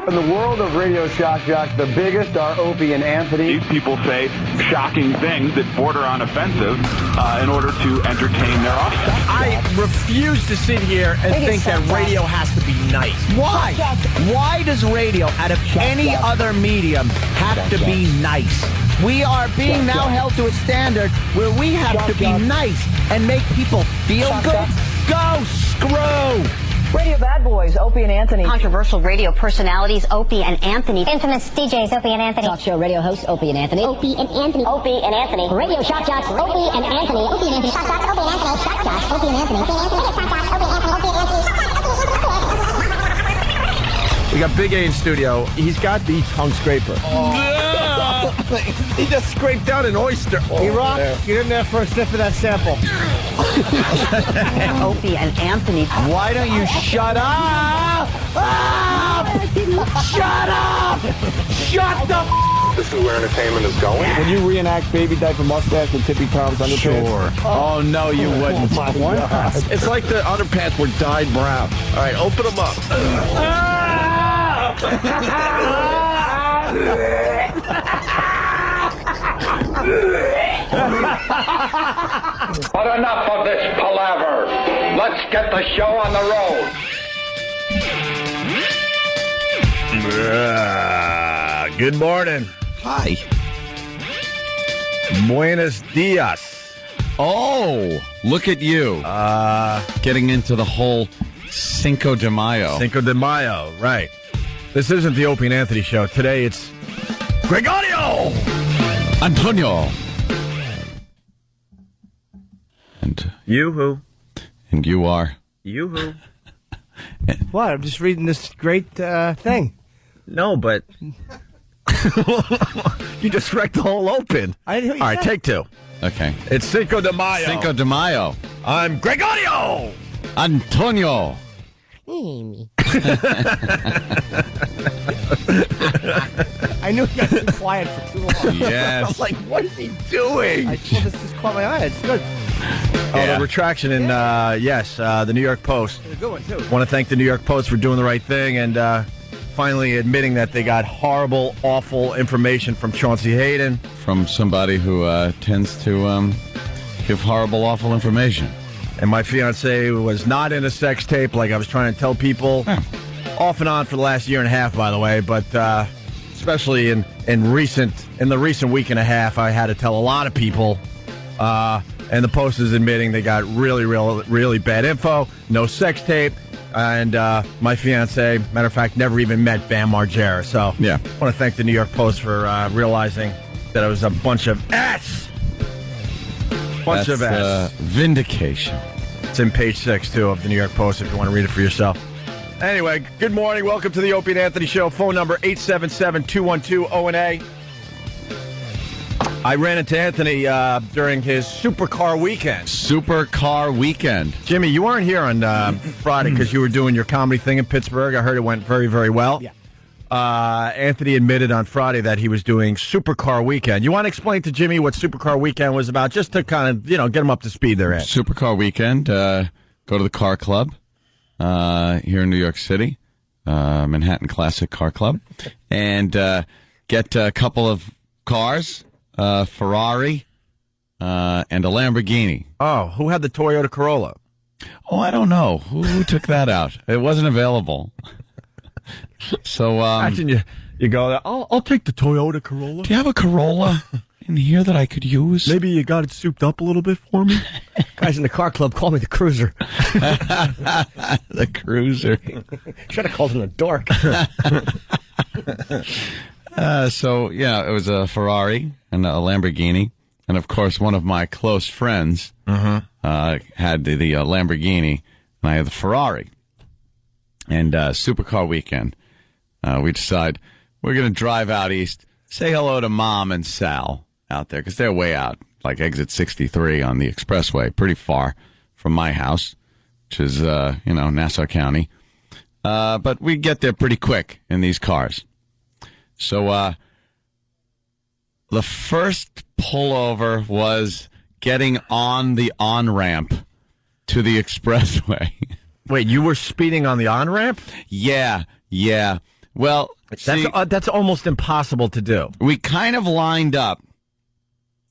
In the world of Radio Shock Jock, the biggest are Opie and Anthony. These people say shocking things that border on offensive in order to entertain their offspring. I refuse to sit here and think that radio has to be nice. Why? Why does radio, out of any other medium, have to be nice? We are being now held to a standard where we have to be nice and make people feel good. Go screw! Radio bad boys, Opie and Anthony. Controversial radio personalities, Opie and Anthony. Infamous DJs, Opie and Anthony. Talk show radio hosts, Opie and Anthony. Opie and Anthony. Opie and Anthony. Radio shock jocks, Opie and Anthony. Opie and Anthony. Shock jocks, Opie and Anthony. Shock jocks, Opie and Anthony. Opie and Anthony. Shock jocks, Opie and Anthony. Opie and Anthony. We got Big A in studio. He's got the tongue scraper. He just scraped out an oyster. Hey, Rock, get in there for a sniff of that sample. Opie and Anthony. Why don't you shut up? Shut up! Shut the This is where entertainment is going. Would you reenact Baby Diaper Mustache and Tippy Tom's underpants? Sure. Oh, no, you wouldn't. Oh, my God. It's like the underpants were dyed brown. All right, open them up. But enough of this palaver. Let's get the show on the road. Good morning. Hi. Buenos dias. Oh, look at you. Getting into the whole Cinco de Mayo. Cinco de Mayo, right. This isn't the Opie and Anthony show. Today it's Gregorio! Antonio. And You-hoo. and you are. You-hoo. What? I'm just reading this great thing. No, but you just wrecked the whole open. I didn't hear what you All right, said. take two. Okay. It's Cinco de Mayo. Cinco de Mayo. I'm Gregorio! Antonio. I knew you got too quiet for too long. I'm Yes. like, what is he doing? Well, this just caught my eye. It's good. The retraction in, the New York Post. It's a good one, too. Want to thank the New York Post for doing the right thing and finally admitting that they got horrible, awful information from Chauncey Hayden. From somebody who tends to give horrible, awful information. And my fiance was not in a sex tape like I was trying to tell people. Off and on for the last year and a half, by the way. But especially in the recent week and a half, I had to tell a lot of people. And the Post is admitting they got really bad info. No sex tape. And my fiance, matter of fact, never even met Bam Margera. So Yeah. I want to thank the New York Post for realizing that it was a bunch of ass. Bunch That's of ass. vindication. It's in page 6, too, of the New York Post if you want to read it for yourself. Anyway, good morning. Welcome to the Opie and Anthony Show. Phone number 877-212-ONA. I ran into Anthony during his supercar weekend. Supercar weekend. Jimmy, you weren't here on Friday because you were doing your comedy thing in Pittsburgh. I heard it went very, very well. Yeah. Anthony admitted on Friday that he was doing Supercar Weekend. You want to explain to Jimmy what Supercar Weekend was about, just to kind of, get him up to speed there, Ed? Supercar weekend. Go to the car club here in New York City, Manhattan Classic Car Club, and get a couple of cars, Ferrari and a Lamborghini. Oh, who had the Toyota Corolla? Oh, I don't know. Who took that out? It wasn't available. So, Imagine you go there, I'll take the Toyota Corolla. do you have a Corolla in here that I could use? Maybe you got it souped up a little bit for me? Guys in the car club call me the Cruiser. The Cruiser. Should have called him the Dork. So, it was a Ferrari and a Lamborghini. And, of course, one of my close friends had the Lamborghini, and I had the Ferrari. And Supercar Weekend, we decide we're going to drive out east, say hello to Mom and Sal out there, because they're way out, like exit 63 on the expressway, pretty far from my house, which is, Nassau County. But we get there pretty quick in these cars. So the first pullover was getting on the on-ramp to the expressway. Wait, you were speeding on the on-ramp? Yeah. Well, see, That's almost impossible to do. we kind of lined up,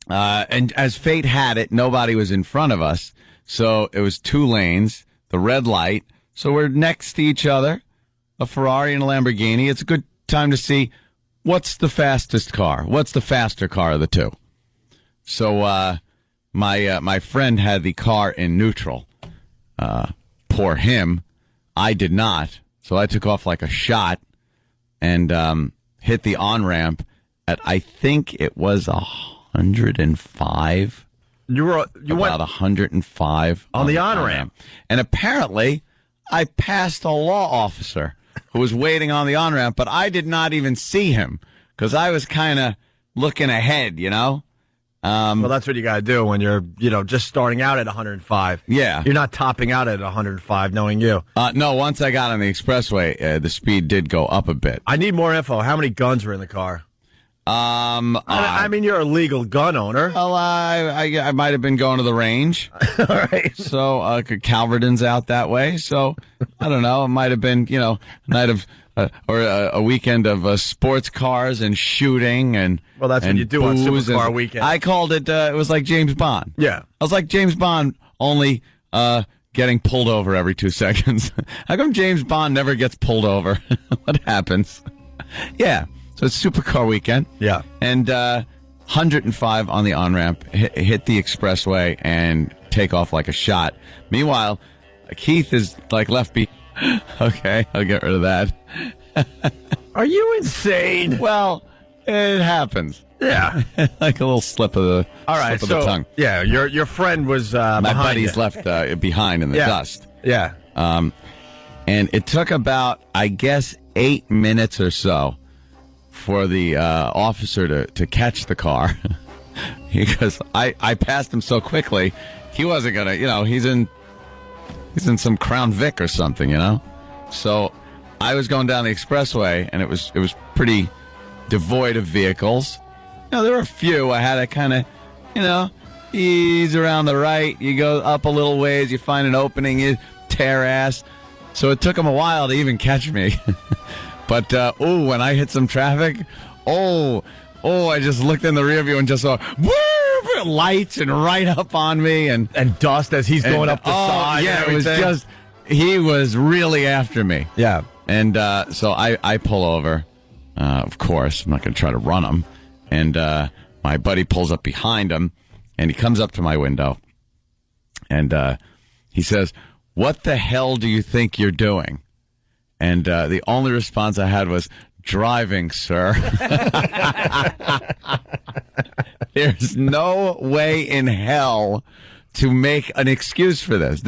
and as fate had it, nobody was in front of us. So it was 2 lanes, the red light. So we're next to each other, a Ferrari and a Lamborghini. It's a good time to see what's the fastest car. What's the faster car of the 2? So my friend had the car in neutral. Poor him. I did not. So I took off like a shot and hit the on-ramp at, I think it was 105. You went about 105 on the on-ramp. And apparently, I passed a law officer who was waiting on the on-ramp, but I did not even see him because I was kind of looking ahead, you know? Well, that's what you got to do when you're, just starting out at 105. Yeah. You're not topping out at 105, knowing you. No, once I got on the expressway, the speed did go up a bit. I need more info. How many guns were in the car? I mean, you're a legal gun owner. Well, I might have been going to the range. All right. So, Calverton's out that way. So, I don't know. It might have been, a night of, or a weekend of sports cars and shooting and well, that's what you do on Supercar Weekend. I called it. It was like James Bond. Yeah, I was like James Bond, only getting pulled over every 2 seconds. How come James Bond never gets pulled over? What happens? Yeah. So it's Supercar Weekend. Yeah. And 105 on the on-ramp, hit the expressway and take off like a shot. Meanwhile, Keith is like left behind. Okay, I'll get rid of that. Are you insane? Well, it happens. Yeah. Like a little slip of the, slip of the tongue. Yeah, your friend was my behind buddy's you. left behind in the dust. Yeah. And it took about, I guess, 8 minutes or so for the officer to catch the car. Because I passed him so quickly, he wasn't going to, he's in some Crown Vic or something, So I was going down the expressway, and it was pretty devoid of vehicles. There were a few. I had to kind of, ease around the right. You go up a little ways, you find an opening, you tear ass. So it took him a while to even catch me. But, when I hit some traffic, I just looked in the rear view and just saw lights and right up on me and dust as he's going up the side. Yeah, it was just, he was really after me. Yeah. And so I pull over. Of course, I'm not going to try to run him. And my buddy pulls up behind him, and he comes up to my window. And he says, "What the hell do you think you're doing?" And the only response I had was, "Driving, sir." There's no way in hell to make an excuse for this.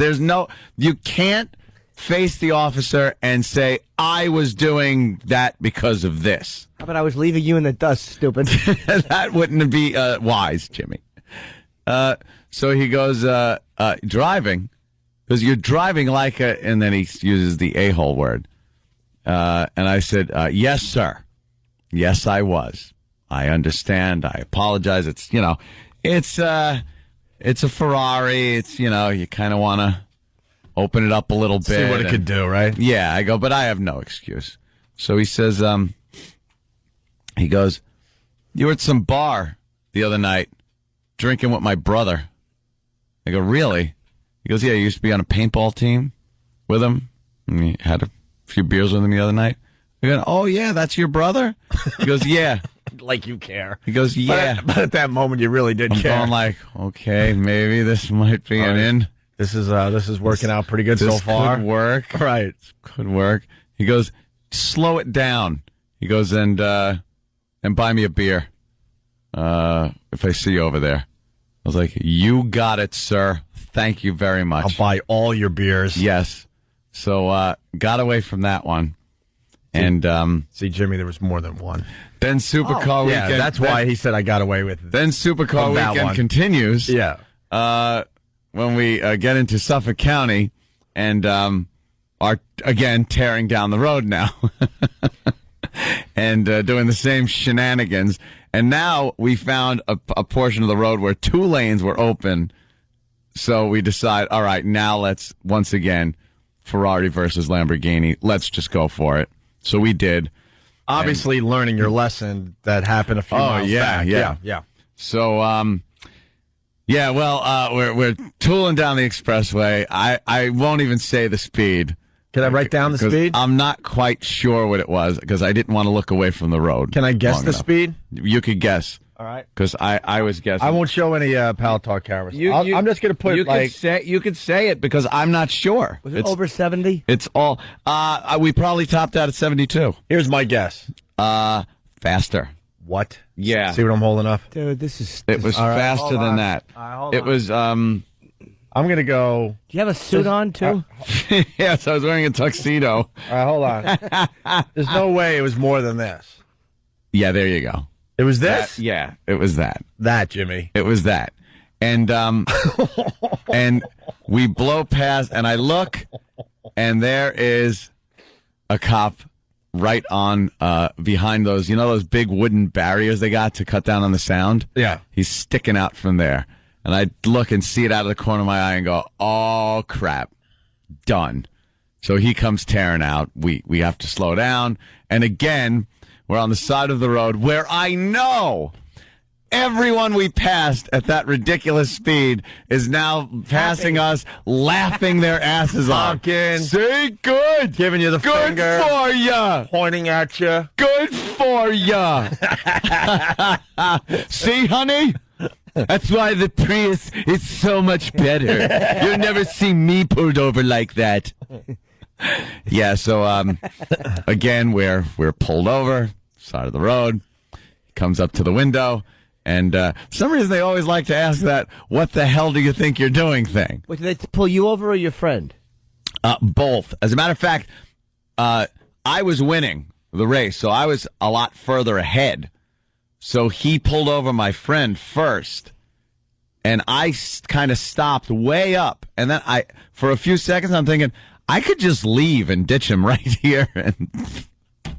You can't face the officer and say, "I was doing that because of this." How about I was leaving you in the dust, stupid? That wouldn't be wise, Jimmy. So he goes, driving, because you're driving like a, and then he uses the a-hole word. And I said, "Yes, sir. Yes, I was. I understand. I apologize. It's, it's a Ferrari. It's, you kind of want to open it up a little bit. See what it could do, right?" Yeah, I go, but I have no excuse. So he says, he goes, "You were at some bar the other night drinking with my brother." I go, "Really?" He goes, "Yeah, you used to be on a paintball team with him. And he had a few beers with him the other night." I go, "Oh, yeah, that's your brother?" He goes, "Yeah." Like you care. He goes, "Yeah." But at that moment, you really did care. I'm going like, okay, maybe this might be an in. This is working out pretty good so far. Could work. Right. Could work. He goes, "Slow it down." He goes, and buy me a beer if I see you over there. I was like, "You got it, sir. Thank you very much. I'll buy all your beers." Yes. So got away from that one. And see, Jimmy, there was more than one. Then Supercar Weekend. Yeah, that's why he said I got away with it. Then Supercar Weekend continues. Yeah. When we get into Suffolk County and are, again, tearing down the road now. And doing the same shenanigans. And now we found a portion of the road where 2 lanes were open. So we decide, all right, now let's, once again, Ferrari versus Lamborghini. Let's just go for it. So we did. Obviously, learning your lesson that happened a few miles back. Yeah. So, we're tooling down the expressway. I won't even say the speed. Can I write down the speed? I'm not quite sure what it was because I didn't want to look away from the road. Can I guess the speed? You could guess. All right. Because I was guessing. I won't show any Pal Talk cameras. I'm just going to put you could say it because I'm not sure. Was it over 70? It's all. We probably topped out at 72. Here's my guess. Faster. What? Yeah. See what I'm holding up? Dude, this is... It was faster than that. It was... I'm going to go... Do you have a suit on, too? Yes, I was wearing a tuxedo. All right, hold on. There's no way it was more than this. Yeah, there you go. It was this? It was that. That, Jimmy. It was that. And and we blow past, and I look, and there is a cop right on behind those, those big wooden barriers they got to cut down on the sound? Yeah. He's sticking out from there. And I look and see it out of the corner of my eye and go, oh, crap. Done. So he comes tearing out. We have to slow down. And again, we're on the side of the road where I know everyone we passed at that ridiculous speed is now passing us, laughing their asses off. Say good. Giving you the finger. Good for ya. Pointing at you. Good for ya. See, honey? That's why the Prius is so much better. You'll never see me pulled over like that. Yeah, so again, we're pulled over, side of the road. He comes up to the window, and for some reason they always like to ask that, what the hell do you think you're doing thing? Wait, did they pull you over or your friend? Both. As a matter of fact, I was winning the race, so I was a lot further ahead. So he pulled over my friend first, and I kind of stopped way up. And then for a few seconds, I'm thinking, I could just leave and ditch him right here. And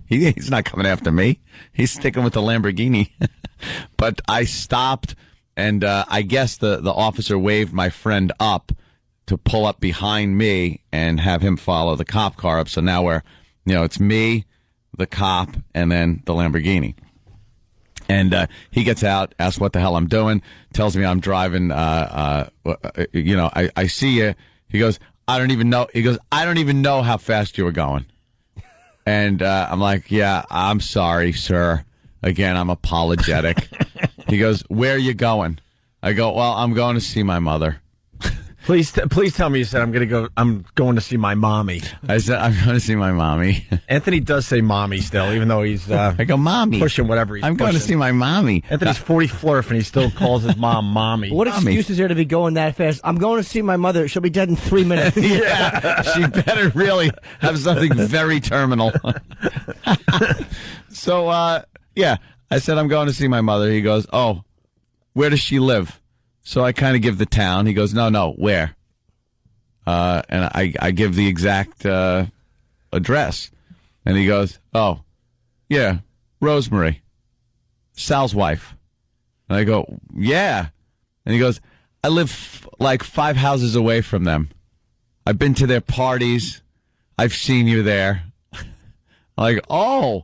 he's not coming after me. He's sticking with the Lamborghini. But I stopped, and I guess the officer waved my friend up to pull up behind me and have him follow the cop car up. So now it's me, the cop, and then the Lamborghini. And he gets out, asks what the hell I'm doing, tells me I'm driving. I see you. He goes, I don't even know. He goes, I don't even know how fast you were going. And I'm like, yeah, I'm sorry, sir. Again, I'm apologetic. He goes, where are you going? I go, well, I'm going to see my mother. Please tell me you said I'm going to see my mommy. I said I'm going to see my mommy. Anthony does say mommy still, even though he's I go, mommy, pushing whatever he's I'm going to see my mommy. Anthony's 44 and he still calls his mom mommy. What excuse is there to be going that fast? I'm going to see my mother. She'll be dead in 3 minutes. Yeah, she better really have something very terminal. So, I said I'm going to see my mother. He goes, oh, where does she live? So I kind of give the town. He goes, no, where? And I give the exact address. And he goes, oh, yeah, Rosemary, Sal's wife. And I go, yeah. And he goes, I live like 5 houses away from them. I've been to their parties. I've seen you there. I'm like, oh.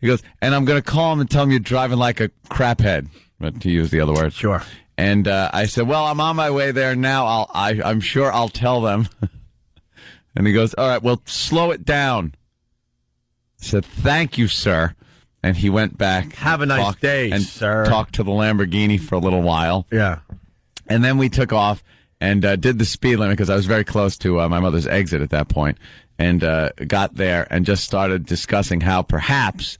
He goes, and I'm going to call him and tell him you're driving like a craphead, to use the other word. Sure. And I said, well, I'm on my way there now. I'm sure I'll tell them. And he goes, all right, well, slow it down. I said, thank you, sir. And he went back. Have a nice day, sir. Talked to the Lamborghini for a little while. Yeah. And then we took off and did the speed limit because I was very close to my mother's exit at that point. And got there and just started discussing how perhaps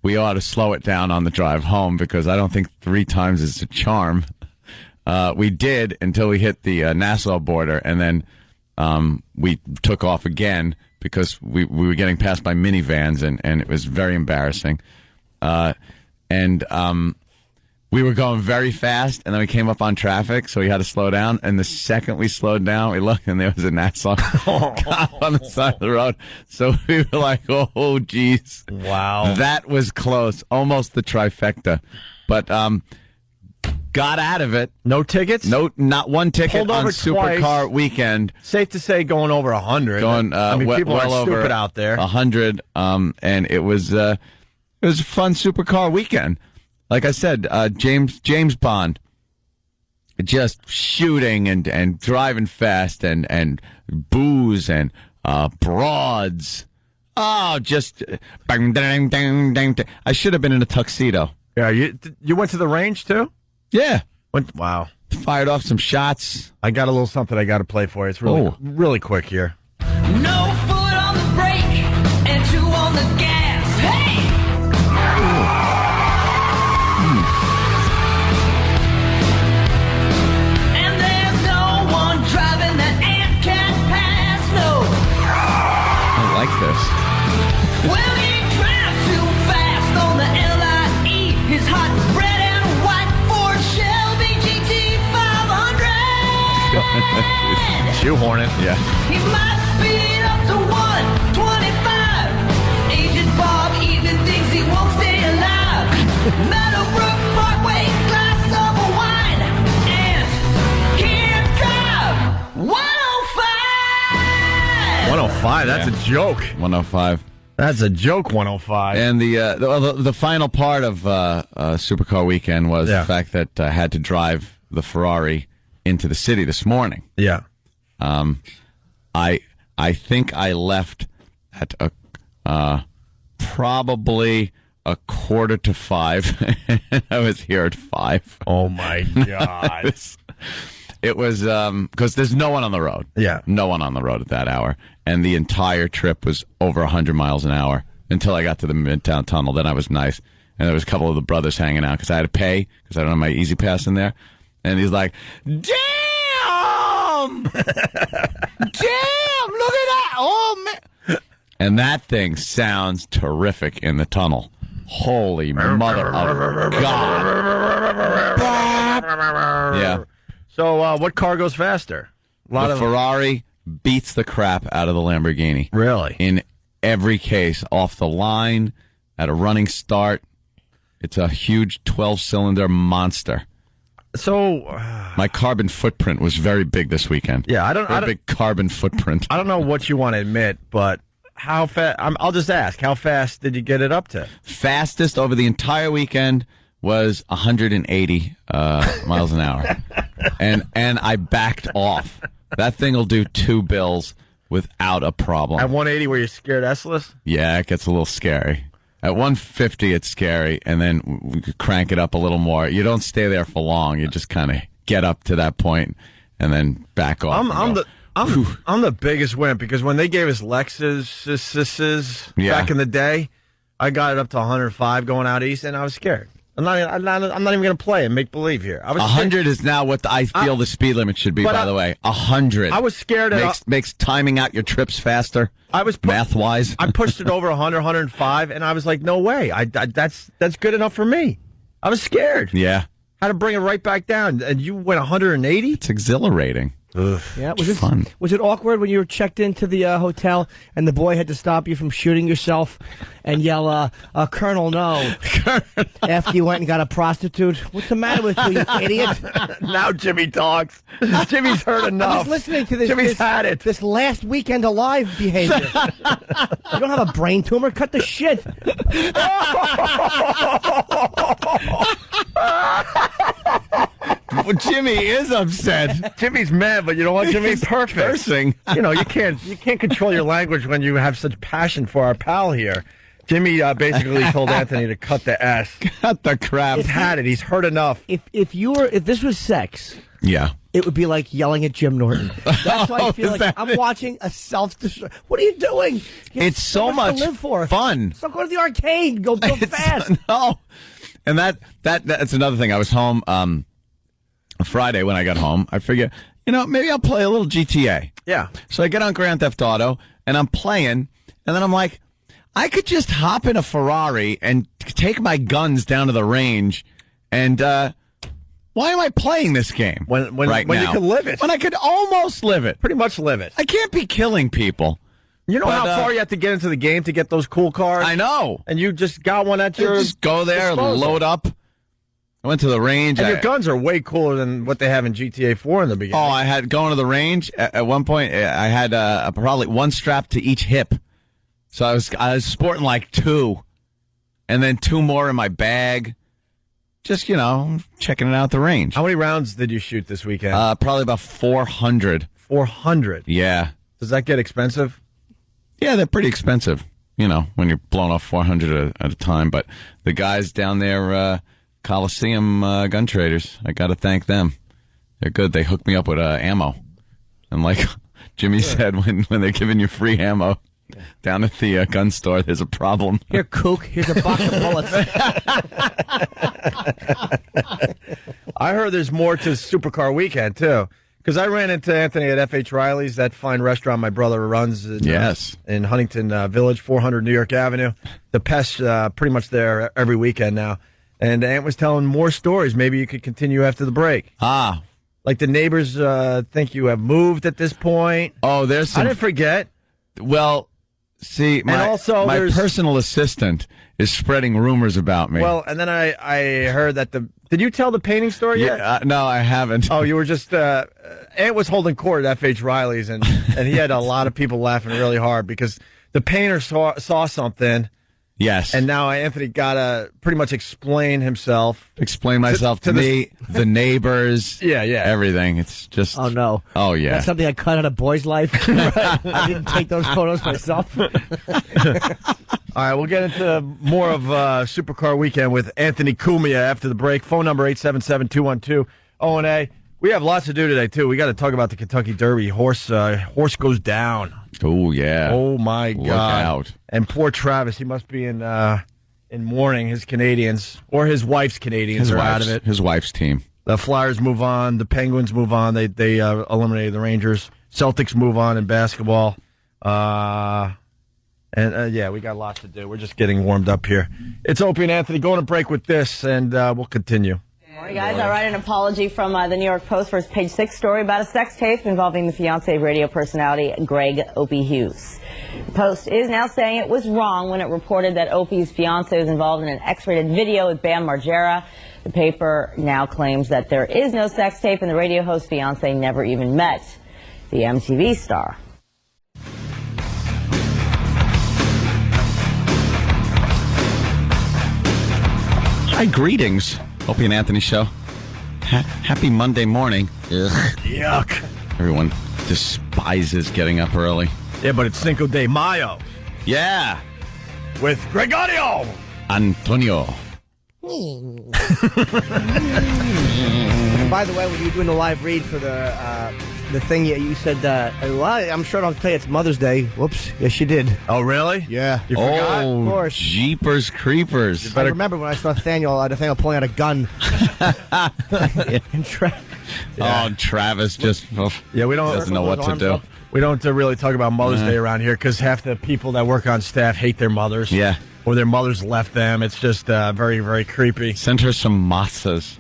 we ought to slow it down on the drive home because I don't think 3 times is a charm. We did until we hit the Nassau border, and then we took off again because we were getting passed by minivans, and it was very embarrassing. We were going very fast, and then we came up on traffic, so we had to slow down. And the second we slowed down, we looked, and there was a Nassau cop on the side of the road. So we were like, oh, geez. Wow. That was close. Almost the trifecta. But got out of it. No tickets? No, not one ticket Pulled on over Supercar twice. weekend. Safe to say going over 100. Going, people well are over stupid out there. 100, and it was a fun Supercar weekend. Like I said, James Bond, just shooting and driving fast and booze and broads. Oh, just bang, dang, dang, dang, dang. I should have been in a tuxedo. Yeah, you went to the range too? Yeah. Wow. Fired off some shots. I got a little something I got to play for you. It's really quick here. No foot on the brake and 2 on the gas. Hey! And there's no one driving that ant can't pass. No. I like this. Well, he drives too fast on the LIE. His hot red and white Ford Shelby GT 500. Shoehorn it. Yeah. He might speed up to 125. Agent Bob even thinks he won't stay alive. Meadowbrook Parkway, glass of a wine, and here come 105. 105. That's a joke. 105. That's a joke. 105. And the final part of Supercar weekend was the fact that I had to drive the Ferrari into the city this morning. Yeah. I think I left at probably 4:45. I was here at 5. Oh my God. It was because there's no one on the road. Yeah. No one on the road at that hour. And the entire trip was over 100 miles an hour until I got to the Midtown Tunnel. Then I was nice. And there was a couple of the brothers hanging out because I had to pay because I don't have my Easy Pass in there. And he's like, damn! Damn! Look at that! Oh, man! And that thing sounds terrific in the tunnel. Holy mother of God. Yeah. So what car goes faster? The Ferrari beats the crap out of the Lamborghini. Really? In every case, off the line, at a running start. It's a huge 12-cylinder monster. So my carbon footprint was very big this weekend. Yeah, I don't big carbon footprint. I don't know what you want to admit, but how fast? I'll just ask. How fast did you get it up to? Fastest over the entire weekend was 180 miles an hour, and I backed off. That thing will do 2 bills without a problem. At 180, were you scared S-less? Yeah, it gets a little scary. At 150, it's scary, and then we could crank it up a little more. You don't stay there for long. You just kind of get up to that point and then back off. I'm the biggest wimp because when they gave us Lexus back in the day, I got it up to 105 going out east, and I was scared. I'm not even going to play and make believe here. 100 is now what I feel the speed limit should be. By the way, 100. I was scared. Makes timing out your trips faster. Math wise. I pushed it over 100, 105, and I was like, no way. That's good enough for me. I was scared. Yeah. Had to bring it right back down, and you went 180. It's exhilarating. Ugh. Yeah, was it fun? Was it awkward when you were checked into the hotel and the boy had to stop you from shooting yourself and yell, "Colonel, no!" after you went and got a prostitute? What's the matter with you, you idiot? Now Jimmy talks. Jimmy's heard enough. I'm just listening to this. Jimmy's had it. This last weekend alive behavior. You don't have a brain tumor. Cut the shit. Well, Jimmy is upset. Jimmy's mad, but you know what, Jimmy? He's Perfect. cursing. You know, you can't control your language when you have such passion for our pal here. Jimmy basically told Anthony to cut the S. Cut the crap. He's had it. He's heard enough. If this was sex, yeah, it would be like yelling at Jim Norton. That's why I feel like I'm watching a self-destruct. What are you doing? It's so much to live for. fun. So go to the arcade. Go fast. No, and that's another thing. I was home Friday when I got home. I figured, maybe I'll play a little GTA. Yeah. So I get on Grand Theft Auto and I'm playing, and then I'm like, I could just hop in a Ferrari and take my guns down to the range, and why am I playing this game when now? You could live it? When I could almost live it. Pretty much live it. I can't be killing people. You know how far you have to get into the game to get those cool cars? I know. And you just got one at your just go there, disposal. load up. I went to the range. And your guns are way cooler than what they have in GTA 4 in the beginning. Oh, I had going to the range at one point. I had probably one strap to each hip, so I was sporting like 2, and then 2 more in my bag. Just checking it out at the range. How many rounds did you shoot this weekend? Probably about 400. 400. Yeah. Does that get expensive? Yeah, they're pretty expensive. When you're blowing off 400 at a time. But the guys down there. Coliseum gun traders. I got to thank them. They're good. They hooked me up with ammo. And like Jimmy said, when they're giving you free ammo down at the gun store, there's a problem. Here, kook. Here's a box of bullets. I heard there's more to Supercar Weekend, too. Because I ran into Anthony at F.H. Riley's, that fine restaurant my brother runs in Huntington Village, 400 New York Avenue. The Pest's pretty much there every weekend now. And Ant was telling more stories. Maybe you could continue after the break. Like the neighbors think you have moved at this point. Oh, there's some... I didn't forget. Well, see, my personal assistant is spreading rumors about me. Well, and then I heard that Did you tell the painting story yet? No, I haven't. Oh, you were just... Ant was holding court at F.H. Riley's, and he had a lot of people laughing really hard because the painter saw something... Yes. And now Anthony got to pretty much explain himself. Explain myself to me, the neighbors. Yeah. Everything. It's just... Oh, no. Oh, yeah. That's something I cut out of Boy's Life. I didn't take those photos myself. All right, we'll get into more of Supercar Weekend with Anthony Cumia after the break. Phone number 877-212-ONA. We have lots to do today, too. We got to talk about the Kentucky Derby. Horse goes down. Oh, yeah. Oh, my God. Look out. And poor Travis, he must be in mourning. His Canadians, or his wife's Canadians, are out of it. His wife's team. The Flyers move on. The Penguins move on. They eliminated the Rangers. Celtics move on in basketball. We got lots to do. We're just getting warmed up here. It's Opie and Anthony going to break with this, and we'll continue. Morning, guys. I write an apology from the New York Post for his page 6 story about a sex tape involving the fiancé of radio personality Greg Opie Hughes. The Post is now saying it was wrong when it reported that Opie's fiancé was involved in an X-rated video with Bam Margera. The paper now claims that there is no sex tape and the radio host's fiancé never even met the MTV star. Hi, greetings. Opie and Anthony show. Happy Monday morning. Ugh. Yuck. Everyone despises getting up early. Yeah, but it's Cinco de Mayo. Yeah. With Gregorio. Antonio. By the way, when you were doing the live read for the thing, you said, I'm sure I don't tell you it's Mother's Day. Whoops. Yes, you did. Oh, really? Yeah. You forgot? Oh, of course. Jeepers creepers. I remember when I saw Nathaniel pulling out a gun. Oh, Travis just we don't doesn't know what to do. We don't really talk about Mother's Day around here because half the people that work on staff hate their mothers. Yeah. Or their mothers left them. It's just very, very creepy. Send her some matzahs.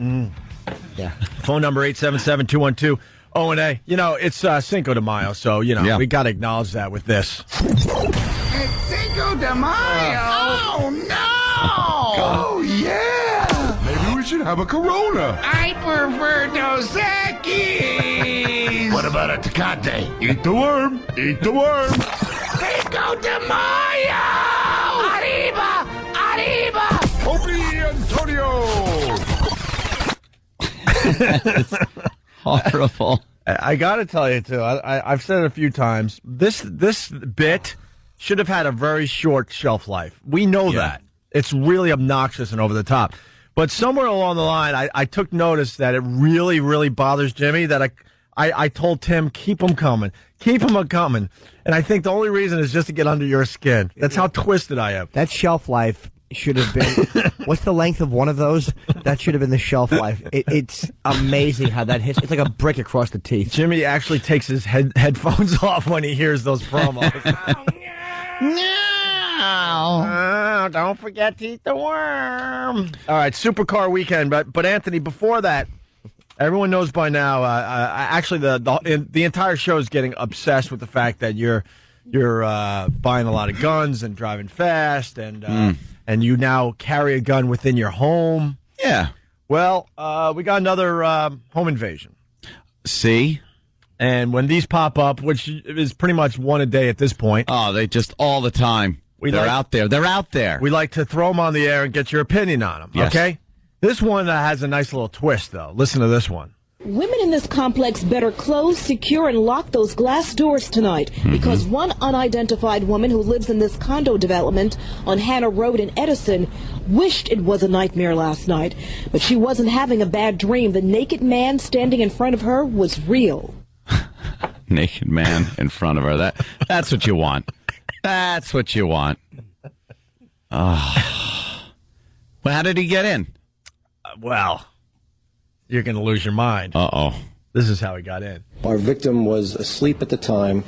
Yeah. Phone number 877-212-ONA. It's Cinco de Mayo, so, we got to acknowledge that with this. It's Cinco de Mayo! Oh, no! Oh, yeah! Maybe we should have a Corona. I prefer Dos Equis! What about a Tecate? Eat the worm. Eat the worm. Cinco de Mayo! Arriba! Arriba! Opie Antonio! Horrible. I got to tell you, too, I've said it a few times, this bit should have had a very short shelf life. We know that. It's really obnoxious and over the top. But somewhere along the line, I took notice that it really, really bothers Jimmy, that I told Tim, keep them coming. Keep them coming. And I think the only reason is just to get under your skin. That's how twisted I am. That shelf life should have been... What's the length of one of those? That should have been the shelf life. It's amazing how that hits. It's like a brick across the teeth. Jimmy actually takes his headphones off when he hears those promos. No, don't forget to eat the worm. All right, Supercar Weekend. But Anthony, before that, everyone knows by now. Actually, the entire show is getting obsessed with the fact that you're buying a lot of guns and driving fast, and you now carry a gun within your home. Yeah. Well, we got another home invasion. See? And when these pop up, which is pretty much one a day at this point. Oh, they just all the time. They're out there. They're out there. We like to throw them on the air and get your opinion on them, yes. Okay? This one has a nice little twist, though. Listen to this one. Women in this complex better close, secure, and lock those glass doors tonight because one unidentified woman who lives in this condo development on Hannah Road in Edison wished it was a nightmare last night. But she wasn't having a bad dream. The naked man standing in front of her was real. Naked man in front of her. That's what you want. That's what you want. Well, how did he get in? Well, you're going to lose your mind. Uh-oh. This is how he got in. Our victim was asleep at the time.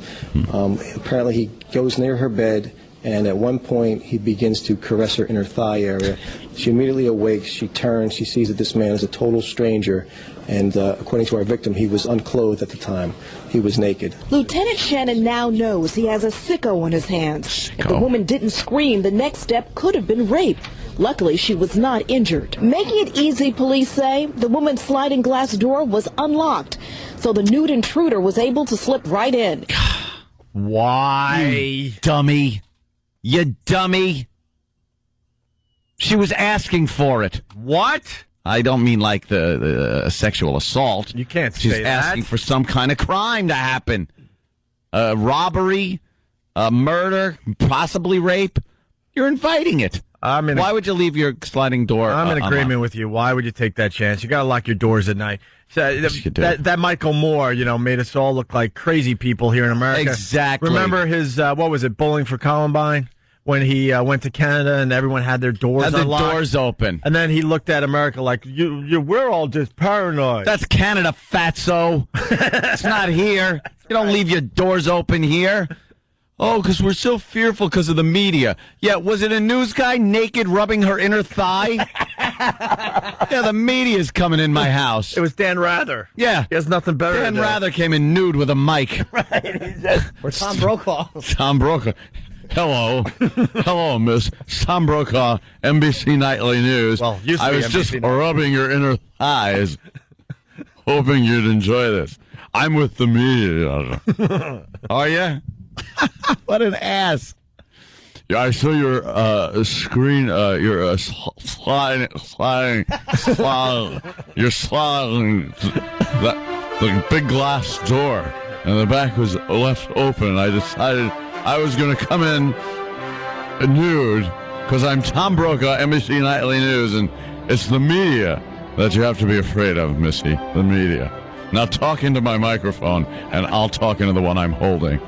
Apparently he goes near her bed, and at one point he begins to caress her inner thigh area. She immediately awakes. She turns. She sees that this man is a total stranger. And according to our victim, he was unclothed at the time. He was naked. Lieutenant Shannon now knows he has a sicko on his hands. If the woman didn't scream, the next step could have been rape. Luckily, she was not injured. Making it easy, police say, the woman's sliding glass door was unlocked, so the nude intruder was able to slip right in. Why? You dummy. You dummy. She was asking for it. What? I don't mean like the sexual assault. You can't say She's that. asking for some kind of crime to happen. Robbery, murder, possibly rape. You're inviting it. Why would you leave your sliding door? I'm in agreement with you. Why would you take that chance? You got to lock your doors at night. So, that Michael Moore, made us all look like crazy people here in America. Exactly. Remember his, what was it, Bowling for Columbine? When he went to Canada and everyone had their doors unlocked. Had the doors open. And then he looked at America like, we're all just paranoid. That's Canada, fatso. It's not here. You don't leave your doors open here. Oh, because we're so fearful because of the media. Yeah, was it a news guy naked rubbing her inner thigh? Yeah, the media's coming in my house. It was Dan Rather. Yeah. He has nothing better Dan Rather came in nude with a mic. Right. Or Tom Brokaw. Tom Brokaw. Hello. Hello, Miss Tom Brokaw, NBC Nightly News. Well, used to I be was NBC just Nightly. rubbing your inner thighs, hoping you'd enjoy this. I'm with the media. Are you? What an ass. Yeah, I saw your screen, you're sliding, you're sliding the big glass door, and the back was left open. I decided I was going to come in nude because I'm Tom Brokaw, NBC Nightly News, and it's the media that you have to be afraid of, Missy. The media. Now talk into my microphone, and I'll talk into the one I'm holding.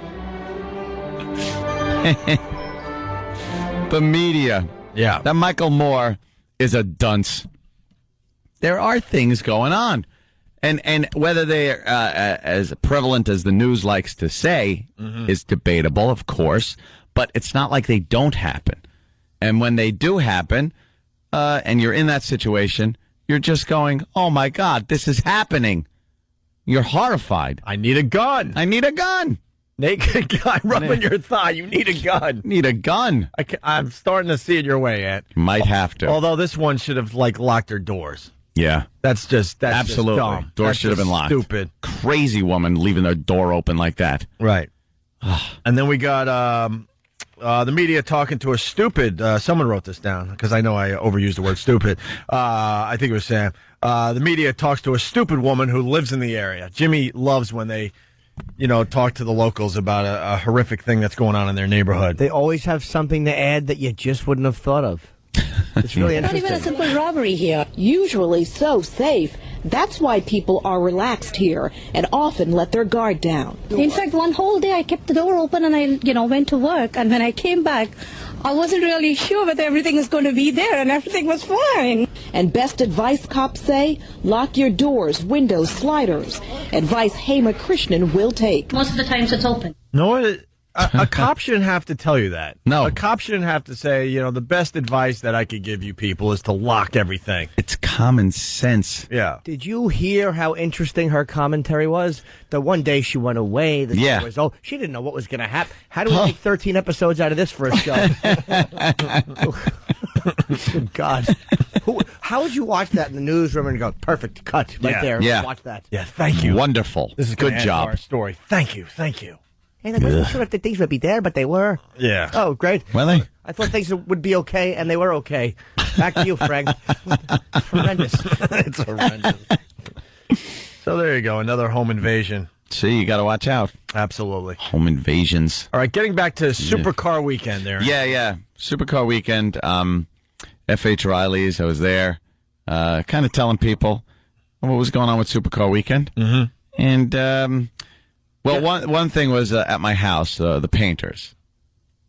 The media. Yeah. That Michael Moore is a dunce. There are things going on. And whether they're as prevalent as the news likes to say is debatable, of course, but it's not like they don't happen. And when they do happen, and you're in that situation, you're just going, oh, my God, this is happening. You're horrified. I need a gun. I need a gun. Naked guy rubbing your thigh. You need a gun. Need a gun. I'm starting to see it your way, Ant. Might have to. Although this one should have, locked their doors. Yeah. That's absolutely just dumb. Doors should have been locked. Stupid. Crazy woman leaving their door open like that. Right. And then we got the media talking to a stupid. Someone wrote this down because I know I overused the word stupid. I think it was Sam. The media talks to a stupid woman who lives in the area. Jimmy loves when they, talk to the locals about a horrific thing that's going on in their neighborhood. They always have something to add that you just wouldn't have thought of. It's really interesting. Not even a simple robbery here. Usually so safe. That's why people are relaxed here and often let their guard down. In fact, one whole day I kept the door open and I, went to work. And when I came back, I wasn't really sure whether everything was going to be there, and everything was fine. And best advice, cops say, lock your doors, windows, sliders. Advice Hema Krishnan will take. Most of the times it's open. No, a cop shouldn't have to tell you that. No. A cop shouldn't have to say, the best advice that I could give you people is to lock everything. It's common sense. Yeah. Did you hear how interesting her commentary was? The one day she went away, the yeah. day was she didn't know what was going to happen. How do we make 13 episodes out of this for a show? Good God. How would you watch that in the newsroom and go, perfect, cut, right there. Yeah. Watch that. Yeah, thank you. Wonderful. This is good gonna add to job. our story. Thank you. Thank you. Hey, I wasn't sure if the things would be there, but they were. Yeah. Oh, great. Were they? I thought things would be okay, and they were okay. Back to you, Frank. Horrendous. It's horrendous. So there you go. Another home invasion. See, you got to watch out. Absolutely. Home invasions. All right, getting back to Supercar Weekend there. Yeah. Supercar Weekend. F.H. Riley's. I was there, kind of telling people what was going on with Supercar Weekend. Mm-hmm. And, one thing was at my house, the painters.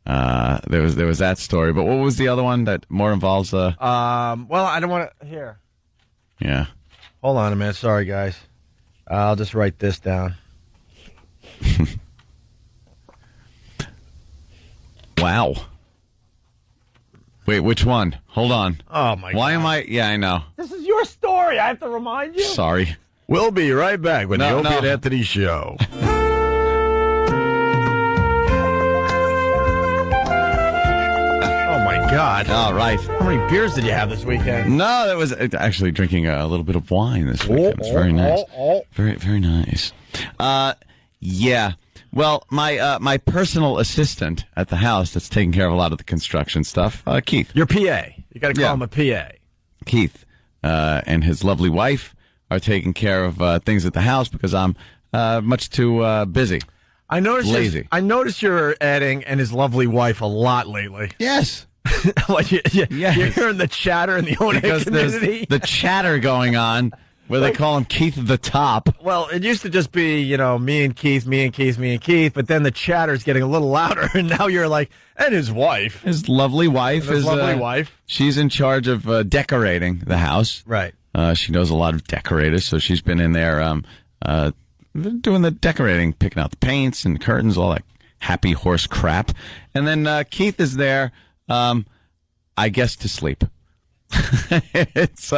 There was that story. But what was the other one that more involves? Well, I don't want to. Here. Yeah. Hold on a minute. Sorry, guys. I'll just write this down. Wow. Wait, which one? Hold on. Oh, my God. Why am I? Yeah, I know. This is your story. I have to remind you. Sorry. We'll be right back with the Opie and no. Anthony Show. Oh, my God. All right. How many beers did you have this weekend? No, that was actually drinking a little bit of wine this weekend. It was very nice. Very, very nice. Yeah. Well, my personal assistant at the house that's taking care of a lot of the construction stuff, Keith. Your PA. You got to call him a PA. Keith and his lovely wife are taking care of things at the house because I'm much too busy. I noticed lazy. I noticed you're adding and his lovely wife a lot lately. Yes. Like you're hearing the chatter in the Oneida Because there's community. the chatter going on where they call him Keith the Top. Well, it used to just be, me and Keith, but then the chatter's getting a little louder, and now you're like, and his wife. His lovely wife His lovely wife. She's in charge of decorating the house. Right. She knows a lot of decorators, so she's been in there doing the decorating, picking out the paints and curtains, all that happy horse crap. And then Keith is there, I guess, to sleep. It's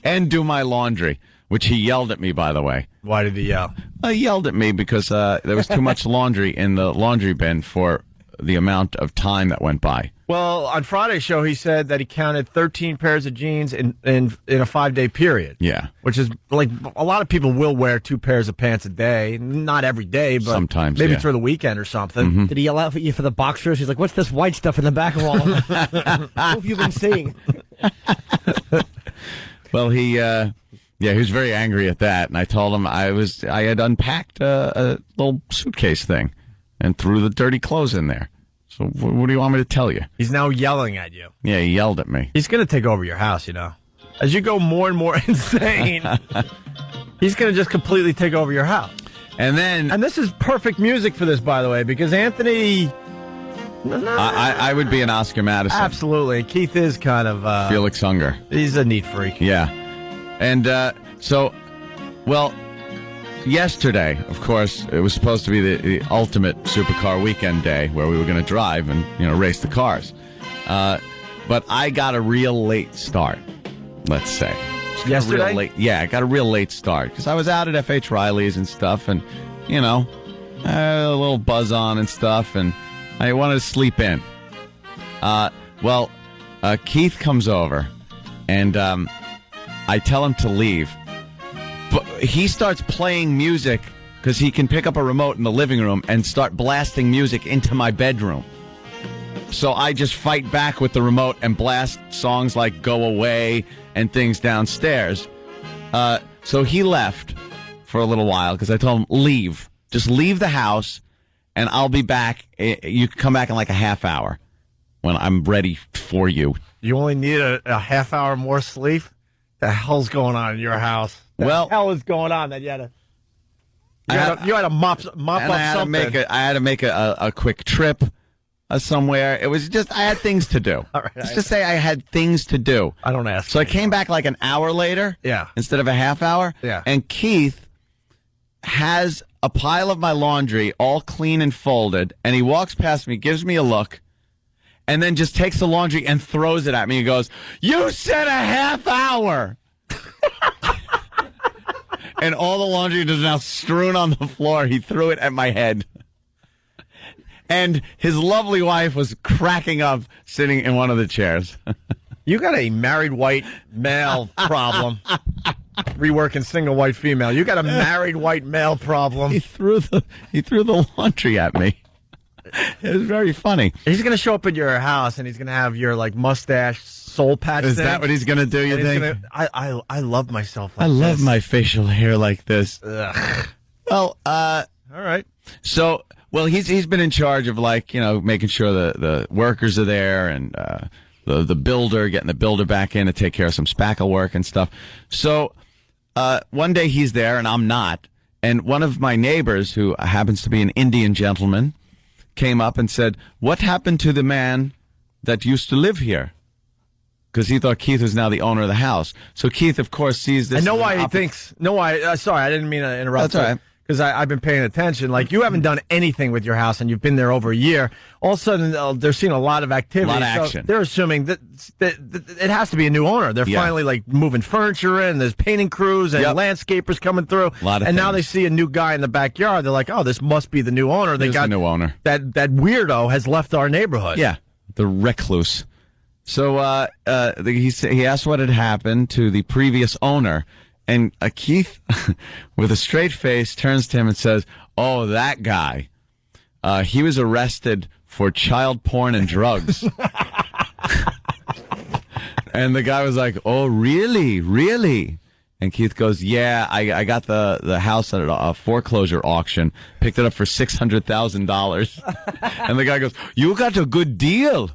and do my laundry, which he yelled at me, by the way. Why did he yell? He yelled at me because there was too much laundry in the laundry bin for the amount of time that went by. Well, on Friday's show, he said that he counted 13 pairs of jeans in a 5-day period. Yeah. Which is like a lot of people will wear 2 pairs of pants a day. Not every day, but sometimes, maybe yeah. through the weekend or something. Mm-hmm. Did he yell out at you for the boxers? He's like, what's this white stuff in the back of all of them? What have you been seeing? Well, he was very angry at that, and I told him I had unpacked a little suitcase thing and threw the dirty clothes in there. So what do you want me to tell you? He's now yelling at you. Yeah, he yelled at me. He's going to take over your house, As you go more and more insane, he's going to just completely take over your house. And this is perfect music for this, by the way, because Anthony... I would be an Oscar Madison. Absolutely. Keith is kind of... Felix Unger. He's a neat freak. Yeah. And yesterday, of course, it was supposed to be the ultimate supercar weekend day where we were going to drive and, race the cars. But I got a real late start, let's say. Yesterday? I got a real late start because I was out at F.H. Riley's and stuff and, a little buzz on and stuff, and I wanted to sleep in. Keith comes over, and I tell him to leave. But he starts playing music because he can pick up a remote in the living room and start blasting music into my bedroom. So I just fight back with the remote and blast songs like Go Away and things downstairs. So he left for a little while because I told him, leave. Just leave the house, and I'll be back. You can come back in like a half hour when I'm ready for you. You only need a half hour more sleep? The hell's going on in your house? The hell is going on that you had to mop up something? I had to make a quick trip somewhere. It was just, I had things to do. All right, Let's just say I had things to do. I don't ask. So I came back like an hour later. Yeah. Instead of a half hour. Yeah. And Keith has a pile of my laundry all clean and folded, and he walks past me, gives me a look, and then just takes the laundry and throws it at me and goes, "You said a half hour!" And all the laundry is now strewn on the floor. He threw it at my head. And his lovely wife was cracking up sitting in one of the chairs. You got a married white male problem. Reworking single white female. You got a married white male problem. He threw the laundry at me. It was very funny. He's going to show up at your house and he's going to have your like mustache soul patch. Is thing. that what he's going to do? You think? I love myself. Like I love this. my facial hair like this. Ugh. Well, all right. So, he's been in charge of making sure the workers are there and the builder, getting the builder back in to take care of some spackle work and stuff. So one day he's there and I'm not, and one of my neighbors, who happens to be an Indian gentleman, came up and said, "What happened to the man that used to live here?" Because he thought Keith was now the owner of the house. So Keith, of course, sees this. I know why he thinks. No, sorry, I didn't mean to interrupt. That's all right. Because I've been paying attention. Like, you haven't done anything with your house, and you've been there over a year. All of a sudden, they're seeing a lot of activity. A lot of so action. They're assuming that it has to be a new owner. They're finally, like, moving furniture in. There's painting crews and landscapers coming through. A lot of and now things. they see a new guy in the backyard. They're like, oh, this must be the new owner. They got the new owner. That weirdo has left our neighborhood. Yeah, the recluse. So he asked what had happened to the previous owner. And Keith, with a straight face, turns to him and says, "Oh, that guy. He was arrested for child porn and drugs." And the guy was like, "Oh, really? Really?" And Keith goes, "Yeah, I got the house at a foreclosure auction, picked it up for $600,000. And the guy goes, "You got a good deal."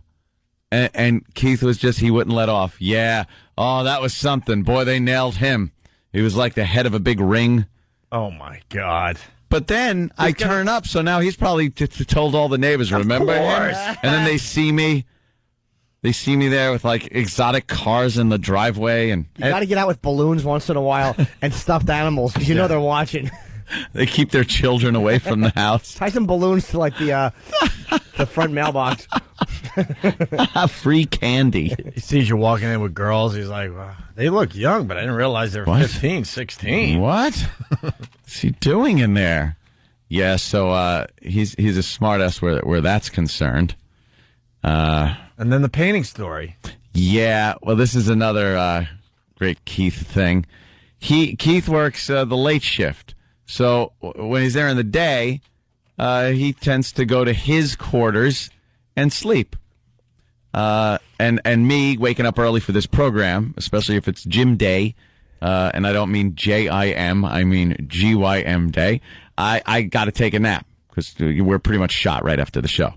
And Keith he wouldn't let off. "Yeah, oh, that was something. Boy, they nailed him. He was like the head of a big ring." Oh, my God. But then I turn up, so now he's probably told all the neighbors, "Remember him?" And then they see me. They see me there with, like, exotic cars in the driveway. And you got to get out with balloons once in a while and stuffed animals, because you know they're watching. They keep their children away from the house. Tie some balloons to, like, the front mailbox. Free candy. He sees you walking in with girls. He's like, wow, they look young, but I didn't realize they were 15, 16. What? What's he doing in there? Yeah, so he's a smartass where that's concerned. And then the painting story. Yeah, well, this is another great Keith thing. Keith works the late shift. So when he's there in the day, he tends to go to his quarters and sleep. And me waking up early for this program, especially if it's gym day, and I don't mean J-I-M, I mean G-Y-M day, I got to take a nap because we're pretty much shot right after the show.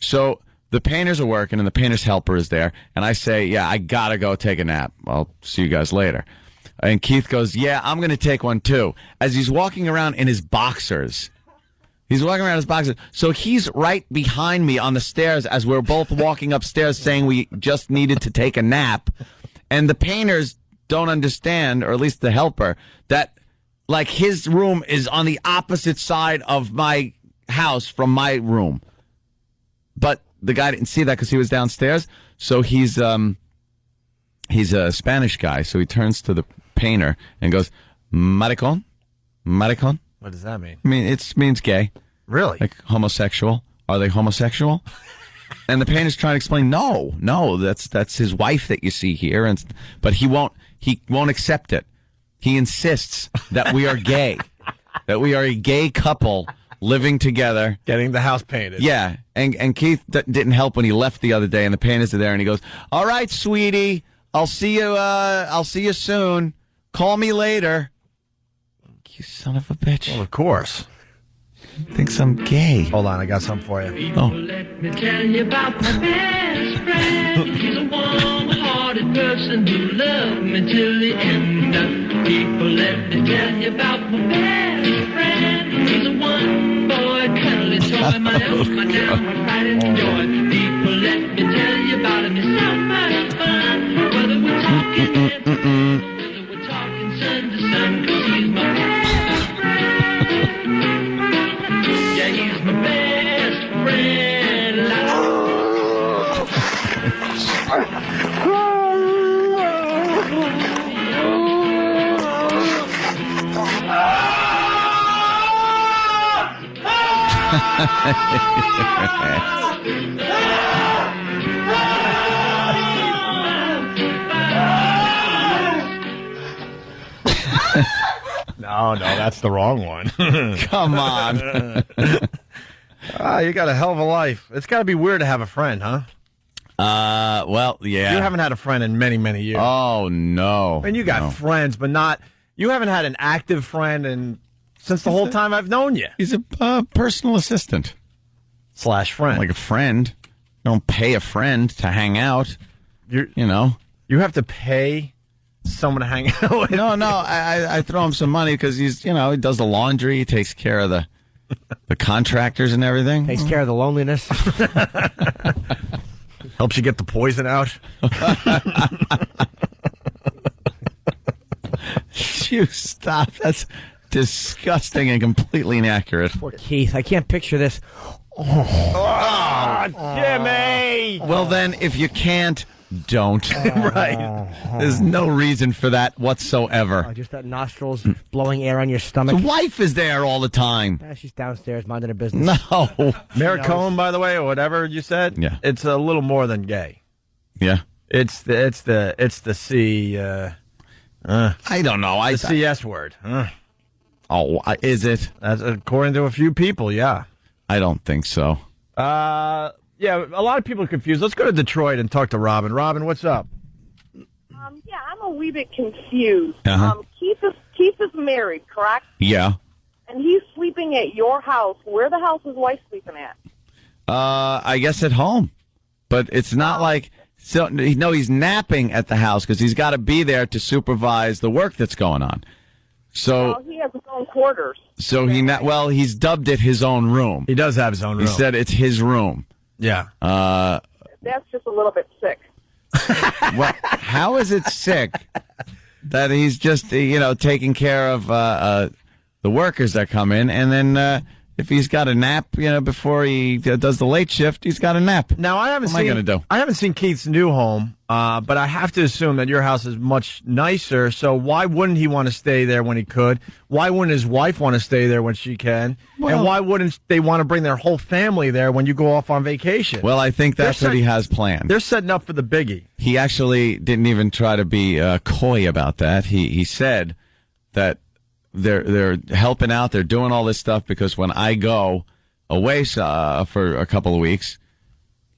So the painters are working and the painter's helper is there, and I say, "Yeah, I got to go take a nap. I'll see you guys later." And Keith goes, "Yeah, I'm going to take one too," as he's walking around in his boxers. He's walking around in his boxers. So he's right behind me on the stairs as we're both walking upstairs saying we just needed to take a nap. And the painters don't understand, or at least the helper, that like his room is on the opposite side of my house from my room. But the guy didn't see that because he was downstairs. So he's a Spanish guy. So he turns to the painter and goes, "Maricon? Maricon?" What does that mean? I mean, it means gay. Really? Like homosexual. Are they homosexual? And the painter's trying to explain, no, that's his wife that you see here. But he won't accept it. He insists that we are gay, that we are a gay couple living together. Getting the house painted. Yeah. And Keith didn't help when he left the other day and the painters are there and he goes, "All right, sweetie, I'll see you soon. Call me later." You son of a bitch. Well, of course. Thinks I'm gay. Hold on, I got something for you. Oh. Let me tell you about my best friend. He's a warm-hearted person who loved me till the end. People, let me tell you about my best friend. He's a one-boy cuddly toy, my up, my down, my pride and joy. People, let me tell you about him. He's so much fun. Whether we're talking head to head, whether we're talking sun to sun, 'cause he's my best friend. Yeah, he's my best friend. Oh, no, that's the wrong one. Come on. You got a hell of a life. It's got to be weird to have a friend, huh? Well, yeah. You haven't had a friend in many, many years. Oh, no. And you got friends, but not... You haven't had an active friend since the whole time I've known you. He's a personal assistant. / friend. Like a friend. You don't pay a friend to hang out. You have to pay someone to hang out with. No, I throw him some money because he does the laundry, he takes care of the contractors and everything. Takes care of the loneliness. Helps you get the poison out. You stop. That's disgusting and completely inaccurate. Poor Keith. I can't picture this. Jimmy! Well, then, if you can't, don't. Right. There's no reason for that whatsoever. Just that nostrils blowing air on your stomach. His wife is there all the time. She's downstairs minding her business. No. Maricone, by the way, or whatever you said. Yeah. It's a little more than gay. Yeah. It's the C. I don't know. The CS word. Oh, is it? That's according to a few people. Yeah. I don't think so. Yeah, a lot of people are confused. Let's go to Detroit and talk to Robin. Robin, what's up? Yeah, I'm a wee bit confused. Uh-huh. Keith is married, correct? Yeah. And he's sleeping at your house. Where the hell is his wife sleeping at? I guess at home. But it's not like... So, no, he's napping at the house because he's got to be there to supervise the work that's going on. So he has his own quarters. So he's dubbed it his own room. He does have his own room. He said it's his room. Yeah. That's just a little bit sick. Well, how is it sick that he's just taking care of the workers that come in, and then if he's got a nap, before he does the late shift, he's got a nap. Now, I haven't seen Keith's new home, but I have to assume that your house is much nicer, so why wouldn't he want to stay there when he could? Why wouldn't his wife want to stay there when she can? And why wouldn't they want to bring their whole family there when you go off on vacation? Well, I think that's what he has planned. They're setting up for the biggie. He actually didn't even try to be coy about that. He said that they're helping out. They're doing all this stuff because when I go away for a couple of weeks,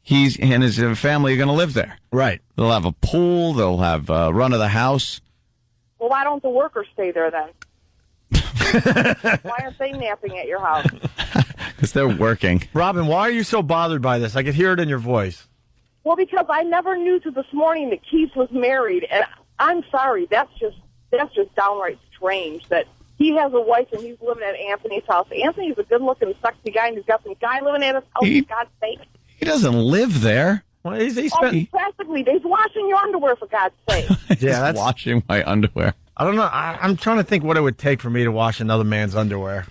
he and his family are going to live there. Right. They'll have a pool. They'll have run of the house. Well, why don't the workers stay there then? Why aren't they napping at your house? Because they're working. Robin, why are you so bothered by this? I could hear it in your voice. Well, because I never knew till this morning that Keith was married, and I'm sorry, that's just downright strange that he has a wife and he's living at Anthony's house. Anthony's a good-looking, sexy guy, and he's got some guy living at his house, for God's sake. He doesn't live there. Well, practically, he's washing your underwear, for God's sake. Yeah, that's washing my underwear. I don't know. I'm trying to think what it would take for me to wash another man's underwear.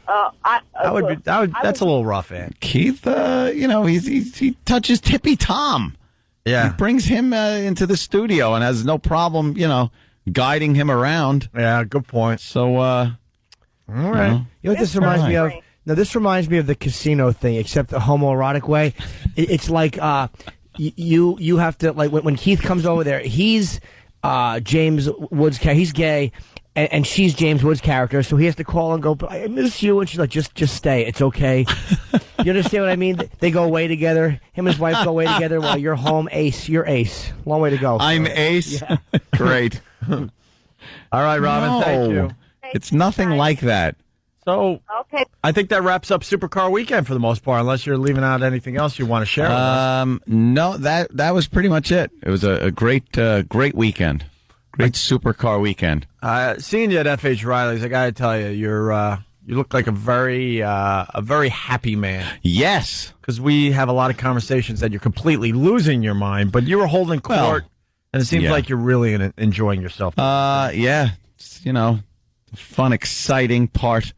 That's a little rough, Ed. Keith, he touches Tippy Tom. Yeah. He brings him into the studio and has no problem, guiding him around. Yeah, good point. So, all right. You know what this reminds me of? Now, this reminds me of the casino thing, except the homoerotic way. It's like you have to, like, when Keith comes over there, he's James Woods' character. He's gay, and she's James Woods' character, so he has to call and go, but I miss you, and she's like, just stay. It's okay. You understand what I mean? They go away together. Him and his wife go away together while you're home. Ace. You're Ace. Long way to go. I'm Ace? Yeah. Great. All right, Robin, thank you. It's nothing like that. So, okay. I think that wraps up Supercar Weekend for the most part, unless you're leaving out anything else you want to share with us. No, that was pretty much it. It was a great weekend. Great Supercar Weekend. Seeing you at F.H. Riley's, I got to tell you, you look like a very happy man. Yes. Because we have a lot of conversations that you're completely losing your mind, but you were holding court, and it seems like you're really enjoying yourself. Yeah. It's, the fun, exciting part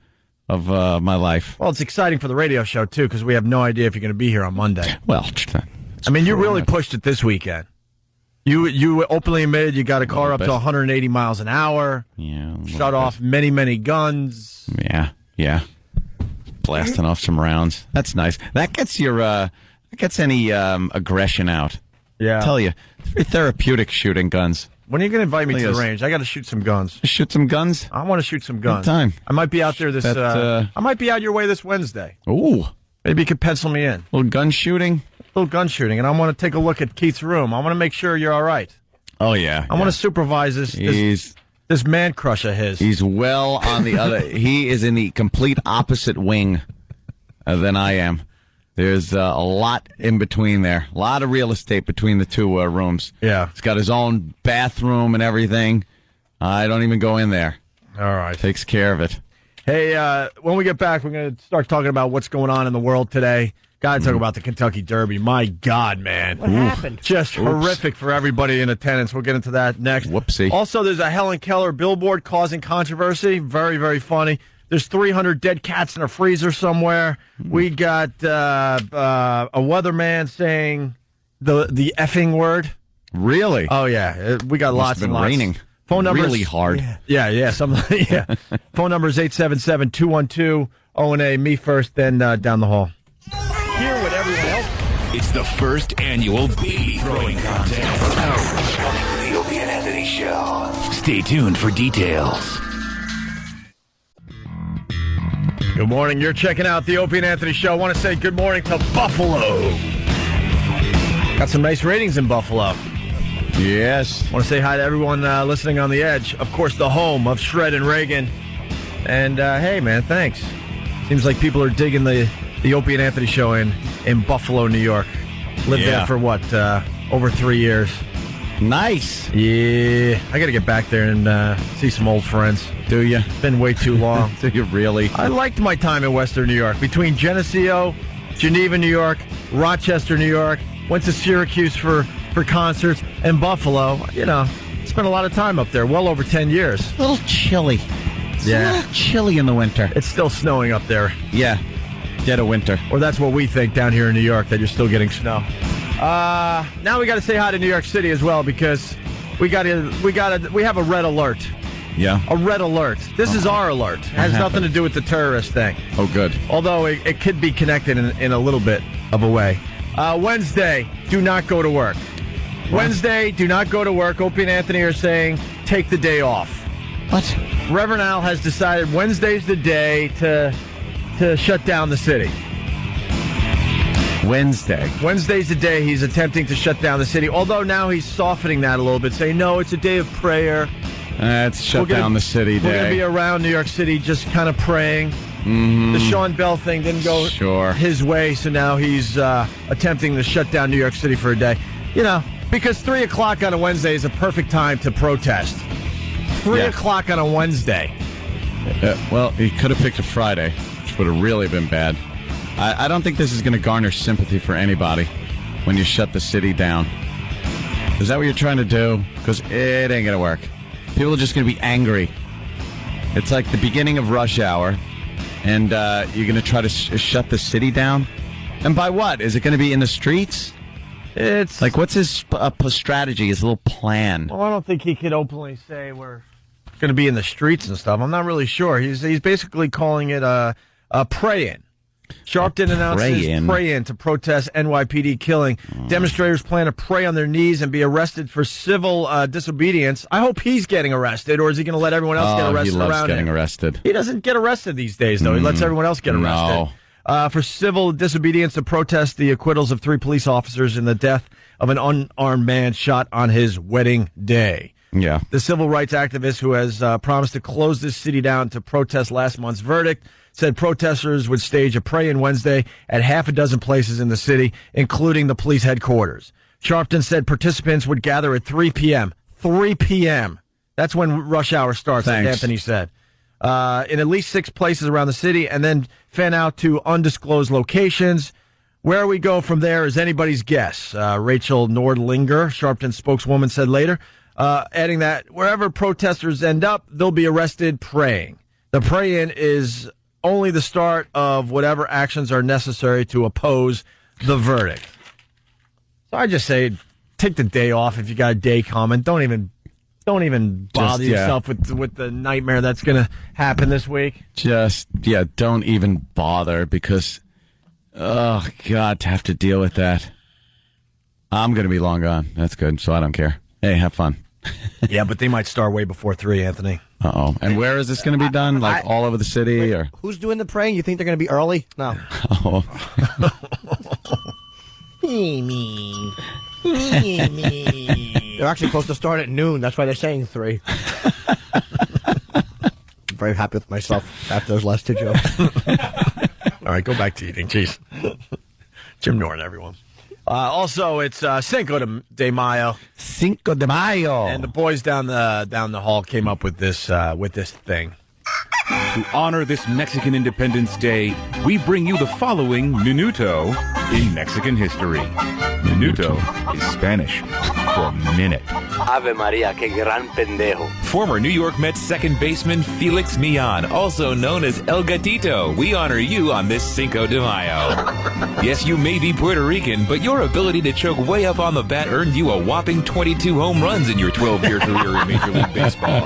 of my life. Well, it's exciting for the radio show, too, because we have no idea if you're going to be here on Monday. Well, I mean, you really pushed it this weekend. You openly admitted you got a car up to 180 miles an hour. Yeah. Shut off many, many guns. Yeah. Blasting off some rounds. That's nice. That gets any aggression out. Yeah. I tell you, it's very therapeutic shooting guns. When are you going to invite me Look to at the this. range? I got to shoot some guns. Shoot some guns? I want to shoot some guns. Good time. I might be out there this. I might be out your way this Wednesday. Ooh. Maybe you could pencil me in. Little gun shooting? Little gun shooting, and I want to take a look at Keith's room. I want to make sure you're all right. Oh, yeah. I want to supervise this man crush of his. He's well on the other. He is in the complete opposite wing than I am. There's a lot in between there. A lot of real estate between the two rooms. Yeah. He's got his own bathroom and everything. I don't even go in there. All right. Takes care of it. Hey, when we get back, we're going to start talking about what's going on in the world today. Got to talk about the Kentucky Derby. My God, man. What happened? Just horrific for everybody in attendance. We'll get into that next. Whoopsie. Also, there's a Helen Keller billboard causing controversy. Very, very funny. There's 300 dead cats in a freezer somewhere. We got a weatherman saying the effing word. Really? Oh, yeah. We got lots and been lots. raining. Phone numbers really hard. Yeah. Something. Yeah. Phone number is 877-212-ONA. Me first, then down the hall. Hear what everyone else. It's the first annual baby throwing contest. The Opie and Anthony Show. Stay tuned for details. Good morning. You're checking out the Opie and Anthony Show. I want to say good morning to Buffalo. Got some nice ratings in Buffalo. Yes. I want to say hi to everyone listening on the Edge. Of course, the home of Shred and Reagan. And, hey, man, thanks. Seems like people are digging the Opie and Anthony Show in Buffalo, New York. Lived there for, over 3 years. Nice. Yeah. I got to get back there and see some old friends. Do you? Been way too long. Do you really? I liked my time in Western New York. Between Geneseo, Geneva, New York, Rochester, New York, went to Syracuse for concerts, and Buffalo. You know, spent a lot of time up there, well over 10 years. A little chilly. It's a little chilly in the winter. It's still snowing up there. Yeah. Dead of winter. Or that's what we think down here in New York, that you're still getting snow. Now we got to say hi to New York City as well, because we have a red alert. Yeah. A red alert. This is our alert. It has nothing to do with the terrorist thing. Oh, good. Although it could be connected in a little bit of a way. Wednesday, do not go to work. Wednesday, do not go to work. Opie and Anthony are saying take the day off. What? Reverend Al has decided Wednesday's the day to shut down the city. Wednesday's the day he's attempting to shut down the city. Although now he's softening that a little bit, saying, no, it's a day of prayer. It's shut down the city day. We're going to be around New York City just kind of praying. Mm-hmm. The Sean Bell thing didn't go his way, so now he's attempting to shut down New York City for a day. You know, because 3 o'clock on a Wednesday is a perfect time to protest. 3 o'clock on a Wednesday. Well, he could have picked a Friday, which would have really been bad. I don't think this is going to garner sympathy for anybody when you shut the city down. Is that what you're trying to do? Because it ain't going to work. People are just going to be angry. It's like the beginning of rush hour, and you're going to try to shut the city down? And by what? Is it going to be in the streets? It's like, what's his strategy, his little plan? Well, I don't think he could openly say we're going to be in the streets and stuff. I'm not really sure. He's basically calling it a pray-in. Sharpton announces pray-in to protest NYPD killing. Demonstrators plan to pray on their knees and be arrested for civil disobedience. I hope he's getting arrested, or is he going to let everyone else get arrested he loves around getting him? Arrested. He doesn't get arrested these days, though. He lets everyone else get arrested. No. For civil disobedience to protest the acquittals of 3 police officers in the death of an unarmed man shot on his wedding day. Yeah. The civil rights activist who has promised to close this city down to protest last month's verdict said protesters would stage a pray-in Wednesday at half a dozen places in the city, including the police headquarters. Sharpton said participants would gather at 3 p.m. 3 p.m. That's when rush hour starts, like Anthony said. In at least 6 places around the city, and then fan out to undisclosed locations. Where we go from there is anybody's guess. Rachel Nordlinger, Sharpton's spokeswoman, said later, adding that wherever protesters end up, they'll be arrested praying. The pray-in is only the start of whatever actions are necessary to oppose the verdict. So I just say, take the day off if you got a day coming. Don't even bother yourself with the nightmare that's going to happen this week. Don't even bother, because, oh, God, to have to deal with that. I'm going to be long gone. That's good, so I don't care. Hey, have fun. Yeah, but they might start way before 3, Anthony. Uh-oh. And where is this going to be done? Like all over the city? Or Who's doing the praying? You think they're going to be early? No. Oh. They're actually supposed to start at noon. That's why they're saying 3. I'm very happy with myself after those last 2 jokes. All right, go back to eating. Jeez. Jim Norton, everyone. Also, it's Cinco de Mayo. Cinco de Mayo. And the boys down the hall came up with this thing. To honor this Mexican Independence Day, we bring you the following minuto in Mexican history. Minuto is Spanish for minute. Ave Maria, que gran pendejo. Former New York Mets second baseman Felix Millan, also known as El Gatito. We honor you on this Cinco de Mayo. Yes, you may be Puerto Rican, but your ability to choke way up on the bat earned you a whopping 22 home runs in your 12-year career in Major League Baseball.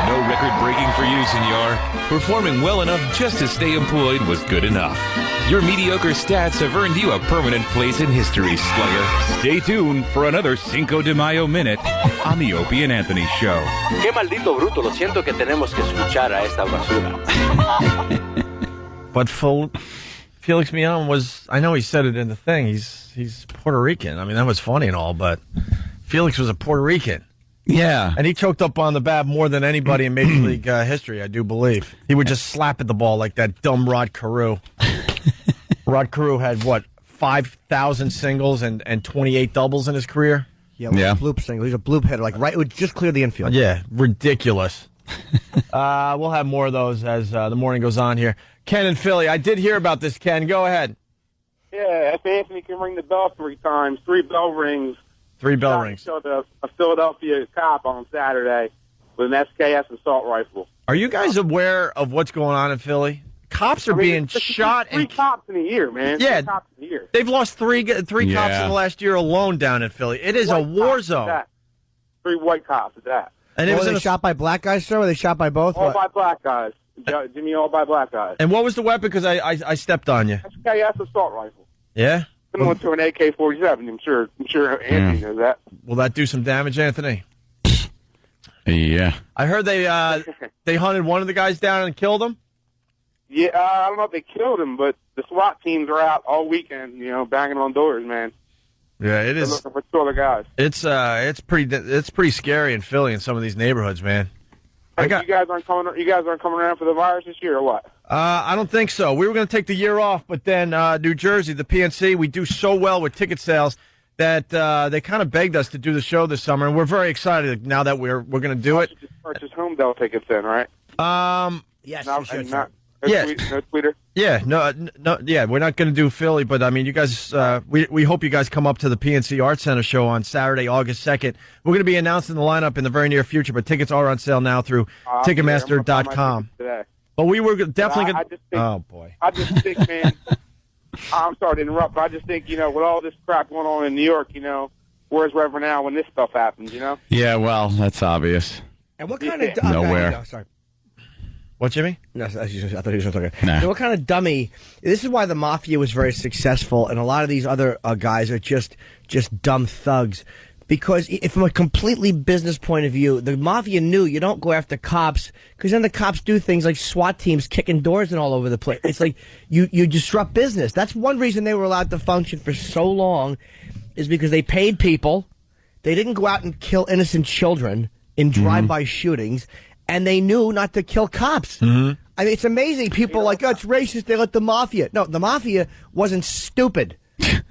No record breaking for you, senor. Performing well enough just to stay employed was good enough. Your mediocre stats have earned you a permanent place in history, slugger. Stay tuned for another Cinco de Mayo minute on the Opie and Anthony Show. Qué maldito bruto, lo siento que tenemos que escuchar a esta basura. But Felix Millan was, I know he said it in the thing, he's Puerto Rican. I mean, that was funny and all, but Felix was a Puerto Rican. Yeah. And he choked up on the bat more than anybody in Major League history, I do believe. He would just slap at the ball like that dumb Rod Carew. Rod Carew had, 5,000 singles and 28 doubles in his career? Yeah, bloop single. He's a bloop hitter. Like, right, it would just clear the infield. Yeah, ridiculous. We'll have more of those as the morning goes on here. Ken in Philly, I did hear about this, Ken. Go ahead. Yeah, if Anthony can ring the bell 3 times, 3 bell rings. 3 bell rings. Showed a Philadelphia cop on Saturday with an SKS assault rifle. Are you guys aware of what's going on in Philly? Cops are being shot. 3 cops in a year, man. Yeah, 3 cops in a year. They've lost three cops in the last year alone down in Philly. It is a war zone. 3 white cops at that. And were they shot by black guys, sir? Or were they shot by both? All by black guys. Jimmy, all by black guys. And what was the weapon? Because I stepped on you. SKS assault rifle. Yeah? Similar to an AK-47. I'm sure Anthony knows that. Will that do some damage, Anthony? Yeah. I heard they hunted one of the guys down and killed him. Yeah, I don't know if they killed him, but the SWAT teams are out all weekend, banging on doors, man. Yeah, it is. They're looking for 2 other guys. It's pretty scary in Philly in some of these neighborhoods, man. You guys aren't coming around for the virus this year, or what? I don't think so. We were going to take the year off, but then New Jersey, the PNC, we do so well with ticket sales that they kind of begged us to do the show this summer, and we're very excited now that we're going to do it. You just purchase home bell tickets then, right? Yes, no, you should, no tweeter? Yeah, no, yeah, we're not going to do Philly, but I mean, you guys, we hope you guys come up to the PNC Arts Center show on Saturday, August 2nd. We're going to be announcing the lineup in the very near future, but tickets are on sale now through Ticketmaster.com. But we were definitely going to... Oh, boy. I just think, man, I'm sorry to interrupt, but I just think, with all this crap going on in New York, where's Reverend Al when this stuff happens, Yeah, well, that's obvious. And what kind of... Nowhere. No, sorry. What, Jimmy? No, I thought he was going to talk. Nah. So what kind of dummy? This is why the Mafia was very successful, and a lot of these other guys are just dumb thugs. Because from a completely business point of view, the Mafia knew you don't go after cops, because then the cops do things like SWAT teams kicking doors and all over the place. It's like you disrupt business. That's one reason they were allowed to function for so long, is because they paid people. They didn't go out and kill innocent children in drive-by shootings. And they knew not to kill cops. Mm-hmm. I mean, it's amazing. People are like, oh, it's racist. They let the Mafia. No, the Mafia wasn't stupid.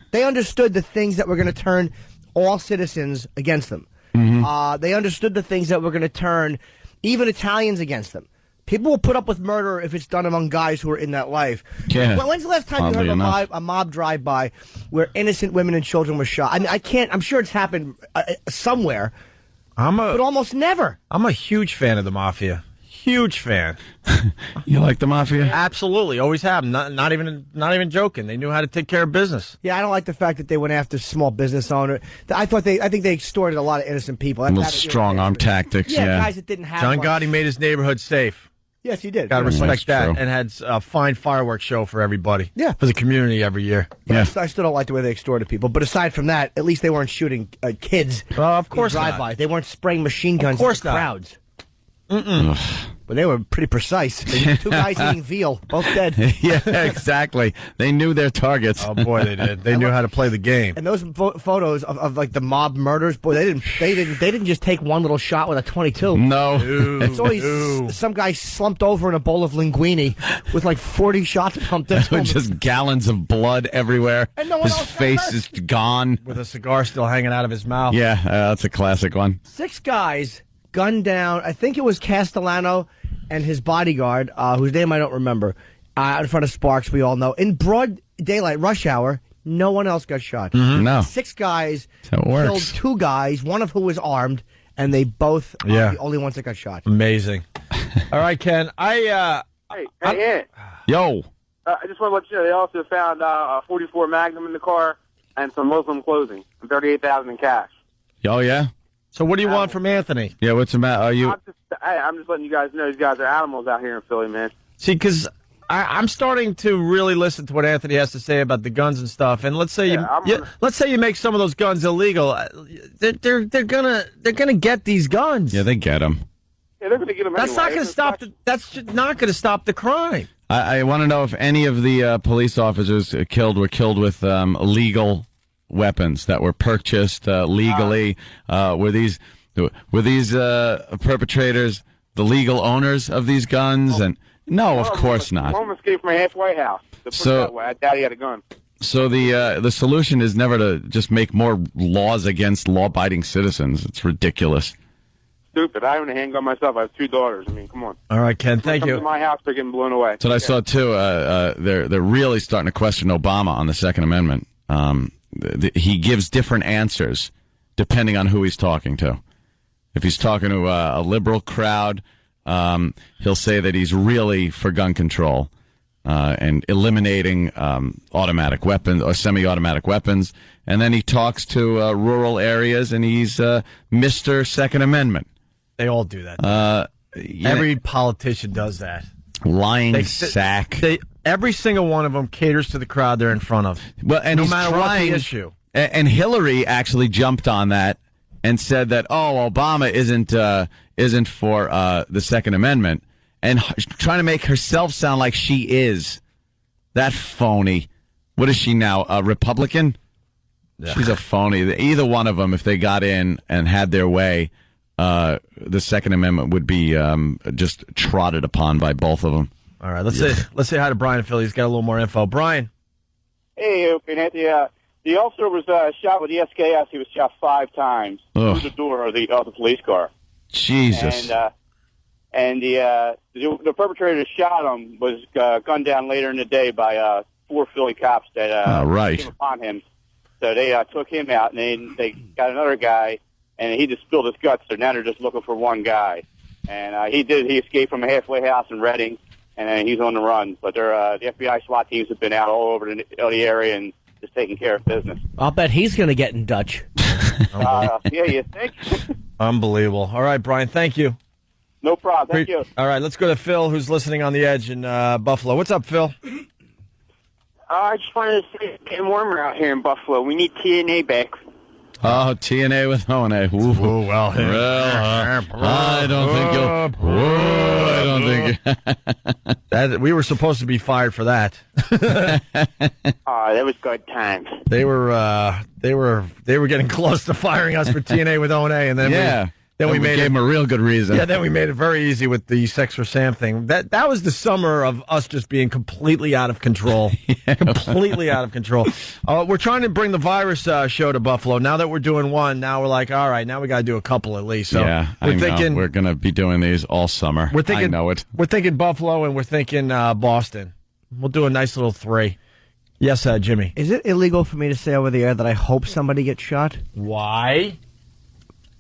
They understood the things that were going to turn all citizens against them. Mm-hmm. They understood the things that were going to turn even Italians against them. People will put up with murder if it's done among guys who are in that life. Yeah. When's the last time you heard a mob drive-by where innocent women and children were shot? I mean, I'm sure it's happened somewhere. But almost never. I'm a huge fan of the Mafia. Huge fan. You like the Mafia? Absolutely. Always have. Not even joking. They knew how to take care of business. Yeah, I don't like the fact that they went after small business owner. I think they extorted a lot of innocent people. Strong arm tactics. Yeah, guys that didn't have John much. Gotti made his neighborhood safe. Yes, he did. Got to Yeah, respect that. true. And had a fine fireworks show for everybody. Yeah. For the community every year. Yeah. I still don't like the way they extorted people. But aside from that, at least they weren't shooting kids. Of course drive-by. not. They weren't spraying machine guns course into not. crowds. But they were pretty precise. Two guys eating veal, both dead. Yeah, exactly. They knew their targets. Oh boy, they did. They knew how to play the game. And those photos of like the mob murders, boy, they didn't just take one little shot with a 22. No. It's always some guy slumped over in a bowl of linguine with like 40 shots pumped into him. With just gallons of blood everywhere. And no one His else got face hurt. is gone. With a cigar still hanging out of his mouth. Yeah, that's a classic one. 6 guys gunned down, I think it was Castellano and his bodyguard, whose name I don't remember, in front of Sparks, we all know. In broad daylight, rush hour, no one else got shot. No. 6 guys That's how it killed works. 2 guys, one of who was armed, and they both are the only ones that got shot. Amazing. All right, Ken. Hey, Ed. Yo. I just want to let you know they also found a 44 Magnum in the car and some Muslim clothing and $38,000 in cash. Oh, yeah? So what do you want from Anthony? Yeah, what's the matter? Are you... I'm just letting you guys know these guys are animals out here in Philly, man. See, because I'm starting to really listen to what Anthony has to say about the guns and stuff. And let's say let's say you make some of those guns illegal. They're gonna get these guns. Yeah, they get them. Yeah, they're going to get them That's anyway. not going to stop. That's just not going to stop the crime. I want to know if any of the police officers killed were killed with illegal weapons that were purchased legally. Were these perpetrators the legal owners of these guns? And no, of course not. One escaped from a halfway house. To put it that way. I doubt he had a gun. So the solution is never to just make more laws against law-abiding citizens. It's ridiculous. Stupid. I own a handgun myself. I have 2 daughters. I mean, come on. All right, Ken. Thank Come you. to my house, they're getting blown away. So I saw too. They're really starting to question Obama on the Second Amendment. He gives different answers depending on who he's talking to. If he's talking to a liberal crowd, he'll say that he's really for gun control and eliminating automatic weapons or semi-automatic weapons. And then he talks to rural areas, and he's Mr. Second Amendment. They all do that. Every politician does that. Lying sack. Every single one of them caters to the crowd they're in front of. Well, and no he's matter trying, what the issue. And Hillary actually jumped on that and said that, Obama isn't for the Second Amendment, and trying to make herself sound like she is. That phony. What is she now, a Republican? Yeah. She's a phony. Either one of them, if they got in and had their way, the Second Amendment would be just trotted upon by both of them. All right, let's say hi to Brian in Philly. He's got a little more info. Brian. Hey, Anthony. The officer was shot with the SKS. He was shot 5 times through the door of the police car. Jesus. And the perpetrator that shot him was gunned down later in the day by 4 Philly cops that came upon him. So they took him out, and they got another guy, and he just spilled his guts. So now they're just looking for one guy. And he escaped from a halfway house in Reading, and he's on the run. But the FBI SWAT teams have been out all over the area and just taking care of business. I'll bet he's going to get in Dutch. Yeah, you think? Unbelievable. All right, Brian, thank you. No problem. Thank you. All right, let's go to Phil, who's listening on the edge in Buffalo. What's up, Phil? I just wanted to say it's getting warmer out here in Buffalo. We need TNA back. Oh, TNA with O&A. Ooh, well, I don't think that we were supposed to be fired for that. That was good times. They were getting close to firing us for TNA with O&A, and then we gave him a real good reason. Yeah, then we made it very easy with the Sex for Sam thing. That was the summer of us just being completely out of control. Completely out of control. We're trying to bring the virus show to Buffalo. Now that we're doing one, now we're like, all right, now we got to do a couple at least. So we're thinking we're going to be doing these all summer. I know it. We're thinking Buffalo, and we're thinking Boston. We'll do a nice little 3. Yes, Jimmy. Is it illegal for me to say over the air that I hope somebody gets shot? Why?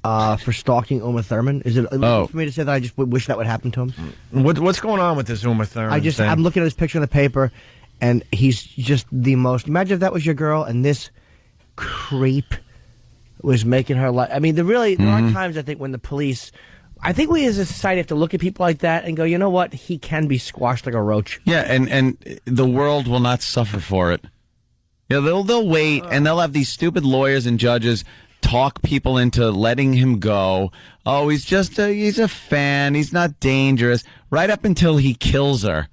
For stalking Uma Thurman? Is it illegal for me to say that I just wish that would happen to him? What's going on with this Uma Thurman thing? I'm looking at his picture in the paper, and he's just the most... Imagine if that was your girl, and this creep was making her life... I mean, there are times, I think, when the police... I think we as a society have to look at people like that and go, you know what? He can be squashed like a roach. Yeah, and the world will not suffer for it. Yeah, they'll wait, and they'll have these stupid lawyers and judges talk people into letting him go. Oh, he's a fan. He's not dangerous. Right up until he kills her.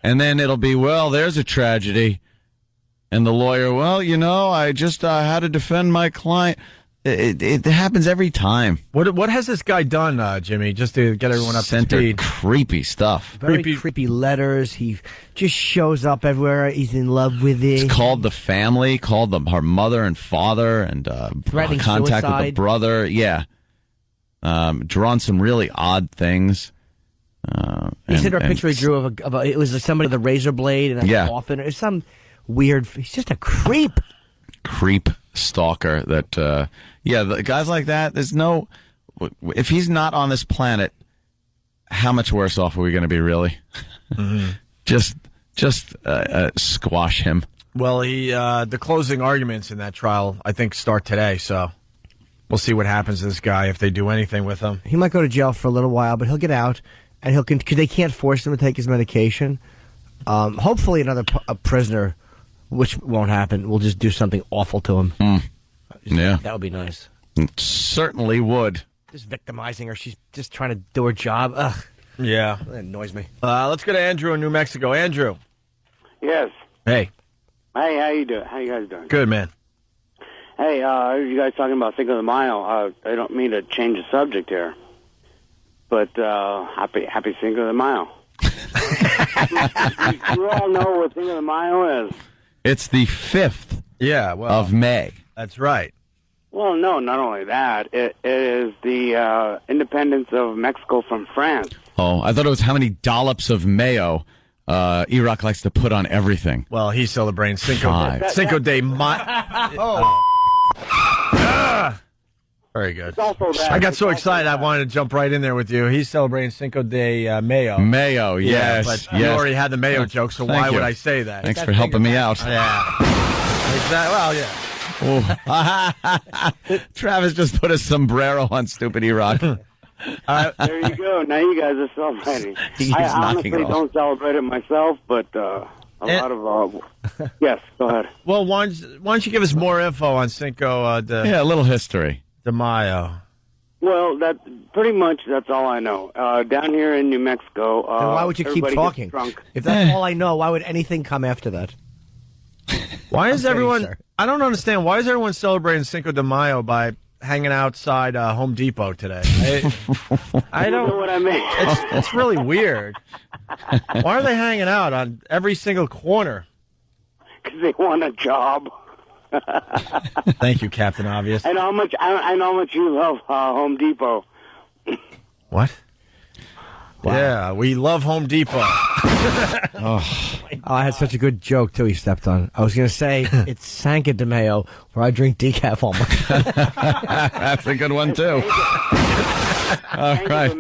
And then it'll be, well, there's a tragedy. And the lawyer, well, I just had to defend my client. It happens every time. What has this guy done, Jimmy, just to get everyone up to speed? Creepy stuff. Very creepy letters. He just shows up everywhere. He's in love with it. It's called the family, called her mother and father, and threatening contact suicide. with the brother. Yeah. Drawn some really odd things. He sent her a picture he drew of it was like somebody with a razor blade and a coffin. It's some weird. He's just a creep. Creep stalker. That the guys like that. There's no. If he's not on this planet, how much worse off are we going to be? Really? Mm-hmm. Just squash him. Well, the closing arguments in that trial, I think, start today. So we'll see what happens to this guy if they do anything with him. He might go to jail for a little while, but he'll get out. And they can't force him to take his medication. Hopefully another prisoner, which won't happen, will just do something awful to him. Yeah. That would be nice. It certainly would. Just victimizing her. She's just trying to do her job. Ugh. Yeah. That annoys me. Let's go to Andrew in New Mexico. Andrew. Yes. Hey. Hey, how you doing? How you guys doing? Good, man. Hey, you guys talking about Cinco de Mayo. I don't mean to change the subject here. But happy Cinco de Mayo. You all know what Cinco de Mayo is. It's the 5th of May. That's right. Well, no, not only that. It is the independence of Mexico from France. Oh, I thought it was how many dollops of mayo Iraq likes to put on everything. Well, he's celebrating Cinco de Mayo. Very good. I got so excited I wanted to jump right in there with you. He's celebrating Cinco de Mayo. Mayo, yes. But you already had the mayo joke, so why would I say that? Thanks for helping me out. Yeah. Exactly. Well, yeah. Travis just put a sombrero on stupid Iraq. There you go. Now you guys are celebrating. I honestly don't celebrate it myself, but a lot of... yes, go ahead. Well, why don't you give us more info on Cinco a little history. De Mayo. Well, that's all I know. Down here in New Mexico... then why would you keep talking? If that's all I know, why would anything come after that? Why is everyone... I don't understand. Why is everyone celebrating Cinco de Mayo by hanging outside Home Depot today? I don't know what I mean. It's really weird. Why are they hanging out on every single corner? Because they want a job. Thank you, Captain Obvious. I know how much you love Home Depot. What? Wow. Yeah, we love Home Depot. I had such a good joke, too, he stepped on. I was going to say, it's Cinco de Mayo, where I drink decaf all my That's a good one, too. All right.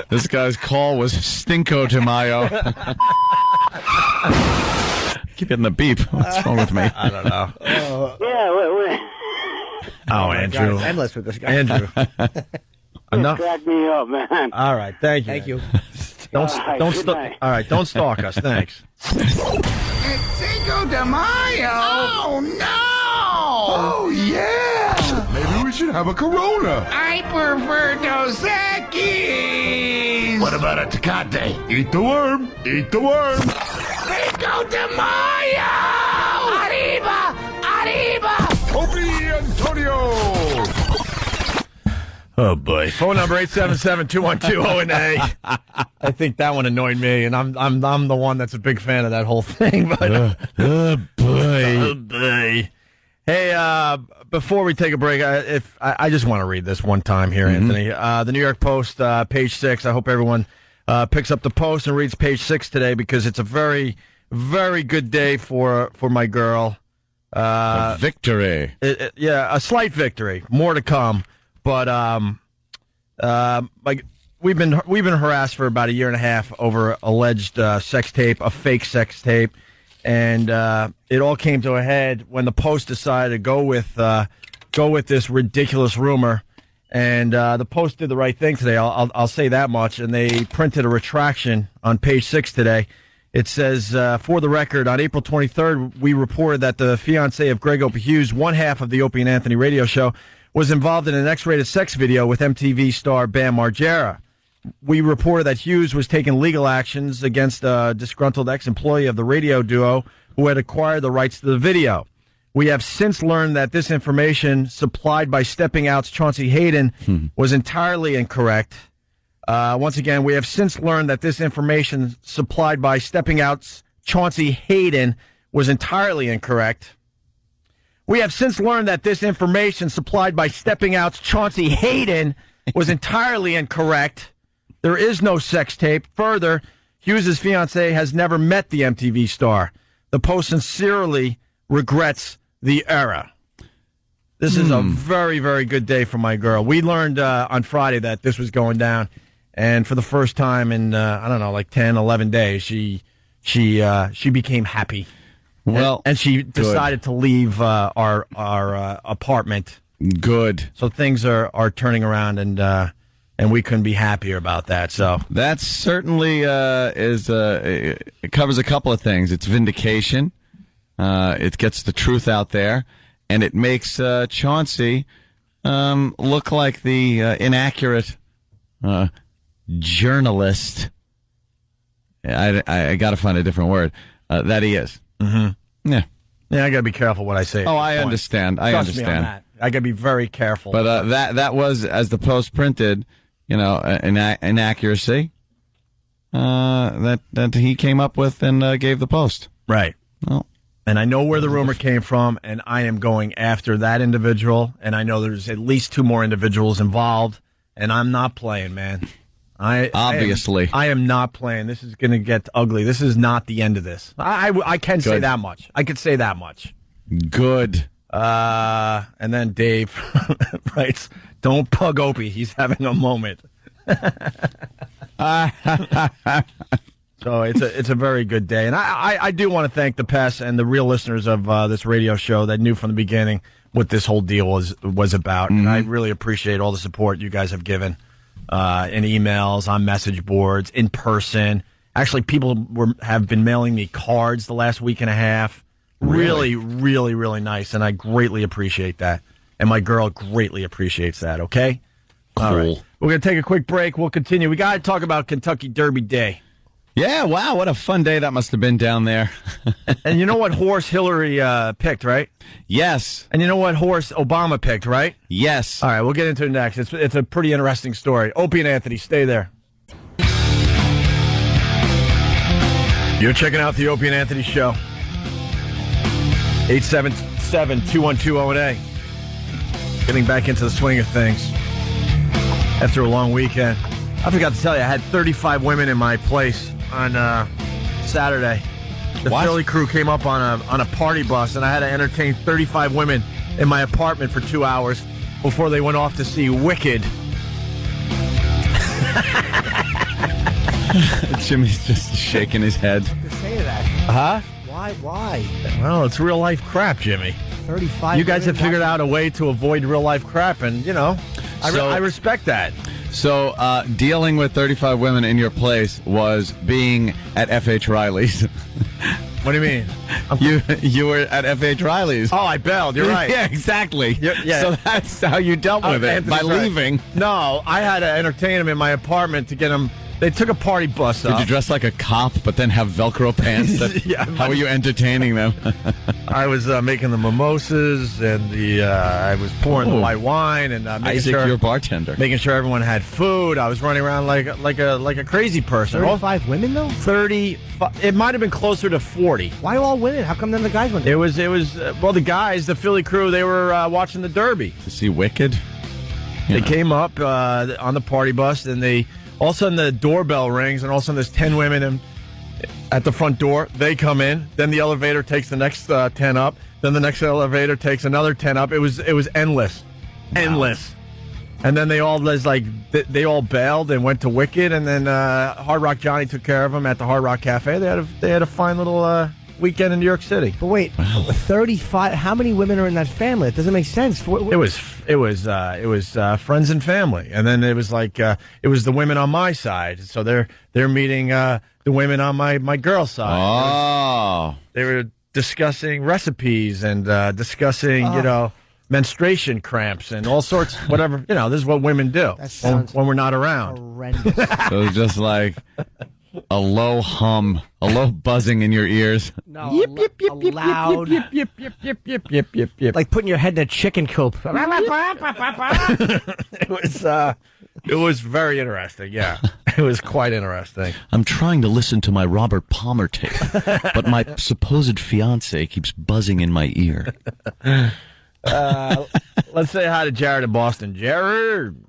This guy's call was Stinko de Mayo. Keep getting the beep. What's wrong with me? I don't know. Wait. Oh, Andrew. God, it's endless with this guy. Andrew. Enough. Crack me up, man. All right, thank you. Don't stalk us. Thanks. It's Cinco de Mayo. Oh no! Oh yeah! Maybe we should have a Corona. I prefer Dos Equis. What about a Tecate? Eat the worm. Eat the worm. Cinco de Mayo. Arriba, arriba. Opie Antonio. Oh, boy. Phone number 877-212-0NA. I think that one annoyed me, and I'm the one that's a big fan of that whole thing. But oh, boy. Hey, before we take a break, I just want to read this one time here, Anthony. The New York Post, page 6. I hope everyone picks up the Post and reads page 6 today because it's a very, very good day for my girl. A victory. A slight victory. More to come. But we've been harassed for about a year and a half over alleged sex tape, a fake sex tape, and it all came to a head when the Post decided to go with this ridiculous rumor, And the Post did the right thing today. I'll say that much. And they printed a retraction on page 6 today. It says, for the record, on April 23rd, we reported that the fiancé of Greg Opie Hughes, one half of the Opie and Anthony radio show, was involved in an X-rated sex video with MTV star Bam Margera. We reported that Hughes was taking legal actions against a disgruntled ex-employee of the radio duo who had acquired the rights to the video. We have since learned that this information supplied by Stepping Out's Chauncey Hayden was entirely incorrect. Once again, we have since learned that this information supplied by Stepping Out's Chauncey Hayden was entirely incorrect. We have since learned that this information supplied by Stepping Out's Chauncey Hayden was entirely incorrect. There is no sex tape. Further, Hughes' fiancée has never met the MTV star. The Post sincerely regrets the error. This is a very, very good day for my girl. We learned on Friday that this was going down, and for the first time in, I don't know, like 10, 11 days, she became happy. Well, and she decided to leave our apartment. Good. So things are turning around, and we couldn't be happier about that. So that certainly it covers a couple of things. It's vindication. It gets the truth out there, and it makes Chauncey look like the inaccurate journalist. I got to find a different word that he is. Mm-hmm. Yeah, I got to be careful what I say. Oh, I understand. I Trust me understand. on that. I got to be very careful. But that was, as the Post printed, an inaccuracy that he came up with and gave the Post. Right. Well, and I know where the rumor came from, and I am going after that individual, and I know there's at least 2 more individuals involved, and I'm not playing, man. Obviously. I am not playing. This is going to get ugly. This is not the end of this. I can say that much. I could say that much. Good. And then Dave writes, "Don't bug Opie. He's having a moment." So it's a very good day. And I do want to thank the past and the real listeners of this radio show that knew from the beginning what this whole deal was about. And I really appreciate all the support you guys have given. In emails, on message boards, in person. Actually, people have been mailing me cards the last week and a half. Really, really, really nice, and I greatly appreciate that. And my girl greatly appreciates that, okay? Cool. All right. We're going to take a quick break. We'll continue. We got to talk about Kentucky Derby Day. Yeah, wow, what a fun day that must have been down there. And you know what horse Hillary picked, right? Yes. And you know what horse Obama picked, right? Yes. All right, we'll get into it next. It's a pretty interesting story. Opie and Anthony, stay there. You're checking out the Opie and Anthony Show. 877-212-0-A. Getting back into the swing of things after a long weekend. I forgot to tell you, I had 35 women in my place on Saturday. The Philly crew came up on a party bus, and I had to entertain 35 women in my apartment for 2 hours before they went off to see Wicked. Jimmy's just shaking his head. To say that. Huh? Why? Well, it's real life crap, Jimmy. 35. You guys have figured out a way to avoid real life crap, and I respect that. So, dealing with 35 women in your place was being at F.H. Riley's. What do you mean? You were at F.H. Riley's. Oh, I bailed. You're right. Yeah, exactly. Yeah. So that's how you dealt with it, by leaving. No, I had to entertain them in my apartment to get them. They took a party bus up. Did you dress like a cop, but then have Velcro pants? How were you entertaining them? I was making the mimosas, and I was pouring the white wine, and Isaac, you're a bartender. Making sure everyone had food. I was running around like a crazy person. 35 women though? 30. It might have been closer to 40. Why all women? How come then the guys went? It was the guys, the Philly crew. They were watching the Derby to see Wicked. They came up on the party bus, and all of a sudden the doorbell rings, and all of a sudden there's 10 women at the front door. They come in. Then the elevator takes the next 10 up. Then the next elevator takes another 10 up. It was endless. Wow. Endless. And then they all bailed and went to Wicked, and then Hard Rock Johnny took care of them at the Hard Rock Cafe. They had a fine little weekend in New York City. But wait, 35. How many women are in that family? It doesn't make sense. It was friends and family, and then it was like it was the women on my side. So they're meeting the women on my girl's side. Oh, they were discussing recipes and discussing menstruation cramps and all sorts. Whatever this is what women do when we're not around. Horrendous. So it's just like a low hum, a low buzzing in your ears. No, loud. Yip. Like putting your head in a chicken coop. It was very interesting. Yeah, it was quite interesting. I'm trying to listen to my Robert Palmer tape, but my supposed fiance keeps buzzing in my ear. Let's say hi to Jared in Boston. Jared.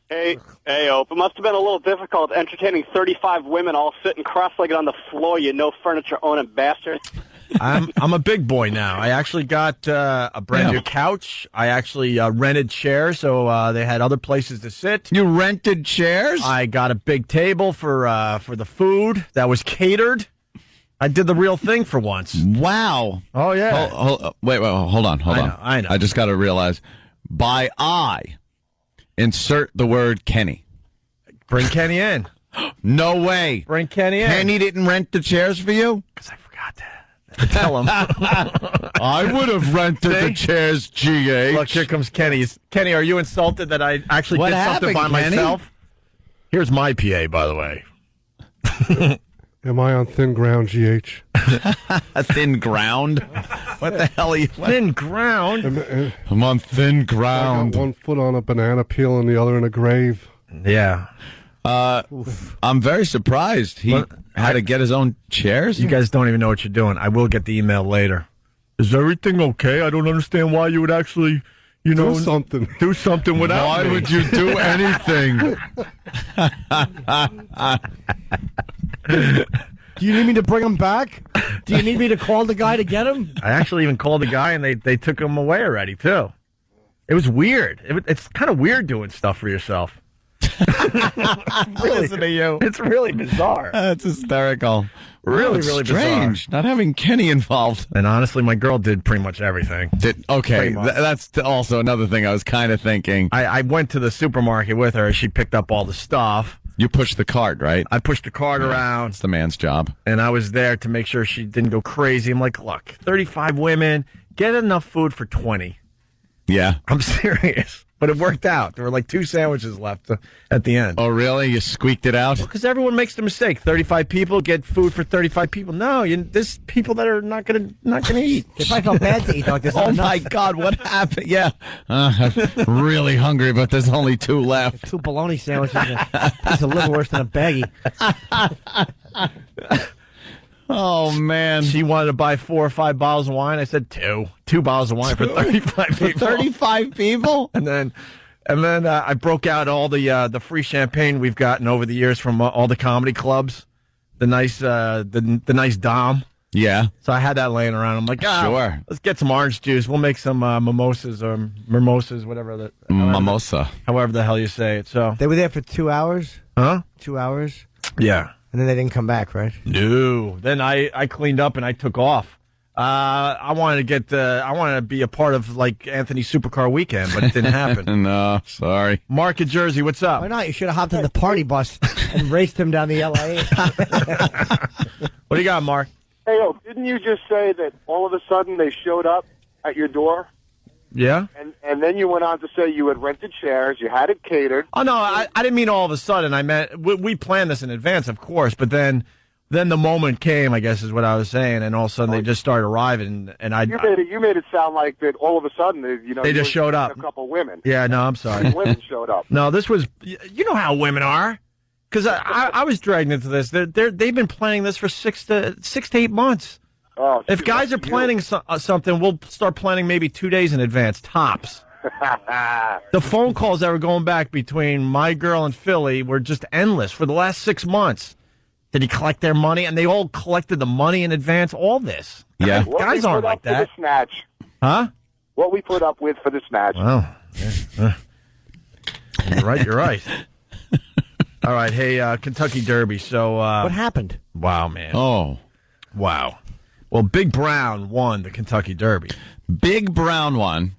Hey, Ope. It must have been a little difficult entertaining 35 women all sitting cross-legged on the floor, you no-furniture-owning bastard. I'm a big boy now. I actually got a brand new couch. I actually rented chairs, so they had other places to sit. You rented chairs? I got a big table for the food that was catered. I did the real thing for once. Wow. Oh, yeah. Wait, hold on. I know. I just got to realize, by I, insert the word Kenny. Bring Kenny in. No way. Bring Kenny in. Kenny didn't rent the chairs for you? Because I forgot to tell him. I would have rented the chairs, GH. Look, here comes Kenny. Kenny, are you insulted that I actually did something by myself? Here's my PA, by the way. Am I on thin ground, GH? A thin ground? What the hell are you... Thin ground? I'm on thin ground. I got one foot on a banana peel and the other in a grave. Yeah. I'm very surprised he had to get his own chairs. You guys don't even know what you're doing. I will get the email later. Is everything okay? I don't understand why you would actually... do something. Do something without Why me. would you do anything? Do you need me to bring him back? Do you need me to call the guy to get him? I actually even called the guy, and they took him away already, too. It was weird. It's kind of weird doing stuff for yourself. Listen to you. It's really bizarre. That's hysterical. Really strange. Bizarre. Not having Kenny involved. And honestly, my girl did pretty much everything. Okay, that's also another thing I was kind of thinking. I went to the supermarket with her. She picked up all the stuff. You pushed the cart, right? I pushed the cart around. It's the man's job. And I was there to make sure she didn't go crazy. I'm like, look, 35 women, get enough food for 20. Yeah. I'm serious. But it worked out. There were like 2 sandwiches left at the end. Oh, really? You squeaked it out? Because everyone makes the mistake. 35 people get food for 35 people. No, there's people that are not gonna eat. If I felt bad to eat, like, oh my God, what happened? Yeah, I'm really hungry, but there's only 2 left. 2 bologna sandwiches. It's a little worse than a baggie. Oh, man. She wanted to buy 4 or 5 bottles of wine. I said 2. 2 bottles of wine for 35 people. For 35 people? And then I broke out all the free champagne we've gotten over the years from all the comedy clubs. The nice nice Dom. Yeah. So I had that laying around. I'm like, sure. Let's get some orange juice. We'll make some mimosas or mimosas, whatever. Mimosa. However the hell you say it. So they were there for 2 hours? Huh? 2 hours? Yeah. And then they didn't come back, right? No. Then I cleaned up and I took off. I wanted to be a part of like Anthony's Supercar weekend, but it didn't happen. No, sorry. Mark in Jersey, what's up? Why not? You should have hopped on the party bus and raced him down the LA. What do you got, Mark? Hey, didn't you just say that all of a sudden they showed up at your door? Yeah. And then you went on to say you had rented chairs, you had it catered. Oh, no, I didn't mean all of a sudden. I meant we planned this in advance, of course, but then the moment came, I guess is what I was saying, and all of a sudden they just started arriving, and You made it sound like that all of a sudden, they just showed up. A couple women. Yeah, no, I'm sorry. Women showed up. No, this was, you know how women are. Because I was dragged into this. They've been planning this for 6 to 8 months. Oh, if guys are planning something, we'll start planning maybe 2 days in advance, tops. The phone calls that were going back between my girl and Philly were just endless for the last 6 months. Did he collect their money? And they all collected the money in advance. All this. Yeah. Guys aren't like that. For the snatch. Huh? What we put up with for the snatch. Wow. You're right. All right. Hey, Kentucky Derby. So what happened? Wow, man. Oh. Wow. Well, Big Brown won the Kentucky Derby. Big Brown won.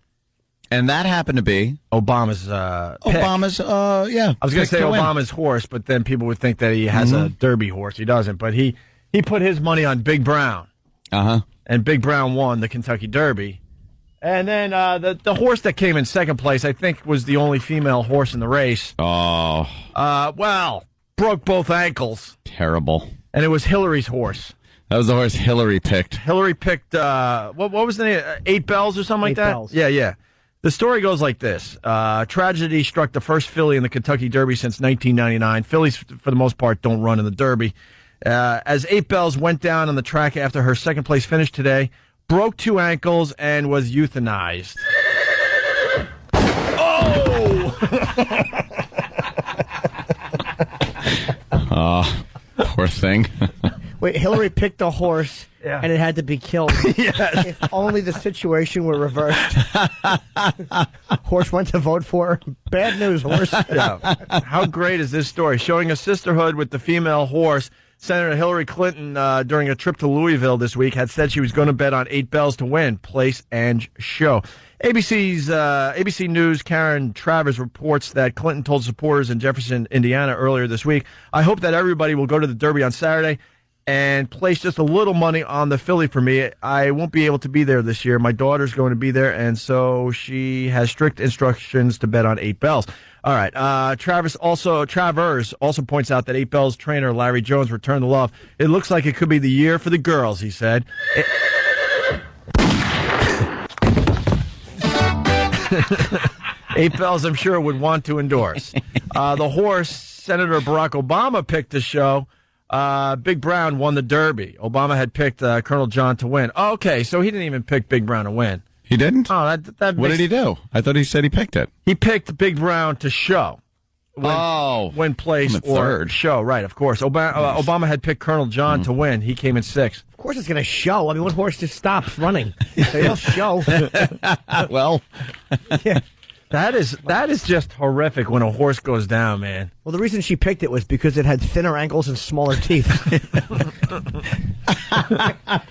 And that happened to be Obama's Obama's, yeah. I was going to say Obama's horse, but then people would think that he has a Derby horse. He doesn't, but he put his money on Big Brown. Uh-huh. And Big Brown won the Kentucky Derby. And then the horse that came in second place, I think, was the only female horse in the race. Oh. Well, broke both ankles. Terrible. And it was Hillary's horse. That was the horse Hillary picked. Hillary picked, what was the name? 8 Bells or something like that? 8 Bells. Yeah. The story goes like this. Tragedy struck the first filly in the Kentucky Derby since 1999. Fillies, for the most part, don't run in the Derby. As 8 Bells went down on the track after her second-place finish today, broke 2 ankles and was euthanized. Oh! Poor thing. Wait, Hillary picked a horse, and it had to be killed. Yes. If only the situation were reversed. Horse went to vote for her. Bad news, horse. Yeah. How great is this story? Showing a sisterhood with the female horse. Senator Hillary Clinton, during a trip to Louisville this week, had said she was going to bet on 8 Bells to win, place, and show. ABC News' Karen Travers reports that Clinton told supporters in Jefferson, Indiana earlier this week, "I hope that everybody will go to the Derby on Saturday and place just a little money on the filly for me. I won't be able to be there this year. My daughter's going to be there, and so she has strict instructions to bet on 8 Bells." All right. Travers also points out that 8 Bells trainer Larry Jones returned the love. "It looks like it could be the year for the girls," he said. 8 Bells, I'm sure, would want to endorse. The horse Senator Barack Obama picked to show. Big Brown won the Derby. Obama had picked Colonel John to win. Oh, okay, so he didn't even pick Big Brown to win. He didn't? Oh, what did he do? I thought he said he picked it. He picked Big Brown to show. When place or third. Show, right, of course. Obama had picked Colonel John to win. He came in 6th. Of course it's going to show. I mean, what horse just stops running? It'll show. Well, yeah. That is just horrific when a horse goes down, man. Well, the reason she picked it was because it had thinner ankles and smaller teeth.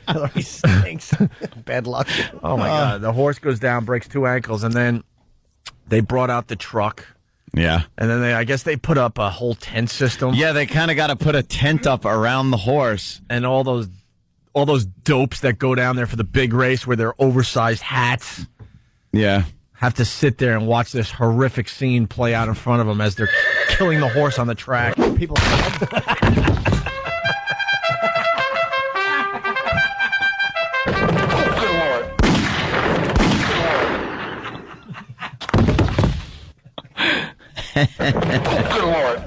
Hillary stinks. Bad luck. Oh, my God. The horse goes down, breaks 2 ankles, and then they brought out the truck. Yeah. And then I guess they put up a whole tent system. Yeah, they kind of got to put a tent up around the horse. And all those dopes that go down there for the big race with their oversized hats. Yeah. Have to sit there and watch this horrific scene play out in front of them as they're killing the horse on the track. People. Good Lord.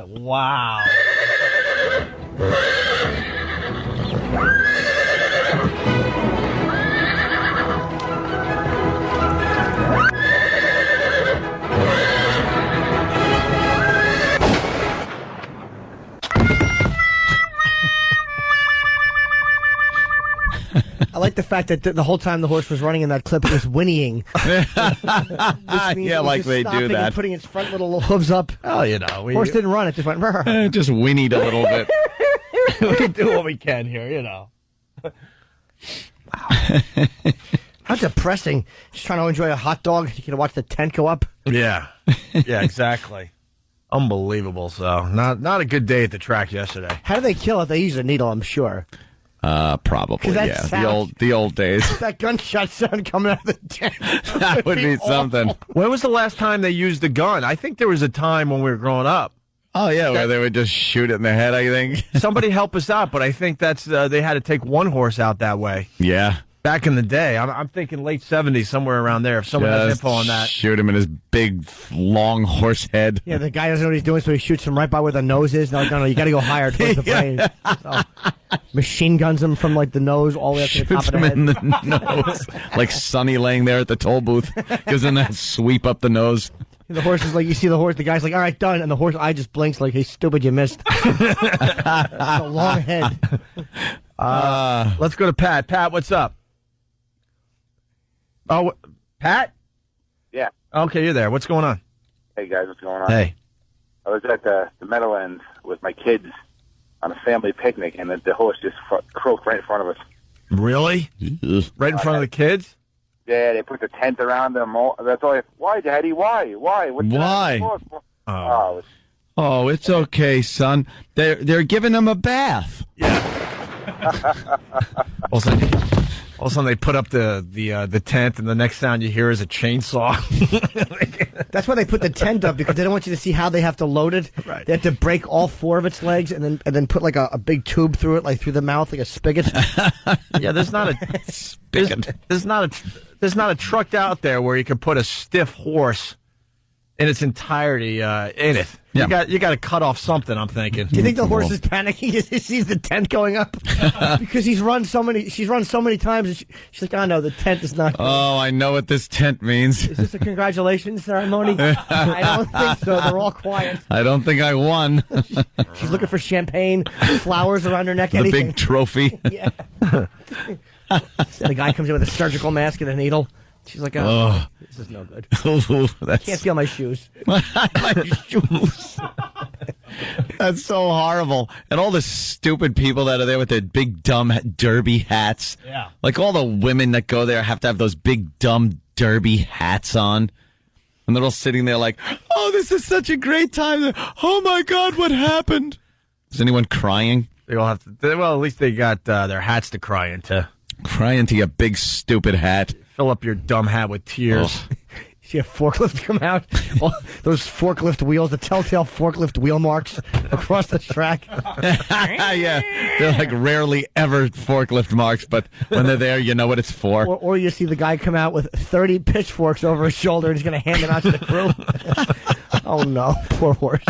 Wow. I like the fact that the whole time the horse was running in that clip, it was whinnying. Yeah, like they do that. And putting its front little hooves up. Oh, you know. Horse didn't run, it just went. Just whinnied a little bit. We do what we can here, you know. Wow. How depressing. Just trying to enjoy a hot dog. You can watch the tent go up. Yeah. Yeah, exactly. Unbelievable. So, not a good day at the track yesterday. How do they kill it? They use a needle, I'm sure. Probably, that yeah. sound- The old days. That gunshot sound coming out of the tent. That would be something. When was the last time they used a gun? I think there was a time when we were growing up. Oh, yeah, where they would just shoot it in the head, I think. Somebody help us out, but I think that's they had to take one horse out that way. Yeah. Back in the day. I'm thinking late 70s, somewhere around there, if someone has info on that. Shoot him in his big, long horse head. Yeah, the guy doesn't know what he's doing, so he shoots him right by where the nose is. No, you got to go higher towards the brain. So, machine guns him from, like, the nose all the way up to the top of the head. Him in the nose. Like Sonny laying there at the toll booth. Gives him that sweep up the nose. And the horse is like, you see the horse, the guy's like, all right, done. And the horse eye just blinks like, hey, stupid, you missed. It's a long head. Let's go to Pat. Pat, what's up? Oh, Pat? Yeah. Okay, you're there. What's going on? Hey, guys, what's going on? Hey. I was at the Meadowlands with my kids on a family picnic, and the horse just croaked right in front of us. Really? Right in front of the kids? Yeah, they put the tent around them. That's all. Why, Daddy? Why? Why? Oh, Oh, it's okay, son. They're giving him a bath. All of a sudden they put up the tent, and the next sound you hear is a chainsaw. That's why they put the tent up, because they don't want you to see how they have to load it. Right. They have to break all 4 of its legs and then put like a big tube through it, like through the mouth, like a spigot. Yeah, there's not a truck out there where you can put a stiff horse in its entirety in it. Yeah. You got to cut off something, I'm thinking. Do you think the horse is panicking as he sees the tent going up? Because she's run so many times. And she's like, oh no, the tent is not. Oh, I know what this tent means. Is this a congratulations ceremony? I don't think so. They're all quiet. I don't think I won. She's looking for champagne, flowers around her neck, The anything. big trophy. Yeah. The guy comes in with a surgical mask and a needle. She's like, oh, this is no good. Can't feel my shoes. My shoes. That's so horrible. And all the stupid people that are there with their big, dumb derby hats. Yeah. Like all the women that go there have to have those big, dumb derby hats on. And they're all sitting there like, oh, this is such a great time. Oh, my God, what happened? Is anyone crying? They all have to. Well, at least they got their hats to cry into. Cry into your big, stupid hat. Fill up your dumb hat with tears. You see a forklift come out? Well, those forklift wheels, the telltale forklift wheel marks across the track. Yeah, they're like rarely ever forklift marks, but when they're there, you know what it's for. Or you see the guy come out with 30 pitchforks over his shoulder and he's going to hand them out to the crew. Oh, no. Poor horse.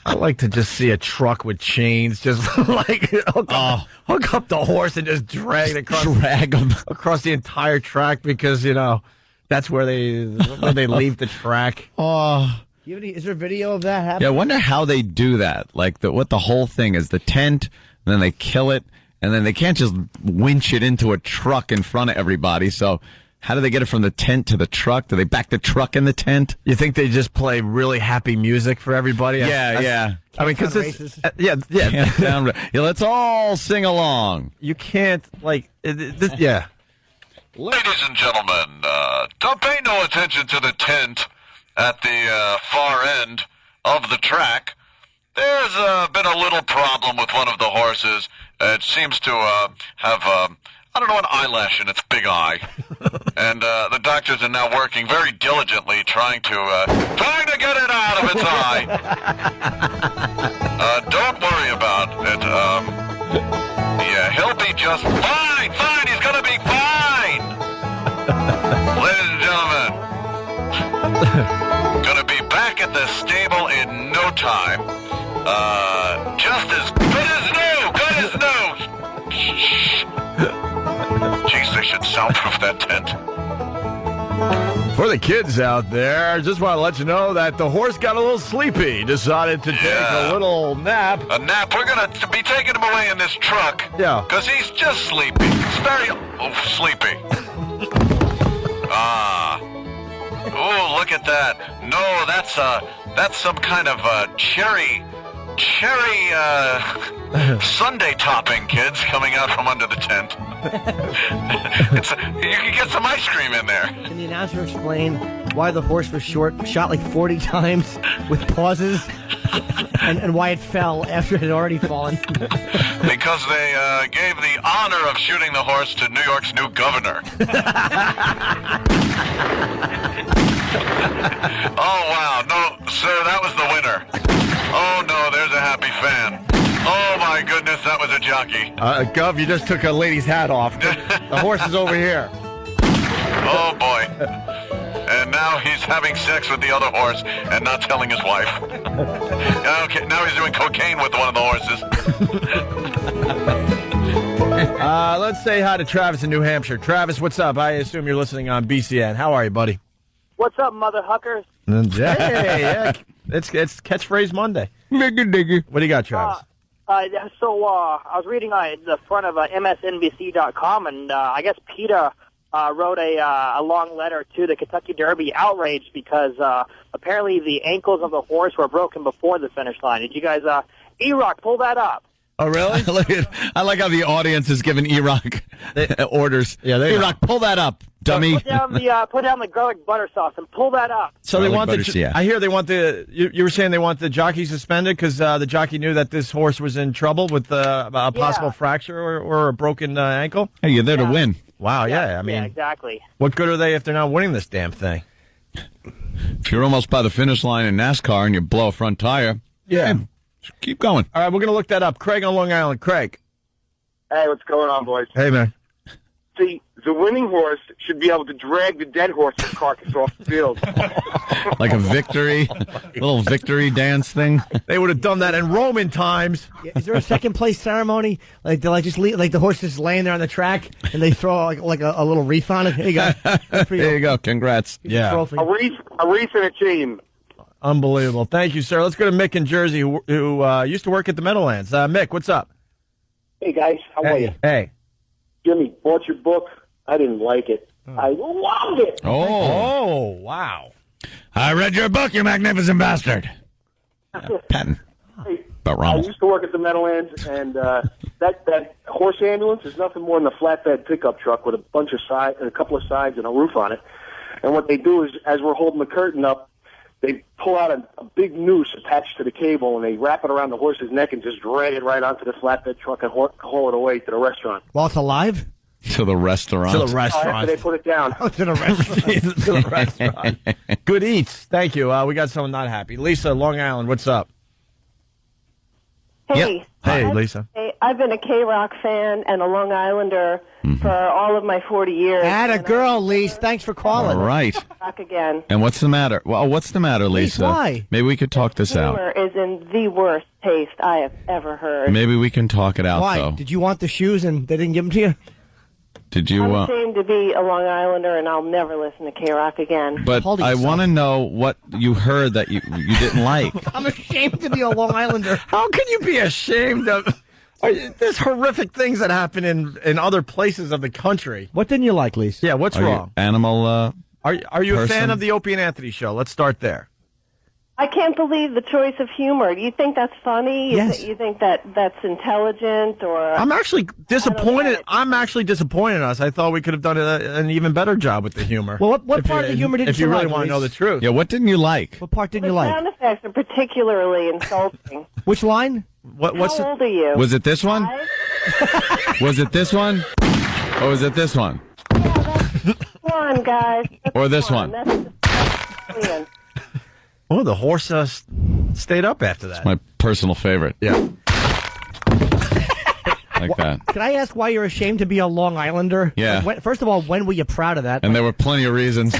I like to just see a truck with chains, just like hook up the horse and just drag it across the entire track, because that's where they leave the track. Oh, Is there a video of that happening? yeah. I wonder how they do that. Like what the whole thing is: the tent, and then they kill it, and then they can't just winch it into a truck in front of everybody. So how do they get it from the tent to the truck? Do they back the truck in the tent? You think they just play really happy music for everybody? Yeah. I mean, because yeah. Let's all sing along. You can't yeah. Ladies and gentlemen, don't pay no attention to the tent at the far end of the track. There's been a little problem with one of the horses. It seems to have I don't know, an eyelash in its big eye. And the doctors are now working very diligently trying to get it out of its eye. Don't worry about it. Yeah, he'll be just fine. Fine, he's going to be fine. Ladies and gentlemen, going to be back at the stable in no time. Just as good as new. Good as new. Shh. Jeez, they should soundproof that tent. For the kids out there, just want to let you know that the horse got a little sleepy. Decided to take a little nap. A nap? We're going to be taking him away in this truck. Yeah. Because he's just sleepy. He's very sleepy. Oh, look at that. No, that's some kind of cherry sundae topping, kids, coming out from under the tent. You can get some ice cream in there. Can the announcer explain why the horse was shot like 40 times with pauses, and why it fell after it had already fallen? Because they gave the honor of shooting the horse to New York's new governor. Oh, wow. No, sir, that was the winner. Oh, no, there's a happy fan. Oh, my goodness, that was a jockey. Gov, you just took a lady's hat off. The horse is over here. Oh, boy. And now he's having sex with the other horse and not telling his wife. Okay, now he's doing cocaine with one of the horses. Let's say hi to Travis in New Hampshire. Travis, what's up? I assume you're listening on BCN. How are you, buddy? What's up, mother huckers? Hey, yeah. It's Catchphrase Monday. What do you got, Travis? I was reading the front of MSNBC.com, and I guess PETA wrote a long letter to the Kentucky Derby, outraged because apparently the ankles of the horse were broken before the finish line. Did you guys, E-Rock, pull that up? Oh, really? I like how the audience is giving E-Rock orders. Yeah, E-Rock, pull that up, dummy. Put down the garlic butter sauce and pull that up. So they want yeah. I hear they want you were saying they want the jockey suspended because the jockey knew that this horse was in trouble with a possible fracture or a broken ankle. Hey, you're there to win. Wow, yeah. I mean, yeah, exactly. What good are they if they're not winning this damn thing? If you're almost by the finish line in NASCAR and you blow a front tire, yeah, just keep going. All right, we're going to look that up. Craig on Long Island. Craig. Hey, what's going on, boys? Hey, man. See, the winning horse should be able to drag the dead horse's carcass off the field. Like a little victory dance thing. They would have done that in Roman times. Yeah, is there a second place ceremony? Like they just leave, like the horse is laying there on the track, and they throw like a little wreath on it. Here you go. There you go. Congrats. Yeah. A wreath and a chain. Unbelievable. Thank you, sir. Let's go to Mick in Jersey, who used to work at the Meadowlands. Mick, what's up? Hey, guys. How are you? Hey. Jimmy, bought your book. I didn't like it. I loved it. Oh, wow. I read your book, you magnificent bastard. Patton. About I Ronald. used to work at the Meadowlands, and that horse ambulance is nothing more than a flatbed pickup truck with a bunch of a couple of sides and a roof on it. And what they do is, as we're holding the curtain up, they pull out a big noose attached to the cable, and they wrap it around the horse's neck and just drag it right onto the flatbed truck and haul it away to the restaurant. While it's alive? To the restaurant. After they put it down. To the restaurant. To the restaurant. Good eats. Thank you. We got someone not happy. Lisa, Long Island, what's up? Hey. Yep. Hey, Lisa. I've been a K-Rock fan and a Long Islander for all of my 40 years. Atta girl, Lise. Thanks for calling. All right. Back again. And what's the matter? Well, what's the matter, Lisa? Why? Maybe we could talk this out. Humor is in the worst taste I have ever heard. Maybe we can talk it out, Why? though. Did you want the shoes and they didn't give them to you? Did you? I'm ashamed to be a Long Islander, and I'll never listen to K-Rock again. But I want to know what you heard that you didn't like. I'm ashamed to be a Long Islander. How can you be ashamed of... There's horrific things that happen in other places of the country. What didn't you like, Lisa? Yeah, what's Are you wrong? Animal. Are you a person? fan of the Opie and Anthony show? Let's start there. I can't believe the choice of humor. Do you think that's funny? Yes. You think that's intelligent? Or I'm actually disappointed. I'm actually disappointed in us. I thought we could have done an even better job with the humor. Well, what part of the humor didn't if you really like, want to know the Lisa? truth? Yeah, what didn't you like? What part didn't you the like? sound effects are particularly insulting. Which line? What's How old are you? Was it this one? Was it this one? Or was it this one? Come on, guys. Or this one? That's Oh, the horse stayed up after that. It's my personal favorite. Yeah. Like that. Can I ask why you're ashamed to be a Long Islander? Yeah. Like, first of all, when were you proud of that? And there were plenty of reasons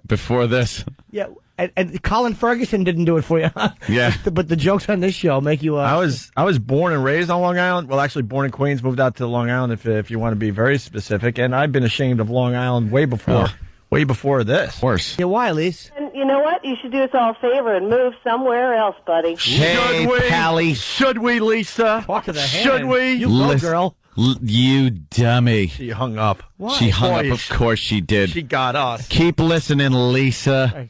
before this. Yeah. And Colin Ferguson didn't do it for you. Yeah. But the jokes on this show make you... I was born and raised on Long Island. Well, actually, born in Queens, moved out to Long Island, if you want to be very specific. And I've been ashamed of Long Island way before this. Worse. Yeah, why, Lise? And you know what? You should do us all a favor and move somewhere else, buddy. Hey, Pally. Should we, Lisa? Talk to the hand. Should we? You go, girl. You dummy. She hung up. Why? She hung Boy, up. Of course she did. She got us. Keep listening, Lisa.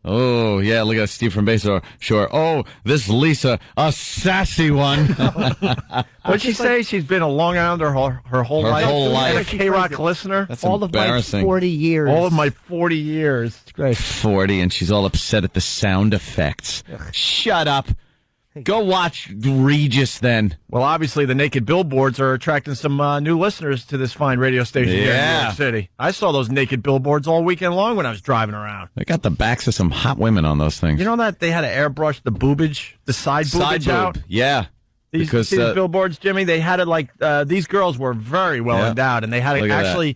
Oh, yeah, look at Steve from Base Shore. Oh, this Lisa, a sassy one. What'd she say? She's been a Long Islander her whole life? Her whole life. And a K-Rock listener? That's all of my embarrassing. 40 years. All of my 40 years. It's great. 40, and she's all upset at the sound effects. Shut up. Go watch Regis then. Well, obviously, the naked billboards are attracting some new listeners to this fine radio station here in New York City. I saw those naked billboards all weekend long when I was driving around. They got the backs of some hot women on those things. You know that they had to airbrush the boobage, the side boobage out? Yeah. These billboards, Jimmy, they had it like, these girls were very well endowed, and they had to Look at actually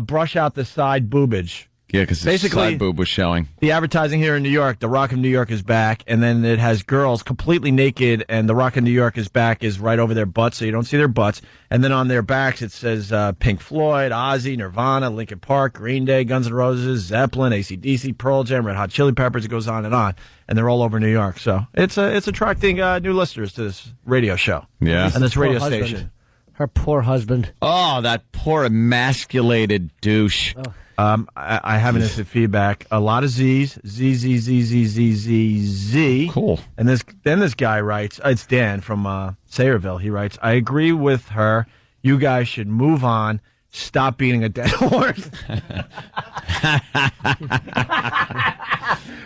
brush out the side boobage. Yeah, because the Basically- side boob was showing. The advertising here in New York, the Rock of New York is back, and then it has girls completely naked, and the Rock of New York is back is right over their butts, so you don't see their butts. And then on their backs it says Pink Floyd, Ozzy, Nirvana, Linkin Park, Green Day, Guns N' Roses, Zeppelin, AC/DC, Pearl Jam, Red Hot Chili Peppers. It goes on, and they're all over New York. So it's attracting new listeners to this radio show. Yeah. And this radio Poor husband. station. Her poor husband. Oh, that poor emasculated douche. I have an instant feedback. A lot of Z's. Z. Cool. And then this guy writes, it's Dan from Sayreville. He writes, I agree with her. You guys should move on. Stop beating a dead horse.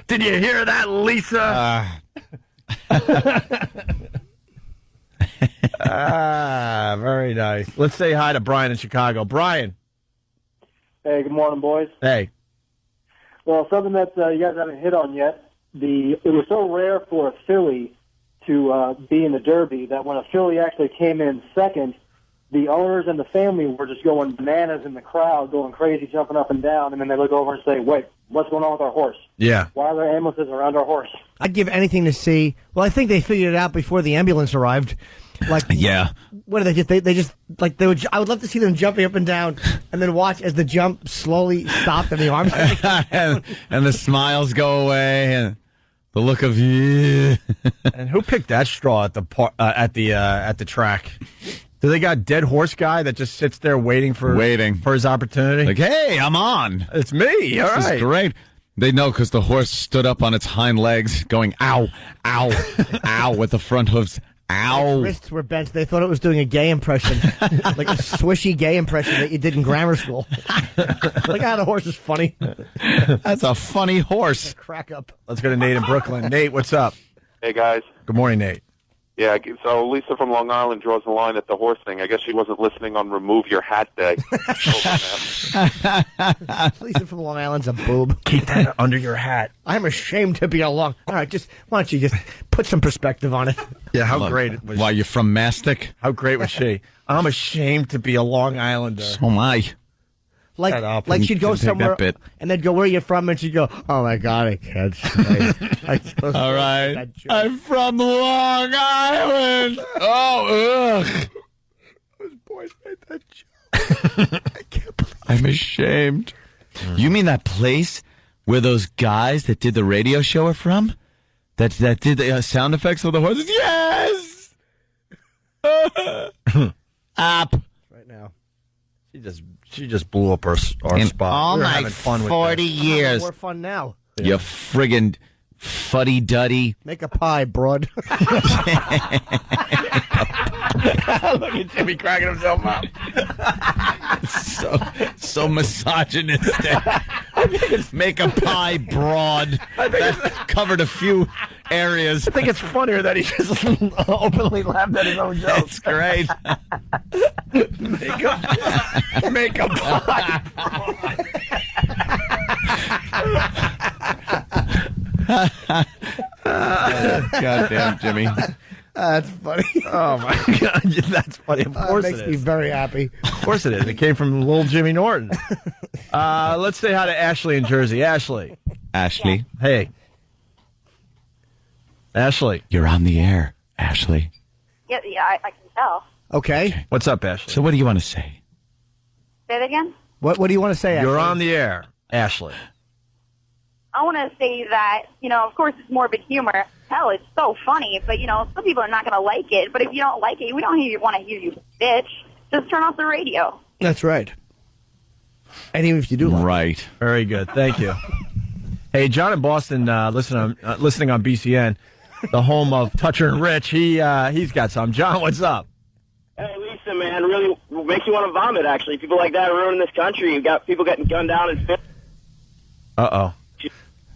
Did you hear that, Lisa? Very nice. Let's say hi to Brian in Chicago. Brian. Hey, good morning, boys. Hey. Well, something that you guys haven't hit on yet. It was so rare for a Philly to be in the Derby that when a Philly actually came in second, the owners and the family were just going bananas in the crowd, going crazy, jumping up and down, and then they look over and say, wait, what's going on with our horse? Yeah. Why are there ambulances around our horse? I'd give anything to see. Well, I think they figured it out before the ambulance arrived. Like, yeah. What do they just? They just like they would. I would love to see them jumping up and down, and then watch as the jump slowly stopped and the arms. and the smiles go away, and the look of yeah. And who picked that straw at the track? Do they got dead horse guy that just sits there waiting for his opportunity? Like, hey, I'm on. It's me. All This right. is great. They know because the horse stood up on its hind legs, going ow, ow, ow, with the front hooves. Ow. Its wrists were bent. They thought it was doing a gay impression, like a swishy gay impression that you did in grammar school. Like, how the horse is funny. That's a funny horse. Crack up. Let's go to Nate in Brooklyn. Nate, what's up? Hey, guys. Good morning, Nate. Yeah, so Lisa from Long Island draws the line at the horse thing. I guess she wasn't listening on Remove Your Hat Day. Lisa from Long Island's a boob. Keep that under your hat. I'm ashamed to be a Long. All right, why don't you just put some perspective on it? Yeah, how Look, great was why, you're from Mastic? How great was she? I'm ashamed to be a Long Islander. So am I. Like, Shut up. she'd go Can take somewhere that bit. and they'd go, where are you from? And she'd go, oh my God, I can't say. All right. I'm from Long Island. Oh, ugh. Those boys made that joke. I can't believe I'm ashamed. You mean that place where those guys that did the radio show are from? That did the sound effects for the horses? Yes! Up. Right now. She just blew up our In spot. all We were my having fun with 40 this. years. More fun now. You friggin' fuddy-duddy. Make a pie, broad. Look at Jimmy cracking himself up. so misogynistic. Make a pie broad. That covered a few areas. I think it's funnier that he just openly laughed at his own jokes. That's great. Make a pie. Goddamn, Jimmy. That's funny. Oh my God, that's funny. Of course makes it me is. very happy. Of course it is. It came from little Jimmy Norton. Let's say hi to Ashley in Jersey. Ashley. Ashley. Hey. Ashley. You're on the air, Ashley. Yeah, I can tell. Okay. What's up, Ashley? So what do you want to say? Say it again. What do you want to say, You're Ashley? on the air, Ashley. I want to say that, of course it's morbid humor. Hell, it's so funny, but, some people are not going to like it. But if you don't like it, we don't want to hear you bitch. Just turn off the radio. That's right. And even if you do like Right. Very good. Thank you. Hey, John in Boston, listening on BCN, the home of Toucher and Rich. He's got some. John, what's up? Hey, Lisa, man, really makes you want to vomit, actually. People like that are ruining this country. You've got people getting gunned down and Uh-oh.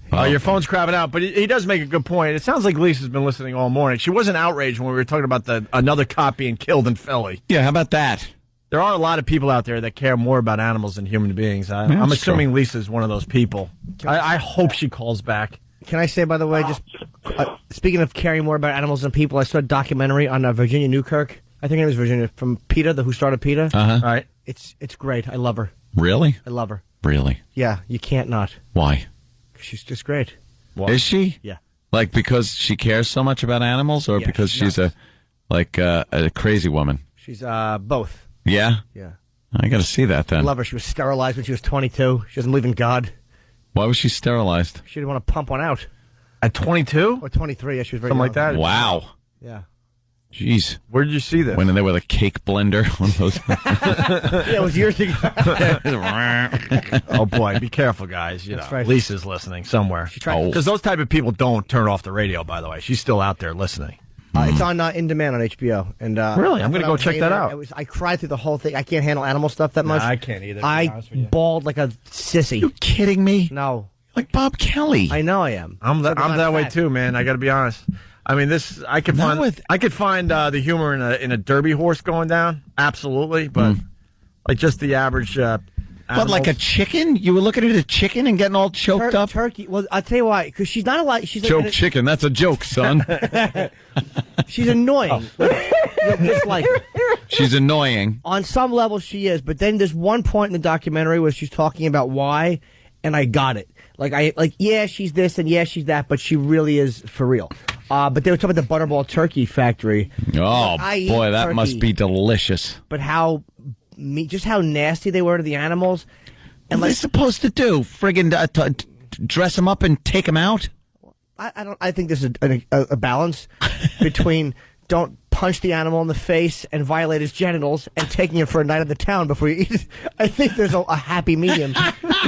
Oh, your phone's crapping out, but he does make a good point. It sounds like Lisa's been listening all morning. She wasn't outraged when we were talking about another cop being killed in Philly. Yeah, how about that? There are a lot of people out there that care more about animals than human beings. I'm assuming Lisa's one of those people. I hope she calls back. Can I say, by the way, just speaking of caring more about animals than people, I saw a documentary on Virginia Newkirk. I think it was Virginia, from PETA, who started PETA. Uh-huh. All right. It's great. I love her. Really? I love her. Really? Yeah, you can't not. Why? She's just great. Is she? Yeah. Like because she cares so much about animals, or Yeah, because she's a crazy woman? She's both. Yeah. Yeah. I got to see that then. I love her. She was sterilized when she was 22. She doesn't believe in God. Why was she sterilized? She didn't want to pump one out. At 22? Or 23, yeah, she was very Something young. like that? Wow. Yeah. Jeez. Where did you see this? Went in there with a cake blender. One of those. Yeah, it was years ago. Oh, boy. Be careful, guys. You That's know, right. Lisa's listening somewhere. Because those type of people don't turn off the radio, by the way. She's still out there listening. It's on In Demand on HBO. And Really? I'm gonna go check that out. I cried through the whole thing. I can't handle animal stuff that much. I can't either, to be I honest with you. bawled like a sissy. You kidding me? No. Like Bob Kelly. I know I am. I'm that way too, man. I got to be honest. I mean, I could find the humor in a derby horse going down, absolutely, but like just the average. What, like a chicken? You were looking at a chicken and getting all choked up? Turkey. Well, I'll tell you why. Because she's not a lot. She's Choke chicken. That's a joke, son. She's annoying. Just like She's annoying. on some level she is, but then there's one point in the documentary where she's talking about why, and I got it. Yeah, she's this and yeah, she's that, but she really is for real. But they were talking about the Butterball Turkey Factory. Oh, I eat boy, that turkey. must be delicious. But just how nasty they were to the animals. And what are they supposed to do? Friggin' dress them up and take them out? I think there's a balance between don't punch the animal in the face and violate his genitals and taking it for a night at the town before you eat it. I think there's a happy medium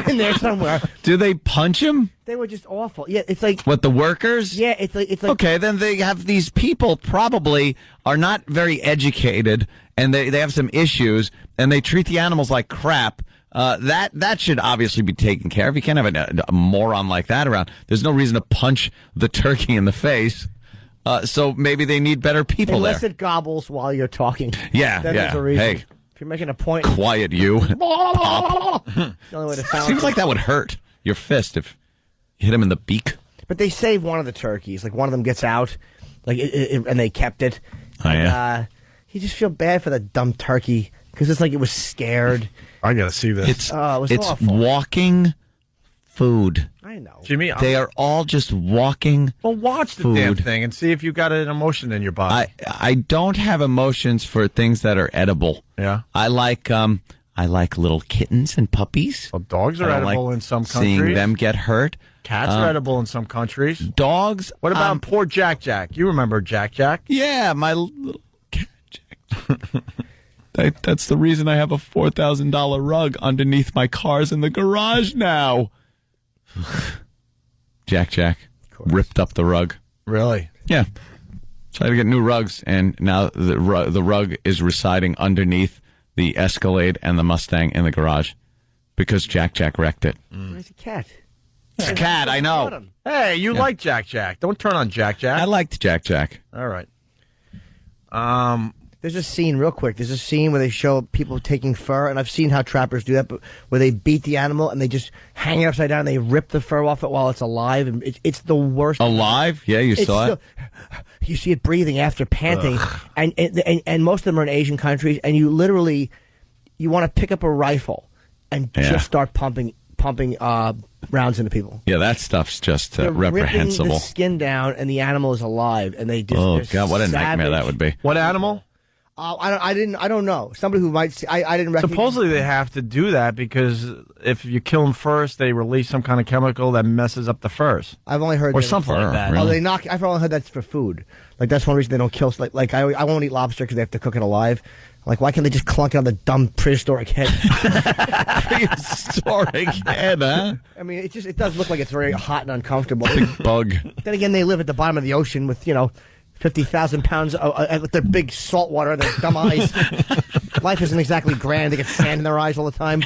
in there somewhere. Do they punch him? They were just awful. Yeah, it's like What, the workers? Yeah, it's like Okay, then they have these people probably are not very educated and they have some issues and they treat the animals like crap. That should obviously be taken care of. You can't have a moron like that around. There's no reason to punch the turkey in the face. So maybe they need better people unless there. it gobbles while you're talking. Yeah, then yeah. There's a reason. Hey. If you're making a point, Quiet you. Pop. the only way to sound. Seems like that would hurt your fist if you hit him in the beak. But they saved one of the turkeys. Like one of them gets out, and they kept it. Oh, yeah. You just feel bad for the dumb turkey because it's like it was scared. I got to see this. It's it was it's awful. walking food. I know. Jimmy, They are all just walking. Well, watch the food. damn thing and see if you got an emotion in your body. I don't have emotions for things that are edible. Yeah. I like little kittens and puppies. Well, dogs are I don't edible like in some Seeing countries. them get hurt. Cats are edible in some countries. Dogs. What about poor Jack Jack? You remember Jack Jack? Yeah, my little cat Jack. That's the reason I have a $4,000 rug underneath my cars in the garage now. Jack ripped up the rug. Really? Yeah. Tried to get new rugs, and now the rug is residing underneath the Escalade and the Mustang in the garage because Jack wrecked it. It's a cat. It's a cat, I know. Hey, you like Jack Jack. Don't turn on Jack Jack. I liked Jack. All right. There's a scene, real quick. There's a scene where they show people taking fur, and I've seen how trappers do that, but where they beat the animal and they just hang it upside down and they rip the fur off it while it's alive, and it's the worst. Alive? Yeah, you saw it. You see it breathing after panting, and most of them are in Asian countries, and you literally want to pick up a rifle and just start pumping rounds into people. Yeah, that stuff's just They're reprehensible. ripping the skin down, and the animal is alive, and they just. Oh they're God, what a nightmare savage. that would be. What animal? I don't know. Somebody who might see, I didn't recognize. Supposedly they have to do that because if you kill them first, they release some kind of chemical that messes up the furs. I've only heard or that something like that. Oh, they knock. I've only heard that's for food. Like that's one reason they don't kill. Like I won't eat lobster because they have to cook it alive. Like why can't they just clunk it on the dumb prehistoric head? Prehistoric head, huh? I mean, it does look like it's very hot and uncomfortable. Big bug. Then again, they live at the bottom of the ocean with 50,000 pounds with their big salt water and their dumb eyes. Life isn't exactly grand. They get sand in their eyes all the time.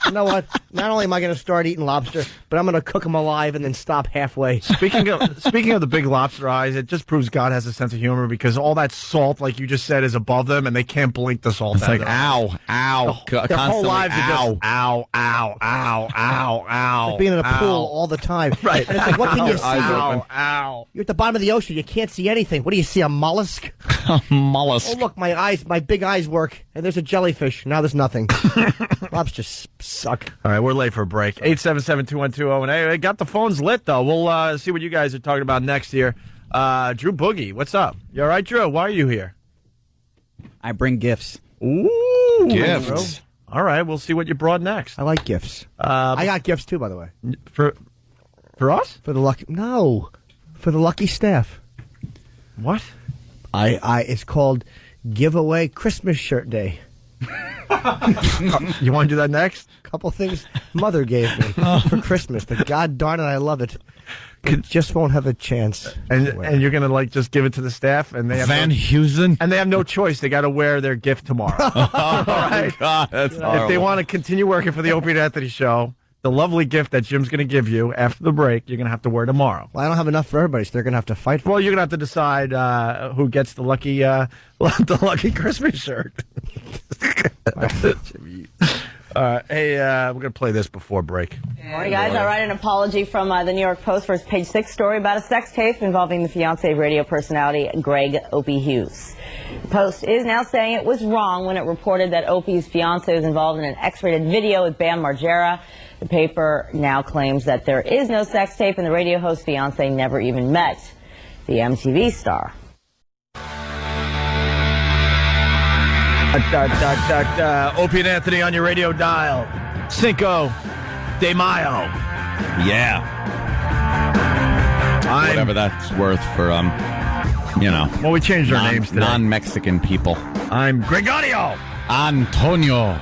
You know what? Not only am I going to start eating lobster, but I'm going to cook them alive and then stop halfway. Speaking of the big lobster eyes, it just proves God has a sense of humor because all that salt, like you just said, is above them and they can't blink the salt. It's out like of them. ow. Their whole lives are just ow. ow. Like being in a pool all the time. Right. And it's like, what can you see? Ow. You're at the bottom of the ocean. You can't see anything. What do you see? A mollusk? A mollusk. Oh, look, my big eyes work. And there's a jellyfish. Now there's nothing. Lobster suck. All right, we're late for a break. 877-2120. And I got the phones lit, though. We'll see what you guys are talking about next here. Drew Boogie, what's up? You all right, Drew? Why are you here? I bring gifts. Ooh. Gifts. All right, we'll see what you brought next. I like gifts. I got gifts, too, by the way. For us? For the lucky staff. What? It's called Giveaway Christmas Shirt Day. You want to do that next? Couple things Mother gave me for Christmas, but God darn it, I love it. It just won't have a chance. And you're going to just give it to the staff, and they have Van Heusen? And they have no choice. They got to wear their gift tomorrow. All right? God, that's if they want to continue working for the Opie and Anthony show, the lovely gift that Jim's going to give you after the break, you're going to have to wear tomorrow. Well, I don't have enough for everybody, so they're going to have to fight for it. Well, you're going to have to decide who gets the lucky Christmas shirt. Hey, we're going to play this before break. Morning, guys. I write an apology from the New York Post for its page 6 story about a sex tape involving the fiancé of radio personality Greg Opie Hughes. The Post is now saying it was wrong when it reported that Opie's fiancé was involved in an X-rated video with Bam Margera. The paper now claims that there is no sex tape and the radio host's fiancé never even met the MTV star. Opie and Anthony on your radio dial. Cinco de Mayo. Yeah. Whatever that's worth for, Well, we changed our names today. Non-Mexican people. I'm Gregorio. Antonio.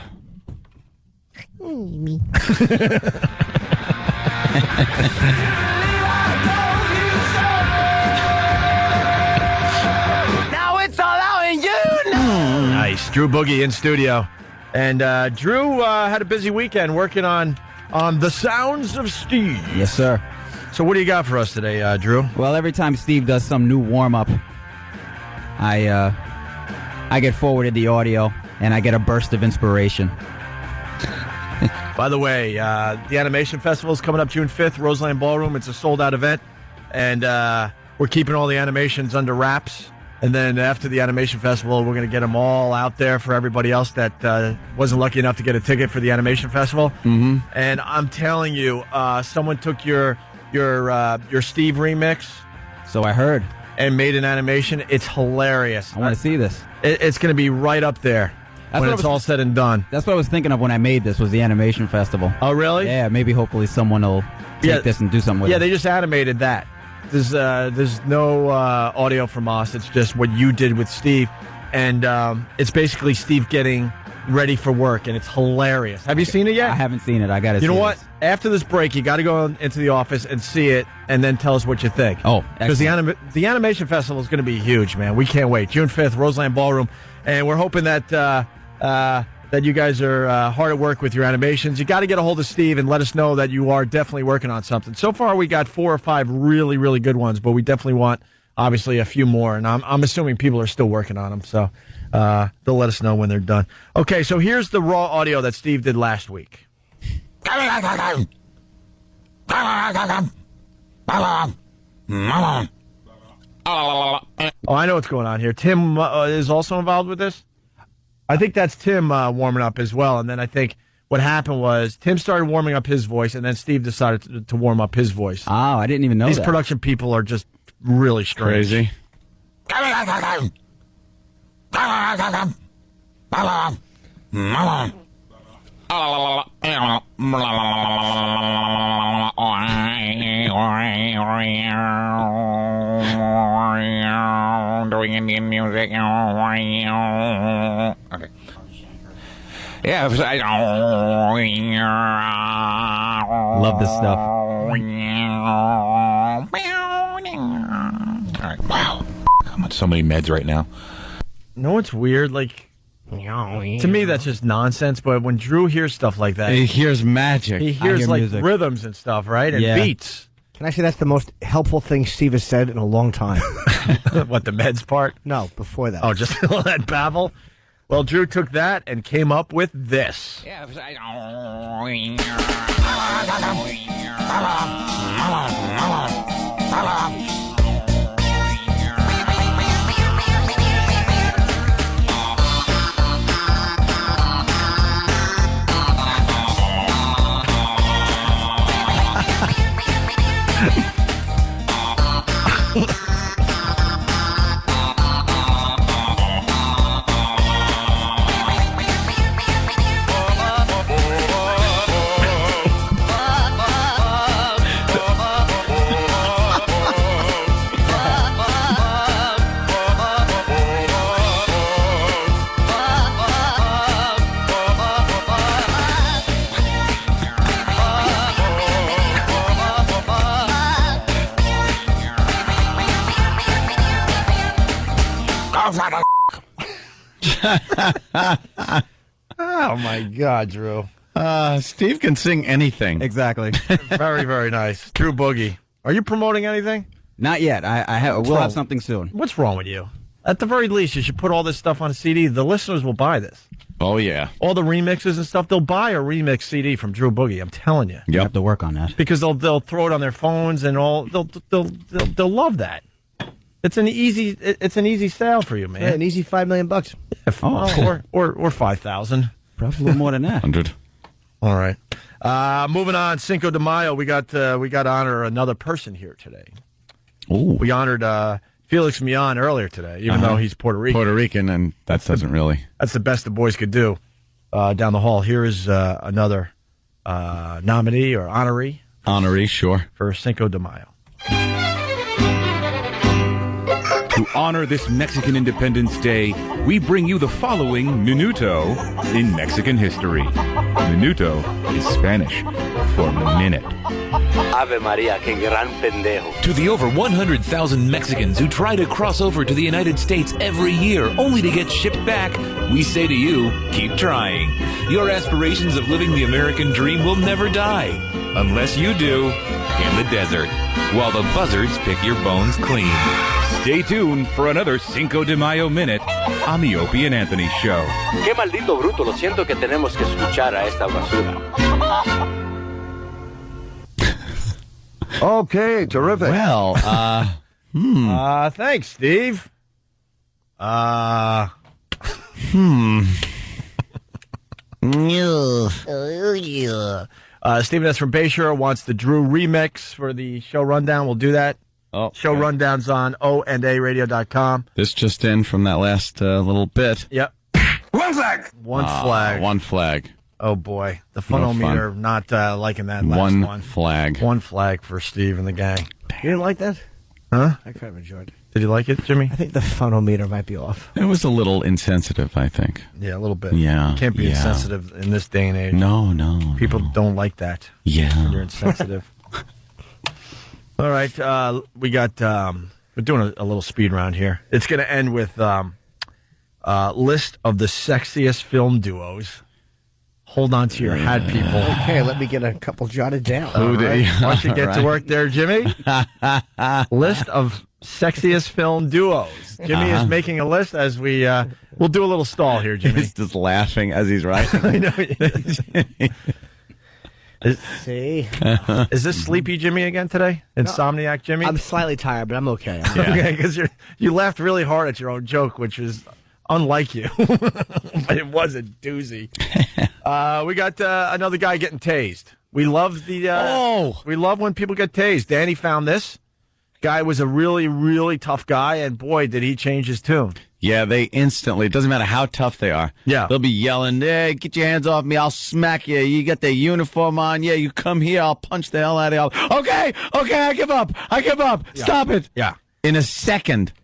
Now it's all out in you. Nice. Drew Boogie in studio. And Drew had a busy weekend working on The Sounds of Steve. Yes, sir. So what do you got for us today, Drew? Well, every time Steve does some new warm-up, I get forwarded the audio, and I get a burst of inspiration. By the way, the Animation Festival is coming up June 5th, Roseland Ballroom. It's a sold-out event, and we're keeping all the animations under wraps. And then after the Animation Festival, we're going to get them all out there for everybody else that wasn't lucky enough to get a ticket for the Animation Festival. Mm-hmm. And I'm telling you, someone took your Steve remix. So I heard. And made an animation. It's hilarious. I want to see this. It's going to be right up there when it's all said and done. That's what I was thinking of when I made this, was the Animation Festival. Oh, really? Yeah, maybe hopefully someone will take this and do something with it. Yeah, they just animated that. There's no audio from us. It's just what you did with Steve. And it's basically Steve getting ready for work, and it's hilarious. Have you seen it yet? I haven't seen it. I got to see it. You know what? After this break, you got to go into the office and see it, and then tell us what you think. Oh, because the Animation Festival is going to be huge, man. We can't wait. June 5th, Roseland Ballroom, and we're hoping that that you guys are hard at work with your animations. You got to get a hold of Steve and let us know that you are definitely working on something. So far, we got 4 or 5 really, really good ones, but we definitely want, obviously, a few more, and I'm assuming people are still working on them, so they'll let us know when they're done. Okay, so here's the raw audio that Steve did last week. Oh, Oh, I know what's going on here. Tim is also involved with this. I think that's Tim warming up as well. And then I think what happened was Tim started warming up his voice, and then Steve decided to warm up his voice. Oh, I didn't even know These that. production people are just really strange. Crazy. Doing Indian music. Okay. Yeah, Love this stuff. All right. Wow. I'm on so many meds right now. No, it's weird. Like, to me, that's just nonsense. But when Drew hears stuff like that, He hears magic. he hears hear like music. rhythms and stuff, right? And Yeah. beats. Can I say that's the most helpful thing Steve has said in a long time? What, the meds part? No, before that. Oh, just all that babble? Well, Drew took that and came up with this. Yeah, Oh, my God, Drew. Steve can sing anything. Exactly. Very, very nice. Drew Boogie. Are you promoting anything? Not yet. I will have something soon. What's wrong with you? At the very least, you should put all this stuff on a CD. The listeners will buy this. Oh, yeah. All the remixes and stuff, they'll buy a remix CD from Drew Boogie. I'm telling you. You have to work on that. Because they'll throw it on their phones and all. They'll love that. It's an easy sale for you, man. Yeah, an easy $5 million. Or 5,000. Probably a little more than that. 100. All right. Moving on, Cinco de Mayo. We got to honor another person here today. Ooh. We honored Felix Millan earlier today, even though he's Puerto Rican. Puerto Rican, and that doesn't really. That's the best the boys could do. Down the hall, here is another nominee or honoree. Honoree, sure. For Cinco de Mayo. To honor this Mexican Independence Day, we bring you the following Minuto in Mexican history. Minuto is Spanish for minute. Ave Maria, que gran pendejo. To the over 100,000 Mexicans who try to cross over to the United States every year only to get shipped back, we say to you, keep trying. Your aspirations of living the American dream will never die. Unless you do, in the desert, while the buzzards pick your bones clean. Stay tuned for another Cinco de Mayo Minute on the Opie and Anthony Show. Qué maldito bruto, lo siento que tenemos que escuchar a esta basura. Okay, terrific. Well, thanks, Steve. Steven S. from Bayshore wants the Drew remix for the show rundown. We'll do that. Oh, show rundown's on ONARadio.com. This just in from that last little bit. Yep. One flag. One flag. One flag. Oh, boy. The No funometer fun. not liking that last One one. flag. One flag for Steve and the gang. You didn't like that? Huh? I kind of enjoyed it. Did you like it, Jimmy? I think the funometer might be off. It was a little insensitive, I think. Yeah, a little bit. Yeah. Can't be yeah. insensitive in this day and age. No. People don't like that. Yeah. When you're insensitive. All right. We got, we're doing a little speed round here. It's going to end with list of the sexiest film duos. Hold on to your hat, people. Okay, let me get a couple jotted down. Why don't you get to work there, Jimmy? List of sexiest film duos. Jimmy is making a list as we'll do a little stall here, Jimmy. He's just laughing as he's writing. I know. See? Is this Sleepy Jimmy again today? Insomniac Jimmy? I'm slightly tired, but I'm okay. Okay, because you laughed really hard at your own joke, which is unlike you. But it was a doozy. We got another guy getting tased. We love we love when people get tased. Danny found this. Guy was a really, really tough guy, and boy, did he change his tune. Yeah, they instantly, it doesn't matter how tough they are. Yeah. They'll be yelling, hey, get your hands off me, I'll smack you. You got the uniform on, yeah, you come here, I'll punch the hell out of you. Okay, I give up. Yeah. Stop it. Yeah. In a second.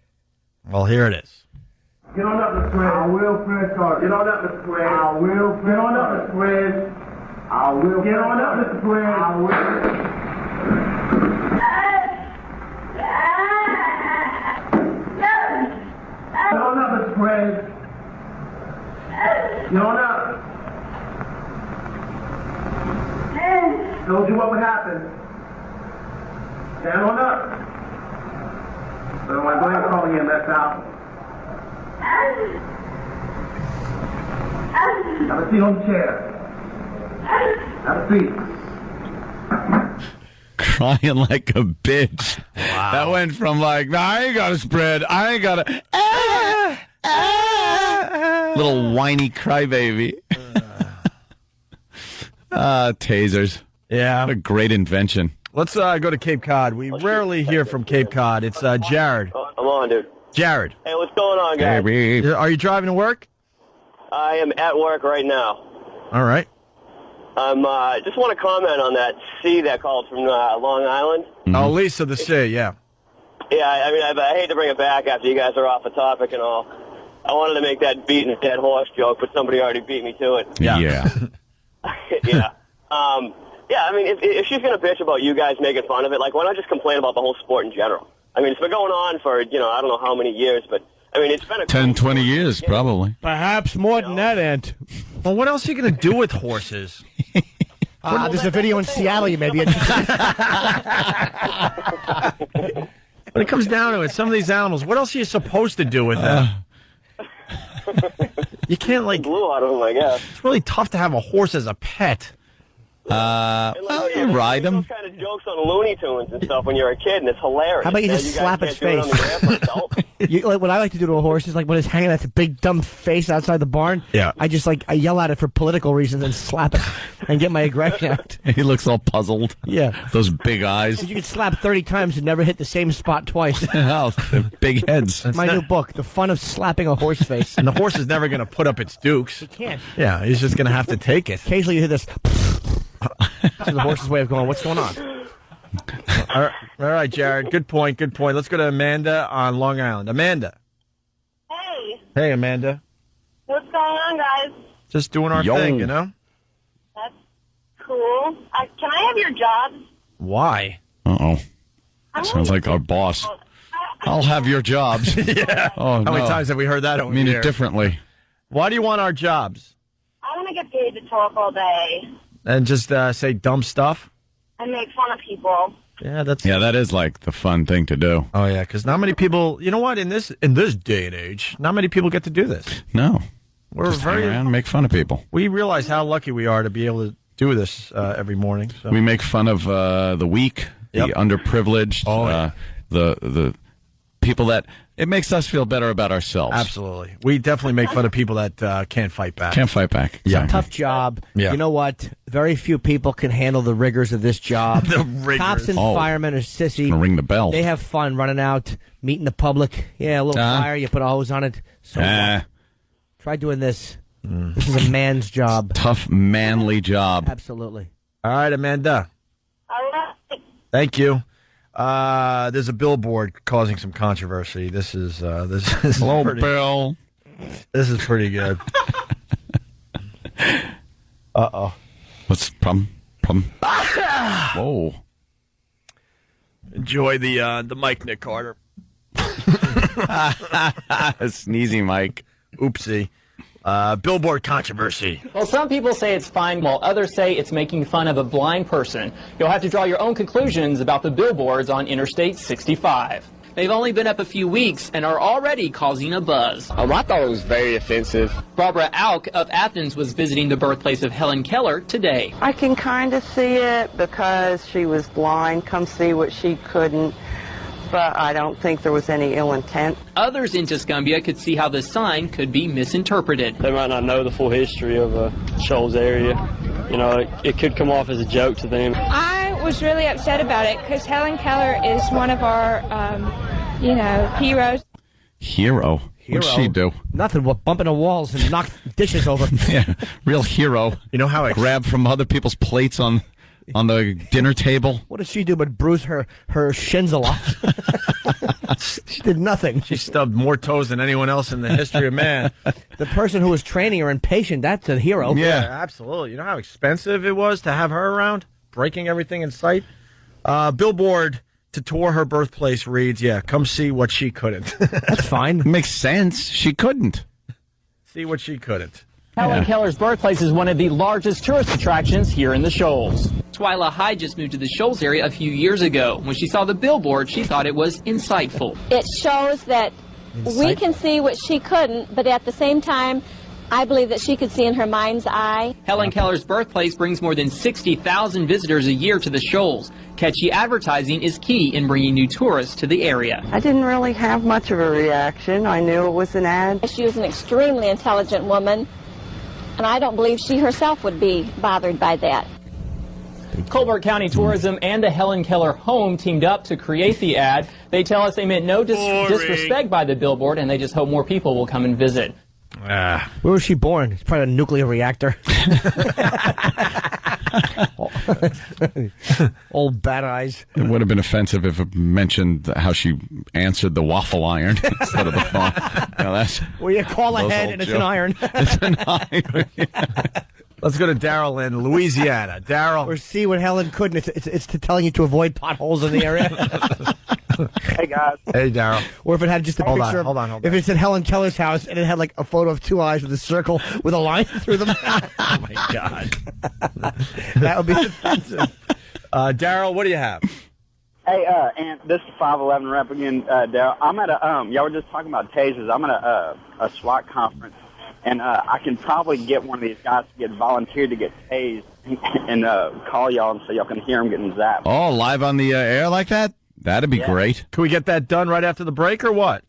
Well, here it is. Get on up, Mr. Square. I will press charges. Get on up, Mr. Square. I will press Get on up, Mr. Square. I will Get on up, Mr. Square. I will. Get on up, Mr. Square. Get on up. Told you what would happen. Stand on up. So I go ahead and call you in. That's out. Have a seat on the chair. Have a seat. Crying like a bitch. Wow. That went from like, nah, I ain't got a spread. I ain't got a... Little whiny crybaby. Tasers. Yeah. What a great invention. Let's go to Cape Cod. We rarely hear from Cape Cod. It's Jared. I'm on, dude. Jared. Hey, what's going on, guys? Baby. Are you driving to work? I am at work right now. All right. Just want to comment on that C that called from Long Island. Mm-hmm. Oh, Lisa the C, yeah. Yeah, I mean, I hate to bring it back after you guys are off the topic and all. I wanted to make that beating a dead horse joke, but somebody already beat me to it. Yeah. Yeah. Yeah, I mean, if she's going to bitch about you guys making fun of it, like, why not just complain about the whole sport in general? I mean, it's been going on for, I don't know how many years, but I mean, it's been a 10, 20 years, probably. Perhaps more than that, Ant. Well, what else are you going to do with horses? There's a video in Seattle you may be interested in. When it comes down to it, some of these animals, what else are you supposed to do with them? You can't, like... Glue out of them, I guess. It's really tough to have a horse as a pet. Well, you ride them. Those kind of jokes on Looney Tunes and stuff when you're a kid, and it's hilarious. How about you Now, just guys slap can't its do it on the air for adults. What I like to do to a horse is like when it's hanging that big dumb face outside the barn. Yeah. I just I yell at it for political reasons and slap it and get my aggression out. He looks all puzzled. Yeah. Those big eyes. You can slap 30 times and never hit the same spot twice. Oh, big heads. My new book, The Fun of Slapping a Horse Face. And the horse is never going to put up its dukes. He can't. Yeah, he's just going to have to take it. Occasionally you hear this. This is the horse's way of going, what's going on? All right, Jared. Good point. Good point. Let's go to Amanda on Long Island. Amanda. Hey, Hey, Amanda. what's going on, guys? Just doing our thing, you know? That's cool. Can I have your job? Why? Uh-oh. Sounds like our boss. I'll have your jobs. Yeah. Oh, How many no. times have we heard that over Mean here? it differently. Why do you want our jobs? I want to get paid to talk all day And just say dumb stuff? and make fun of people. Yeah, that's... Yeah, that is like the fun thing to do. Oh, yeah, because not many people... You know what? In this day and age, not many people get to do this. No. We're Just hang very... around and make fun of people. We realize how lucky we are to be able to do this every morning. So. We make fun of the weak, Yep. the underprivileged, the people that... It makes us feel better about ourselves. Absolutely. We definitely make fun of people that can't fight back. Can't fight back. It's a Exactly. tough job. Yeah. You know what? Very few people can handle the rigors of this job. The rigors. Cops and Oh. firemen are sissy. Gonna ring the bell. They have fun running out, meeting the public. Yeah, a little fire, you put a hose on it. So try doing this. This is a man's job. Tough, manly job. Absolutely. All right, Amanda. All right. Thank you. There's a billboard causing some controversy. This is Hello, pretty, Bill. This is pretty good. Uh-oh. What's the problem? Whoa. Enjoy the mic, Nick Carter. Sneezy Mike. Oopsie. Billboard controversy. Well, some people say it's fine, while others say it's making fun of a blind person. You'll have to draw your own conclusions about the billboards on Interstate 65. They've only been up a few weeks and are already causing a buzz. I thought it was very offensive. Barbara Auk of Athens was visiting the birthplace of Helen Keller today. I can kind of see it because she was blind, come see what she couldn't, but I don't think there was any ill intent. Others in Tuscumbia could see how the sign could be misinterpreted. They might not know the full history of Shoals area. You know, it could come off as a joke to them. I was really upset about it because Helen Keller is one of our, heroes. Hero. What'd she do? Nothing but bump into walls and knock dishes over. Yeah, real hero. You know how grab from other people's plates on the dinner table. What did she do but bruise her shins a lot? She did nothing. She stubbed more toes than anyone else in the history of man. The person who was training her impatient, that's a hero. Yeah, absolutely. You know how expensive it was to have her around? Breaking everything in sight? Billboard to tour her birthplace reads, come see what she couldn't. That's fine. Makes sense. She couldn't. See what she couldn't. Helen Keller's birthplace is one of the largest tourist attractions here in the Shoals. Twyla Hyde just moved to the Shoals area a few years ago. When she saw the billboard, she thought it was insightful. It shows that we can see what she couldn't, but at the same time, I believe that she could see in her mind's eye. Helen Keller's birthplace brings more than 60,000 visitors a year to the Shoals. Catchy advertising is key in bringing new tourists to the area. I didn't really have much of a reaction. I knew it was an ad. She was an extremely intelligent woman, and I don't believe she herself would be bothered by that. Colbert County Tourism and the Helen Keller home teamed up to create the ad. They tell us they meant no disrespect by the billboard, and they just hope more people will come and visit. Where was she born? It's probably a nuclear reactor. Old bad eyes. It would have been offensive if it mentioned how she answered the waffle iron instead of the phone. Well, you call ahead and it's an iron. It's an iron. Let's go to Daryl in Louisiana. Daryl. Or see what Helen couldn't. It's to telling you to avoid potholes in the area. Hey, guys. Hey, Daryl. Or if it had just a Hold picture on, hold on. If it's at Helen Keller's house and it had like a photo of two eyes with a circle with a line through them. Oh, my God. That would be offensive. Daryl, what do you have? Hey, and this is 511 rep again, Daryl. I'm at y'all were just talking about tasers. I'm at a SWAT conference, and I can probably get one of these guys to get volunteered to get tased and call y'all and so y'all can hear him getting zapped. Oh, live on the air like that? That'd be great. Can we get that done right after the break or what?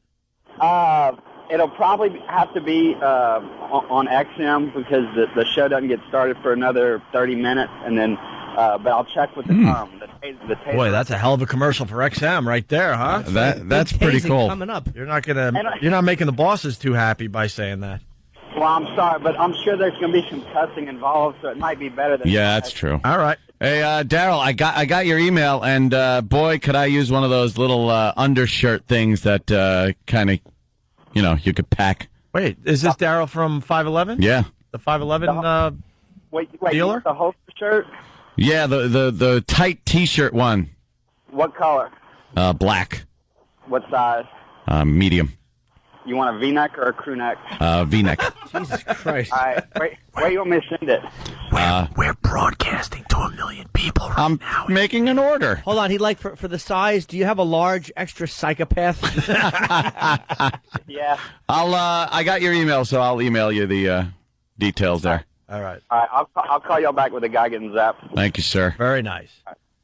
It'll probably have to be on XM because the show doesn't get started for another 30 minutes, and then but I'll check with the taser. Boy, that's a hell of a commercial for XM right there, huh? That's pretty cool. Coming up. You're not making the bosses too happy by saying that. Well, I'm sorry, but I'm sure there's going to be some cussing involved, so it might be better than. Yeah, that's true. All right. Hey, Daryl, I got your email, and boy, could I use one of those little undershirt things that kind of, you could pack. Wait, is this Daryl from 511? Yeah. The 511 wait, dealer? The holster shirt? Yeah, the tight T-shirt one. What color? Black. What size? Medium. You want a V-neck or a crew neck? V-neck. Jesus Christ. All right, where you want me to send it? We're broadcasting to 1 million people right now. I'm making an order. Hold on, he'd like for the size. Do you have a large extra psychopath? Yeah. I got your email, so I'll email you the details there. All right. All right, I'll call y'all back with a guy getting zapped. Thank you, sir. Very nice.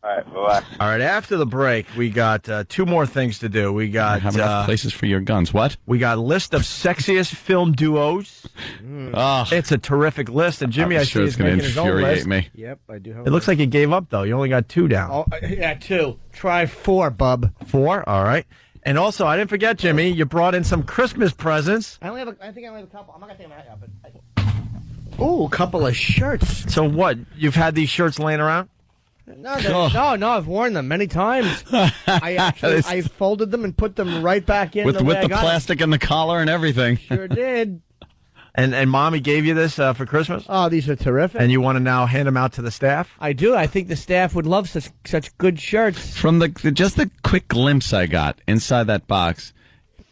All right, bye-bye. All right, after the break, we got two more things to do. We got I have enough places for your guns. What? We got a list of sexiest film duos. Oh, it's a terrific list, and Jimmy, I see, it's is going to making his own list. infuriate me. Yep, I do have It looks like you gave up, though. You only got 2 down. Oh, yeah, 2. Try 4, bub. 4? All right. And also, I didn't forget, Jimmy, you brought in some Christmas presents. I think I only have a couple. I'm not going to take them out, but... Ooh, a couple of shirts. So what? You've had these shirts laying around? No, I've worn them many times. I folded them and put them right back in with the way I the got plastic and the collar and everything. Sure did. And Mommy gave you this for Christmas? Oh, these are terrific. And you want to now hand them out to the staff? I do. I think the staff would love such good shirts. From just the quick glimpse I got inside that box,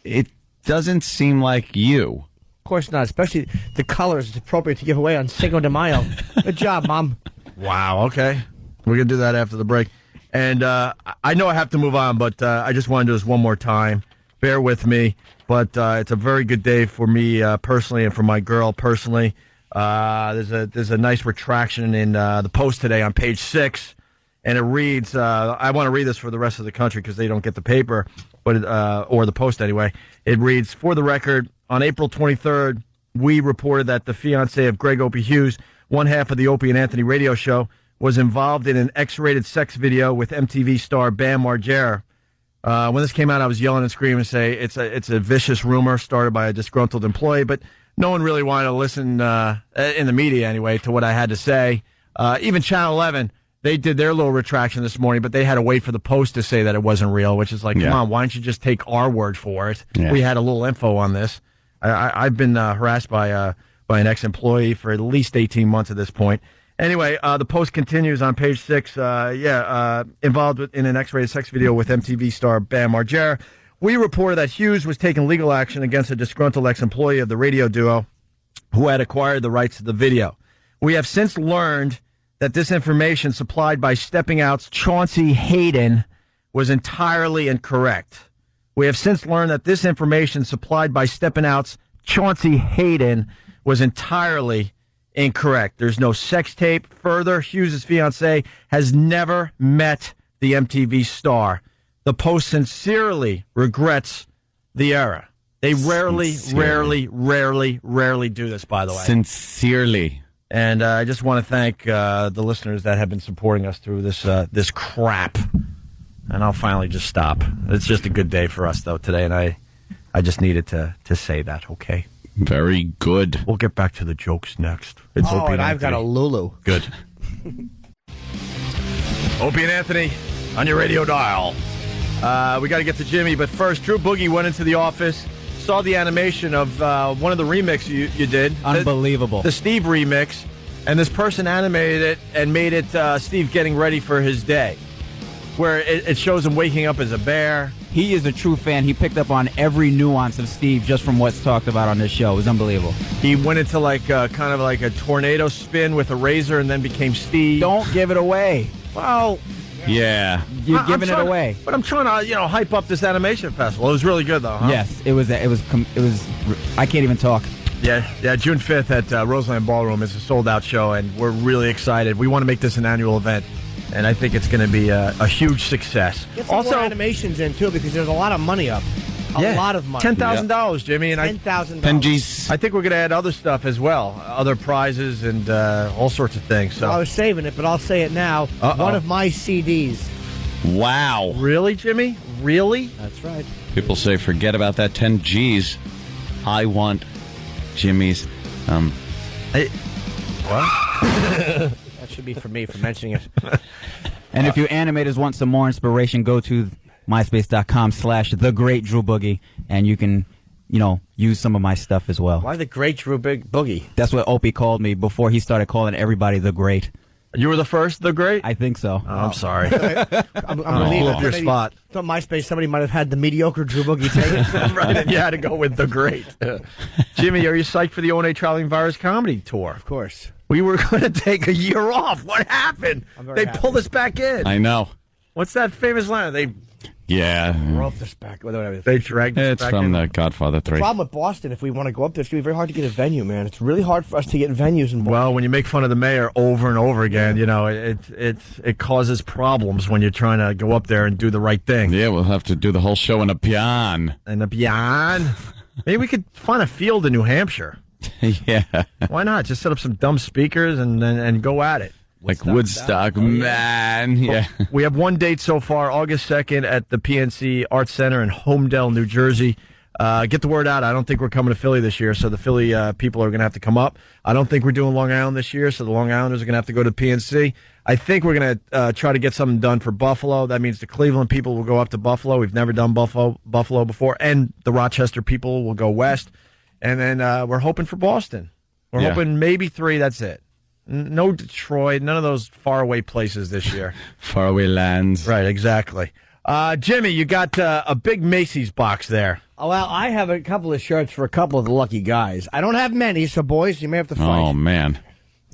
it doesn't seem like you. Of course not, especially the colors. It's appropriate to give away on Cinco de Mayo. Good job, Mom. Wow, okay. We're going to do that after the break. And I know I have to move on, but I just want to do this one more time. Bear with me. But it's a very good day for me personally and for my girl personally. There's a nice retraction in the Post today on page 6. And it reads, I want to read this for the rest of the country because they don't get the paper, but or the Post anyway. It reads, for the record, on April 23rd, we reported that the fiancé of Greg Opie Hughes, one half of the Opie and Anthony radio show, was involved in an X-rated sex video with MTV star Bam Margera. When this came out, I was yelling and screaming and say it's a vicious rumor started by a disgruntled employee, but no one really wanted to listen, in the media anyway, to what I had to say. Even Channel 11, they did their little retraction this morning, but they had to wait for the Post to say that it wasn't real, which is like, come on, why don't you just take our word for it? Yeah. We had a little info on this. I've been harassed by an ex-employee for at least 18 months at this point. Anyway, the Post continues on page 6. Involved in an X-rated sex video with MTV star Bam Margera. We reported that Hughes was taking legal action against a disgruntled ex-employee of the radio duo who had acquired the rights to the video. We have since learned that this information supplied by Stepping Out's Chauncey Hayden was entirely incorrect. We have since learned that this information supplied by Stepping Out's Chauncey Hayden was entirely incorrect. There's no sex tape. Further, Hughes' fiancée has never met the MTV star. The Post sincerely regrets the error. They rarely do this, by the way. Sincerely. And I just want to thank the listeners that have been supporting us through this crap. And I'll finally just stop. It's just a good day for us, though, today, and I just needed to say that, okay? Very good. We'll get back to the jokes next. It's Opie and I've got a Lulu. Good. Opie and Anthony on your radio dial. We got to get to Jimmy, but first, Drew Boogie went into the office, saw the animation of one of the remixes you did. Unbelievable. The Steve remix. and this person animated it and made it Steve getting ready for his day, where it shows him waking up as a bear. He is a true fan. He picked up on every nuance of Steve just from what's talked about on this show. It was unbelievable. He went into kind of like a tornado spin with a razor and then became Steve. Don't give it away. Well, yeah. You're giving it away. But I'm trying to, hype up this animation festival. It was really good, though, huh? Yes, it was. I can't even talk. Yeah, June 5th at Roseland Ballroom is a sold-out show, and we're really excited. We want to make this an annual event, and I think it's going to be a huge success. Get some more animations in, too, because there's a lot of money up. A lot of money. $10,000, Jimmy. And $10,000. Benji's. I think we're going to add other stuff as well, other prizes and all sorts of things. So I was saving it, but I'll say it now. One of my CDs. Wow. Really, Jimmy? Really? That's right. People say forget about that 10 G's. I want Jimmy's. What? That should be for me for mentioning it. And if you animators want some more inspiration, go to myspace.com/thegreatdrewboogie, and you can, use some of my stuff as well. Why the Great Drew Boogie? That's what Opie called me before he started calling everybody the Great. You were the first, the Great? I think so. Oh, I'm sorry. I'm relieved up your spot. On MySpace, somebody might have had the mediocre Drew Boogie taken. Right, and you had to go with the Great. Jimmy, are you psyched for the O&A Traveling Virus Comedy Tour? Of course. We were going to take a year off. What happened? They pulled us back in. I know. What's that famous line? They roped us back. They dragged us It's back from in. The Godfather 3. The problem with Boston, if we want to go up there, it's going to be very hard to get a venue, man. It's really hard for us to get venues in Boston. Well, when you make fun of the mayor over and over again, it causes problems when you're trying to go up there and do the right thing. Yeah, we'll have to do the whole show in a pian. Maybe we could find a field in New Hampshire. Yeah. Why not? Just set up some dumb speakers and go at it. Like Woodstock, man. Yeah. We have one date so far, August 2nd at the PNC Arts Center in Homedale, New Jersey. Get the word out. I don't think we're coming to Philly this year, so the Philly people are going to have to come up. I don't think we're doing Long Island this year, so the Long Islanders are going to have to go to PNC. I think we're going to try to get something done for Buffalo. That means the Cleveland people will go up to Buffalo. We've never done Buffalo before. And the Rochester people will go west. And then we're hoping for Boston. We're hoping maybe 3, that's it. No Detroit, none of those faraway places this year. Faraway lands. Right, exactly. Jimmy, you got a big Macy's box there. Oh, well, I have a couple of shirts for a couple of the lucky guys. I don't have many, so boys, you may have to fight. Oh, man.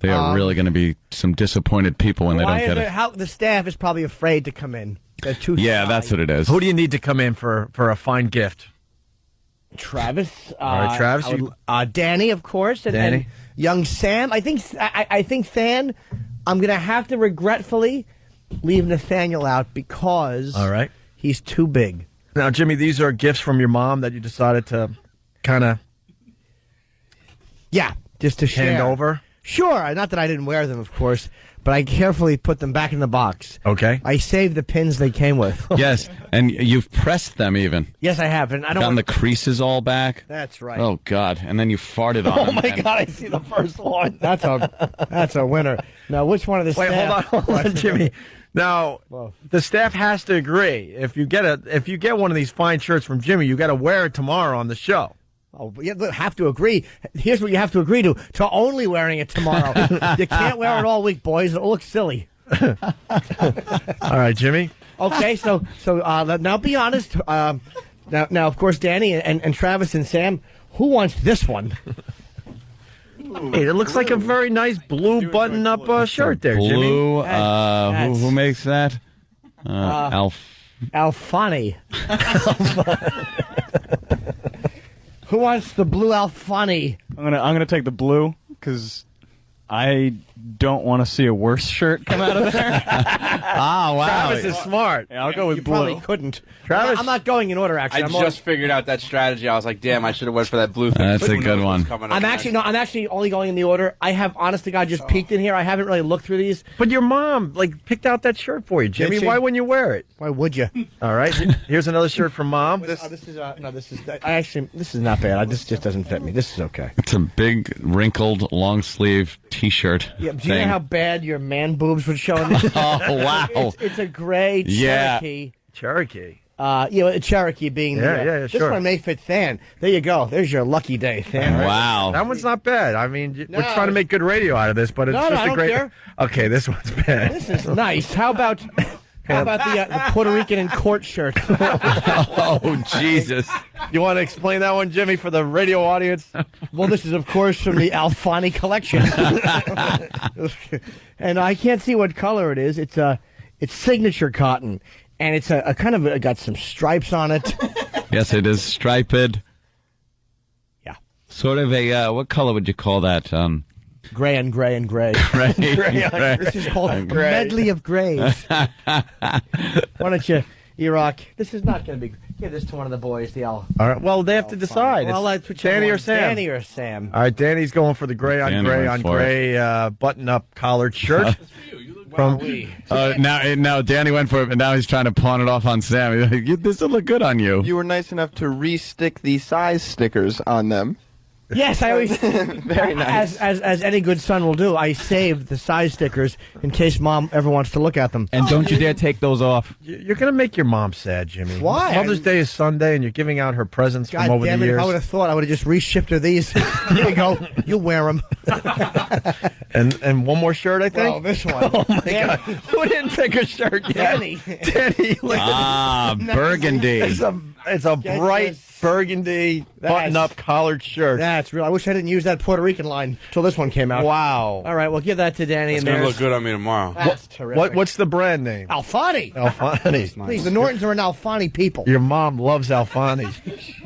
They are really going to be some disappointed people when they don't get it. The staff is probably afraid to come in. They're too shy. That's what it is. Who do you need to come in for a fine gift? Travis. All right, Travis. Danny, of course. And young Sam. I think Than, I'm going to have to regretfully leave Nathaniel out because he's too big. Now, Jimmy, these are gifts from your mom that you decided to kind of just to hand over? Sure. Not that I didn't wear them, of course, but I carefully put them back in the box. Okay. I saved the pins they came with. Yes, and you've pressed them even. Yes, I have. And I don't gotten the creases all back. That's right. Oh, God. And then you farted on them. Oh, my God, I see the first one. That's a winner. Now, which one of the staff? Hold on, Jimmy. Now, the staff has to agree. If you get one of these fine shirts from Jimmy, you got to wear it tomorrow on the show. Oh, you have to agree. Here's what you have to agree to only wearing it tomorrow. You can't wear it all week, boys. It'll look silly. All right, Jimmy. Okay, so now be honest. Now, of course, Danny and Travis and Sam, who wants this one? Hey, it looks like a very nice blue button-up shirt there, Jimmy. Blue, who makes that? Alfani. Who wants the blue Alfani? I'm gonna take the blue because I don't want to see a worse shirt come out of there. Wow. Travis is smart. Yeah, I'll go with you blue. Probably couldn't. Travis, I'm not going in order. Actually, I just figured out that strategy. I was like, damn, I should have went for that blue thing. That's a good one. I'm actually only going in the order. I have, honest to God, just peeked in here. I haven't really looked through these. But your mom picked out that shirt for you, Jimmy. Why wouldn't you wear it? Why would you? All right. Here's another shirt from Mom. This is not bad. This just doesn't fit me. This is okay. It's a big, wrinkled, long-sleeve T-shirt. Yeah, do you know how bad your man boobs would show in this? Oh, wow. It's a gray Cherokee. Cherokee. Cherokee being Yeah, this sure. one may fit Than. There you go. There's your lucky day, Than. Wow. That one's not bad. I mean, we're trying to make good radio out of this, but it's No, just I a don't great. care. Okay, this one's bad. This is nice. How about the Puerto Rican in court shirt? Oh, Jesus. You want to explain that one, Jimmy, for the radio audience? Well, this is, of course, from the Alfani collection. And I can't see what color it is. It's signature cotton. And it's a kind of got some stripes on it. Yes, it is striped. Yeah. Sort of a, what color would you call that? Gray and gray and gray. Gray. This is called a medley of grays. Why don't you, Iraq? This is not going to be. Give this to one of the boys. All right. Well, they have to decide. Well, It's it's Danny or Sam. Danny or Sam. All right, Danny's going for the gray on Danny gray went on for gray button-up collared shirt. Now Danny went for it, and now he's trying to pawn it off on Sam. He's like, this will look good on you. You were nice enough to re-stick the size stickers on them. Yes, I always very nice. As any good son will do. I saved the size stickers in case Mom ever wants to look at them. And don't you dare take those off. You're going to make your mom sad, Jimmy. Why? Mother's Day is Sunday, and you're giving out her presents God from over damn the it! years. If I would have thought, I would have just reshipped her these. Here you go. You wear them. And one more shirt, I think. Well, this one. Oh my God! Who didn't pick a shirt yet? Danny. Danny. Look at burgundy. It's a bright burgundy button-up collared shirt. That's real. I wish I didn't use that Puerto Rican line until this one came out. Wow. All right, well, give that to Danny. It's and going to theirs. look good on me tomorrow. That's terrific. What's the brand name? Alfani. Alfani. Please, the Nortons are an Alfani people. Your mom loves Alfani.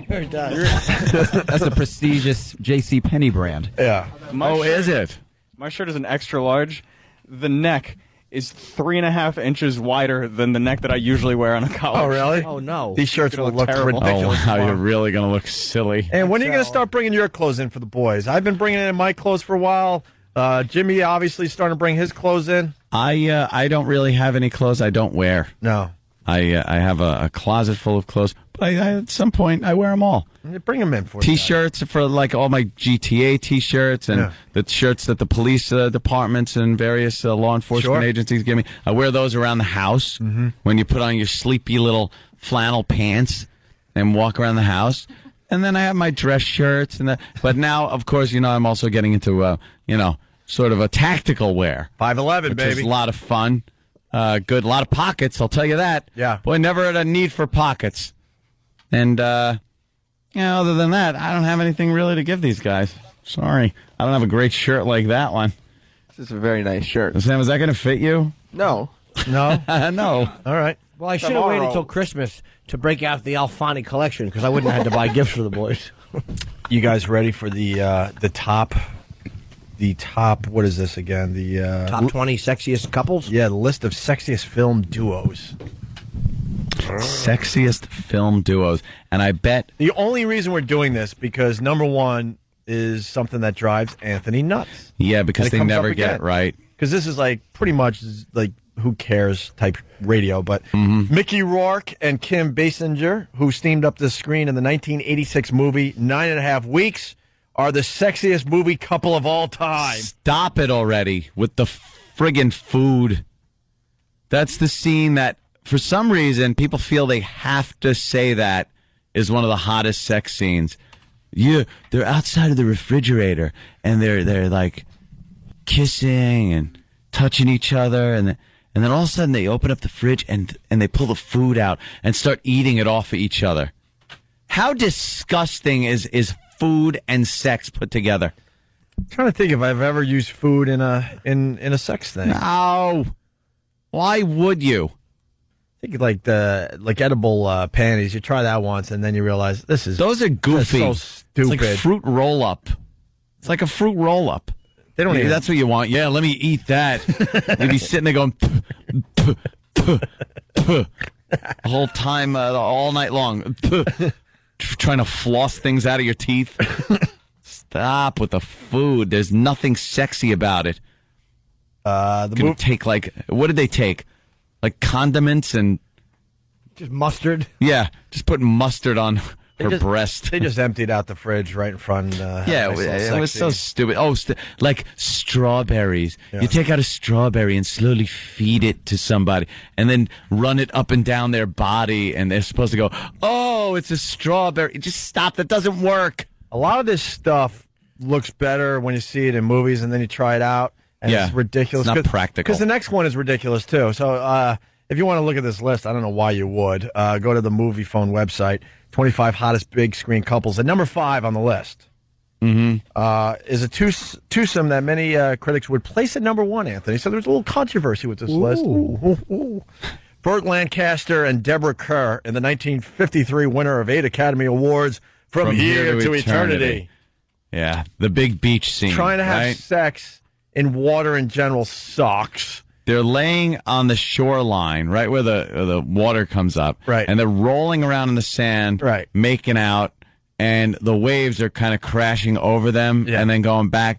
Sure does. That's the prestigious J.C. Penney brand. Yeah. Is it? My shirt is an extra large. The neck is 3.5 inches wider than the neck that I usually wear on a collar. Oh, really? Oh, no. These shirts will look terrible. ridiculous. Oh, wow, you're really going to look silly. And when are you going to start bringing your clothes in for the boys? I've been bringing in my clothes for a while. Jimmy obviously starting to bring his clothes in. I don't really have any clothes I don't wear. No. I have a closet full of clothes, but I at some point I wear them all. Bring them in for T-shirts for like all my GTA T-shirts and the shirts that the police departments and various law enforcement agencies give me. I wear those around the house when you put on your sleepy little flannel pants and walk around the house. And then I have my dress shirts but now, of course, I'm also getting into sort of a tactical wear. 511, which baby. is a lot of fun. Good, a lot of pockets. I'll tell you that. Yeah. Boy, never had a need for pockets. And other than that, I don't have anything really to give these guys. Sorry, I don't have a great shirt like that one. This is a very nice shirt. Sam, is that going to fit you? No. No? No. All right. Well, I should have waited until Christmas to break out the Alfani collection because I wouldn't have had to buy gifts for the boys. You guys ready for the top? The top, what is this again? The top 20 sexiest couples? Yeah, the list of sexiest film duos. Sexiest film duos. And I bet the only reason we're doing this because number one is something that drives Anthony nuts. Yeah, because they never get it right. Because this is like pretty much like who cares type radio. But Mickey Rourke and Kim Basinger, who steamed up the screen in the 1986 movie 9.5 Weeks, are the sexiest movie couple of all time. Stop it already with the friggin' food. That's the scene that, for some reason, people feel they have to say that is one of the hottest sex scenes. Yeah, they're outside of the refrigerator and they're like kissing and touching each other, and then all of a sudden they open up the fridge and they pull the food out and start eating it off of each other. How disgusting is food and sex put together? I'm trying to think if I've ever used food in a sex thing. No. Why would you? I think like edible panties. You try that once and then you realize those are goofy. So stupid. It's like fruit roll up. It's like a fruit roll up. They don't. Maybe that's what you want. Yeah, let me eat that. You'd be sitting there going the whole time, all night long, trying to floss things out of your teeth. Stop with the food. There's nothing sexy about it. Take what did they take? Like condiments and just mustard. Yeah, just putting mustard on her breast. They just emptied out the fridge right in front. Yeah, it was so stupid. Oh, like strawberries. Yeah. You take out a strawberry and slowly feed it to somebody and then run it up and down their body, and they're supposed to go, oh, it's a strawberry. Just stop. That doesn't work. A lot of this stuff looks better when you see it in movies, and then you try it out, and it's ridiculous. It's not practical. Because the next one is ridiculous, too. So if you want to look at this list, I don't know why you would. Go to the Movie Phone website, 25 hottest big screen couples. And number 5 on the list is a twosome that many critics would place at number 1, Anthony. So there's a little controversy with this list. Burt Lancaster and Deborah Kerr in the 1953 winner of 8 Academy Awards, From Here to Eternity. Yeah, the big beach scene. Trying to have sex in water in general sucks. They're laying on the shoreline, right where the water comes up. Right. And they're rolling around in the sand, right, making out, and the waves are kind of crashing over them and then going back.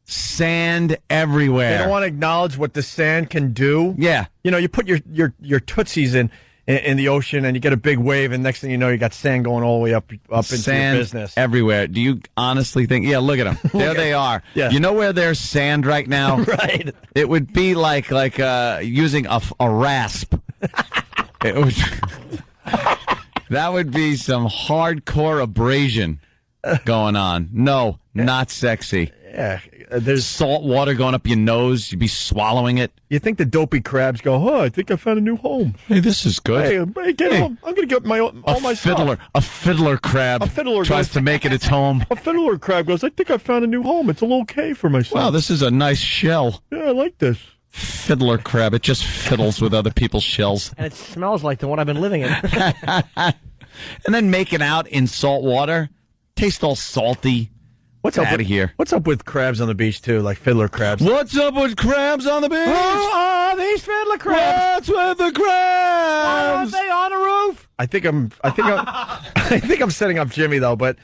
Sand everywhere. They don't want to acknowledge what the sand can do. Yeah. You know, you put your tootsies in the ocean, and you get a big wave, and next thing you know, you got sand going all the way up into Sand your business. everywhere. Do you honestly think? Yeah, look at them. There they are. Yeah. You know where there's sand right now? Right. It would be like using a rasp. It would. That would be some hardcore abrasion going on. No, not sexy. Yeah. There's salt water going up your nose. You'd be swallowing it. You think the dopey crabs go, oh, I think I found a new home. Hey, this is good. Hey, get home. I'm going to get all my stuff. A fiddler crab tries to make it its home. A fiddler crab goes, I think I found a new home. It's a little cave for myself. Wow, this is a nice shell. Yeah, I like this. Fiddler crab. It just fiddles with other people's shells. And it smells like the one I've been living in. And then making out in salt water. Taste all salty. What's up out of here? What's up with crabs on the beach, too, like fiddler crabs? What's up with crabs on the beach? Who are these fiddler crabs? What's with the crabs? Are they on the roof? I think I'm setting up Jimmy, though, but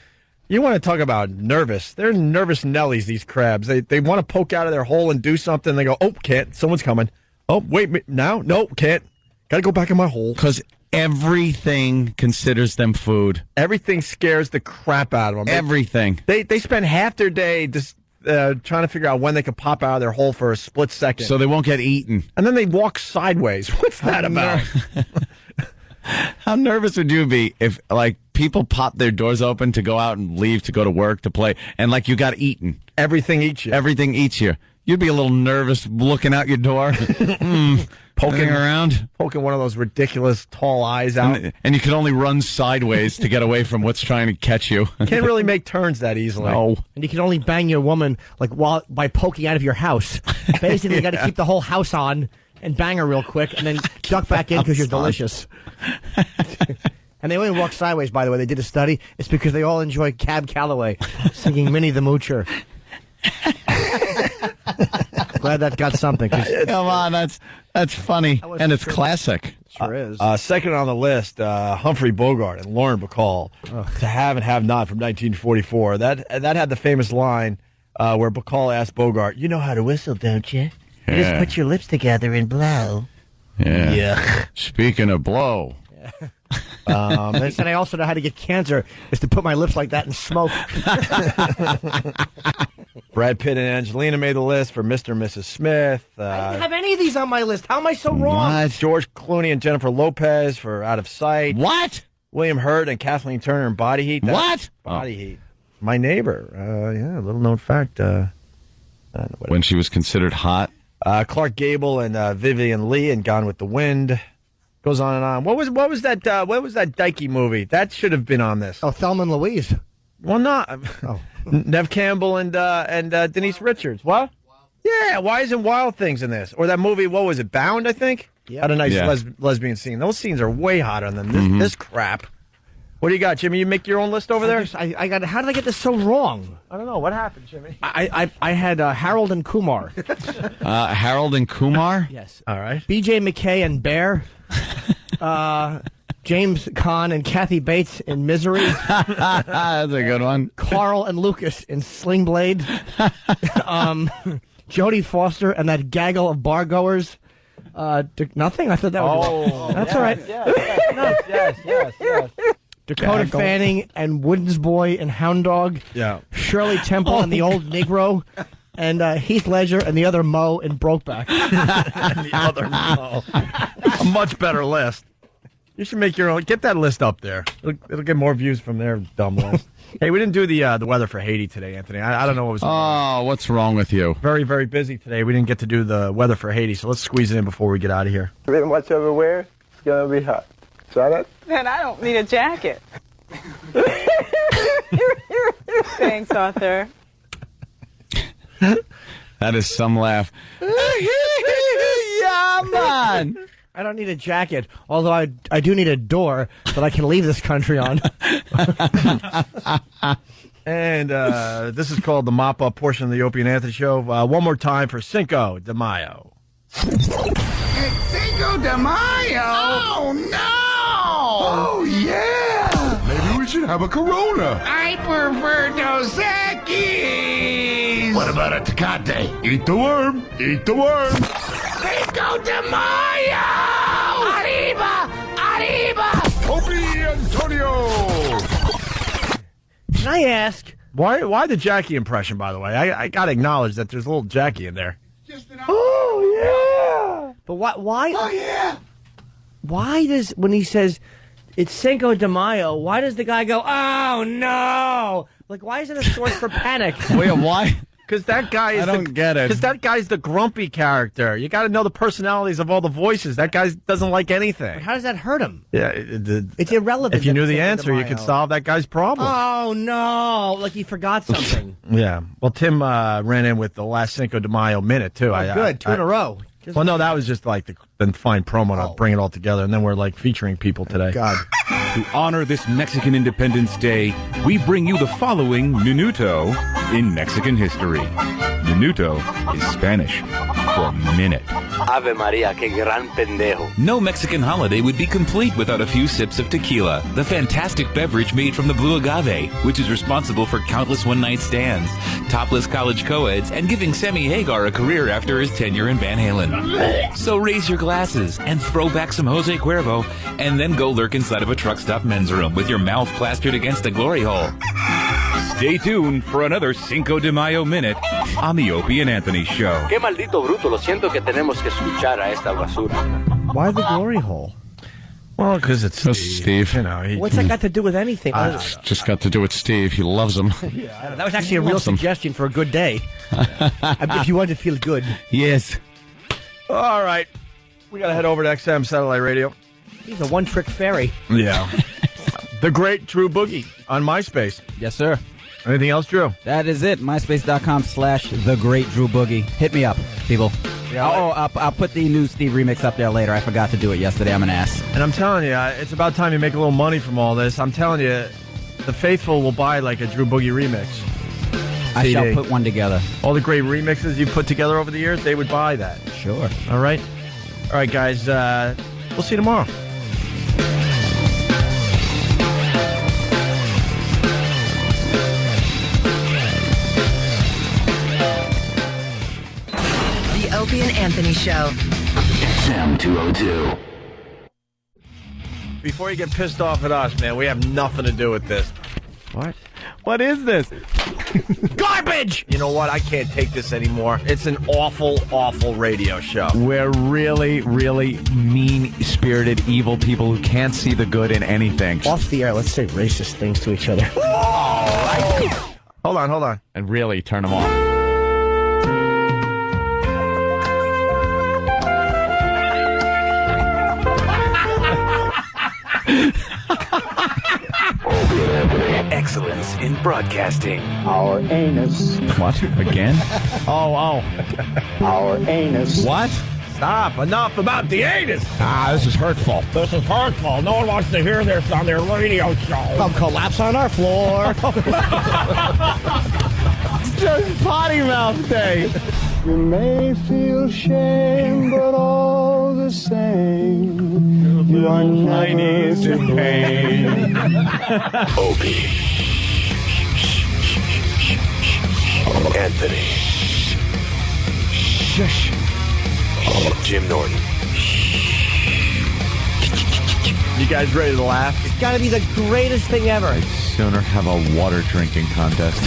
you want to talk about nervous. They're nervous Nellies, these crabs. They want to poke out of their hole and do something. They go, oh, can't. Someone's coming. Oh, wait, now? No, can't. Got to go back in my hole. Because everything considers them food. Everything scares the crap out of them. Everything. They spend half their day just trying to figure out when they can pop out of their hole for a split second. So they won't get eaten. And then they walk sideways. What's that about? How nervous would you be if, like, people pop their doors open to go out and leave to go to work, to play, and, like, you got eaten? Everything eats you. Everything eats you. You'd be a little nervous looking out your door. Poking around. Poking one of those ridiculous tall eyes out. And you can only run sideways to get away from what's trying to catch you. Can't really make turns that easily. No. And you can only bang your woman by poking out of your house. Basically, you got to keep the whole house on and bang her real quick and then duck back in because you're delicious. And they only walk sideways, by the way. They did a study. It's because they all enjoy Cab Calloway singing Minnie the Moocher. Glad that got something. Come on, that's funny, and it's classic. Sure is. Second on the list, Humphrey Bogart and Lauren Bacall, To Have and Have Not from 1944. That had the famous line where Bacall asked Bogart, "You know how to whistle, don't you? You just put your lips together and blow." Yeah. Speaking of blow. They said I also know how to get cancer is to put my lips like that and smoke. Brad Pitt and Angelina made the list for Mr. and Mrs. Smith. I didn't have any of these on my list. How am I so wrong? What? George Clooney and Jennifer Lopez for Out of Sight. What? William Hurt and Kathleen Turner in Body Heat. What? Body Heat. My Neighbor. Yeah, a little known fact. When she was considered hot. Clark Gable and Vivian Leigh in Gone with the Wind. Goes on and on. What was that Dykey movie? That should have been on this. Oh, Thelma and Louise. Well, not. Oh. Nev Campbell and Denise Richards. What? Yeah, why isn't Wild Things in this? Or that movie, what was it, Bound, I think? Yeah. Had a nice lesbian scene. Those scenes are way hotter than this crap. What do you got, Jimmy? You make your own list over there? I got. How did I get this so wrong? I don't know. What happened, Jimmy? I had Harold and Kumar. Harold and Kumar? Yes. All right. B.J. McKay and Bear. James Caan and Kathy Bates in Misery. That's a good one. Carl and Lucas in Sling Blade. Jodie Foster and that gaggle of bar-goers. Nothing? I thought that was... Oh. That's all right. Yes. Dakota Jackal. Fanning and Wooden's Boy and Hound Dog. Yeah. Shirley Temple and the Old Negro. And Heath Ledger and the other Mo in Brokeback. The other Mo. A much better list. You should make your own. Get that list up there. It'll get more views from their dumb list. Hey, we didn't do the weather for Haiti today, Anthony. I don't know what was. What's wrong with you? Very, very busy today. We didn't get to do the weather for Haiti, so let's squeeze it in before we get out of here. Pretty much everywhere, it's gonna be hot. Try that? Then I don't need a jacket. Thanks, Arthur. That is some laugh. Yeah, man. I don't need a jacket, although I do need a door that I can leave this country on. And this is called the mop-up portion of the Opie and Anthony Show. One more time for Cinco de Mayo. Cinco de Mayo? Oh, no! Oh, yeah! Maybe we should have a Corona. I prefer Dos Equis! What about a Tecate? Eat the worm. Eat the worm. Cinco de Mayo! Arriba! Arriba! Opie Antonio! Can I ask? Why the Jackie impression, by the way? I got to acknowledge that there's a little Jackie in there. Oh, yeah! But why? Oh, yeah! Why does, when he says, it's Cinco de Mayo, why does the guy go, oh, no? Like, why is it a source for panic? Wait, why? Because that guy is I don't get it. Because that guy's the grumpy character. You got to know the personalities of all the voices. That guy doesn't like anything. How does that hurt him? Yeah, It's irrelevant. if you that knew it's the Cinco de answer, you Mayo. could solve that guy's problem. Oh, no. Like he forgot something. Yeah. Well, Tim ran in with the last Cinco de Mayo minute, too. Oh, good. Two in a row. Well, no, that was just like the fine promo to bring it all together, and then we're like featuring people today. God. To honor this Mexican Independence Day, we bring you the following Minuto in Mexican history. Minuto is Spanish for minute. Ave Maria, que gran pendejo. No Mexican holiday would be complete without a few sips of tequila, the fantastic beverage made from the blue agave, which is responsible for countless one-night stands, topless college co-eds, and giving Sammy Hagar a career after his tenure in Van Halen. So raise your glasses and throw back some Jose Cuervo, and then go lurk inside of a truck stop men's room with your mouth plastered against a glory hole. Stay tuned for another Cinco de Mayo minute on the Opie and Anthony Show. Qué maldito bruto, lo siento que tenemos que escuchar a esta basura. Why the glory hole? Well, because it's Steve. You know, What's that got to do with anything? It's just got to do with Steve. He loves him. That was actually a real Loves him. suggestion for a good day. If you want to feel good. Yes. all right. We got to head over to XM Satellite Radio. He's a one-trick fairy. Yeah. The great Drew Boogie on MySpace. Yes, sir. Anything else, Drew? That is it. MySpace.com/thegreatdrewboogie. Hit me up, people. Yeah, I'll put the new Steve remix up there later. I forgot to do it yesterday. I'm an ass. And I'm telling you, it's about time you make a little money from all this. I'm telling you, the faithful will buy like a Drew Boogie remix. I shall put one together. All the great remixes you put together over the years, they would buy that. Sure. All right? All right, guys. We'll see you tomorrow. The Opie and Anthony Show. XM 202. Before you get pissed off at us, man, we have nothing to do with this. What? What is this? Garbage! You know what? I can't take this anymore. It's an awful, awful radio show. We're really, really mean-spirited, evil people who can't see the good in anything. Off the air, let's say racist things to each other. Hold on. And really turn them off. Excellence in broadcasting. Our anus. What? Again? Oh. Our anus. What? Stop. Enough about the anus. This is hurtful. This is hurtful. No one wants to hear this on their radio show. Come collapse on our floor. It's just potty mouth day. You may feel shame, but all the same, you are never to blame. Opie. Anthony. Jim Norton. You guys ready to laugh? It's got to be the greatest thing ever. I'd sooner have a water drinking contest.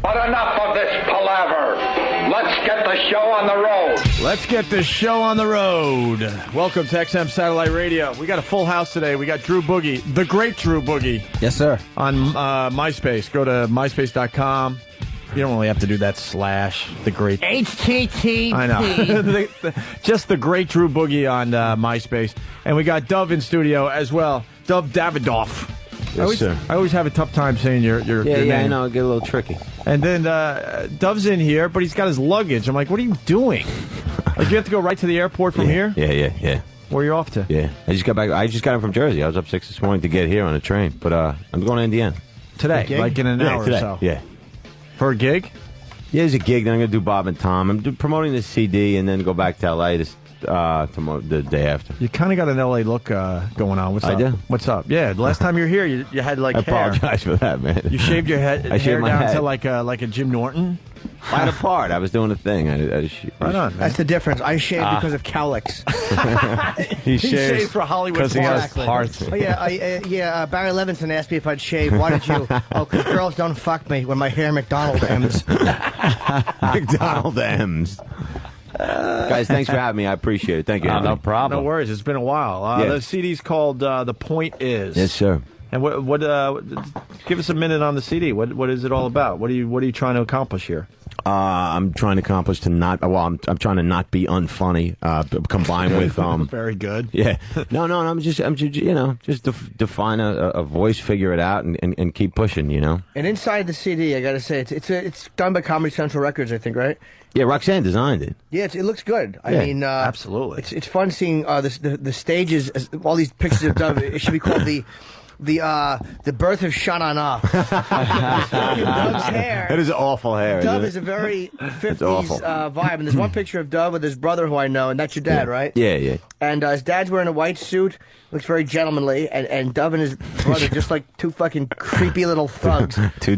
But enough of this palaver. Let's get the show on the road. Let's get this show on the road. Welcome to XM Satellite Radio. We got a full house today. We got Drew Boogie, the great Drew Boogie. Yes, sir. On MySpace. Go to myspace.com. You don't really have to do that / the great. HTTP. I know. Just the great Drew Boogie on MySpace. And we got Dove in studio as well. Dove Davidoff. Yes, sir. I always have a tough time saying your name. I know. It get a little tricky. And then Dove's in here, but he's got his luggage. I'm like, what are you doing? Like, you have to go right to the airport from here? Yeah. Where are you off to? Yeah. I just got back. I just got in from Jersey. I was up 6 this morning to get here on a train. But I'm going to Indiana. Today? Like in an hour today. or so? Yeah. For a gig? Yeah, it's a gig. Then I'm going to do Bob and Tom. I'm promoting this CD and then go back to L.A. Tomorrow, the day after. You kind of got an L.A. look going on. What's up? I do? What's up? Yeah, the last time you were here, you had like I hair. apologize for that, man. You shaved your hair shaved my down head. to like a Jim Norton? I had a part. I was doing a thing. Right on, man. That's the difference. I shaved because of cowlicks. He shaved for Hollywood because he has Exactly. parts. Oh, yeah, Barry Levinson asked me if I'd shave. Why did you? Oh, because girls don't fuck me when my hair McDonald M's. McDonald M's. Guys, thanks for having me. I appreciate it. Thank you. No problem. No worries. It's been a while. Yeah. The CD's called The Point Is. Yes, sir. And what give us a minute on the CD. What is it all about? What are you trying to accomplish here? I'm trying to accomplish to not. Well, I'm trying to not be unfunny. Combined with Very good. Yeah. No. I'm just define a voice, figure it out, and keep pushing. You know. And inside the CD, I got to say, it's done by Comedy Central Records, I think, right? Yeah, Roxanne designed it. Yeah, it looks good. I Yeah, mean, absolutely. It's fun seeing the stages, all these pictures of Dove. It should be called the birth of Sha-na-na. Dove's hair. That is awful hair. Dove isn't is it? a very It's awful. 50s vibe. And there's one picture of Dove with his brother who I know, and that's your dad, right? Yeah. And his dad's wearing a white suit, looks very gentlemanly, and Dove and his brother just like two fucking creepy little thugs. Two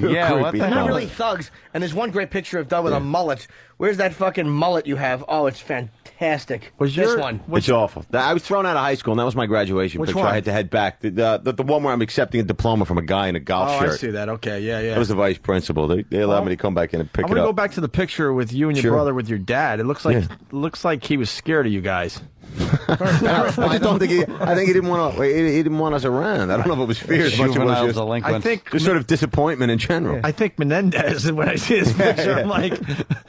Yeah, what creepy the Not hell? really thugs. And there's one great picture of Dove with a mullet. Where's that fucking mullet you have? Oh, it's fantastic. Was this your- one? It's awful. I was thrown out of high school, and that was my graduation Which picture. one? I had to head back. The one where I'm accepting a diploma from a guy in a golf Oh, shirt. I see that. Okay, yeah. That was the vice principal. They allowed me to come back in and pick I'm it gonna up. go back to the picture with you and your Sure. brother with your dad. It looks like he was scared of you guys. I just don't think I think he didn't want to. He didn't want us around. I don't know if it was fear as much as it Juvenile was delinquent. I think just sort of disappointment in general. I think Menendez. When I see this picture, I'm like,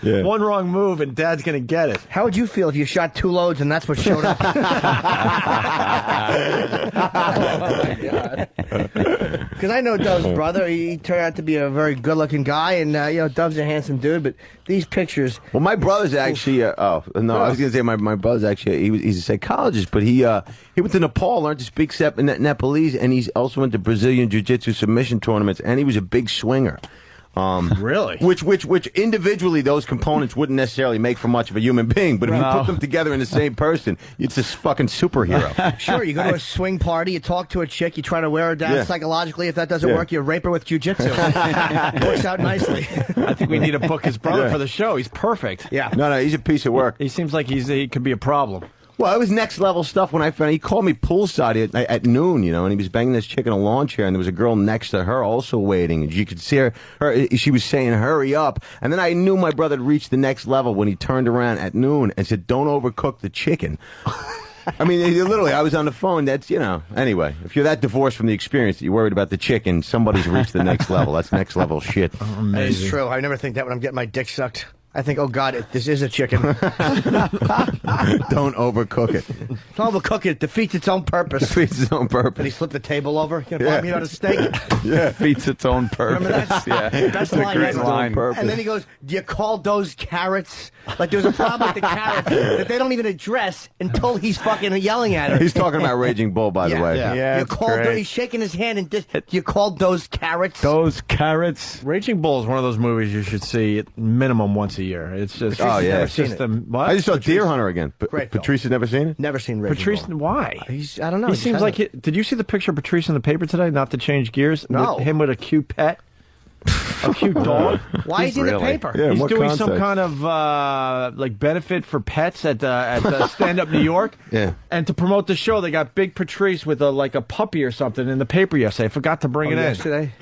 one wrong move and Dad's gonna get it. How would you feel if you shot 2 loads and that's what showed up? Because I know Dove's brother. He turned out to be a very good-looking guy, and Dove's a handsome dude. But these pictures. Well, my brother's actually. I was going to say my brother's actually. He's a psychologist, but he went to Nepal, learned to speak Nepalese, and he's also went to Brazilian Jiu-Jitsu submission tournaments, and he was a big swinger. Really? Which individually those components wouldn't necessarily make for much of a human being, but if you put them together in the same person, it's this fucking superhero. Sure, you go to a swing party, you talk to a chick, you try to wear her down psychologically. If that doesn't work, you rape her with jujitsu. Works out nicely. I think we need to book his brother for the show. He's perfect. Yeah. No, he's a piece of work. He seems like he could be a problem. Well, it was next level stuff when I found. He called me poolside at noon, and he was banging this chick in a lawn chair, and there was a girl next to her also waiting, and you could see her. She was saying, "Hurry up!" And then I knew my brother had reached the next level when he turned around at noon and said, "Don't overcook the chicken." I mean, literally, I was on the phone. That's Anyway, if you're that divorced from the experience that you're worried about the chicken, somebody's reached the next level. That's next level shit. That is true. I never think that when I'm getting my dick sucked. I think, oh God, this is a chicken. Don't overcook it. Don't overcook it. Defeats its own purpose. Defeats its own purpose. And he flipped the table over. You gonna buy me out a steak? Defeats its own purpose. Remember that? Yeah. That's That's a great line. And then he goes, do you call those carrots? Like there's a problem with the carrots that they don't even address until he's fucking yelling at her. He's talking about Raging Bull, by the way. Yeah, you it's called great. he's shaking his hand and you called those carrots? Those carrots. Raging Bull is one of those movies you should see at minimum once a year. It's just Never seen it. What? I just saw Deer Hunter again. Great film. Patrice has never seen it? Never seen Raging Patrice, Bull. why? I don't know. He seems like did you see the picture of Patrice in the paper today? Not to change gears. No. Him with a cute pet. A cute dog. Why is he in the paper? Yeah, He's what doing some context? kind of like benefit for pets at Stand Up New York. Yeah. And to promote the show, they got Big Patrice with like a puppy or something in the paper yesterday. I forgot to bring it in. Yesterday?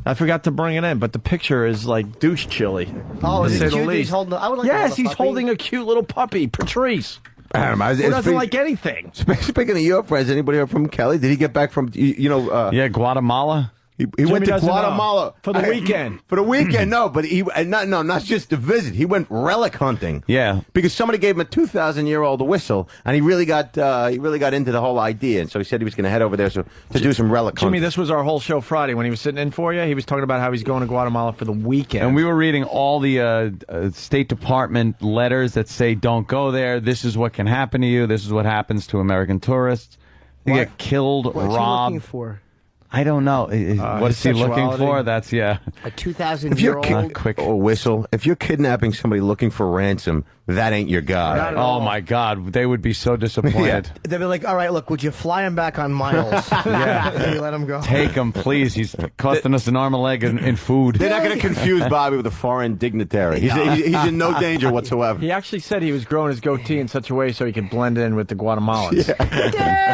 I forgot to bring it in, but the picture is like douche chilly. Oh, to is say it the cute? least. He's holding. I would like. Yes, to he's hold a puppy. holding a cute little puppy, Patrice. I don't know. Who doesn't like anything? Speaking of your friends, anybody heard from Kelly? Did he get back from Yeah, Guatemala. He Jimmy went to doesn't know. Guatemala For the weekend. For the weekend, no, but not just to visit. He went relic hunting. Yeah, because somebody gave him a 2,000-year-old whistle, and he really got into the whole idea. And so he said he was going to head over there to do some relic hunting. Jimmy, this was our whole show Friday when he was sitting in for you. He was talking about how he's going to Guatemala for the weekend. and we were reading all the State Department letters that say, "Don't go there. This is what can happen to you. This is what happens to American tourists. They get killed, What's he robbed." looking for? I don't know. What is he looking sexuality? for? That's A If 2,000-year-old. quick. whistle. If you're kidnapping somebody looking for ransom, that ain't your guy. Not at Oh all. my God, they would be so disappointed. They'd be like, all right, look, would you fly him back on Miles? Yeah. Can you let him go? Take him, please. He's costing us an arm and a leg in food. They're not going to confuse Bobby with a foreign dignitary. He's in no danger whatsoever. He actually said he was growing his goatee in such a way so he could blend in with the Guatemalans.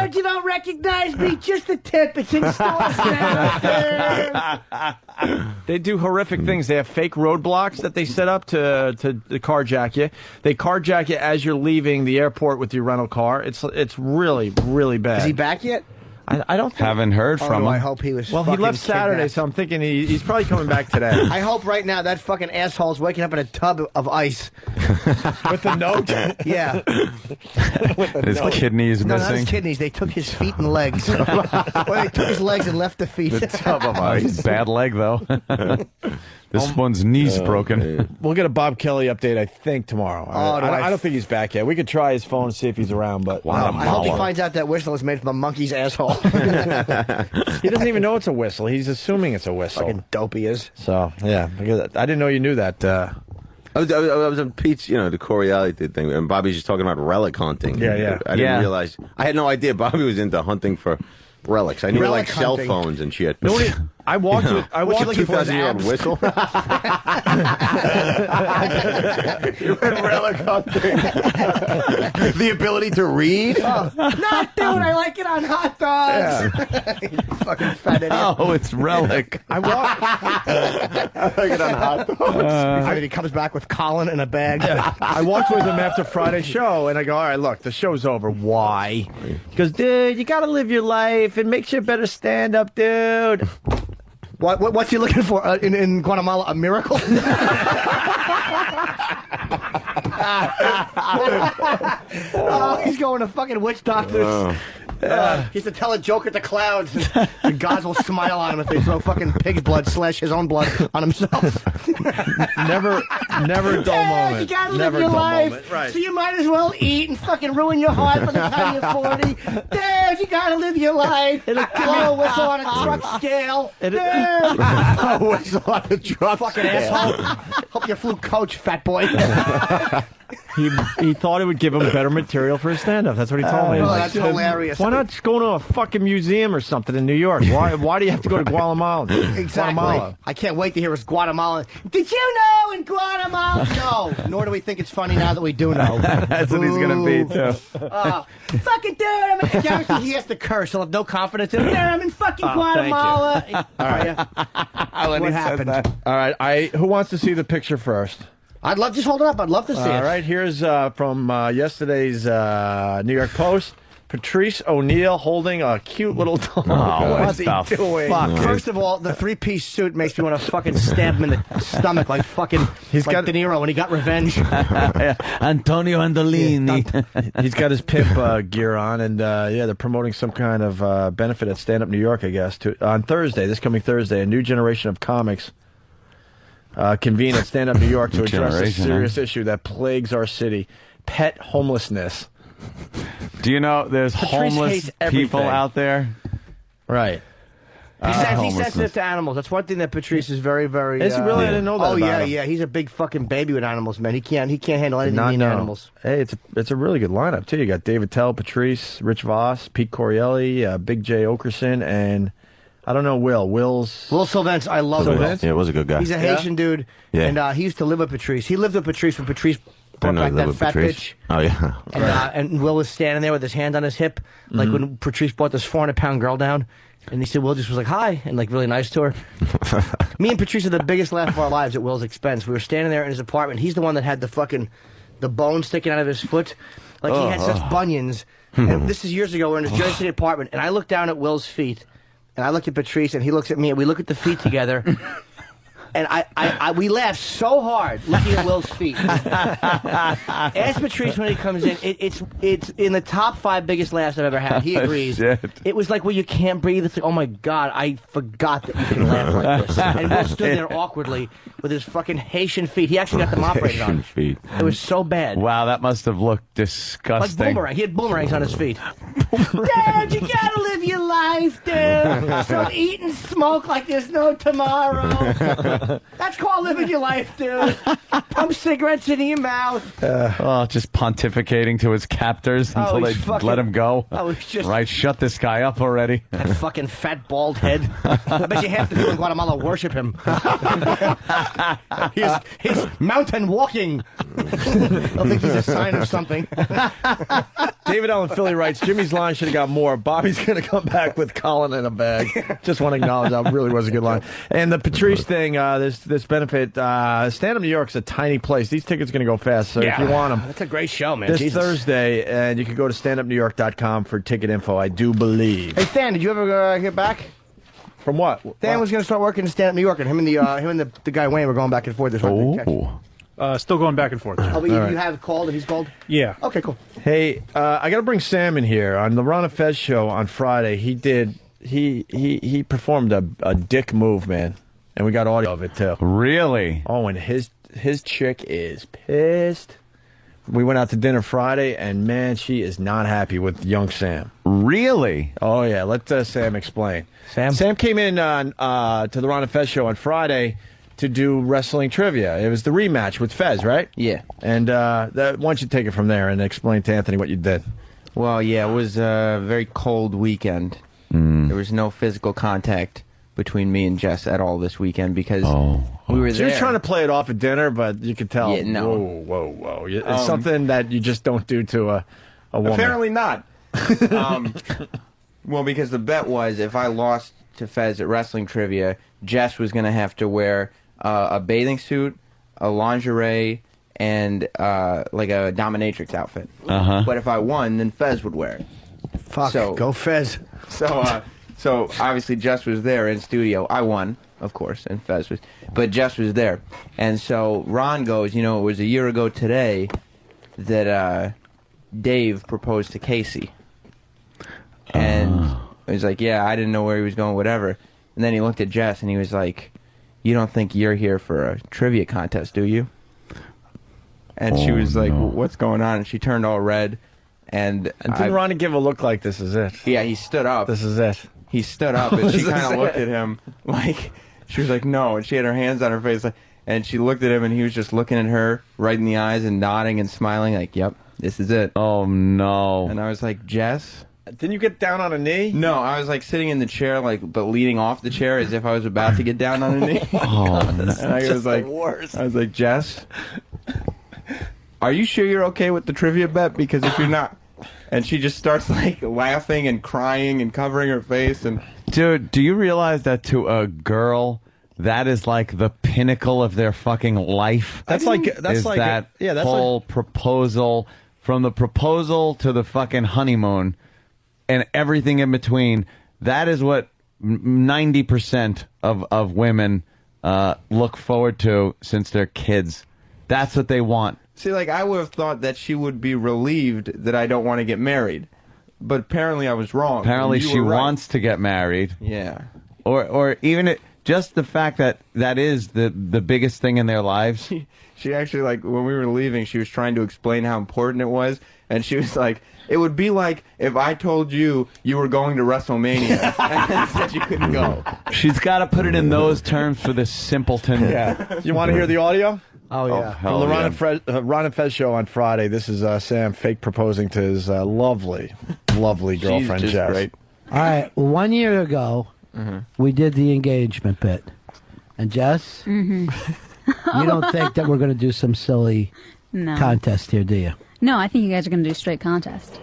Dude, you don't recognize me? Just a tip. It's in stores now. They do horrific things. They have fake roadblocks that they set up to carjack you. They carjack you as you're leaving the airport with your rental car. It's really, really bad. Is he back yet? I don't think. Haven't heard Oh, from I him. hope he was. Well, he fucking left Saturday, kidnapped. so I'm thinking he's probably coming back today. I hope right now that fucking asshole's waking up in a tub of ice. With the note? Yeah. His kidneys No, not his missing. kidneys. They took his feet and legs. Well, they took his legs and left the feet. The tub of Oh, ice. he's bad leg though. This one's knees broken. We'll get a Bob Kelly update, I think, tomorrow. Oh, I don't think he's back yet. We could try his phone and see if he's around, but I hope he finds out that whistle is made from a monkey's asshole. he doesn't even know it's a whistle. He's assuming it's a whistle. Fucking dope he is. So, yeah. I didn't know you knew that. I was on Pete's, the Coriolis thing, and Bobby's just talking about relic hunting. Yeah. I didn't realize. I had no idea Bobby was into hunting for relics. I knew Relic like cell hunting. phones and shit. I walked with What's with a looking for his 2,000-year-old abs? whistle? You went relic hunting. The ability to read? Not dude, I like it on hot dogs. You fucking fat idiot. Oh, it's relic. I walked. I like it on hot dogs. I mean, he comes back with Colin in a bag. I walked with him after Friday's show, and I go, all right, look, the show's over. Why? He goes, dude, you got to live your life. It makes you a better stand-up, dude. What's he looking for in Guatemala? A miracle? Oh, he's going to fucking witch doctors. He has to tell a joke at the clouds. The gods will smile on him if they throw fucking pig's blood / his own blood on himself. Never a dull You moment. gotta live Never a your dull life, moment. Right. so you might as well eat and fucking ruin your heart by the time you're 40. Dude, you gotta live your life. Blow a whistle on a truck scale. Dude. A whistle on a truck Fucking scale. asshole. Hope you flew coach, fat boy. He thought it would give him better material for his stand-up. That's what he told me. Oh, He's that's hilarious. Why not just go to a fucking museum or something in New York? Why do you have to go to Guatemala? Exactly. Guatemala. I can't wait to hear his Guatemala. Did you know in Guatemala? No. Nor do we think it's funny now that we do know. That's what he's gonna be too. Fucking dude, I guarantee he has to curse. He'll have no confidence in him. Dude, I'm in fucking thank you. Guatemala. All right. What happened? All right. Who wants to see the picture first? I'd love, just hold it up. I'd love to see it. All right. Here's from yesterday's New York Post. Patrice O'Neill holding a cute little dog. What's he doing? Fuck. First of all, the three-piece suit makes me want to fucking stab him in the stomach like fucking De Niro when he got revenge. Antonio Andolini. He's got his pimp gear on, and they're promoting some kind of benefit at Stand Up New York, I guess. On Thursday, this coming Thursday, a new generation of comics convene at Stand Up New York to address a serious issue that plagues our city: pet homelessness. Do you know there's Patrice homeless hates people everything. out there? Right. He's Homelessness. sensitive to animals. That's one thing that Patrice is very, very. Is he really? I didn't know that Oh about yeah, him. yeah. He's a big fucking baby with animals, man. He can't handle anything Not mean know. animals. Hey, it's a really good lineup too. You got David Tell, Patrice, Rich Voss, Pete Corrielli, Big J Okerson, and I don't know Will. Will Sylvester. I love Will. Yeah, it was a good guy. He's a Haitian dude, Yeah. and he used to live with Patrice. He lived with Patrice when Patrice brought know back he that lived with fat Patrice. bitch. Oh, yeah. And Will was standing there with his hand on his hip, like when Patrice brought this 400-pound girl down. And he said, Will just was like, hi, and like really nice to her. Me and Patrice had the biggest laugh of our lives at Will's expense. We were standing there in his apartment. He's the one that had the bone sticking out of his foot. Like, he had such bunions. And this is years ago. We're in his Jersey City apartment, and I look down at Will's feet. And I look at Patrice, and he looks at me, and we look at the feet together. And we laugh so hard looking at Will's feet. Ask Patrice when he comes in. It's in the top 5 biggest laughs I've ever had. He agrees. It was like where you can't breathe. It's like, oh my God, I forgot that you can laugh like this. And Will stood there awkwardly with his fucking Haitian feet. He actually got them operated on. Feet. It was so bad. Wow, that must have looked Like disgusting. boomerang. He had boomerangs on his feet. Dad, you gotta live your life, dude. Don't eat and smoke like there's no tomorrow. That's called living your life, dude. Pump cigarettes into your mouth. Just pontificating to his captors until they let him go. Right, shut this guy up already. That fucking fat bald head. I bet you half the people in Guatemala worship him. He's mountain walking. I think he's a sign of something. David Allen Philly writes, Jimmy's line should have got more. Bobby's going to come back with Colin in a bag. Just want to acknowledge that really was a good line. And the Patrice thing, this benefit, Stand Up New York's a tiny place. These tickets are going to go fast, so if you want them. That's a great show, man. This Jesus. Thursday, and you can go to standupnewyork.com for ticket info, I do believe. Hey, Than, did you ever get back? From what? Than was going to start working in Stand Up New York, and him and the guy Wayne were going back and forth this whole Still going back and forth. Oh, but you have called and he's called? Yeah. Okay, cool. Hey, I got to bring Sam in here. On the Ron and Fez show on Friday, he performed a dick move, man. And we got audio of it, too. Really? Oh, and his chick is pissed. We went out to dinner Friday, and, man, she is not happy with young Sam. Really? Oh, yeah. Let Sam explain. Sam came in to the Ron and Fez show on Friday to do wrestling trivia. It was the rematch with Fez, right? Yeah. And why don't you take it from there and explain to Anthony what you did? Well, yeah, it was a very cold weekend. There was no physical contact between me and Jess at all this weekend because we were She there. was trying to play it off at dinner, but you could tell. Yeah, no. Whoa. It's something that you just don't do to a woman. Apparently not. Well, because the bet was if I lost to Fez at wrestling trivia, Jess was going to have to wear a bathing suit, a lingerie, and like a dominatrix outfit. But if I won, then Fez would wear it. Fuck, go Fez. So obviously Jess was there in studio. I won, of course, and Fez was. But Jess was there. And so Ron goes, it was a year ago today that Dave proposed to Casey. And he was like, yeah, I didn't know where he was going, whatever. And then he looked at Jess and he was like, you don't think you're here for a trivia contest, do you? And she was like, what's going on? And she turned all red. And didn't Ronnie give a look like this is it? Yeah, he stood up. This is it. He stood up, and she This kind is of looked it. at him like, she was like, no, and she had her hands on her face, and she looked at him, and he was just looking at her right in the eyes and nodding and smiling like, yep, this is it. Oh, no. And I was like, Jess? Didn't you get down on a knee? No, I was like sitting in the chair, but leaning off the chair as if I was about to get down on a knee. God, and I was like, I was like, Jess, are you sure you're okay with the trivia bet? Because if you're not... And she just starts like laughing and crying and covering her face. And dude, do you realize that to a girl, that is like the pinnacle of their fucking life? That's like that whole proposal, from the proposal to the fucking honeymoon and everything in between. That is what 90% of women look forward to since they're kids. That's what they want. see, like, I would have thought that she would be relieved that I don't want to get married. But apparently I was wrong. Apparently You she were right. wants to get married. Yeah. Or even just the fact that that is the biggest thing in their lives. She actually, like, when we were leaving, she was trying to explain how important it was. And she was like, it would be like if I told you you were going to WrestleMania and then said you couldn't go. She's got to put it in those terms for this simpleton. Yeah. You want to hear the audio? Oh, yeah. From the Ron and Fez show on Friday, this is Sam fake proposing to his lovely girlfriend, just Jess. great. All right, 1 year ago, we did the engagement bit. And Jess, Mm-hmm. you don't think that we're going to do some silly No. contest here, do you? No, I think you guys are going to do straight contest.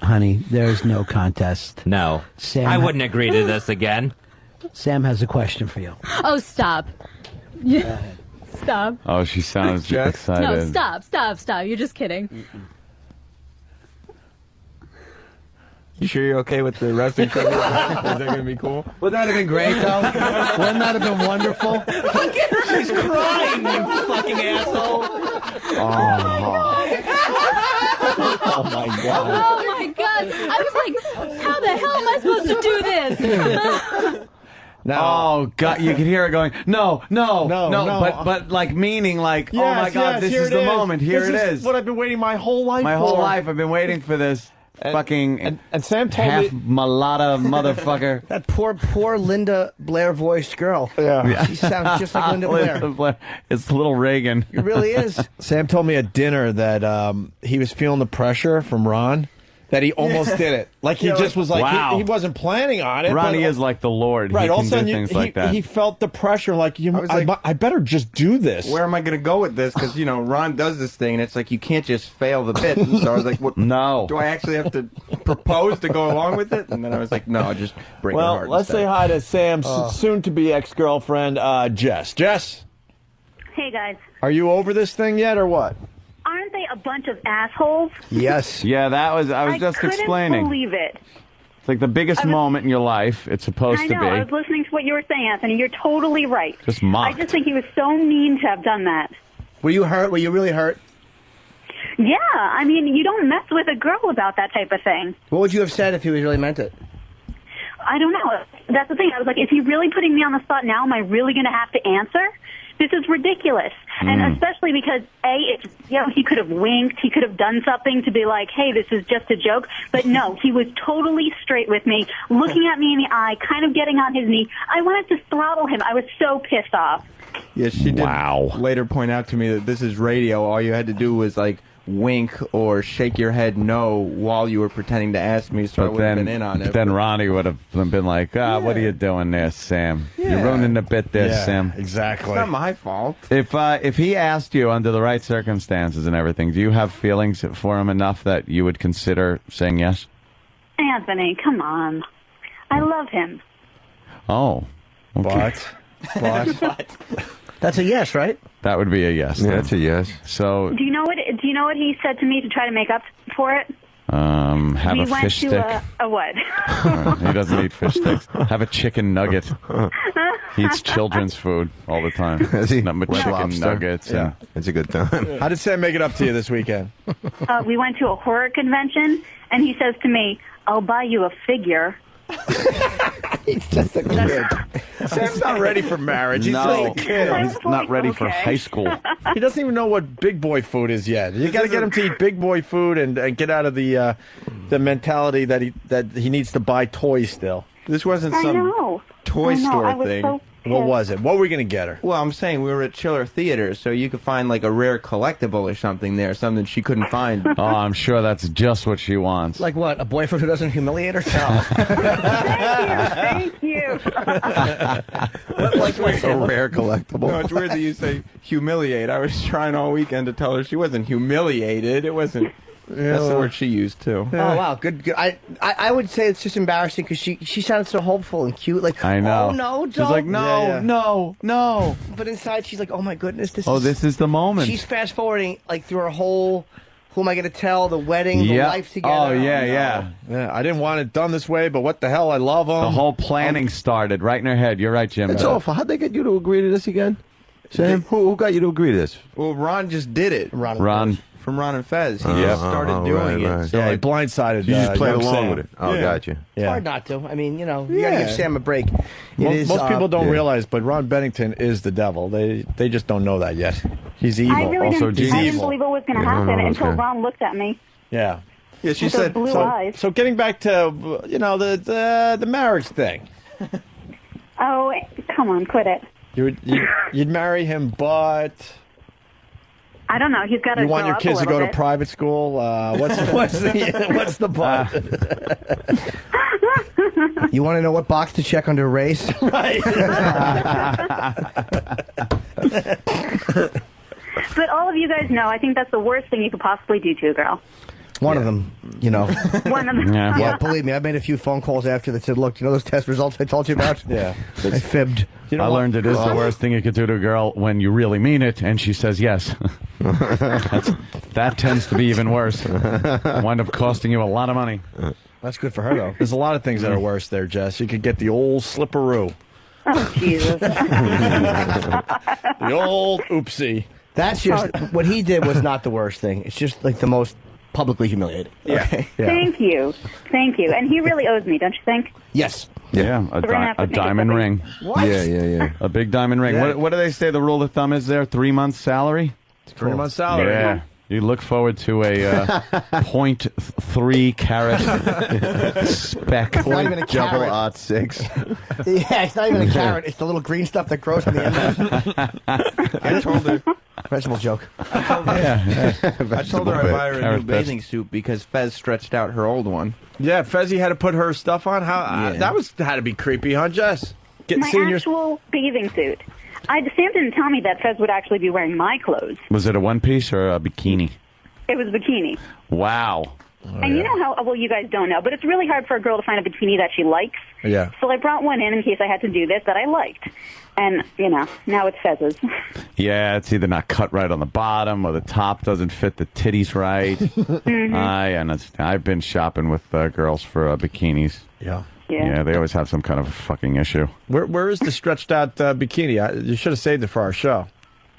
Honey, there's no contest. No. Sam, I wouldn't agree to this again. Sam has a question for you. Oh, stop. Yeah. Stop. Oh, she sounds excited. No, stop. You're just kidding. You sure you're okay with the wrestling trivia? Is that going to be cool? Wouldn't that have been great, though? Wouldn't that have been wonderful? Look at her. She's crying, you fucking asshole. Oh, my God. Oh, my God. I was like, how the hell am I supposed to do this? Oh God! You could hear her going, no, No. but like meaning like, oh my Yes, God, yes, this here is it the is. moment. Here This it is is. what I've been waiting my whole life My for. whole life, I've been waiting for this. Fucking and Sam told half me mulatto motherfucker. That poor Linda Blair voiced girl. Yeah. She sounds just like Linda Blair. It's little Reagan. It really is. Sam told me at dinner that he was feeling the pressure from Ron, that he almost did it. Like he just was like, wow. he wasn't planning on it. Ronnie but, is like the Lord. right. He All can of a sudden, do things he, like that. he felt the pressure. Like, was I better just do this. Where am I going to go with this? Because, Ron does this thing, and it's like you can't just fail the bit. And so I was like, what? No. Do I actually have to propose to go along with it? And then I was like, no, just break her Well, heart let's instead. say hi to Sam's soon-to-be ex-girlfriend, Jess. Jess, Hey guys, are you over this thing yet, or what? aren't they a bunch of assholes? Yes. Yeah, I was just couldn't explaining. believe it. It's like the biggest moment in your life. It's supposed I to know. be. I was listening to what you were saying, Anthony. You're totally right. Just mocked. I just think he was so mean to have done that. Were you hurt? Were you really hurt? Yeah, I mean, you don't mess with a girl about that type of thing. What would you have said if he was really meant it? I don't know. That's the thing. I was like, is he really putting me on the spot now? Am I really going to have to answer? This is ridiculous. And especially because, he could have winked. He could have done something to be like, hey, this is just a joke. But no, he was totally straight with me, looking at me in the eye, kind of getting on his knee. I wanted to throttle him. I was so pissed off. Yeah, she did later point out to me that this is radio. All you had to do was, like, wink or shake your head no while you were pretending to ask me, so I would have been in on it. Then Ronnie would have been like, what are you doing there, Sam? You're ruining the bit there, Yeah, Sam. exactly. It's not my fault. If he asked you under the right circumstances and everything, do you have feelings for him enough that you would consider saying yes? Anthony, come on. I love him. Oh. Okay. But. That's a yes, right? That would be a yes. Yeah, that's a yes. So, Do you know what he said to me to try to make up for it? have we a went fish to stick. a what? He doesn't eat fish sticks. Have a chicken nugget. He eats children's food all the time. Nothing but Red chicken Lobster. nuggets. Yeah, it's a good time. How did Sam make it up to you this weekend? We went to a horror convention, and he says to me, I'll buy you a figure. He's just a kid. Sam's not ready for marriage. He's No, just a kid. he's not ready for high school. He doesn't even know what big boy food is yet. You got to get him to eat big boy food and get out of the mentality that he needs to buy toys still. This wasn't I some know. toy I know. store I was thing. so What was it? What were we going to get her? Well, I'm saying we were at Chiller Theater, so you could find like a rare collectible or something there, something she couldn't find. Oh, I'm sure that's just what she wants. Like what? A boyfriend who doesn't humiliate her? Thank you. Like It's a rare collectible. No, it's weird that you say humiliate. I was trying all weekend to tell her she wasn't humiliated. It wasn't. That's the word she used too. Oh wow, good. I would say it's just embarrassing because she sounded so hopeful and cute. Like, I know. oh no, She's like, no, no. But inside she's like, oh my goodness, this is the moment. She's fast forwarding like through her whole. Who am I going to tell? The wedding, the Yep. life together. Oh, yeah, no. yeah. I didn't want it done this way, but what the hell? I love him. The whole planning started right in her head. You're right, Jim. It's awful. How'd they get you to agree to this again? Sam, who got you to agree to this? Well, Ron just did it. Ron. From Ron and Fez. He Yep. just started doing it. right. So Yeah, he I- blindsided. You just played young along Sam. with it. Oh, Yeah. got you. It's Yeah. hard not to. I mean, you got to give Sam a break. Most people don't yeah. realize, but Ron Bennington is the devil. They just don't know that yet. He's evil. I really Also, didn't, I didn't evil. believe it was going to Yeah, happen no, until okay. Ron looked at me Yeah. Yeah, she with those said. blue So, eyes. so getting back to the marriage thing, Oh, come on, quit it. you'd marry him, but I don't know. He's got to you want grow your up kids a to go little to bit. private school. What's the but? You want to know what box to check under race? But all of you guys know, I think that's the worst thing you could possibly do to a girl. One of them, you know. One of them. Yeah, believe me, I made a few phone calls after that said, look, you know those test results I told you about? Yeah. I fibbed. I learned it is the worst thing you could do to a girl when you really mean it and she says yes. That tends to be even worse. Wind up costing you a lot of money. That's good for her, though. There's a lot of things that are worse there, Jess. You could get the old slipperoo. Oh, Jesus. The old oopsie. That's just, what he did was not the worst thing. It's just like the most publicly humiliating. Yeah. Thank you. Thank you. And he really owes me, don't you think? Yes. Yeah, So we're gonna have to a make diamond something. ring. What? Yeah. A big diamond ring. Yeah. What do they say the rule of thumb is there? 3 months salary? 3 months salary. Yeah. You look forward to a 0.3 carat speck. It's not even a Double carrot. odd 6. Yeah, it's not even a carrot. It's the little green stuff that grows on the end. I told her. Vegetable joke. I told her I'd buy her a new Carrot bathing suit because Fez stretched out her old one. Yeah, Fezzi had to put her stuff on. How that had to be creepy, huh, Jess? My actual bathing suit. Sam didn't tell me that Fez would actually be wearing my clothes. Was it a one piece or a bikini? It was a bikini. Wow. And you know how, well, you guys don't know, but it's really hard for a girl to find a bikini that she likes. Yeah. So I brought one in case I had to do this that I liked. And, you know, now it's Fez's. Yeah, it's either not cut right on the bottom or the top doesn't fit the titties right. I've been shopping with girls for bikinis. Yeah. Yeah, they always have some kind of fucking issue. Where is the stretched out bikini? You should have saved it for our show.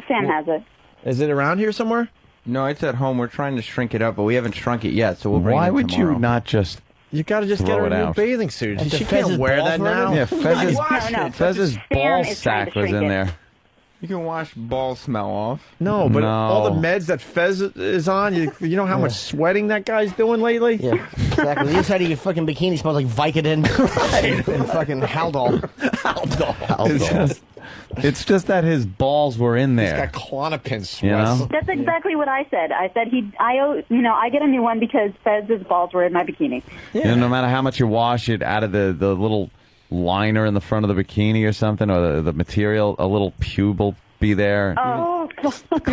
Sam has it. Is it around here somewhere? No, it's at home. We're trying to shrink it up, but we haven't shrunk it yet, so we'll bring Why it would tomorrow. you not just You got to just get throw her it a new out? bathing suit. And She the can't Fez's wear balls that were in now. it? Yeah, Fez's, No. Fez's Sam ball is trying sack to was shrink in it. there. You can wash ball smell off. No, but No. all the meds that Fez is on, you know how much sweating that guy's doing lately? Yeah, exactly. The inside of your fucking bikini smells like Vicodin. Right. And fucking Haldol. It's just that his balls were in He's there. got Klonopin sweats. You know? That's exactly what I said. I said I get a new one because Fez's balls were in my bikini. You know, no matter how much you wash it out of the little liner in the front of the bikini or something, or the material, a little pube will be there Oh.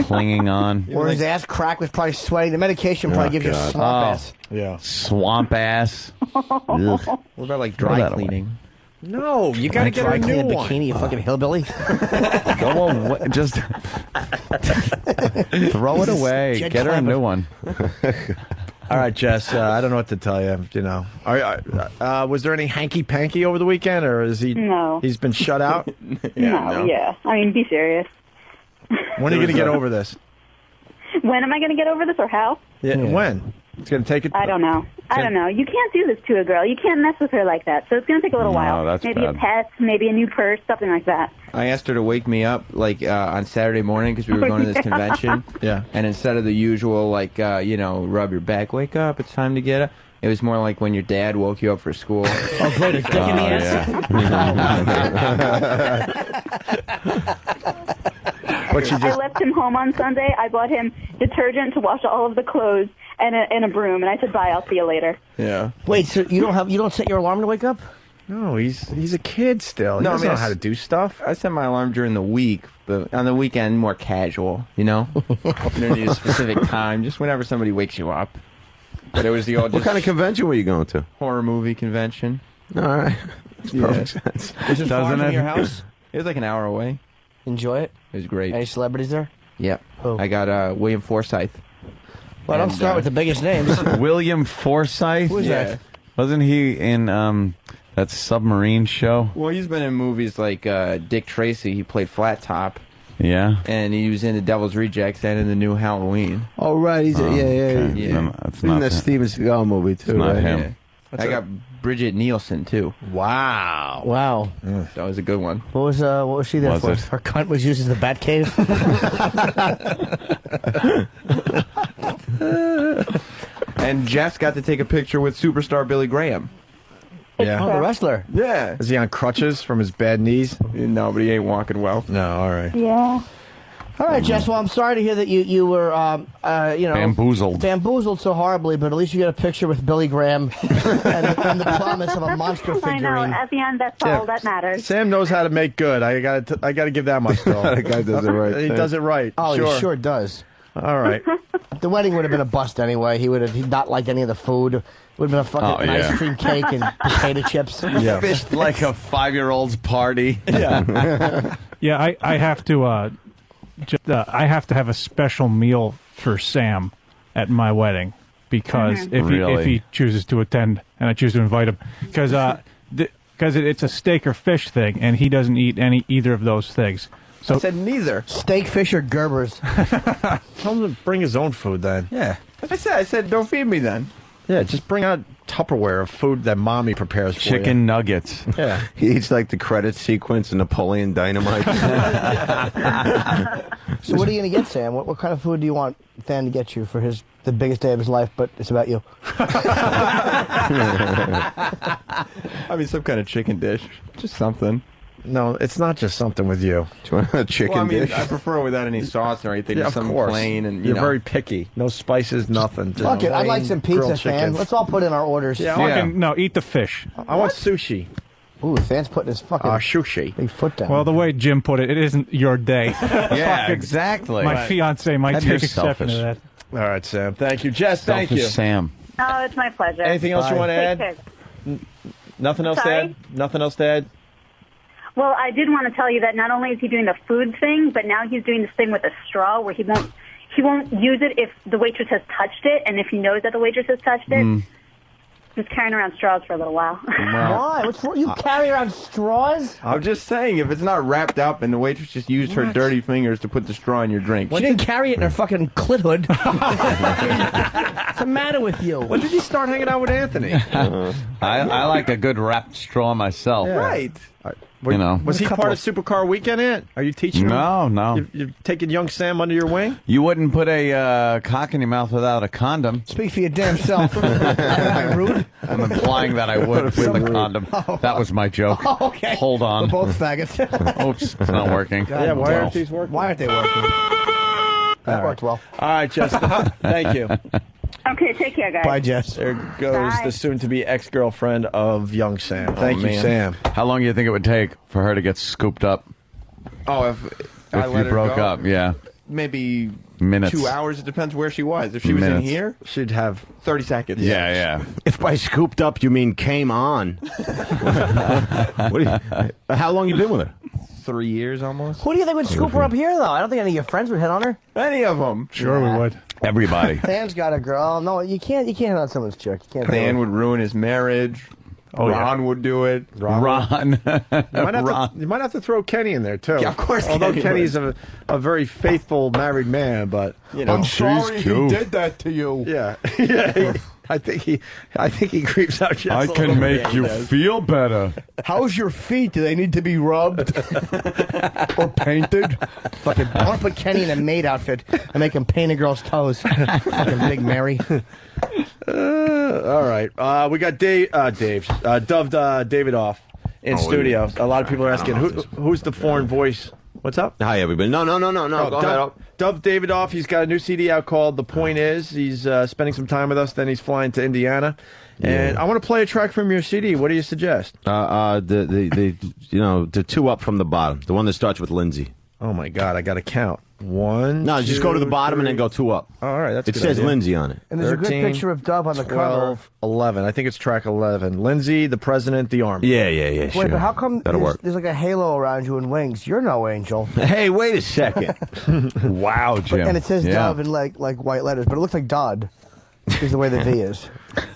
clinging on. Or his ass crack was probably sweating. The medication probably gives you a swamp ass. Yeah. Swamp ass. What about like Throw dry that away. cleaning? No, you got to get her Dry a new clean a one. bikini, you fucking hillbilly. Go away. Just throw it away. Jed Get her a Clampett. new one. All right, Jess. I don't know what to tell you. You know, was there any hanky panky over the weekend, or is he? No. He's been shut out. Yeah. I mean, be serious. When are you going to get over this? When am I going to get over this, or how? Yeah. When? It's going to take it. I don't know. You can't do this to a girl. You can't mess with her like that. So it's going to take a little No, while. that's Maybe bad. a pet, maybe a new purse, something like that. I asked her to wake me up on Saturday morning because we were going to this convention. Yeah. And instead of the usual rub your back, wake up, it's time to get up. It was more like when your dad woke you up for school. Oh, great, a dick in the ass? I left him home on Sunday. I bought him detergent to wash all of the clothes and a broom, and I said, bye, I'll see you later. Yeah. Wait, so you don't set your alarm to wake up? No, he's a kid still. He No, I doesn't mean, know how to do stuff. I set my alarm during the week, but on the weekend, more casual, you know? You don't need a specific time, just whenever somebody wakes you up. But it was the old What kind of convention were you going to? horror movie convention. All right. Makes perfect sense. Is it far Doesn't from it? your house? It was like an hour away. Enjoy it? It was great. Any celebrities there? Yep. Who? I got William Forsythe. Well, don't start with the biggest names. William Forsythe? Who is that? Wasn't he in that submarine show? Well, he's been in movies like Dick Tracy. He played Flat Top. Yeah. And he was in The Devil's Rejects and in the new Halloween. Oh, right. He's okay. Yeah. Then that's He's in not that him. Steven Seagal movie, too, It's not right? him. I got Bridget Nielsen, too. Wow. Wow. That was a good one. What was she there Was for? it? Her cunt was used as the bat cave? And Jess got to take a picture with superstar Billy Graham. Yeah. Oh, the wrestler. Yeah. Is he on crutches from his bad knees? No, but he ain't walking well. No. All right. Yeah. All right, Jess. Well, I'm sorry to hear that you were, bamboozled so horribly. But at least you got a picture with Billy Graham and the promise of a monster I know. figurine. At the end, that's all that matters. Sam knows how to make good. I got to give that much to him. That guy does it right. He does it right. Oh, sure. he sure does. All right. The wedding would have been a bust anyway. He would have not liked any of the food. It would have been a fucking ice cream cake and potato chips. Yeah. Fished like a 5-year-old's party. Yeah. Yeah, I have to. I have to have a special meal for Sam at my wedding because if he chooses to attend and I choose to invite him because it's a steak or fish thing and he doesn't eat either of those things. So I said neither. Steak, fish, or Gerber's. Tell him to bring his own food then. Yeah. I said, don't feed me then. Yeah, just bring out Tupperware of food that mommy prepares for you. Chicken nuggets. Yeah. He eats like the credit sequence in Napoleon Dynamite. So what are you going to get, Sam? What kind of food do you want Than to get you for the biggest day of his life, but it's about you? I mean, some kind of chicken dish. Just something. No, it's not just something with you. Do you want a chicken dish? dish? I prefer it without any sauce or anything. Yeah, just of something course. plain and you're very picky. No spices, nothing. Just Fuck it, I'd like plain some pizza, grilled Than. chicken. Let's all put in our orders. Yeah, No, eat the fish. I want sushi. Ooh, Than's putting his fucking sushi. big foot down. Well, the way Jim put it, it isn't your day. Yeah, Fucking- exactly. My fiance might You're take exception to selfish. that. All right, Sam. Thank you. Jess, thank you. Selfish Sam. Oh, it's my pleasure. Anything else you want to Take add? care. Nothing else Sorry? to add? Nothing else to add? Well, I did want to tell you that not only is he doing the food thing, but now he's doing this thing with a straw where he won't use it if the waitress has touched it, and if he knows that the waitress has touched it, just carrying around straws for a little while. Why? What's wrong? You carry around straws? I'm just saying, if it's not wrapped up and the waitress just used her dirty fingers to put the straw in your drink. She didn't carry it in her fucking clit hood. What's the matter with you? When did you start hanging out with Anthony? I like a good wrapped straw myself. Right. You know. Was he part of Supercar Weekend, Ant? Are you teaching him? No. You're taking young Sam under your wing? You wouldn't put a cock in your mouth without a condom. Speak for your damn self. Am I rude? I'm implying that I would with a condom. That was my joke. Oh, okay. Hold on. We're both faggots. Oops, it's not working. Yeah, why aren't these working? Why aren't they working? That worked well. All right, Jessica. Thank you. Okay, take care, guys. Bye, Jess. There goes Bye. the soon-to-be ex-girlfriend of young Sam. Thank you, man. Sam. How long do you think it would take for her to get scooped up Oh, if I if let you her broke go, up? Yeah. maybe Minutes. 2 hours. It depends where she was. If she was Minutes. in here, she'd have 30 seconds. Yeah. If by scooped up you mean came on. How long you been with her? 3 years almost. Who do you think would scoop her up here, though? I don't think any of your friends would hit on her. Any of them. Sure, we would. Everybody. Than's got a girl. No, you can't hit on someone's chick. You can't. Dan would ruin his marriage. Oh, yeah. Ron would do it. Ron. You might have to throw Kenny in there, too. Yeah, of course Although Kenny Kenny's a very faithful married man, but, you know. I'm sorry he did that to you. Yeah. Yeah. I think he creeps out just I a can little make bit. you He does. feel better. How's your feet? Do they need to be rubbed or painted? Fucking, I want to put Kenny in a maid outfit and make him paint a girl's toes. Fucking Big Mary. All right. We got Dove Davidoff in studio. A lot of people are asking, who's the foreign voice? What's up? Hi, everybody. No. Go ahead. Dove Davidoff, he's got a new CD out called The Point Is. He's spending some time with us, then he's flying to Indiana. And I want to play a track from your CD. What do you suggest? The two up from the bottom. The one that starts with Lindsay. Oh, my God. I got to count. One, No, just go to the bottom and then go two up. All right, that's a It good says idea. Lindsay on it. And there's a good 13, picture of Dove on the 12, 11. I think it's track 11. Lindsay, the president, the army. Yeah, cover. sure. Wait, but how come That'll work. there's like a halo around you and wings? You're no angel. Hey, wait a second. Wow, Jim. And it says Yeah. Dove in like white letters, but it looks like Dodd. Is the way the V is.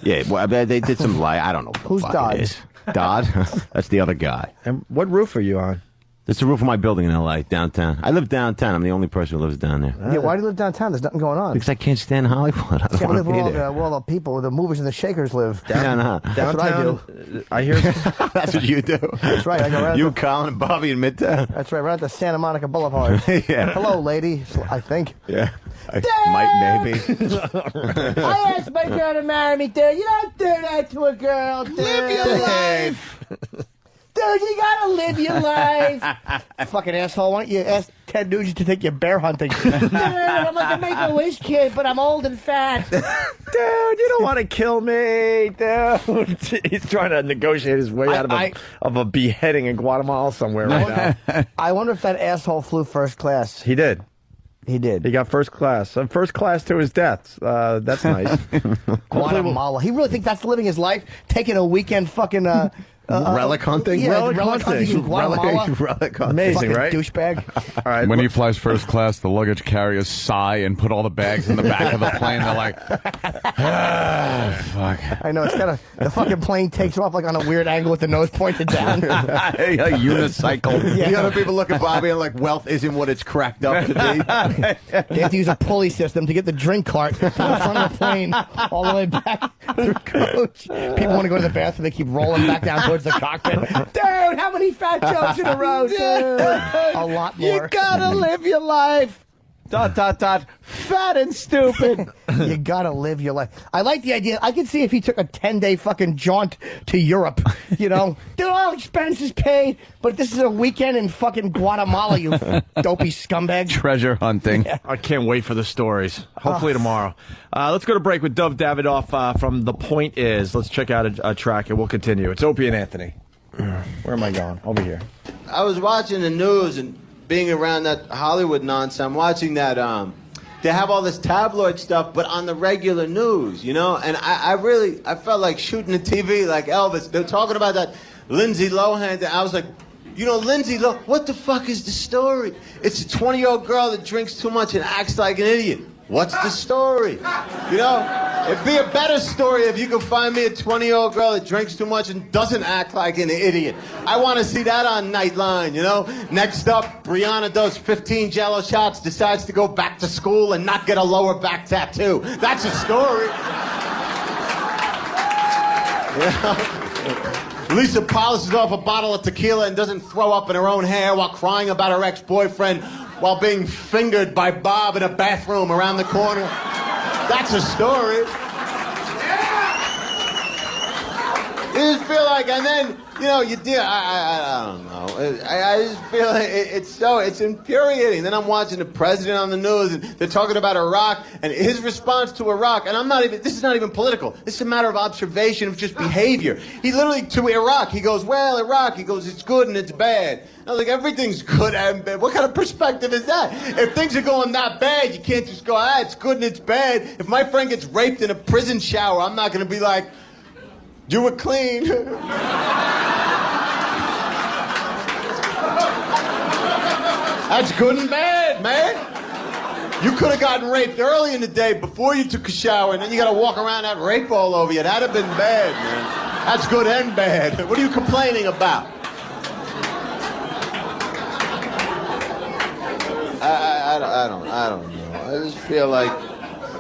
Yeah, well, they did some lie. I don't know. Who's what Dodd? it is. Dodd? That's the other guy. And what roof are you on? It's the roof of my building in L.A., downtown. I live downtown. I'm the only person who lives down there. Yeah, why do you live downtown? There's nothing going on. Because I can't stand Hollywood. I You don't can't want live to where be all, there. where all the people, where the movers and the shakers live. No. That's what I do. I hear. That's what you do. That's right. I go right You, at the, Colin, and Bobby in Midtown. that's right, right at the Santa Monica Boulevard. Yeah. Hello, lady. I think. Yeah. Might maybe. I asked my girl to marry me, dude. You don't do that to a girl, dude. Live your life. Dude, you gotta live your life. Fucking asshole, why don't you ask Ted Nugent to take you bear hunting? Dude, I'm like a Make-A-Wish kid, but I'm old and fat. Dude, you don't want to kill me, dude. He's trying to negotiate his way out of a beheading in Guatemala somewhere right now. I wonder if that asshole flew first class. He did. He did. He got first class. First class to his death. That's nice. Guatemala. He really thinks that's living his life? Taking a weekend fucking... relic hunting? Yeah, relic hunting in Guatemala. Relic hunting. Amazing, Fucking right? douchebag. All right. When he flies first class, the luggage carriers sigh and put all the bags in the back of the plane. They're like, fuck. I know, it's kind of... The fucking plane takes off like on a weird angle with the nose pointed down. A unicycle. Yeah. The other people look at Bobby and like, wealth isn't what it's cracked up to be. They have to use a pulley system to get the drink cart from the front of the plane all the way back through coach. People want to go to the bathroom, they keep rolling back down towards the cockpit. Dude, how many fat jokes in a row, dude? A lot more. You gotta live your life. ... Fat and stupid. You gotta live your life. I like the idea. I could see if he took a 10-day fucking jaunt to Europe. You know, dude, all expenses paid, but this is a weekend in fucking Guatemala, you dopey scumbag. Treasure hunting. Yeah. I can't wait for the stories. Hopefully tomorrow. Let's go to break with Dov Davidoff from The Point Is. Let's check out a track and we'll continue. It's Opie and Anthony. Where am I going? Over here. I was watching the news and being around that Hollywood nonsense. I'm watching that, they have all this tabloid stuff, but on the regular news, you know? And I felt like shooting the TV like Elvis. They're talking about that Lindsay Lohan. I was like, you know, Lindsay Lohan, what the fuck is the story? It's a 20-year-old girl that drinks too much and acts like an idiot. What's the story? You know, it'd be a better story if you could find me a 20-year-old girl that drinks too much and doesn't act like an idiot. I want to see that on Nightline, you know? Next up, Brianna does 15 Jell-O shots, decides to go back to school and not get a lower back tattoo. That's a story. You know? Lisa polishes off a bottle of tequila and doesn't throw up in her own hair while crying about her ex-boyfriend while being fingered by Bob in a bathroom around the corner. That's a story. You just feel like, and then, you know, you do, I don't know. I just feel like it's infuriating. Then I'm watching the president on the news, and they're talking about Iraq, and his response to Iraq, and this is not even political. This is a matter of observation of just behavior. He literally, to Iraq, he goes, well, Iraq, he goes, it's good and it's bad. I was like, everything's good and bad. What kind of perspective is that? If things are going that bad, you can't just go, it's good and it's bad. If my friend gets raped in a prison shower, I'm not going to be like, you were clean. That's good and bad, man. You could have gotten raped early in the day before you took a shower, and then you got to walk around that rape all over you. That'd have been bad, man. That's good and bad. What are you complaining about? I don't know. I just feel like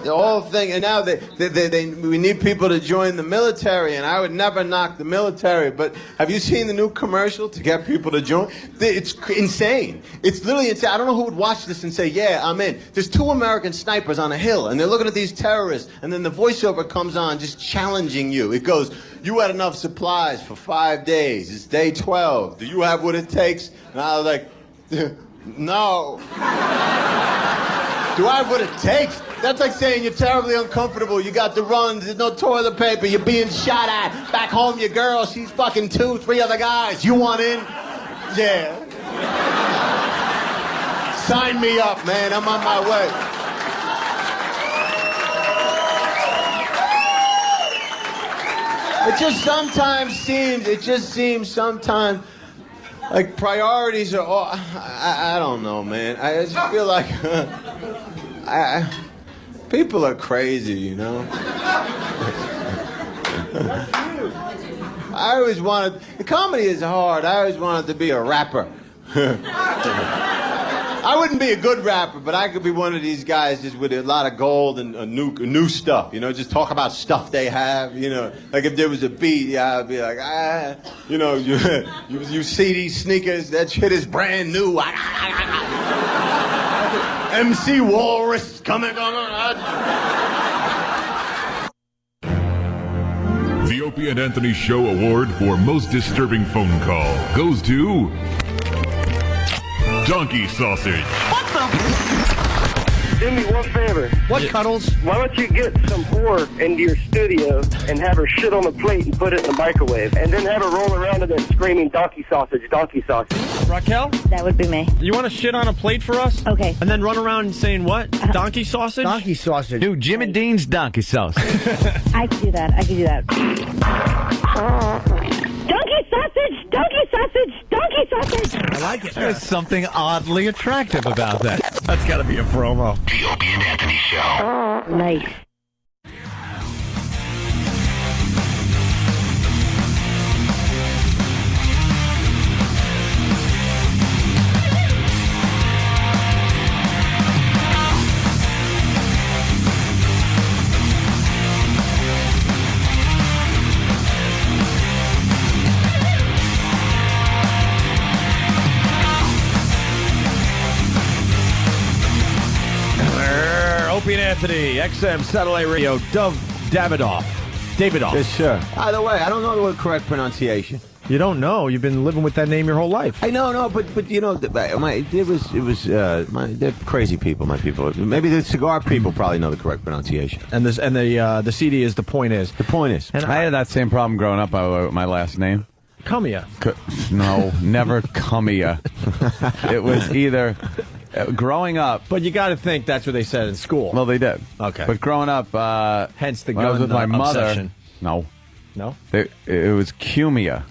the whole thing, and now we need people to join the military, and I would never knock the military, but have you seen the new commercial to get people to join? It's insane. It's literally insane. I don't know who would watch this and say, yeah, I'm in. There's 2 American snipers on a hill, and they're looking at these terrorists, and then the voiceover comes on just challenging you. It goes, you had enough supplies for 5 days. It's day 12. Do you have what it takes? And I was like, no. Do I have what it takes? That's like saying you're terribly uncomfortable. You got the runs. There's no toilet paper. You're being shot at. Back home, your girl, she's fucking 2, 3 other guys. You want in? Yeah. Sign me up, man. I'm on my way. It just seems sometimes like priorities are all, I don't know, man. I just feel like people are crazy, you know? I always wanted, the comedy is hard. I always wanted to be a rapper. I wouldn't be a good rapper, but I could be one of these guys just with a lot of gold and new stuff, you know, just talk about stuff they have, you know. Like if there was a beat, yeah, I'd be like, you know, you see these sneakers, that shit is brand new. MC Walrus coming on. The Opie and Anthony Show award for most disturbing phone call goes to Donkey Sausage. What the? Do me one favor. What, Cuddles? Why don't you get some whore into your studio and have her shit on a plate and put it in the microwave, and then have her roll around in it screaming donkey sausage, donkey sausage. Raquel? That would be me. You want to shit on a plate for us? Okay. And then run around saying what? Donkey sausage? Donkey sausage. Dude, Jimmy Dean's donkey sausage. I could do that. I could do that. Donkey sausage! Donkey sausage! Donkey sausage! I like it. There's something oddly attractive about that. That's got to be a promo. The Opie and Anthony Show. Nice. Opie and Anthony, XM Satellite Radio, Davidoff. Yes, sir. By the way, I don't know the correct pronunciation. You don't know. You've been living with that name your whole life. I know, but you know, they're crazy people. My people. Maybe the cigar people probably know the correct pronunciation. And the CD is the point is. The point is. And I had that same problem growing up with my last name. Cumia. No, never Cumia. It was either growing up. But you got to think that's what they said in school. Well, they did. Okay. But growing up, hence the when I was with my mother. obsession. No. It was Cumia.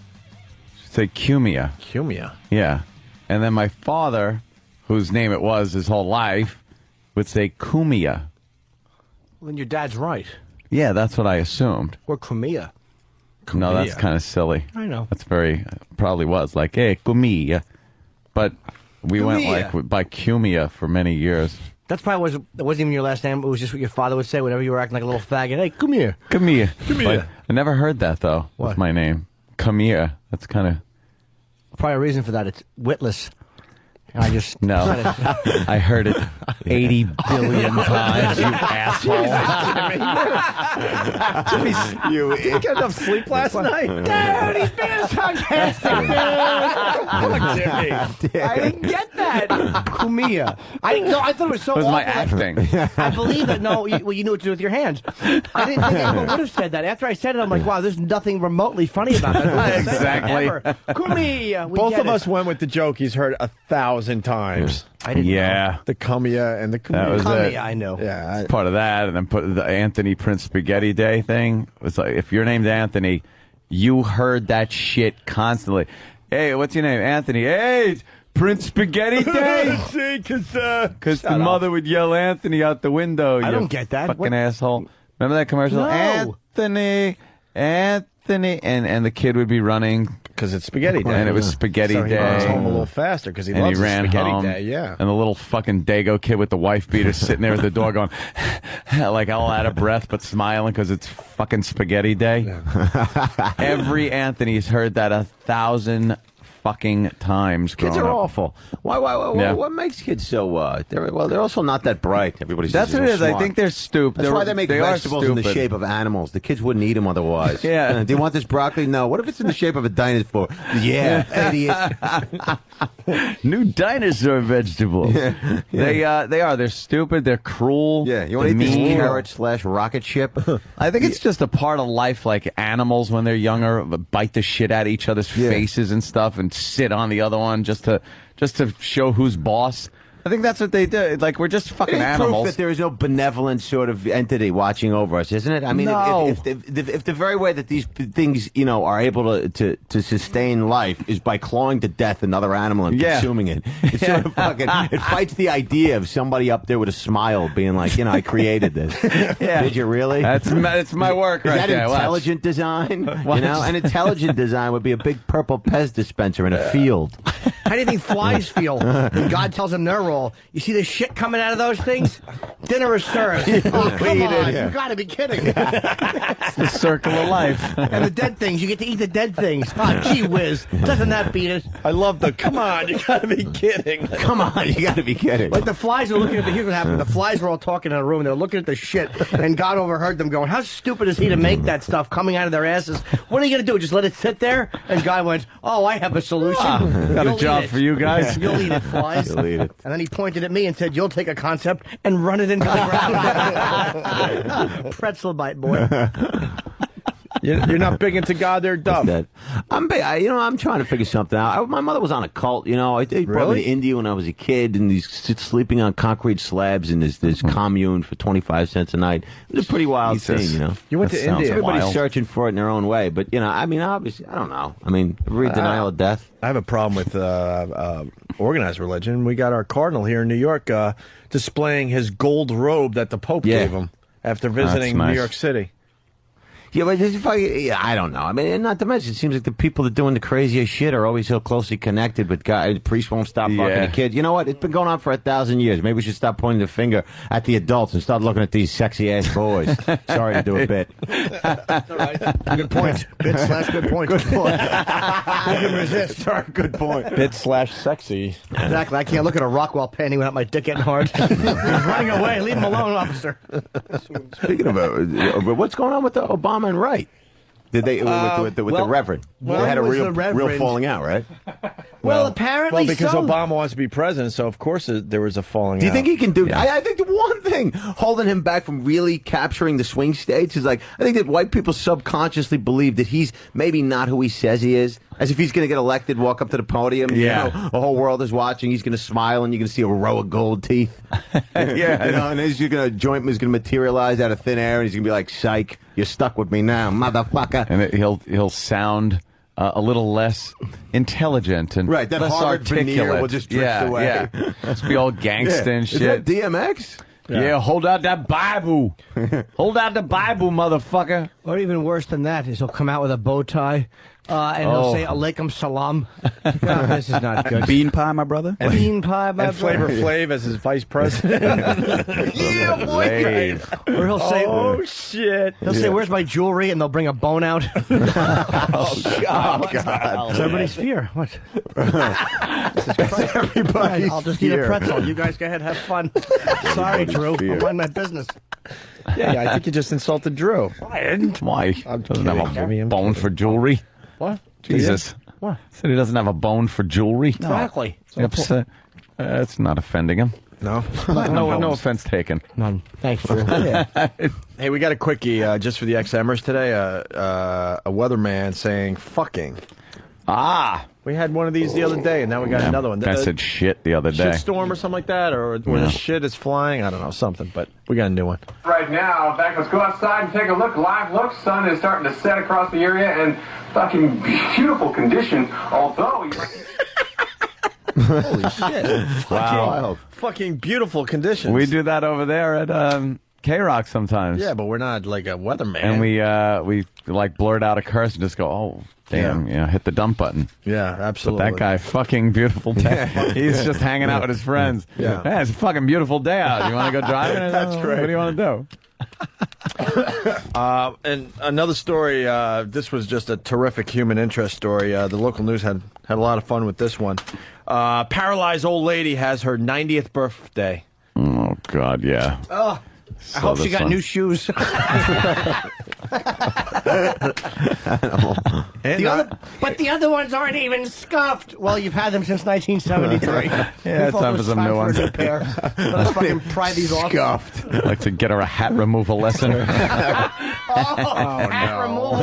Say Cumia. Cumia. Yeah. And then my father, whose name it was his whole life, would say Cumia. Well, your dad's right. Yeah, that's what I assumed. Or Cumia. No, that's kind of silly. I know. That's probably was like, hey, Cumia. But we went like by Cumia for many years. That's probably that wasn't even your last name. It was just what your father would say whenever you were acting like a little faggot. Hey, come here. Come here. Come here. But I never heard that, though, with my name. Come here. That's kind of... Probably a reason for that. It's witless. And I just... No. I heard it 80 billion times, you asshole. Jimmy, did you get enough sleep last night? Dude, he's being sarcastic, dude. Fuck Jimmy. I didn't get that. Kumia. I thought it was so It was my awful. acting. I believe it. No, you knew what to do with your hands. I didn't think anyone would have said that. After I said it, I'm like, wow, there's nothing remotely funny about that. Exactly. Kumia. Both of us went with the joke he's heard 1,000 times. I didn't know. The Cumia and the Cumia. That was Cumia, it. I know. Yeah. Part of that, and then put the Anthony Prince Spaghetti Day thing. It was like, if you're named Anthony, you heard that shit constantly. Hey, what's your name? Anthony. Hey, Prince Spaghetti Day? Because the mother would yell Anthony out the window. I you don't get that. Fucking asshole. Remember that commercial? No. Anthony. And the kid would be running. Because it's Spaghetti Day. And it was Spaghetti so he Day. runs home a little faster because he And loves he ran Spaghetti home, Day. Yeah. And the little fucking Dago kid with the wife beater sitting there at the door going, like all out of breath but smiling because it's fucking Spaghetti Day. Every Anthony's heard that 1,000 fucking times. Kids are up. awful. Why? Yeah. What makes kids so? They're also not that bright. Everybody says That's what they're it is. I smart. think they're stupid. That's why they make vegetables in the stupid. shape of animals. The kids wouldn't eat them otherwise. Yeah. Do you want this broccoli? No. What if it's in the shape of a dinosaur? Yeah, idiot. New dinosaur vegetable. They are. They're stupid. They're cruel. Yeah. You want to eat this carrot/rocket ship? I think it's just a part of life, like animals when they're younger, bite the shit out of each other's faces and stuff, and sit on the other one just to show who's boss. I think that's what they do. Like, we're just fucking It is animals. proof that there is no benevolent sort of entity watching over us, isn't it? I mean, No. if the very way that these things, are able to sustain life is by clawing to death another animal and consuming it. It's sort of fucking. It fights the idea of somebody up there with a smile being like, I created this. Did you really? It's my work Is right that there. Watch. intelligent design? An intelligent design would be a big purple Pez dispenser in a field. How do you think flies feel when God tells them their role? You see the shit coming out of those things? Dinner is served. Oh, come on. You got to be kidding. It's the circle of life. And the dead things. You get to eat the dead things. Oh, gee whiz. Doesn't that beat it? I love the, come on, you got to be kidding. Come on, you got to be kidding. Like the flies are looking at here's what happened. The flies were all talking in a room. They're looking at the shit. And God overheard them going, how stupid is he to make that stuff coming out of their asses? What are you going to do? Just let it sit there? And God went, oh, I have a solution. Got a job for you guys. You'll eat it, flies. You'll eat it. And then he pointed at me and said, you'll take a concept and run it into the ground. Pretzel bite, boy. You're not big into God there, Duff. I'm trying to figure something out. My mother was on a cult. They brought me to India when I was a kid, and he's sleeping on concrete slabs in this commune for 25 cents a night. It was a pretty wild scene, You went to India. Everybody's searching for it in their own way, but obviously, I don't know. Every denial of death. I have a problem with organized religion. We got our cardinal here in New York displaying his gold robe that the Pope gave him after visiting New York City. Yeah, but I don't know. Not to mention, it seems like the people that are doing the craziest shit are always so closely connected, but the priest won't stop fucking the kid. You know what? It's been going on for 1,000 years. Maybe we should stop pointing the finger at the adults and start looking at these sexy-ass boys. Sorry to do a bit. That's all right. Good point. Bit/good point. Good point. I can resist. Sorry, good point. Bit/sexy. Exactly. I can't look at a Rockwell panty without my dick getting hard. He's running away. Leave him alone, officer. Speaking of what's going on with the Obama and Wright? Did they with the Reverend? They had a real falling out, right? Well, apparently because Obama wants to be president, so of course there was a falling out. Do you think he can do? I think the one thing holding him back from really capturing the swing states is I think that white people subconsciously believe that he's maybe not who he says he is. As if he's going to get elected, walk up to the podium, the whole world is watching, he's going to smile, and you're going to see a row of gold teeth. And he's going to joint is going to materialize out of thin air, and he's going to be like, psych, you're stuck with me now, motherfucker. And he'll sound a little less intelligent and that less Harvard veneer articulate. will just drift away. Yeah, just be all gangsta and shit. Is that DMX? Yeah, hold out that Bible. Hold out the Bible, motherfucker. Or even worse than that is he'll come out with a bow tie. And he'll say alaikum salam. God, this is not good. Bean pie, my brother. Bean pie, my brother. Flavor Flav as his vice president. Yeah, boy. Or he'll say, "Oh shit." He'll say, "Where's my jewelry?" And they'll bring a bone out. God. It's everybody's fear. What? Everybody's I'll just eat a pretzel. You guys go ahead, have fun. Sorry, Drew. I'll mind my business. Yeah, I think you just insulted Drew. I didn't. Why? I'm doesn't have a bone for jewelry. What? Jesus. What? Said he doesn't have a bone for jewelry. Exactly. Upset. It's not offending him. No. No offense taken. None. Thanks, Drew. Hey, we got a quickie just for the XMers today. A weatherman saying fucking. We had one of these the other day, and now we got another one. I said shit the other day. Shitstorm or something like that, or where the shit is flying. I don't know, something, but we got a new one. Right now, in fact, let's go outside and take a look. Live look. Sun is starting to set across the area, and fucking beautiful condition. Although, holy shit! Wow. Fucking beautiful conditions. We do that over there at K-Rock sometimes. Yeah, but we're not like a weatherman. And we like blurt out a curse and just go, oh, damn, hit the dump button. Yeah, absolutely. But that guy, fucking beautiful day. He's just hanging out with his friends. Yeah. Man, it's a fucking beautiful day out. You want to go driving? That's great. What do you want to do? And another story, this was just a terrific human interest story. The local news had a lot of fun with this one. Paralyzed old lady has her 90th birthday. Oh, God, yeah. Oh, I hope she got new shoes. But the other ones aren't even scuffed. Well, you've had them since 1973. Yeah, it's time for some new ones. Let us fucking pry these off. Scuffed. I'd like to get her a hat removal lesson. Hat removal.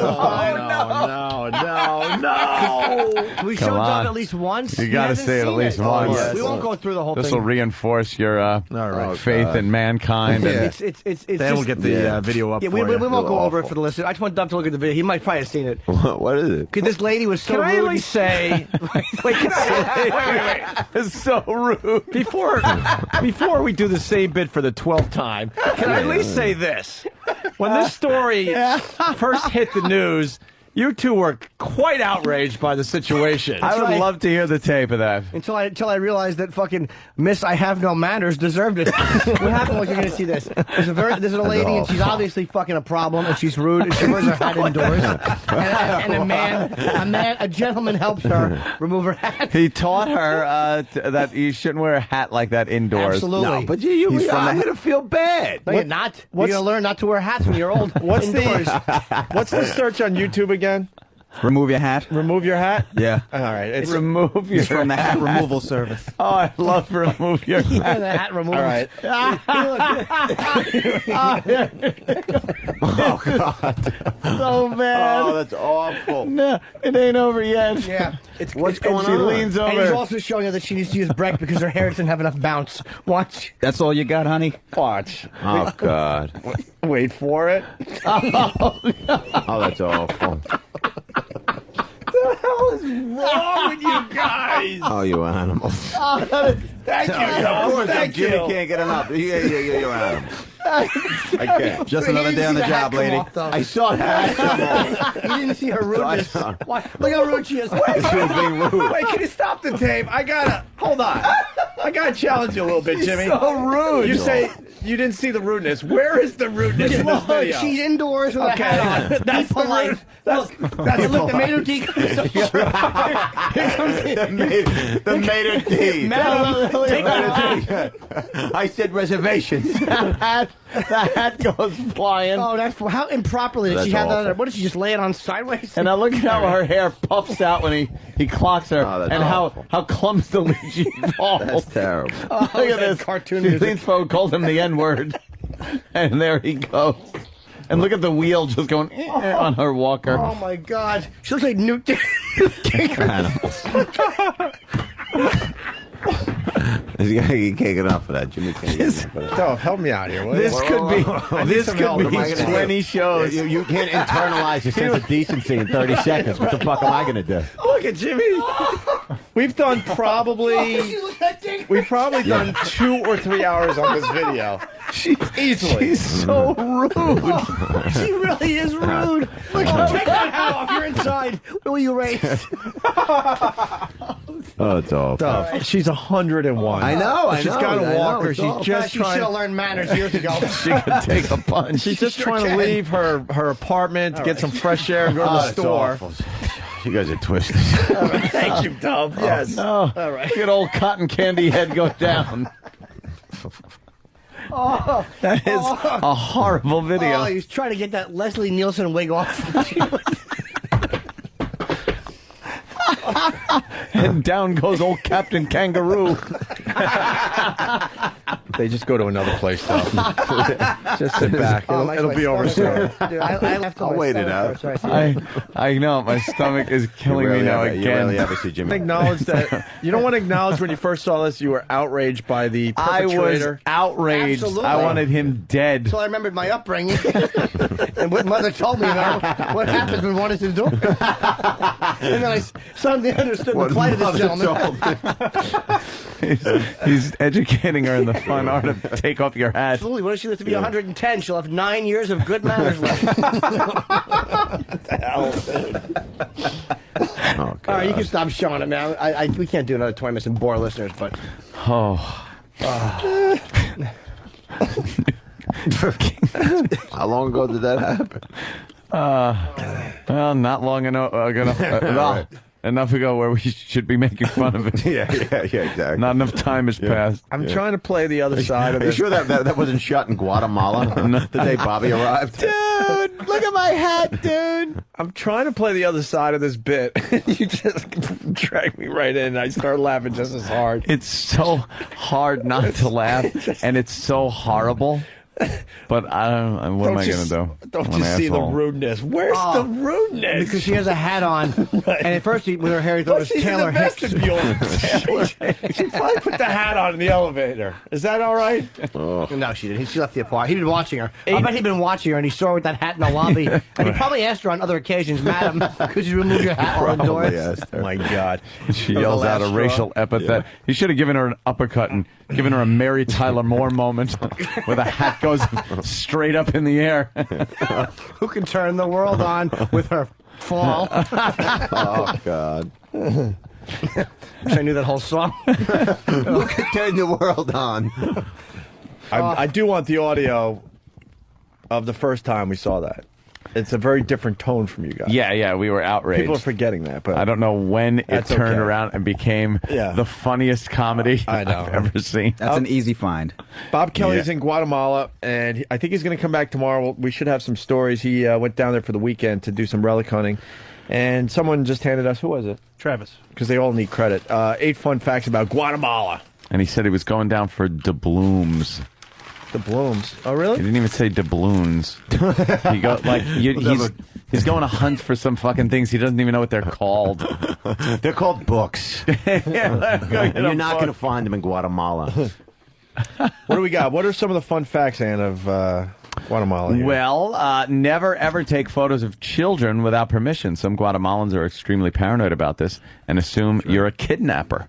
No. Can we show Doug at least once? You got to say it at least once. We won't go through the whole thing. This will reinforce your faith in mankind. It's then we'll get the video up. Yeah, we won't go over it for the listener. I just want Doug to look at the video. He might probably have seen it. What is it? Because this lady was so rude. Can I at least say? Wait. It's so rude. Before we do the same bit for the 12th time, can I at least say this? When this story first hit the news, You two were quite outraged by the situation. I would love to hear the tape of that. Until I realized that fucking Miss I Have No Manners deserved it. What happened was, you're going to see this. There's a lady, and she's obviously fucking a problem, and she's rude, and she wears her hat indoors. And a gentleman helps her remove her hat. He taught her that you shouldn't wear a hat like that indoors. Absolutely. No, but I'm going to feel bad. No, you're not. You're going to learn not to wear hats when you're old. What's indoors. What's the search on YouTube again? Remove your hat. Remove your hat? Yeah. All right. It's remove your It's from the hat removal service. Oh, I love remove your hat. The hat removal. All right. Oh, God. So bad. Oh, that's awful. No, it ain't over yet. Yeah. What's going She on? leans over. And he's also showing her that she needs to use Breck because her hair doesn't have enough bounce. Watch. That's all you got, honey? Watch. Oh, God. Wait for it. Oh, that's awful. What the hell is wrong with you guys? Oh, you animals. Thank you. Of course, Thank Jimmy you. can't get enough. Yeah, you're animals. I can't. Just another day on the job, lady. I saw that. You didn't see her rudeness. Why? Look how rude she is. She was being rude. Wait, can you stop the tape? Hold on. I gotta challenge you a little bit, Jimmy. so rude. You say you didn't see the rudeness. Where is the rudeness in this Look, video? she's indoors with a hat on. That's Be polite. rude. That's Look, the maitre d' comes up. Here comes The maitre d'. I said reservations. The hat goes flying. Oh, that's how improperly did That's she have that? awful. What did she just lay it on sideways? And now look at how her hair puffs out when he clocks her, Oh, that's and awful. how clumsily she falls. That's terrible. Look at this cartoon She music. leans forward, calls him the N-word, and there he goes. And look at the wheel just going on her walker. Oh my God, she looks like Newt. Animals. You can't get enough of that. Jimmy can't get enough of that. Dove, help me out here. This could be this some could help. Am I be gonna 20 shows. You can't internalize your sense of decency in 30 seconds. What the fuck am I going to do? Look at Jimmy. We've done probably done 2 or 3 hours on this video. Easily. She's so rude. She really is rude. Look, take that hat off. You're inside. Will you raise? Oh, it's awful. Dove, she's 101. I know. She's got a walker. It's She's awful. just She should trying. have learned manners years ago. She could take a punch. She's just Sure trying to can. leave her apartment to get some fresh air and go to Oh, the it's store. awful. You guys are twisted. Thank you, Dove. Yes. No. All right. Look at old cotton candy head go down. Oh, That is a horrible video. oh, he's trying to get that Leslie Nielsen wig off. And down goes old Captain Kangaroo. They just go to another place, Dove. Just sit back. It'll be over soon. Dude, I left I'll wait it out. I know. My stomach is killing me now You again. really ever see Jimmy. Acknowledge that. You don't want to acknowledge when you first saw this, you were outraged by the I was perpetrator. outraged. Absolutely. I wanted him dead. Until I remembered my upbringing and what mother told me about what happens when one is indoors. And then I suddenly understood the plight of this gentleman. He's educating her in the fun art of take off your hat. Absolutely. What if she lives to be 110? She'll have 9 years of good manners left. Oh, All right, you can stop showing it now. We can't do another 20 minutes and bore listeners, but. Oh. How long ago did that happen? Well, not long enough. Enough ago where we should be making fun of it. Yeah, exactly. Not enough time has passed. I'm trying to play the other side of Are you this. sure that wasn't shot in Guatemala the day Bobby arrived? Dude, look at my hat, dude. I'm trying to play the other side of this bit. You just drag me right in, and I start laughing just as hard. It's so hard not to laugh, and it's so horrible. But I don't. What am I going to do? Don't I'm you an see the asshole. rudeness? Where's the rudeness? Because she has a hat on. And at first, with her hair, he thought it was She's Taylor in the Hicks. vestibule. She probably put the hat on in the elevator. Is that all right? No, she didn't. She left the apartment. He'd been watching her. I bet he'd been watching her, and he saw her with that hat in the lobby. And he probably asked her on other occasions, "Madam, could you remove your hat while indoors?" Oh my God. She yells out a racial epithet. He should have given her an uppercut and given her a Mary Tyler Moore moment where the hat goes straight up in the air. Who can turn the world on with her Fall. Oh, God. Wish I knew that whole song. Who could turn the world on? I do want the audio of the first time we saw that. It's a very different tone from you guys. Yeah, we were outraged. People are forgetting that, but I don't know when it that's turned okay. around and became the funniest comedy I've ever seen. That's an easy find. Bob Kelly's in Guatemala, and I think he's going to come back tomorrow. We should have some stories. He went down there for the weekend to do some relic hunting, and someone just handed us, who was it? Travis. Because they all need credit. 8 fun facts about Guatemala. And he said he was going down for doubloons. Doubloons? Oh, really? He didn't even say doubloons. He go like he's going to hunt for some fucking things. He doesn't even know what they're called. They're called books. You're not going to find them in Guatemala. What do we got? What are some of the fun facts, Ann, of Guatemala? Here? Well, never ever take photos of children without permission. Some Guatemalans are extremely paranoid about this and assume you're a kidnapper.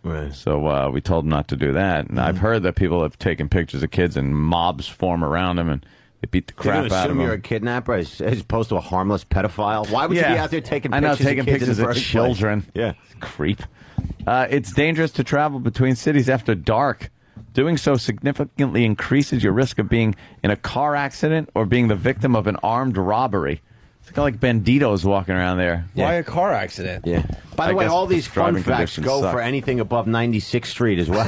Right. So we told them not to do that. And I've heard that people have taken pictures of kids and mobs form around them and they beat the crap out of them. You're a kidnapper as opposed to a harmless pedophile. Why would you be out there taking I know, pictures taking of kids pictures in the of first children. place? Yeah. Creep. It's dangerous to travel between cities after dark. Doing so significantly increases your risk of being in a car accident or being the victim of an armed robbery. It's kind of like banditos walking around there. Why a car accident? Yeah. By the way, all these fun facts go for anything above 96th Street as well.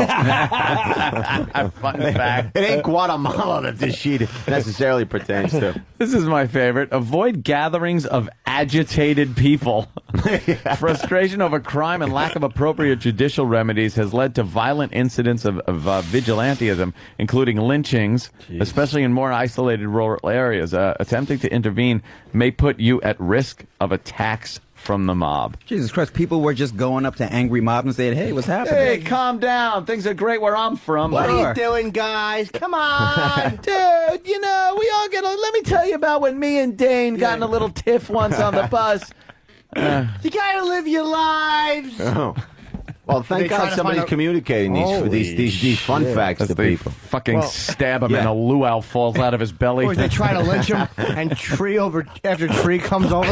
Fun fact. It ain't Guatemala that this sheet necessarily pertains to. This is my favorite. Avoid gatherings of agitated people. Frustration over crime and lack of appropriate judicial remedies has led to violent incidents of vigilantism, including lynchings, especially in more isolated rural areas. Attempting to intervene may put you at risk of attacks from the mob. Jesus Christ, people were just going up to angry mobs and saying, hey, what's happening? Hey, calm down. Things are great where I'm from. What are you doing, guys? Come on. Dude, we all get let me tell you about when me and Dane got in a little tiff once on the bus. You gotta live your lives. Oh. Well, thank God somebody's communicating these fun facts to people. Fucking stab him and a luau falls out of his belly. Or they try to lynch him and tree after tree comes over.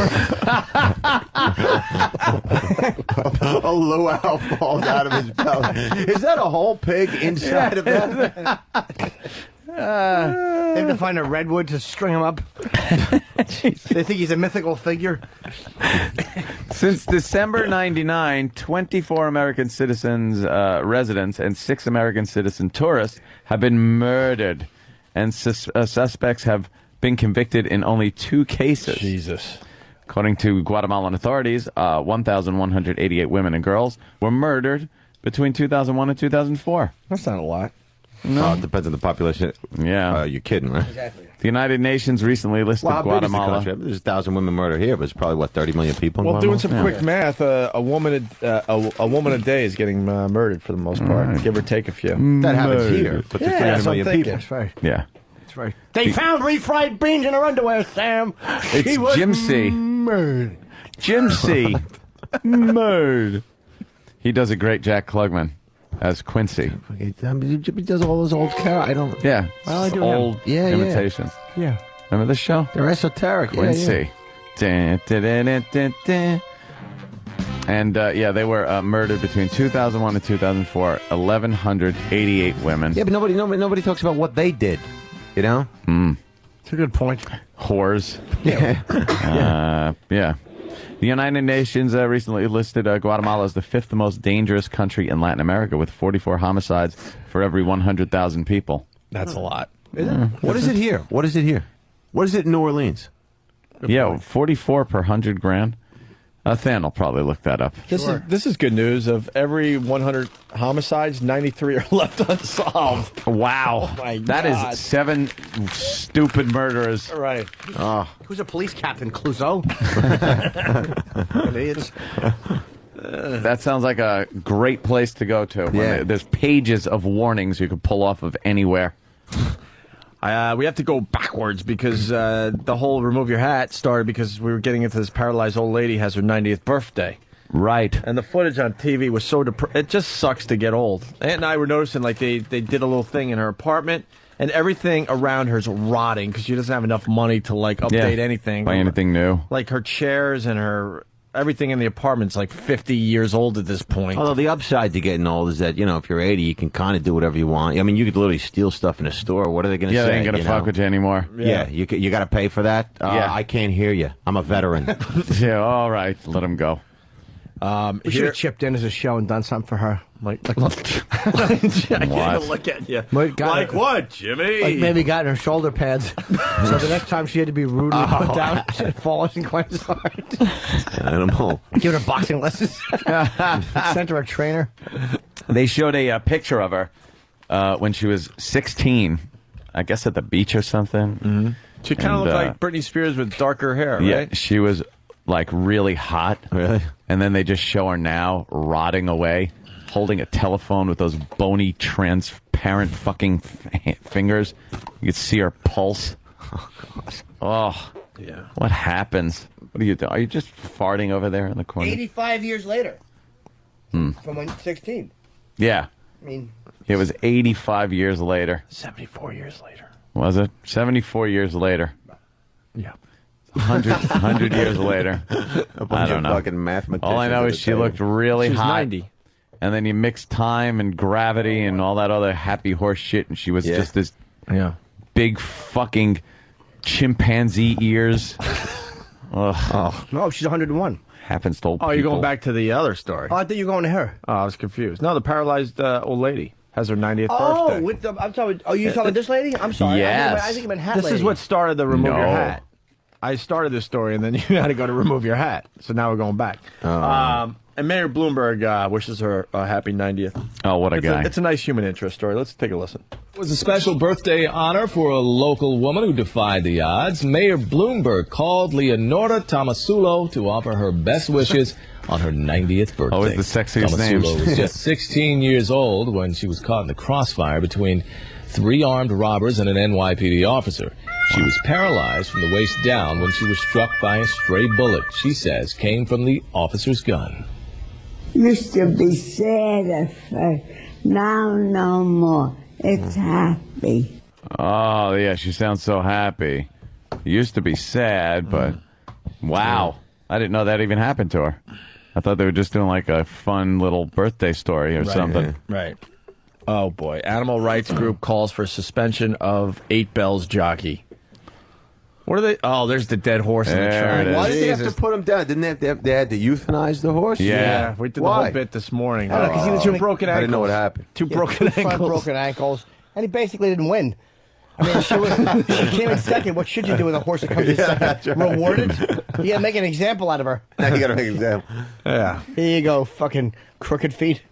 A luau falls out of his belly. Is that a whole pig inside of that? They have to find a redwood to string him up. They think he's a mythical figure. Since December 99, 24 American citizens, residents, and 6 American citizen tourists have been murdered, and suspects have been convicted in only 2 cases. Jesus. According to Guatemalan authorities, 1,188 women and girls were murdered between 2001 and 2004. That's not a lot. No. It depends on the population. Yeah. You're kidding, right? Exactly. The United Nations recently listed Guatemala. There's 1,000 women murdered here, but it's probably, 30 million people in Well, Guatemala? doing some quick math, a woman a day is getting murdered for the most part, give or take a few. That happens here, but there's 300 million people. That's right. Yeah. That's right. They found refried beans in her underwear, Sam. It's She was Jim C. murdered. Jim C. Murdered. He does a great Jack Klugman as Quincy. He does all those old characters. I don't. Yeah. Well, I do old imitations. Yeah. Remember this show? They're esoteric. Quincy. Yeah. Dun, dun, dun, dun, dun. And, they were murdered between 2001 and 2004. 1,188 women. Yeah, but nobody talks about what they did. You know? It's a good point. Whores. Yeah. Yeah. The United Nations recently listed Guatemala as the 5th most dangerous country in Latin America, with 44 homicides for every 100,000 people. That's a lot. What is it here? What is it here? What is it in New Orleans? Yeah, 44 per 100 grand. Than will probably look that up. This is good news. Of every 100 homicides, 93 are left unsolved. Wow. Oh my that God. is 7 stupid murderers. Right. Oh. Who's a police captain, Clouseau? Idiots. That sounds like a great place to go to. Yeah. There's pages of warnings you could pull off of anywhere. We have to go backwards because the whole remove your hat started because we were getting into this paralyzed old lady has her 90th birthday. Right. And the footage on TV was so it just sucks to get old. Aunt and I were noticing, like, they did a little thing in her apartment, and everything around her's rotting because she doesn't have enough money to, like, update anything. Buy anything new. Like, her chairs and her... Everything in the apartment's like 50 years old at this point. Although the upside to getting old is that, if you're 80, you can kind of do whatever you want. I mean, you could literally steal stuff in a store. What are they going to say? They ain't going to fuck with you anymore. Yeah, you got to pay for that? I can't hear you. I'm a veteran. Yeah, all right. Let them go. We should have chipped in as a show and done something for her. I can't even look at you. Like what, Jimmy? Like maybe got in her shoulder pads. So the next time she had to be rudely put down, she'd fall in quite as hard. Animal. Give her boxing lessons. Sent her a trainer. They showed a picture of her when she was 16, I guess at the beach or something. Mm-hmm. She kind of looked like Britney Spears with darker hair, right? Yeah, she was like really hot. Really? And then they just show her now rotting away, holding a telephone with those bony, transparent fucking fingers. You could see her pulse. Oh, God. Oh. Yeah. What happens? What are you doing? Are you just farting over there in the corner? 85 years later. From when 16. Yeah. I mean... It was 85 years later. 74 years later. Was it? 74 years later. Yeah. 100 years later. I don't know. Fucking mathematicians. All I know is she looked really She's hot. 90. And then you mix time and gravity and all that other happy horse shit, and she was just this big fucking chimpanzee ears. Oh. No, she's 101. Happens to old Oh, people. you're going back to the other story. Oh, I thought you were going to her. Oh, I was confused. No, the paralyzed old lady has her 90th Oh, birthday. with the, I'm talking. Oh, you talking this lady? I'm sorry. Yes. I think you meant hat This lady. is what started the remove your No. hat. I started this story, and then you had to go to remove your hat. So now we're going back. And Mayor Bloomberg wishes her a happy 90th. Oh, what a guy. It's a nice human interest story. Let's take a listen. It was a special birthday honor for a local woman who defied the odds. Mayor Bloomberg called Leonora Tomasulo to offer her best wishes on her 90th birthday. Always the sexiest names. Tomasulo was just 16 years old when she was caught in the crossfire between 3 armed robbers and an NYPD officer. She was paralyzed from the waist down when she was struck by a stray bullet, she says, came from the officer's gun. Used to be sad at first. Now no more. It's happy. Oh, yeah, she sounds so happy. Used to be sad, but wow. I didn't know that even happened to her. I thought they were just doing like a fun little birthday story or something. Right. Oh, boy. Animal rights group calls for suspension of 8 Bells jockey. What are they? Oh, there's the dead horse in the track. Why did they have to put him down? Didn't they had to euthanize the horse? Yeah, we did the Why? whole bit this morning. Because he was doing broken ankles. I didn't know what happened. Two Yeah, broken front ankles. broken ankles. And he basically didn't win. I mean, she came in second. What should you do with a horse that comes in second? right. Reward it? You gotta make an example out of her. Now you got to make an example. Yeah. Here you go, fucking crooked feet.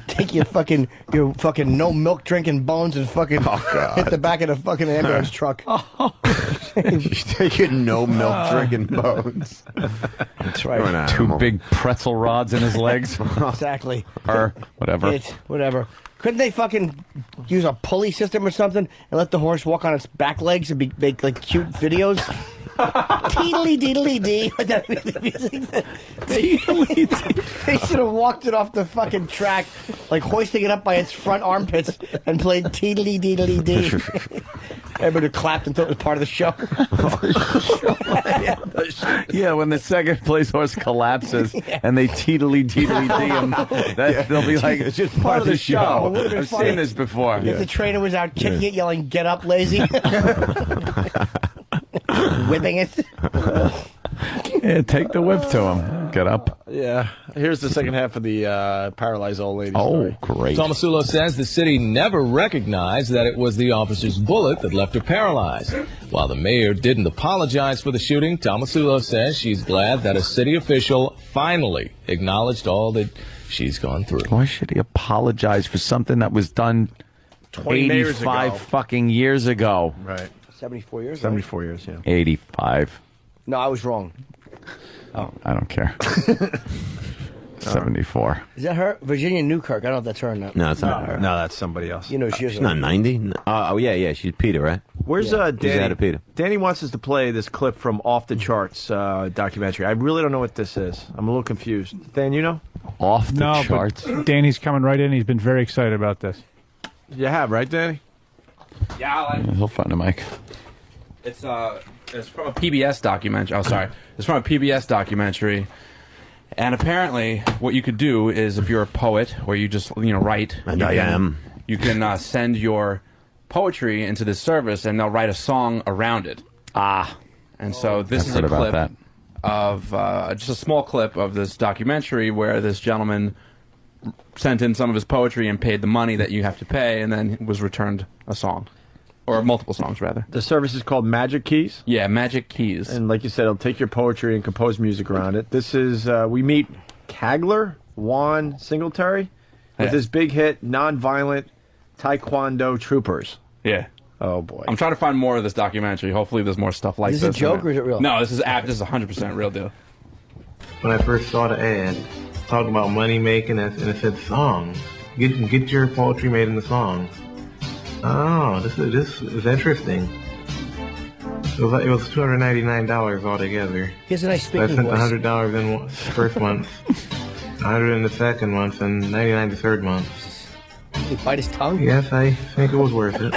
Take your fucking no milk drinking bones and fucking hit the back of the fucking ambulance truck. She's taking no milk drinking bones. That's You're an right. 2 animal. big pretzel rods in his legs. Exactly. Or whatever. Whatever. Couldn't they fucking use a pulley system or something and let the horse walk on its back legs and make like cute videos? Teedly deedly dee. They should have walked it off the fucking track, like hoisting it up by its front armpits and played teedly deedly dee. Everybody clapped and thought it was part of the show. Yeah, when the second place horse collapses and they teedly dee him, they'll be like, it's just part of the show. It would've been I've funny seen this before. if the trainer was out kicking it, yelling, "Get up, lazy!" Whipping it. Yeah, take the whip to him. Get up. Yeah. Here's the second half of the paralyzed old lady Oh, story. great. Tomasulo says the city never recognized that it was the officer's bullet that left her paralyzed. While the mayor didn't apologize for the shooting, Tomasulo says she's glad that a city official finally acknowledged all that she's gone through. Why should he apologize for something that was done 20 years 85 ago. fucking years ago? Right. 74 years. 74 years, yeah. 85. No, I was wrong. Oh, I don't care. 74. Is that her? Virginia Newkirk. I don't know if that's her or not. No, it's not her. No, that's somebody else. You know she is. She's not 90. No. Oh, yeah. She's Peter, right? Where's She's Danny? out of Peter. Danny wants us to play this clip from Off the Charts documentary. I really don't know what this is. I'm a little confused. Dan, you know? Off the charts. But Danny's coming right in. He's been very excited about this. You have, right, Danny? Yeah, He'll find a mic. It's from a PBS documentary. Oh, sorry. It's from a PBS documentary. And apparently, what you could do is, if you're a poet or you just write, and I am, you can send your poetry into this service, and they'll write a song around it. And so this is a clip of just a small clip of this documentary where this gentleman sent in some of his poetry and paid the money that you have to pay, and then was returned a song. Or multiple songs, rather. The service is called Magic Keys? Yeah, Magic Keys. And like you said, it'll take your poetry and compose music around it. This is, we meet Kagler, Juan Singletary, with his big hit, Nonviolent Taekwondo Troopers. Yeah. Oh, boy. I'm trying to find more of this documentary. Hopefully there's more stuff like this. Is this a joke or is it real? No, this is 100% real deal. When I first saw the ad, talking about money making, and it said song. Get your poetry made in the song. Oh, this is interesting. It was $299 altogether. He has a nice speaking I spent voice. $100 in the first month, $100 in the second month, and $99 the third month. Did he bite his tongue? Yes, I think it was worth it.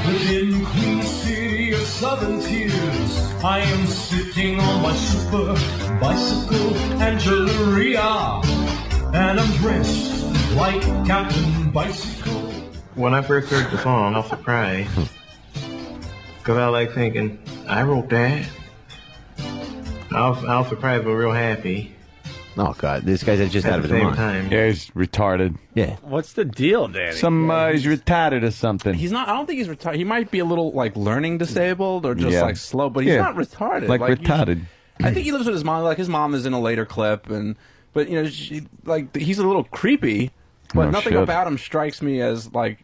Within Queen City of Southern Tears, I am sitting on my super bicycle Angelia, and I'm dressed like Captain Bicycle. When I first heard the song, I was surprised. Because I was like thinking, I wrote that. I was surprised but real happy. Oh, God. This guy's just out of his mind. Yeah, he's retarded. Yeah. What's the deal, Danny? He's retarded or something. He's not. I don't think he's retarded. He might be a little learning disabled or just like slow, but he's not retarded. Like retarded. I think he lives with his mom. Like his mom is in a later clip, but he's a little creepy. But nothing about him strikes me as like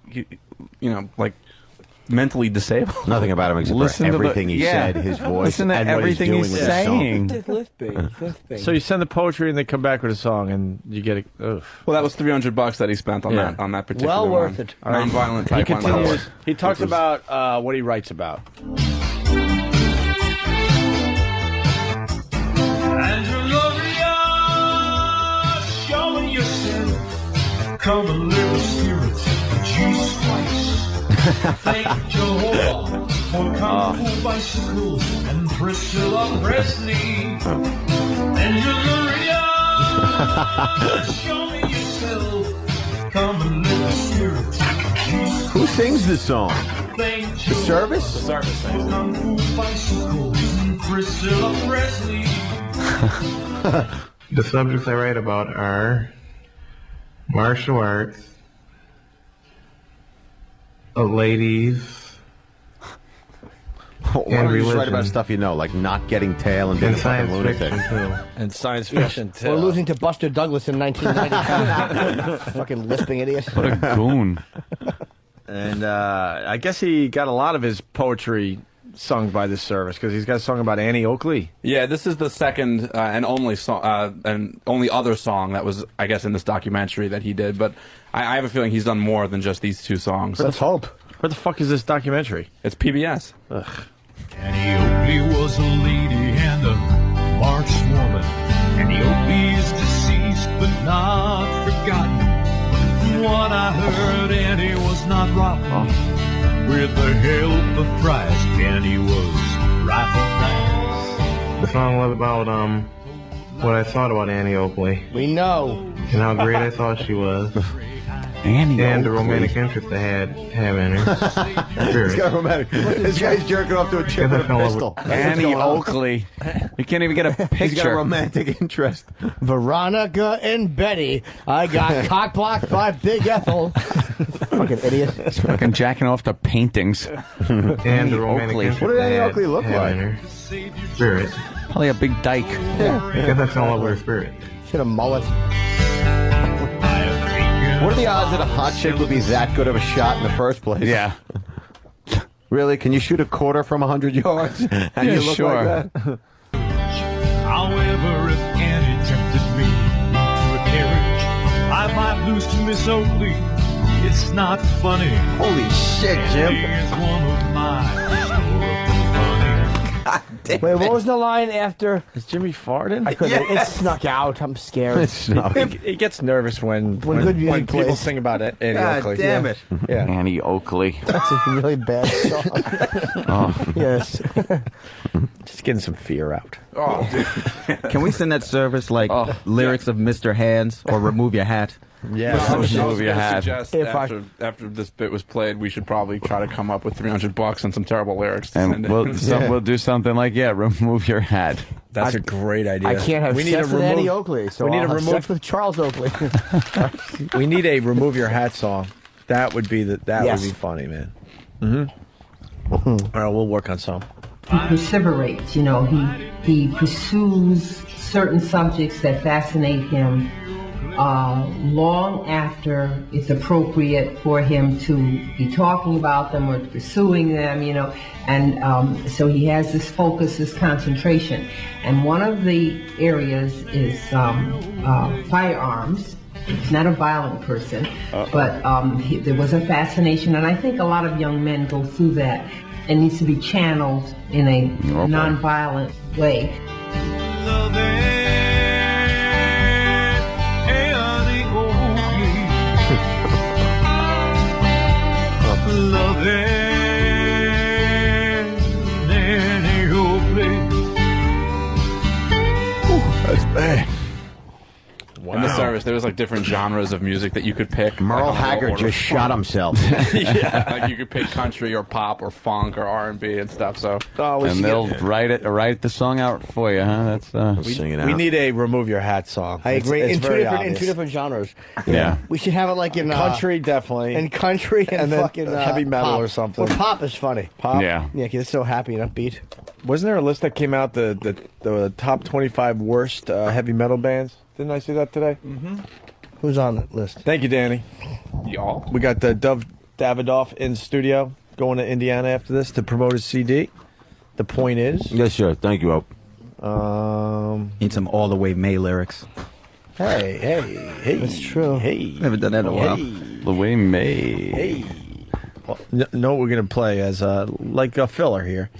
mentally disabled. Nothing about him except for everything he said, his voice, Listen to and everything what he's doing saying. with the song. So you send the poetry and they come back with a song and you get it. Ugh. Well, that was $300 that he spent on that particular Well one. worth it. Nonviolent He Taekwondo. continues. He talks about what he writes about. Angelia, show me yourself. Come a little spirit, Jesus Christ. Thank Jehovah for Kung Fu bicycles and Priscilla Presley. Angelia, show me yourself. Come a little spirit, Jesus. Who sings this song? Thank The service? The service. for Kung Fu bicycles and Priscilla Presley. The subjects I write about are martial arts, ladies, Why and don't you just write religion. about stuff you know, like not getting tail and being And a fucking science lunatic? fiction, too. And science fiction, too. Or losing to Buster Douglas in 1995. Fucking lisping idiot. What a goon. And I guess he got a lot of his poetry sung by this service because he's got a song about Annie Oakley. Yeah, this is the second and only song, and only other song that was, I guess, in this documentary that he did. But I have a feeling he's done more than just these two songs. Let's hope. What the fuck is this documentary? It's PBS. Ugh. Annie Oakley was a lady and a markswoman. Annie Oakley is deceased but not forgotten. What I heard, Annie was not rotten. With the help of Christ, Annie was rifle fast. The song was about what I thought about Annie Oakley. We know. And how great I thought she was. Annie and the Oakley. romantic interest I have in her. He's got romantic. This guy's jerking off to a chick with a pistol. Annie Oakley. You can't even get a picture. He's got a romantic interest. Veronica and Betty. I got cock blocked by Big Ethel. Fucking idiot. He's fucking jacking off to paintings. And the romantic interest What did I Annie had Oakley look have like? in her. Spirit. Probably a big dyke. Yeah. I guess I fell in love with her spirit. Should have mullet. What are the odds that a hot chick would be that good of a shot in the first place? Yeah. Really? Can you shoot a quarter from 100 yards? And Yeah, you look sure. like that? However, if Annie tempted me to a carriage, I might lose to Miss Oakley. It's not funny. Holy shit, Jim. Annie is one of my historical funny. Wait, what was the line after? Is Jimmy farting? I couldn't. It snuck out. I'm scared. He gets nervous when good music when people plays. sing about it. Annie God Oakley. damn Yeah. it. Yeah. Annie Oakley. That's a really bad song. Oh. Yes. Just getting some fear out. Can we send that service like lyrics of Mr. Hands or Remove Your Hat? Yeah, I was Remove gonna your hat. suggest If After this bit was played, we should probably try to come up with $300 and some terrible lyrics to send And in. we'll do something like, remove your hat. That's a great idea. I can't have sex with Annie Oakley, so we need I'll to have remove. sex with Charles Oakley. We need a remove your hat song. That would be Yes. would be funny, man. Mm-hmm. All right, we'll work on some. He perseverates, you know, he pursues certain subjects that fascinate him long after it's appropriate for him to be talking about them or pursuing them, you know, and so he has this focus, this concentration. And one of the areas is firearms. He's not a violent person, but there was a fascination, and I think a lot of young men go through that. It needs to be channeled in a non-violent way. Love Annie Oakley. That's bad. In the service, there was like different genres of music that you could pick. Merle like, Haggard order. just shot himself. Yeah, like you could pick country or pop or funk or R&B and stuff. So And they'll write the song out for you, huh? That's We need a remove your hat song. I agree. It's In two very different obvious. genres. Yeah. We should have it like in Country, definitely. in country and then fucking heavy metal pop. or something. Well, pop is funny. Pop? Yeah. Yeah, 'cause it's so happy and upbeat. Wasn't there a list that came out, the top 25 worst heavy metal bands? Didn't I see that today? Mm-hmm. Who's on that list? Thank you, Danny. y'all. We got Dov Davidoff in studio, going to Indiana after this to promote his CD. The point is... Yes, sir. Thank you, Ope. Need some All the Way May lyrics. Hey. That's true. Hey. Haven't done that in a while. The way May. Hey. Well, know what we're going to play as like a filler here.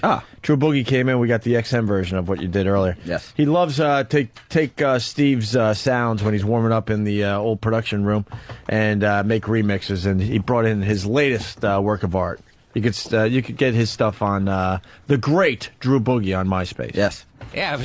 True Boogie came in. We got the XM version of what you did earlier. Yes. He loves take Steve's sounds when he's warming up in the old production room and make remixes. And he brought in his latest work of art. You could get his stuff on the great Drew Boogie on MySpace. Yes. Yeah,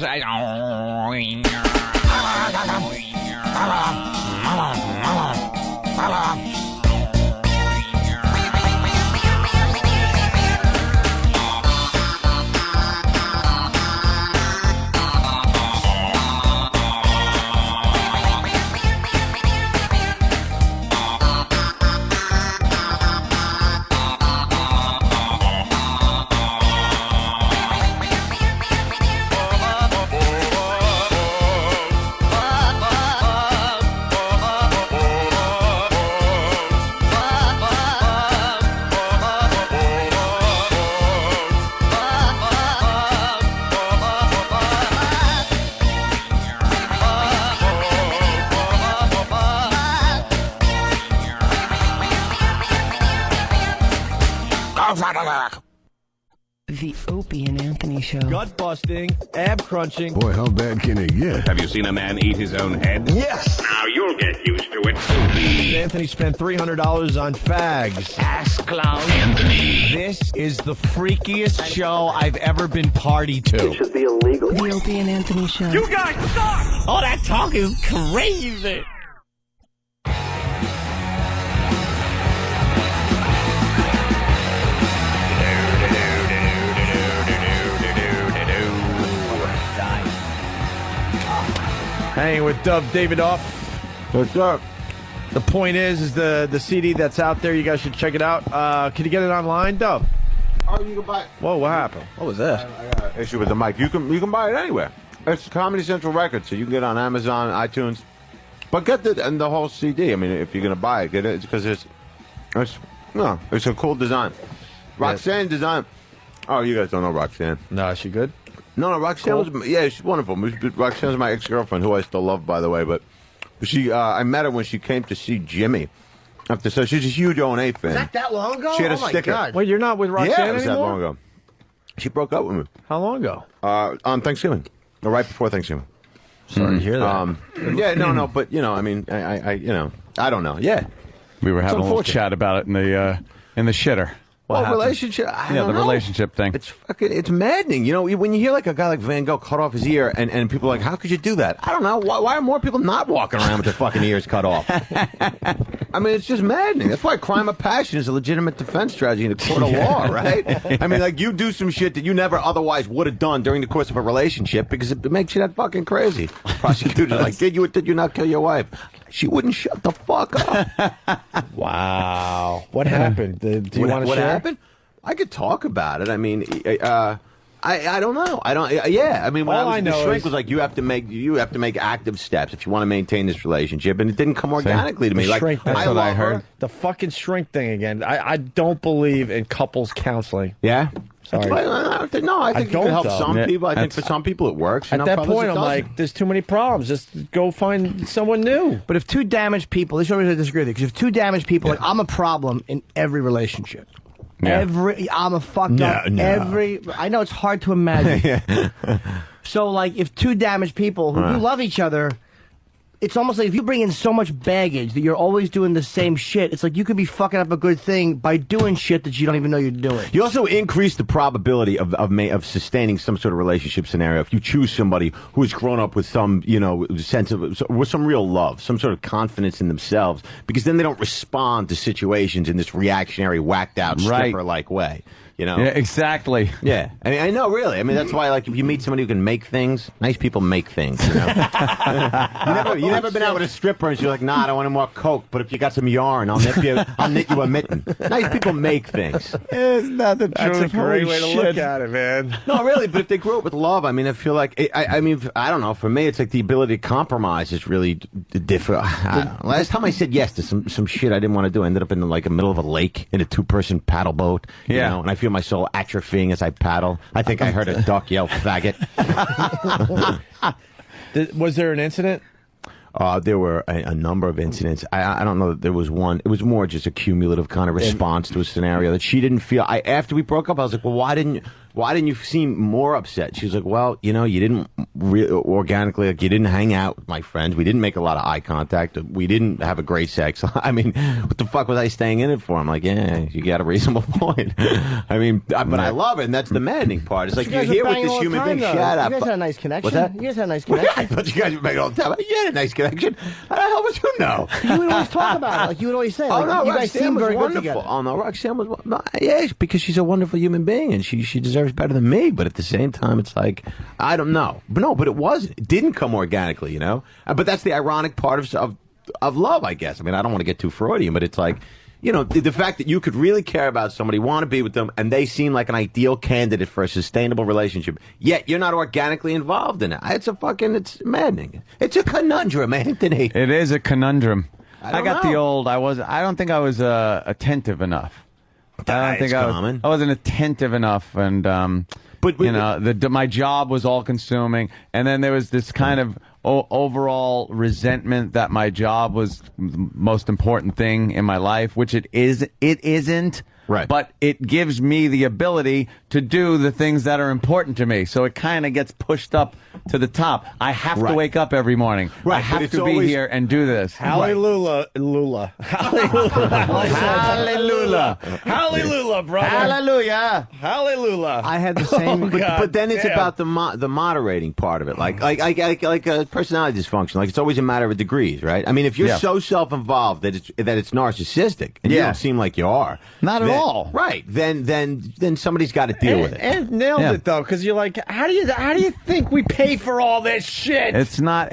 The Opie and Anthony Show. Gut busting, ab crunching. Boy, how bad can it get? Have you seen a man eat his own head? Yes. Now you'll get used to it. Anthony spent $300 on fags. Ass clown. Anthony. This is the freakiest show I've ever been party to. It should be illegal. The Opie and Anthony Show. You guys suck! All that talk is crazy. Hanging with Dov Davidoff. What's up? The point is the CD that's out there. You guys should check it out. Can you get it online, Dov? Oh, you can buy it. Whoa, what happened? What was that? I got an issue with the mic. You can buy it anywhere. It's Comedy Central Records, so you can get it on Amazon, iTunes. But get the whole CD. I mean, if you're gonna buy it, get it because it's a cool design. Roxanne design. Oh, you guys don't know Roxanne. No, is she good? No, Roxanne was, she's wonderful. Roxanne's my ex-girlfriend, who I still love, by the way, but I met her when she came to see Jimmy. So she's a huge O&A fan. Was that long ago? She had a oh my sticker. God. Wait, you're not with Roxanne anymore? Yeah, it was anymore? that long ago. She broke up with me. How long ago? On Thanksgiving. Or right before Thanksgiving. Sorry to hear that. No, but, I mean, I don't know. Yeah. We were having a little chat about it in the shitter. Relationship. I don't know. Relationship thing. It's maddening. When you hear like a guy like Van Gogh cut off his ear, and people are like, how could you do that? I don't know. Why are more people not walking around with their fucking ears cut off? I mean, it's just maddening. That's why crime of passion is a legitimate defense strategy in a court of law, right? I mean, like, you do some shit that you never otherwise would have done during the course of a relationship because it makes you that fucking crazy. Prosecutors are like, did you not kill your wife? She wouldn't shut the fuck up. Wow. What happened? Do you want to share? What happened? I could talk about it. I mean, I don't know. I don't. Yeah. I mean, when All I the know shrink is- was like, you have to make active steps if you want to maintain this relationship, and it didn't come organically to me. The Like, shrink, that's I what I love heard. her. The fucking shrink thing again. I don't believe in couples counseling. Yeah. Sorry. I think it can help some people. I think for some people it works. At that for others point, it I'm doesn't. like, there's too many problems. Just go find someone new. But if two damaged people, this is where I disagree with you, because if two damaged people, like, I'm a problem in every relationship. Yeah. I'm a fucked up. I know it's hard to imagine. So, like, if two damaged people who do love each other, it's almost like if you bring in so much baggage that you're always doing the same shit, it's like you could be fucking up a good thing by doing shit that you don't even know you're doing. You also increase the probability of sustaining some sort of relationship scenario if you choose somebody who has grown up with some, sense of, with some real love, some sort of confidence in themselves, because then they don't respond to situations in this reactionary, whacked out, stripper-like way. Yeah, exactly. Yeah. I mean, I know, really. I mean, that's why, like, if you meet somebody who can make things, nice people make things, you never been out with a stripper and she's like, nah, I don't want any more coke, but if you got some yarn, I'll knit you a mitten. Nice people make things. It's not the That's truth. a great Holy way to shit. look at it, man. No, really, but if they grew up with love, I mean, I feel like, I don't know, for me, it's like the ability to compromise is really difficult. Last time I said yes to some shit I didn't want to do, I ended up in, like, the middle of a lake in a two-person paddle boat, you know, and I feel my soul atrophying as I paddle. I think I heard a duck yell, faggot. Was there an incident? There were a number of incidents. I don't know that there was one. It was more just a cumulative kind of response to a scenario that she didn't feel. After we broke up, I was like, well, why didn't you seem more upset? She was like, well, you didn't organically, like, you didn't hang out with my friends. We didn't make a lot of eye contact. We didn't have a great sex. I mean, what the fuck was I staying in it for? I'm like, yeah, you got a reasonable point. I mean, but I love it, and that's the maddening part. It's like, you're here with this human being. Shut up. You guys had a nice connection. What's that? You guys had a nice connection. I thought you guys were making all the time. You had a nice connection. How the hell would you know? You would always talk about it. Like, you would always say, like, you guys seem very good together. Oh, no, Roxanne was, yeah, because she's a wonderful human being, and she deserves better than me, but at the same time, it's like, I don't know. But no, but it wasn't. It didn't come organically, But that's the ironic part of love, I guess. I mean, I don't want to get too Freudian, but it's like, the fact that you could really care about somebody, want to be with them, and they seem like an ideal candidate for a sustainable relationship, yet you're not organically involved in it. It's maddening. It's a conundrum, Anthony. It is a conundrum. I got know. the old. I don't think I was attentive enough. I don't think I wasn't attentive enough, and my job was all consuming, and then there was this kind of overall resentment that my job was the most important thing in my life, which it isn't. Right. But it gives me the ability to do the things that are important to me. So it kind of gets pushed up to the top. I have to wake up every morning. Right. I have to be here and do this. Hallelujah. Hallelujah. Hallelujah. Hallelujah, brother. Hallelujah. Hallelujah. I had the same. But then it's about the moderating part of it, like a personality dysfunction. Like, it's always a matter of degrees, right? I mean, if you're so self-involved that it's narcissistic, and you don't seem like you are, not at all. Right. Then somebody's got to deal with it. And nailed it though, because you're like, how do you think we pay for all this shit? It's not,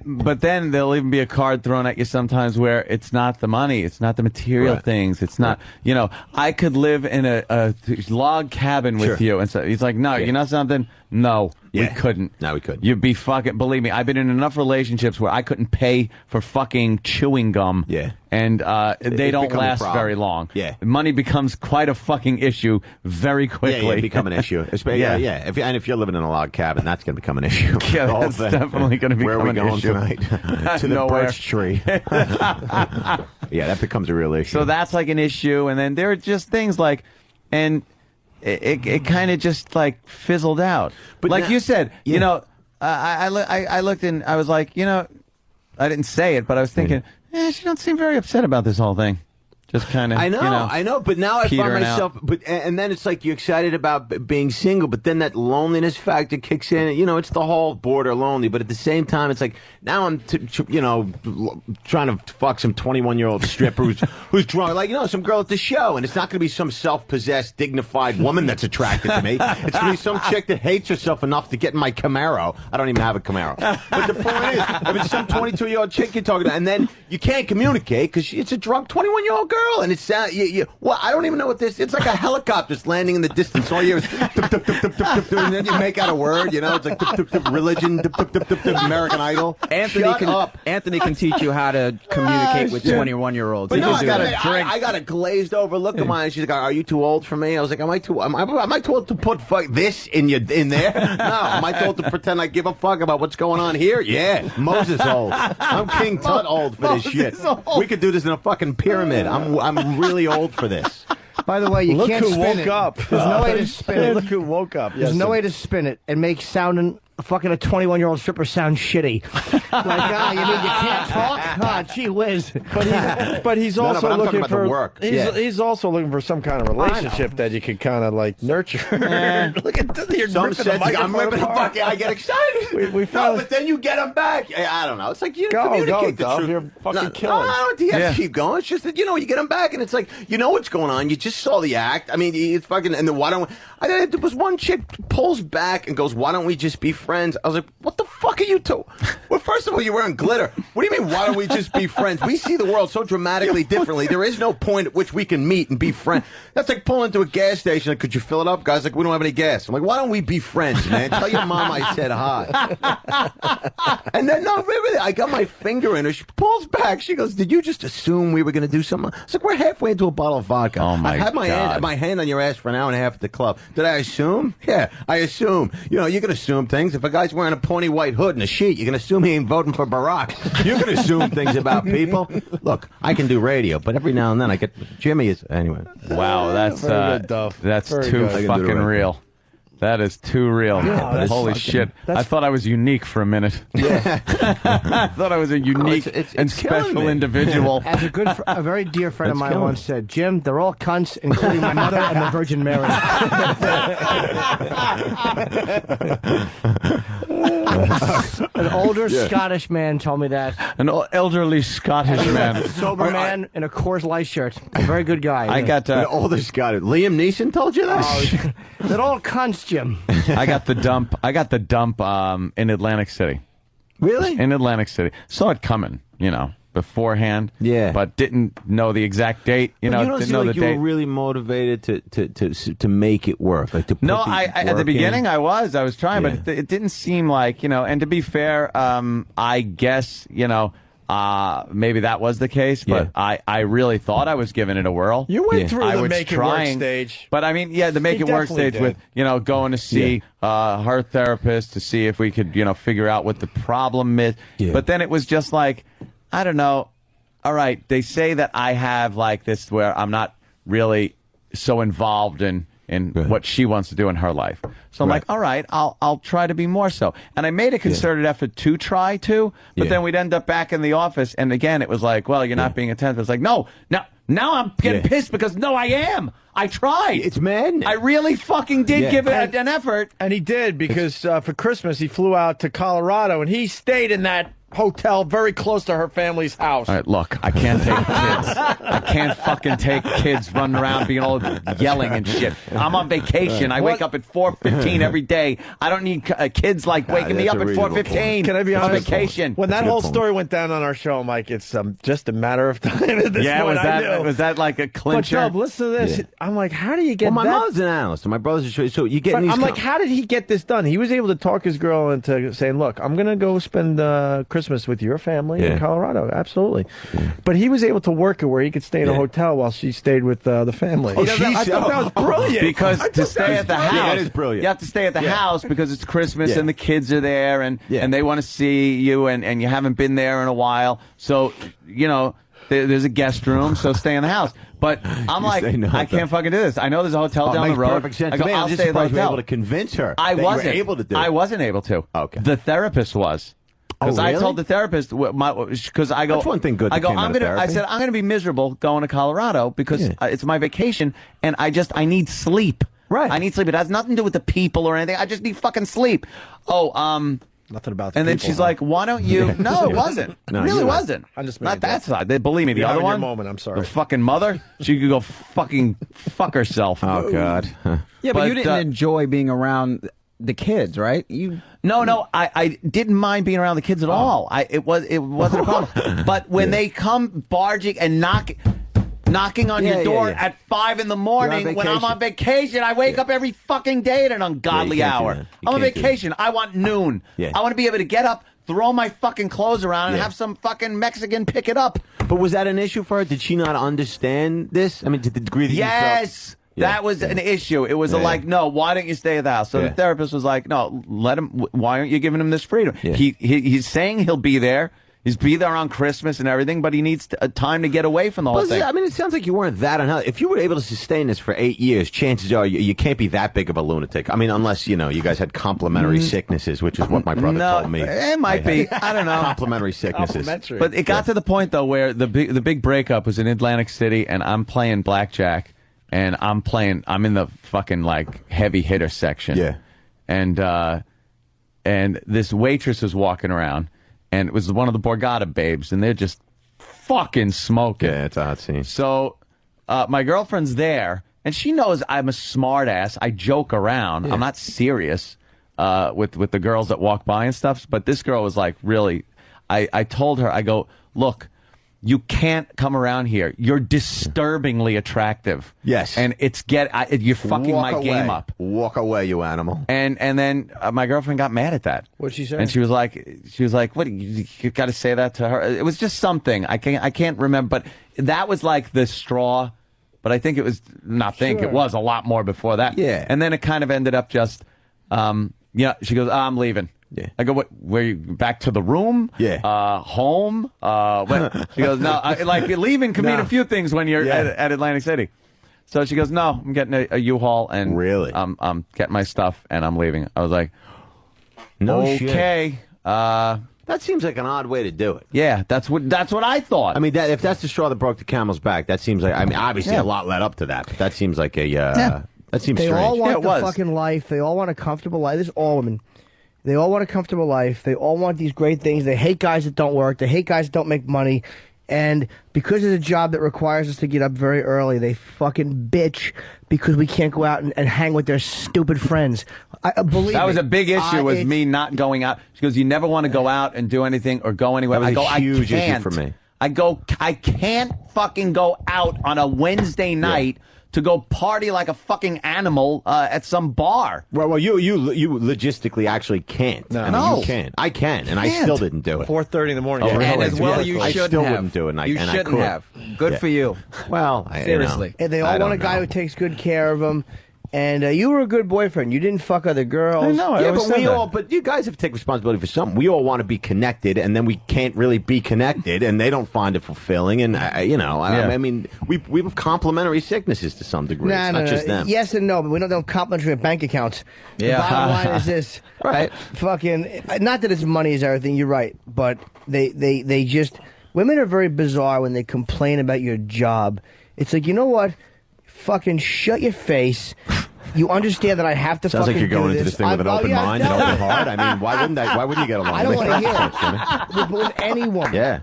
but then there'll even be a card thrown at you sometimes where it's not the money, it's not the material things, it's not. I could live in a log cabin with you, and so he's like, no, you know something? No, we couldn't. No, we couldn't. You'd be fucking, believe me, I've been in enough relationships where I couldn't pay for fucking chewing gum. Yeah. And they don't become a last problem. very long. Yeah. Money becomes quite a fucking issue very quickly. Yeah, become an issue. Yeah. If you're living in a log cabin, that's going to become an issue. Yeah, The whole that's thing. definitely going to become Where are we an going issue. tonight? To the Nowhere. birch tree. Yeah, that becomes a real issue. So that's like an issue. And then there are just things like, and it kind of just like fizzled out. But like now- you said, Yeah. you know, I looked and I was like, you know, I didn't say it, but I was thinking, she don't seem very upset about this whole thing. Just kind of, I know, but now I find petering myself, and then it's like you're excited about being single, but then that loneliness factor kicks in. You know, it's the whole border lonely, but at the same time, it's like now I'm, trying to fuck some 21-year-old stripper who's drunk, like some girl at the show, and it's not going to be some self-possessed, dignified woman that's attracted to me. It's going to be some chick that hates herself enough to get in my Camaro. I don't even have a Camaro, but the point is, if it's some 22-year-old chick you're talking to, and then you can't communicate because it's a drunk 21-year-old girl. And it's well, I don't even know what this. It's like a helicopter just landing in the distance. All you hear is tup, tup, tup, tup, tup, tup, and then you make out a word. You know, it's like tup, tup, tup, religion, tup, tup, tup, tup, tup, American Idol. Anthony can teach you how to communicate with 21-year-olds. But no, I got a glazed over look at mine. She's like, "Are you too old for me?" I was like, "Am I too old to put this in there? No, am I too old to pretend I give a fuck about what's going on here? Yeah, Moses old. I'm King Tut old for this shit. We could do this in a fucking pyramid. I'm really old for this." By the way, you Look can't who spin woke it. up. There's no way to spin it. Look who woke up. There's no way to spin it and make sounding fucking a 21-year-old stripper sound shitty. Like, you can't talk? Gee whiz. But he's No, also but I'm talking looking about for the work. He's also looking for some kind of relationship that you could kind of like nurture. Look at you're Some ripping the sense, I'm microphone ripping the apart. fuck. I get excited. We No, found but then you get them back. I don't know. It's like you Go, communicate the Dov, truth. you're fucking No, killing. I don't have to keep going. It's just that you get them back, and it's like you know what's going on. You just saw the act. I mean, it's fucking. And then why don't? There was one chick pulls back and goes, "Why don't we just be friends?" I was like, "What the fuck are you two?" Well, first of all, you're wearing glitter. What do you mean? Why don't we just be friends? We see the world so dramatically differently. There is no point at which we can meet and be friends. That's like pulling into a gas station. Like, could you fill it up? Guys, like, we don't have any gas. I'm like, why don't we be friends, man? Tell your mom I said hi. And then, no, really, I got my finger in her. She pulls back. She goes, "Did you just assume we were going to do something?" I was like, "We're halfway into a bottle of vodka. Oh, my I've had God. my hand on your ass for an hour and a half at the club. Did I assume? Yeah, I assume. You can assume things. If a guy's wearing a pointy white hood and a sheet, you can assume he ain't voting for Barack. You can assume things about people. Look, I can do radio, but every now and then I get Jimmy is anyway. Wow, that's Very good, Duff. that's Very too good. I can do fucking the right real. That is too real. Yeah, Holy that's shit! fucking- I thought I was unique for a minute. Yeah. I thought I was a unique it's and killing special me. individual. As a very dear friend of That's mine killing. once said, "Jim, they're all cunts, including my mother and the Virgin Mary." An older Scottish man told me that. An elderly Scottish man. Sober man in a Coors Light shirt. A very good guy. I got The oldest got it. Liam Neeson told you that? They're all cunts, Jim. I got the dump. In Atlantic City. Really? In Atlantic City. Saw it coming, beforehand. Yeah. But didn't know the exact date. But you don't didn't seem know like the you date. were really motivated to make it work. Like to put No, the I at work the beginning in. I was trying, Yeah. but it didn't seem like, and to be fair, I guess, maybe that was the case, but I really thought I was giving it a whirl. You went through I the was make it work trying, stage. But I mean, the make You it work definitely stage with, going to see her therapist to see if we could, figure out what the problem is. Yeah. But then it was just like, I don't know. All right, they say that I have like this where I'm not really so involved in what she wants to do in her life. So I'm like, all right, I'll try to be more so. And I made a concerted effort to try to, but then we'd end up back in the office, and again, it was like, well, you're not being attentive. It's like, no, now I'm getting pissed because no, I am. I tried. It's madness. I really fucking did give it an effort. And he did because for Christmas he flew out to Colorado and he stayed in that hotel very close to her family's house. All right, look, I can't take kids. I can't fucking take kids running around being all yelling and shit. I'm on vacation. I wake up at 4:15 every day. I don't need kids like waking me up at 4:15. Can I be honest? Vacation. When that whole story went down on our show, I'm like, it's just a matter of time at this point. Was that like a clincher? But Dub, listen to this. Yeah. I'm like, how do you get my that? mother's an analyst, and my brother's a so you get. But I'm like, how did he get this done? He was able to talk his girl into saying, "Look, I'm gonna go spend Christmas with your family in Colorado." Absolutely, but he was able to work it where he could stay in a hotel while she stayed with the family. Oh, I thought that was brilliant. Because to stay at the house, that is brilliant. You have to stay at the house because it's Christmas and the kids are there and they want to see you and you haven't been there in a while. So, you know, there's a guest room, so stay in the house. But I'm like, I can't fucking do this. I know there's a hotel down the road. Perfect sense. I go, Man, I'll I'm just stay at the surprised you were hotel. able to convince her. I that wasn't you were able to do it. I wasn't able to. Okay. The therapist was. Because really? I told the therapist, because I go, that's one thing good. I go, that came out of I therapy. said, I'm gonna be miserable going to Colorado because it's my vacation and I need sleep. Right. I need sleep. It has nothing to do with the people or anything. I just need fucking sleep. Nothing about the and then people, she's huh? like, why don't you? No, it wasn't. No, it really you're right. wasn't. I'm just not mad, that Dad. side. Believe me, the You're other having your one. moment, I'm sorry. The fucking mother. She could go fucking fuck herself. Oh God. Yeah, but you didn't enjoy being around the kids, right? No, I didn't mind being around the kids at all. It wasn't a problem. But when they come barging and knocking on your door at 5 in the morning when I'm on vacation, I wake up every fucking day at an ungodly hour. I'm on vacation. I want noon. I want to be able to get up, throw my fucking clothes around, and have some fucking Mexican pick it up. But was that an issue for her? Did she not understand this? I mean, to the degree that you felt... That was an issue. It was like, no, why don't you stay at the house? So the therapist was like, no, let him. Why aren't you giving him this freedom? He's saying he'll be there. He's be there on Christmas and everything, but he needs time to get away from the whole thing. I mean, it sounds like you weren't that unhealthy. If you were able to sustain this for 8 years, chances are you can't be that big of a lunatic. I mean, unless, you guys had complementary sicknesses, which is what my brother told me. It might be. I don't know. Complementary sicknesses. But it got to the point, though, where the big breakup was in Atlantic City, and I'm playing blackjack. And I'm in the fucking like heavy hitter section. Yeah. And this waitress was walking around and it was one of the Borgata babes and they're just fucking smoking. Yeah, it's a hot scene. So, my girlfriend's there and she knows I'm a smart ass. I joke around. I'm not serious, with the girls that walk by and stuff. But this girl was like, really, I told her, I go, look, you can't come around here. You're disturbingly attractive. Yes. And you're fucking my game up. Walk away, you animal. And then my girlfriend got mad at that. What'd she say? And she was like, what, you got to say that to her? It was just something. I can't remember, but that was like the straw. But I think it was, it was a lot more before that. Yeah. And then it kind of ended up just, she goes, I'm leaving. Yeah. I go, what, where you, back to the room? Yeah. Home? She goes, no, leaving can mean a few things when you're at Atlantic City. So she goes, no, I'm getting a U-Haul and really? I'm getting my stuff and I'm leaving. I was like, no okay. Shit. That seems like an odd way to do it. Yeah, that's what I thought. I mean, if that's the straw that broke the camel's back, that seems like, I mean, obviously a lot led up to that, but that seems like that seems They strange. all want the fucking life. They all want a comfortable life. This is all women. They all want a comfortable life. They all want these great things. They hate guys that don't work. They hate guys that don't make money. And because it's a job that requires us to get up very early, they fucking bitch because we can't go out and hang with their stupid friends. Believe that was me, a big issue with me not going out. She goes, you never want to go out and do anything or go anywhere. That was I go, a huge I can't. issue for me. I go, I can't fucking go out on a Wednesday night to go party like a fucking animal at some bar. Well, you logistically actually can't. No. You can't. I can, and I still didn't do it. 4:30 in the morning. Oh, And as well, you I shouldn't still have. wouldn't do it, and you I shouldn't could. have. Good for you. Well, Seriously. And they all want a guy who takes good care of them. And you were a good boyfriend. You didn't fuck other girls. I know. Yeah, but you guys have to take responsibility for something. We all want to be connected, and then we can't really be connected, and they don't find it fulfilling. And I mean, we have complementary sicknesses to some degree. It's not just them. Yes and no, but we don't complementary bank accounts. Yeah. The bottom line is this. Right. Fucking, not that it's money is everything, you're right, but they just, women are very bizarre when they complain about your job. It's like, you know what? Fucking shut your face. You understand that I have to Sounds like fucking you're going do into this thing with an open mind and open heart. I mean, why wouldn't you get along? I don't want to hear Makes sense, it. With any woman. Yeah.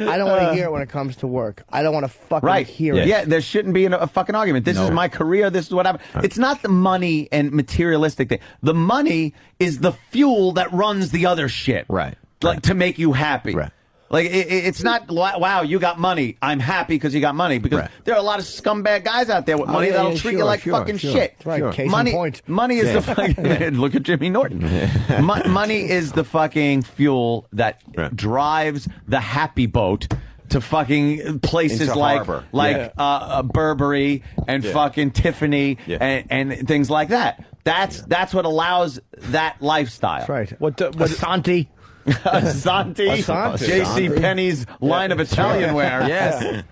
I don't want to hear it when it comes to work. I don't want to fucking hear it. Yeah, there shouldn't be a fucking argument. This is my career. This is what happened. It's not the money and materialistic thing. The money is the fuel that runs the other shit. Right. Like to make you happy. Right. Like it's not wow, you got money. I'm happy because you got money. Because there are a lot of scumbag guys out there with money that'll treat you like fucking shit. That's right. Case money, in point. money is the fucking. Look at Jimmy Norton. Money is the fucking fuel that drives the happy boat to fucking places Into like harbor. Burberry and fucking Tiffany and things like that. That's what allows that lifestyle. That's right. What Asante. Asante. J.C. Penney's line of Italian wear. Yes.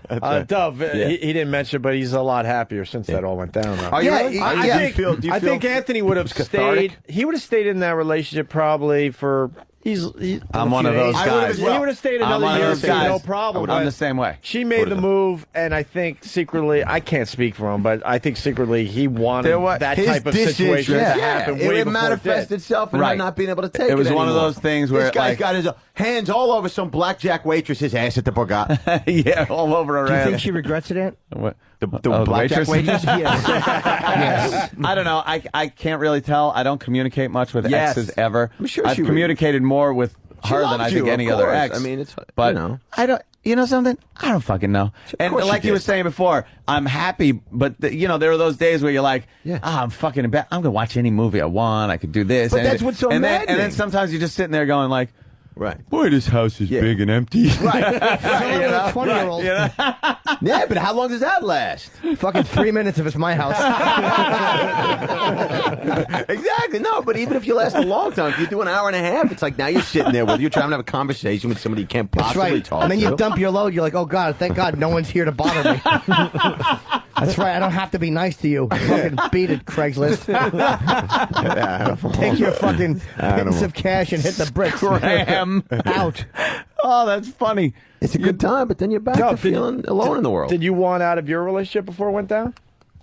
Dove, he didn't mention, but he's a lot happier since that all went down. Though. Are you really? I think Anthony would have stayed. He would have stayed in that relationship probably for. I'm one of those guys. He would have stayed another year or two, no problem. I'm the same way. She made the move, and I think secretly, I can't speak for him, but I think secretly he wanted that type of situation to happen. It manifested itself in not being able to take it. It was one of anymore. those things where this guy's got his hands all over some blackjack waitress's ass at the Borgata. Yeah, all over her Do you ass. think she regrets it, Ant? What? The blackjack waitress? Yes. I don't know. I can't really tell. I don't communicate much with exes ever. I'm sure I've she communicated more with her than I think any other ex. I mean, it's but you know. I don't. You know something? I don't fucking know. And like you were saying before, I'm happy, but there are those days where you're like, I'm fucking in bed. I'm gonna watch any movie I want. I could do this. But that's what's so maddening. And then sometimes you're just sitting there going like, right. Boy, this house is big and empty. Right. 20-year-old. Yeah, but how long does that last? Fucking 3 minutes if it's my house. Exactly. No, but even if you last a long time, if you do an hour and a half, it's like now you're sitting there with you trying to have a conversation with somebody you can't possibly talk to. And then you dump your load. You're like, oh God, thank God no one's here to bother me. That's right. I don't have to be nice to you. Fucking beat it, Craigslist. Take your fucking pittance of cash and hit the bricks. Cram out. Oh, that's funny. It's a good time, but then you're back to feeling alone in the world. Did you want out of your relationship before it went down?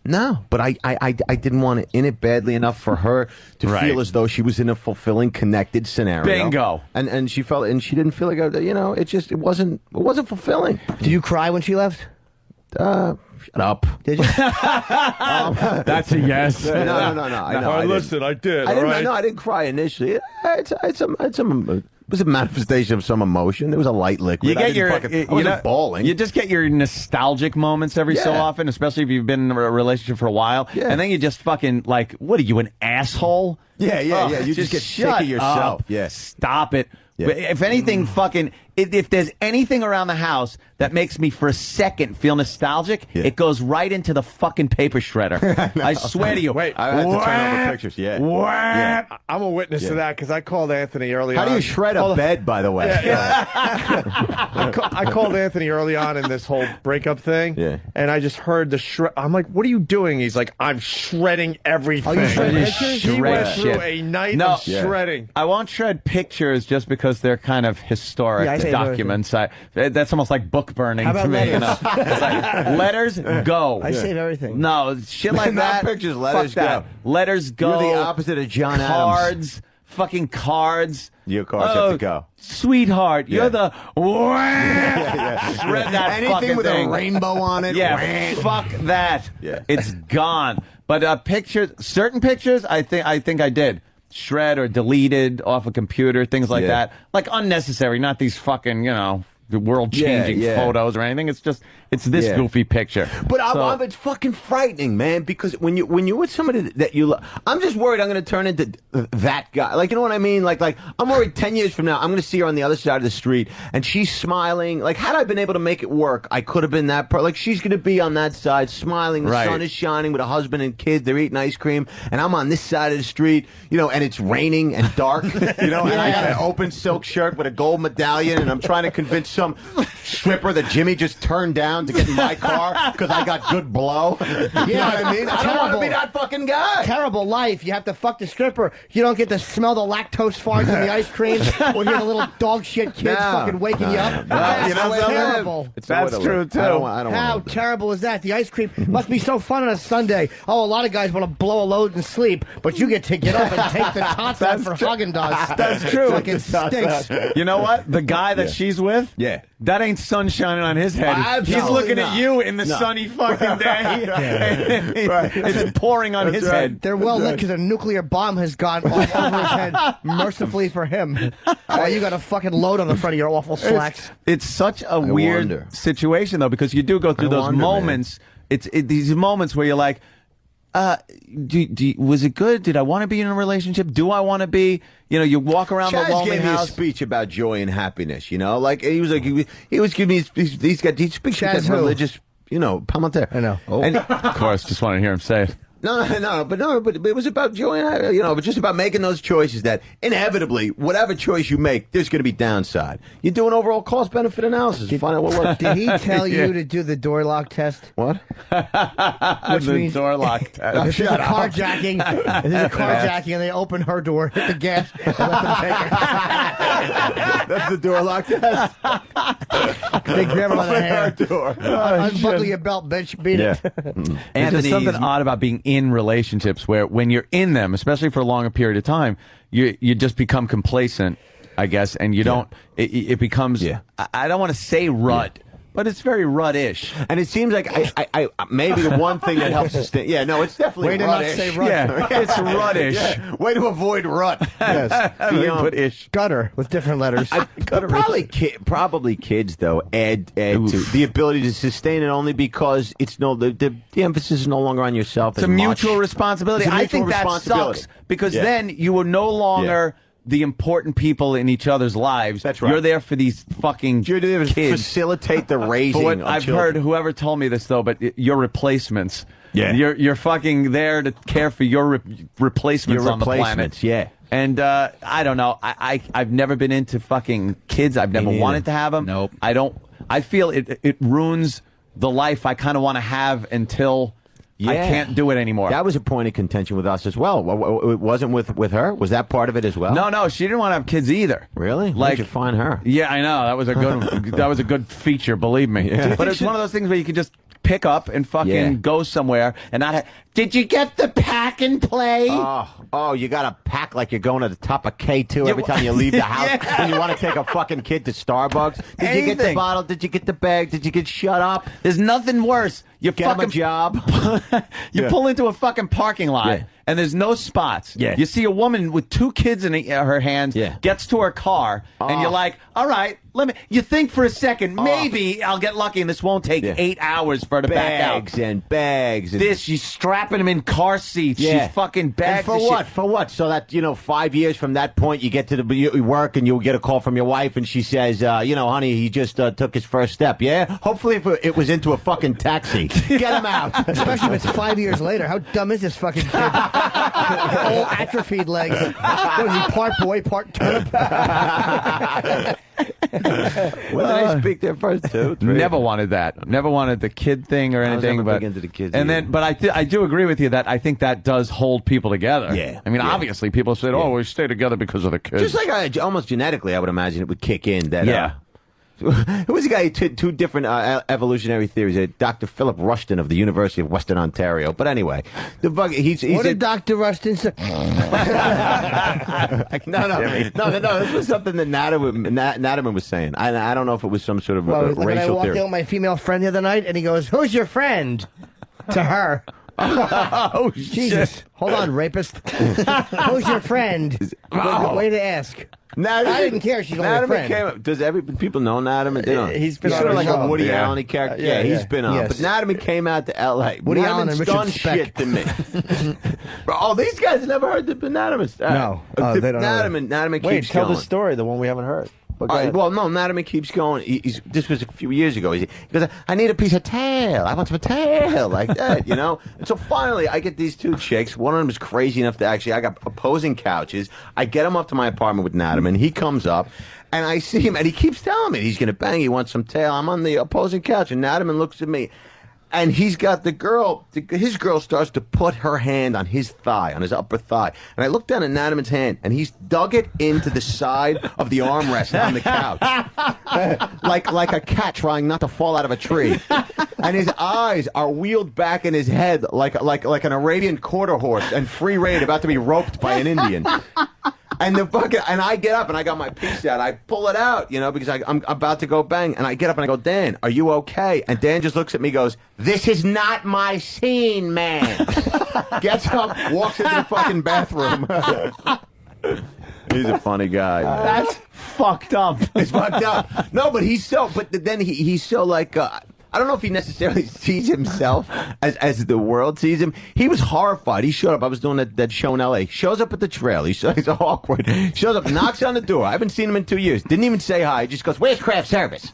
No, but I didn't want it in it badly enough for her to feel as though she was in a fulfilling, connected scenario. Bingo. And she felt, and she didn't feel like it wasn't fulfilling. Did you cry when she left? Shut up. Did you? That's a yes. No. I know. Listen, I did. I didn't cry initially. It was a manifestation of some emotion. There was a light liquid. You get I wasn't bawling. You just get your nostalgic moments every so often, especially if you've been in a relationship for a while. Yeah. And then you just fucking like, what are you, an asshole? Yeah. You just get sick of yourself. Yeah. Stop it. Yeah. If anything, fucking, if there's anything around the house that makes me for a second feel nostalgic, it goes right into the fucking paper shredder. I swear to you. Wait, I have to turn over pictures. Yeah. I'm a witness to that because I called Anthony early on. How do you shred a bed, by the way? I called Anthony early on in this whole breakup thing, and I just heard the shred. I'm like, what are you doing? He's like, I'm shredding everything. Oh, you shred pictures? He went through a night of shredding. I won't shred pictures just because they're kind of historic documents. That's almost like book burning to me. You know? It's like, letters go. I save everything. No, shit like Not that. pictures, letters go. Letters go. You're the opposite of John Adams. Cards. Fucking cards. Your cards have to go. Sweetheart, you're the shred that anything fucking with thing. a rainbow on it. Yeah, fuck that. Yeah. It's gone. But pictures, certain pictures, I think I did shred or deleted off a computer, things like that. Like unnecessary, not these fucking world-changing photos or anything. It's just this goofy picture. But it's fucking frightening, man, because when you're with somebody that you love, I'm just worried I'm going to turn into that guy. Like, you know what I mean? Like I'm worried 10 years from now, I'm going to see her on the other side of the street, and she's smiling. Like, had I been able to make it work, I could have been that person. Like, she's going to be on that side, smiling. The sun is shining with a husband and kids. They're eating ice cream, and I'm on this side of the street, and it's raining and dark, and I got an open silk shirt with a gold medallion, and I'm trying to convince some stripper that Jimmy just turned down to get in my car because I got good blow. You know what I mean? I don't want to be that fucking guy. Terrible life. You have to fuck the stripper. You don't get to smell the lactose farts in the ice cream or hear the little dog shit kids fucking waking you up. That's terrible. That's true, too. How terrible is that? The ice cream must be so fun on a Sunday. Oh, a lot of guys want to blow a load and sleep, but you get to get up and take the tots out for Haagen-Dazs. That's true. Fucking stinks. You know what? The guy that she's with, that ain't sun shining on his head. He's looking at you in the sunny fucking day. It's pouring on his head. They're well lit because a nuclear bomb has gone all over his head, mercifully for him. While you got a fucking load on the front of your awful slacks. It's such a weird situation, though, because you do go through those moments. It's these moments where you're like, was it good? Did I want to be in a relationship? Do I want to be? You know, you walk around the lonely gave house. Me a speech about joy and happiness. You know, like he was giving me these guys. He speaks about religious. You know, Palmenter. I know. And, of course, just want to hear him say it. But it was about joy, and but just about making those choices that inevitably, whatever choice you make, there's going to be downside. You do an overall cost-benefit analysis and find out what works. Did he tell you to do the door lock test? What? Which means door lock test. This is a carjacking. And they open her door, hit the gas, and let them take her. That's the door lock test. They grab her by the hair. Unbuckle your belt, bitch. Beat it. And there's something odd about being in relationships where when you're in them, especially for a longer period of time, you just become complacent, I guess, and you don't. It becomes. I don't want to say rut. But it's very rut-ish. And it seems like I maybe the one thing that helps sustain. Yeah, no, it's definitely way to rut-ish. not say rut. Yeah, it's rut-ish. Yeah. Way to avoid rut. Yes. Put ish. Gutter with different letters. Probably kids, though, add to the ability to sustain it only because it's the emphasis is no longer on yourself. It's a mutual responsibility. I think that sucks because then you are no longer the important people in each other's lives. That's right. You're there for these fucking You're there to kids. facilitate the raising of I've children. heard whoever told me this, though, but your replacements. Yeah. You're fucking there to care for your replacements on the planet. Yeah. And I don't know. I've never been into fucking kids. I've never wanted to have them. Nope. I feel it ruins the life I kind of want to have until I can't do it anymore. That was a point of contention with us as well. It wasn't with her? Was that part of it as well? No, she didn't want to have kids either. Really? Where'd you find her? Yeah, I know. That was a good feature, believe me. Yeah. But it's one of those things where you can just pick up and fucking go somewhere and not did you get the pack and play? Oh, you got to pack like you're going to the top of K2 every time you leave the house. And you want to take a fucking kid to Starbucks. Did you get the bottle? Did you get the bag? Did you get shut up? There's nothing worse. You get him a job. You pull into a fucking parking lot and there's no spots. Yeah. You see a woman with 2 kids in her hands, gets to her car, and you're like, all right, you think for a second, maybe I'll get lucky and this won't take 8 hours for her to back out. Bags. She's strapping them in car seats. Yeah. She's fucking bags. And for what? For what? So that, 5 years from that point, you get to the work and you'll get a call from your wife and she says, honey, he just took his first step. Yeah? Hopefully if it was into a fucking taxi. Get him out. Especially if it's 5 years later. How dumb is this fucking kid? All atrophied legs. What is he, part boy, part turnip? When did I speak there first, too? Never wanted that. Never wanted the kid thing or anything. I was never but big into the kids and either. then, but I do agree with you that I think that does hold people together. Yeah. I mean, obviously, people said, "Oh, we stay together because of the kids." Just like almost genetically, I would imagine it would kick in. That who was the guy who two different evolutionary theories? Dr. Philip Rushton of the University of Western Ontario. But anyway, what did Dr. Rushton say? No. This was something that Nadiman was saying. I don't know if it was some sort of racial theory. I walked in with my female friend the other night, and he goes, "Who's your friend?" To her. Oh, Jesus. shit. Hold on, rapist. Who's your friend? Way to ask. I didn't care. She's only a friend. Does people know Nadiman? They don't. He's been sort of like a Woody Allen Allen character. Yeah, he's been on. Yes. But Nadiman came out to L.A. Woody Allen and Richard done Speck. shit to me. These guys have never heard the Nadiman story. No, they don't know. Nadiman keeps Wait, tell going. the story, the one we haven't heard. Well, no, Nataman keeps going. This was a few years ago. He goes, I need a piece of tail. I want some tail, like that, you know? And so finally, I get these two chicks. One of them is crazy enough to I got opposing couches. I get him up to my apartment with Nataman. He comes up, and I see him, and he keeps telling me he's going to bang. He wants some tail. I'm on the opposing couch, and Nataman looks at me. And he's got his girl starts to put her hand on his thigh, on his upper thigh. And I look down at Nataman's hand, and he's dug it into the side of the armrest on the couch. like a cat trying not to fall out of a tree. And his eyes are wheeled back in his head like an Arabian quarter horse and free rein about to be roped by an Indian. And I get up and I got my piece out. I pull it out, you know, because I'm about to go bang. And I get up and I go, Dan, are you okay? And Dan just looks at me, goes, this is not my scene, man. Gets up, walks into the fucking bathroom. He's a funny guy. That's fucked up. It's fucked up. No, but he's so like. I don't know if he necessarily sees himself as the world sees him. He was horrified. He showed up. I was doing that show in L.A. Shows up at the trail. He's awkward. Shows up, knocks on the door. I haven't seen him in 2 years. Didn't even say hi. Just goes, where's craft service?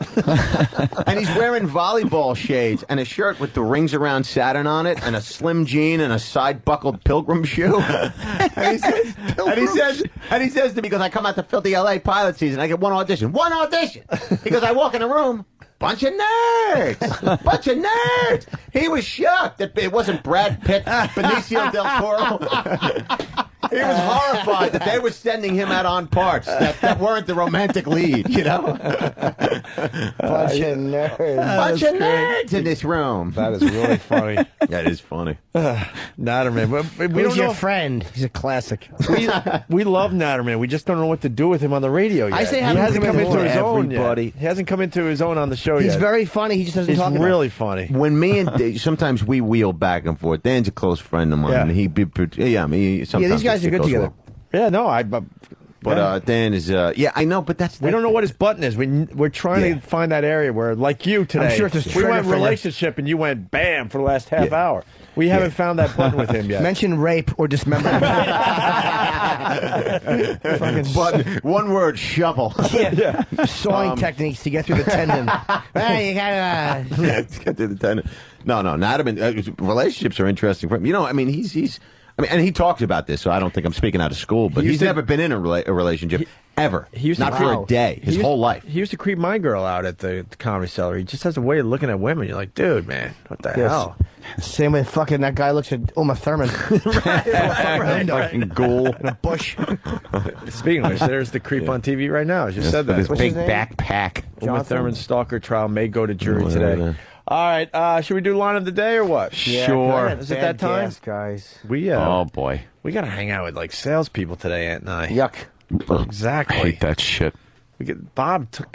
And he's wearing volleyball shades and a shirt with the rings around Saturn on it and a slim jean and a side-buckled pilgrim shoe. And he says to me, he goes, I come out to filthy L.A. pilot season. I get one audition. One audition. He goes, I walk in a room. Bunch of nerds! Bunch of nerds! He was shocked that it wasn't Brad Pitt, Benicio del Toro. He was horrified that they were sending him out on parts that weren't the romantic lead, you know? Bunch of nerds. Bunch of nerds in this room. That is really funny. That is funny. Natterman. We Who's don't your know. friend? He's a classic. We love Natterman. We just don't know what to do with him on the radio yet. I say he have him hasn't come come into in his own everybody. yet. He hasn't come into his own on the show He's yet. very funny. He just doesn't He's talk about really it. funny. When me and Dave, sometimes we wheel back and forth. Dan's a close friend of mine. Yeah. And sometimes these guys are good together. Yeah, no, But Dan is, I know, but we don't know what his button is. We're trying to find that area where, like you today, I'm sure it's a we trigger went finger. relationship and you went bam for the last half hour. We haven't found that button with him yet. Mention rape or dismemberment. button. One word, shovel. Sawing techniques to get through the tendon. You gotta. Let's get through the tendon. No, Natterman, relationships are interesting for him. You know, I mean, and he talks about this, so I don't think I'm speaking out of school, but he's never been in a relationship ever. Not for a day, his whole life. He used to creep my girl out at the Comedy Cellar. He just has a way of looking at women. You're like, dude, man, what the hell? Same way fucking that guy looks at Uma Thurman. Fucking ghoul. In a bush. Speaking of which, there's the creep on TV right now. I just said that. This What's big his name? backpack. Uma Thurman's stalker trial may go to jury today. All right, should we do line of the day or what? Yeah, Sure. go ahead. Is it that time? Gas, guys. Oh, boy. We got to hang out with like salespeople today, Aunt and I. Yuck. Exactly. I hate that shit. Bob took.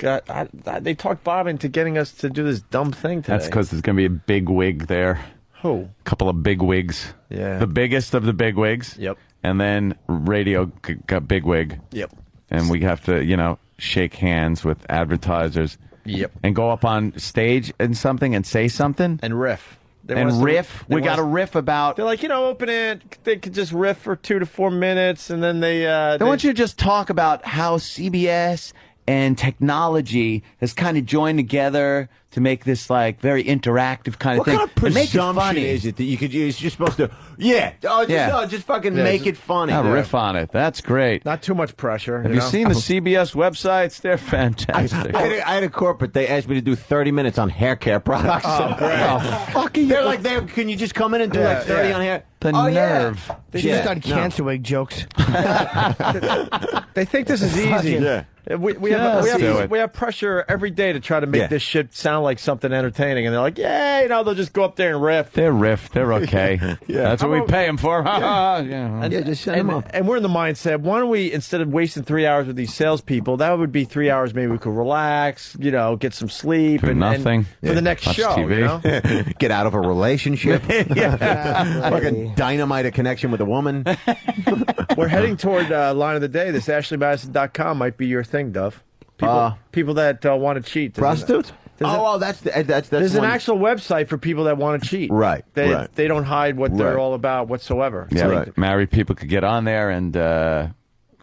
They talked Bob into getting us to do this dumb thing today. That's because there's going to be a big wig there. Who? A couple of big wigs. Yeah. The biggest of the big wigs. Yep. And then radio got big wig. Yep. And we have to, shake hands with advertisers. Yep. And go up on stage and something and say something. And riff. We got to riff about. They're like, open it. They could just riff for 2 to 4 minutes, and then they want you to just talk about how CBS and technology has kind of joined together to make this like very interactive kind of thing. What kind of And make it presumption funny. is it that you're supposed to? Just fucking make it funny. I'll riff on it. That's great. Not too much pressure. Have you seen the CBS websites? They're fantastic. I had a corporate. They asked me to do 30 minutes on hair care products. Oh, great. Fucking! They're like, can you just come in and do like 30 on hair? The nerve. They should have done cancer wig jokes. They think this is easy. Yeah. We have pressure every day to try to make this shit sound like something entertaining, and they're like, they'll just go up there and riff. They're okay. That's what we pay them for. Just send them up. And we're in the mindset, why don't we, instead of wasting 3 hours with these salespeople, that would be 3 hours maybe we could relax, get some sleep. Do and nothing. for the next Watch show. TV. Get out of a relationship. Exactly. Fucking dynamite a connection with a woman. We're heading toward line of the day. This AshleyMadison.com might be your thing, Duff. People that want to cheat. Prostitutes? That's there's one. an actual website for people that want to cheat. Right. They don't hide what they're all about whatsoever. Yeah, right. Married people could get on there and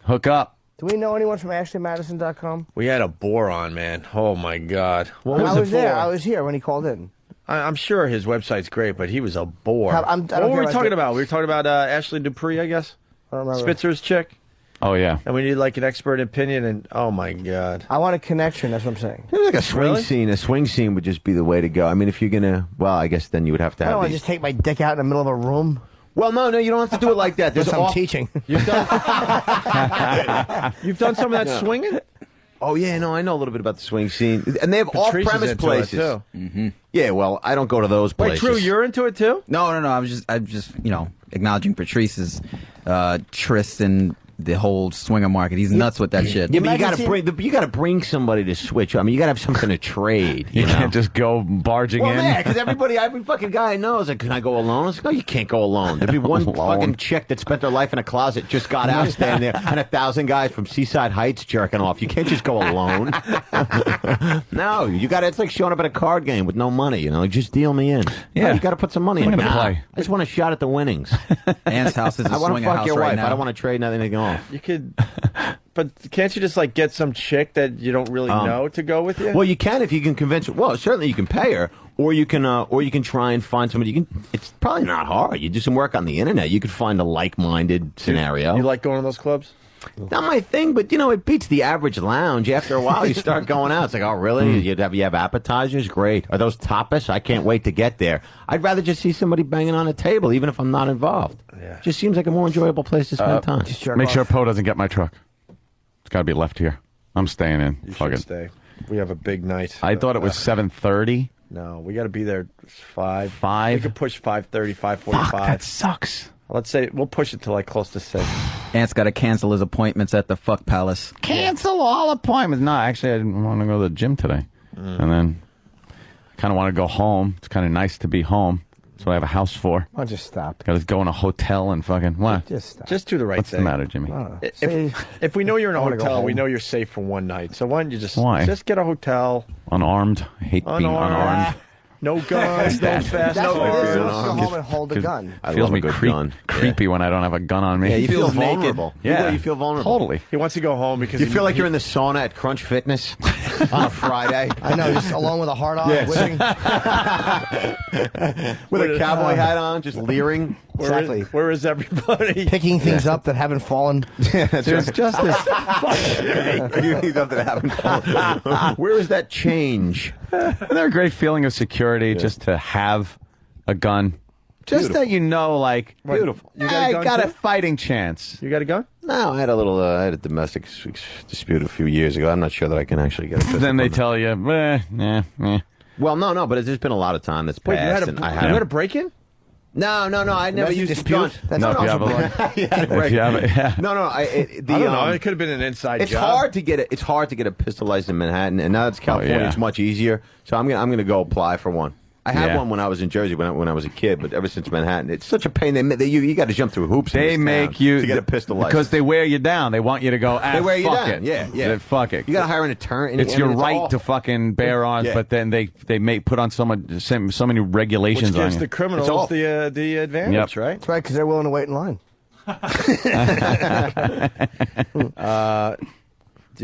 hook up. Do we know anyone from AshleyMadison.com? We had a bore on, man. Oh my God. What was I it was there. for? I was here when he called in. I'm sure his website's great, but he was a bore. I don't What were care we about talking that. about? We were talking about Ashley Dupree, I guess. I don't remember. Spitzer's chick. Oh yeah. And we need like an expert opinion. And oh my God. I want a connection. That's what I'm saying. It was like a swing Really? scene. A swing scene would just be the way to go. I mean, if you're gonna, well, I guess then you would have to I don't have want to these. just take my dick out in the middle of a room. Well, no, you don't have to do it like that. There's That's what I'm off- teaching. You've done some of that No. swinging? Oh yeah, no, I know a little bit about the swing scene, and they have Patrice is off-premise into it, places. too. Mm-hmm. Yeah, well, I don't go to those Wait, places. Drew, you're into it too? No. I'm just acknowledging Patrice's Tristan, the whole swinger market. He's nuts with that shit. Yeah, but you gotta bring somebody to switch. I mean, you gotta have something to trade. You know? can't just go barging Well, in. yeah, because every fucking guy I know is like, can I go alone? I was like, no, you can't go alone. There'd be one fucking chick that spent her life in a closet, just got out standing there, and 1,000 guys from Seaside Heights jerking off. You can't just go alone. No, you gotta, it's like showing up at a card game with no money, you know, like, just deal me in. Yeah. No, you gotta put some money in. I'm gonna Nah, play. I just want a shot at the winnings. Ann's house is a I want to swinger fuck house your right wife. now. I don't want to trade nothing off. You could, but can't you just like get some chick that you don't really know to go with you? Well, you can if you can convince her. Well, certainly you can pay her, or you can try and find somebody. You can. It's probably not hard. You do some work on the internet. You could find a like-minded scenario. You like going to those clubs? Not my thing, but it beats the average lounge. After a while, you start going out. It's like, oh, really? You have appetizers? Great. Are those tapas? I can't wait to get there. I'd rather just see somebody banging on a table, even if I'm not involved. Yeah. Just seems like a more enjoyable place to spend time. Make sure Poe doesn't get my truck. It's got to be left here. I'm staying in. You Fuck should it. stay. We have a big night. I thought it was 7:30. No, we got to be there 5. 5? We could push 5:30, 5:45. Fuck, that sucks. Let's say we'll push it to like close to 6. Ant's got to cancel his appointments at the Fuck Palace. Cancel all appointments. No, actually, I didn't want to go to the gym today. And then I kind of want to go home. It's kind of nice to be home. That's what I have a house for. I'll just stop. Got to go in a hotel and fucking what? Just stop. Just do the right What's thing. the matter, Jimmy? If we know you're in a I wanna go hotel, we home. know you're safe for one night. So why don't you just Why? just get a hotel? Unarmed. I hate being unarmed. No guns, no fast That's what it is. cars. Let's go home and hold a gun. I Feels love a me good creep, gun. creepy when I don't have a gun on me. Yeah, you feel feels naked. vulnerable. Yeah. You feel vulnerable. Totally. He wants to go home because Do you feel like you're in the sauna at Crunch Fitness on a Friday? I know, just alone with a hard on. Yes. whipping. With a cowboy hat on, just leering. Exactly. Where is everybody? Picking things up that haven't fallen. There's just this. You need something to happen. Where is that change? Isn't there a great feeling of security just to have a gun? Just that you know, like, Beautiful. You got a gun I got a too? fighting chance. You got a gun? No, I had a domestic dispute a few years ago. I'm not sure that I can actually get a pistol Then they permit. tell you, Well, no, but there's been a lot of time that's Wait, passed. you and I had a break-in? No, I never Domestic used dispute? gun. That's No, if you also have a- blood. if you have it, yeah. No, I don't know. It could have been an inside It's job. hard to get it. It's hard to get a pistol license in Manhattan, and now it's California. yeah. It's much easier. So I'm gonna go apply for one. I had Yeah. one when I was in Jersey when I was a kid, but ever since Manhattan, it's such a pain. You got to jump through hoops. in They this make town you to get a pistol license because they wear you down. They want you to go. They wear you fuck down. It. Yeah. Then fuck it. You got to hire an attorney. It's your right to fucking bear arms, Yeah. but then they may put on so many regulations Which on gives you. the criminals It's awful. the advantage, Yep. right? That's right, because they're willing to wait in line.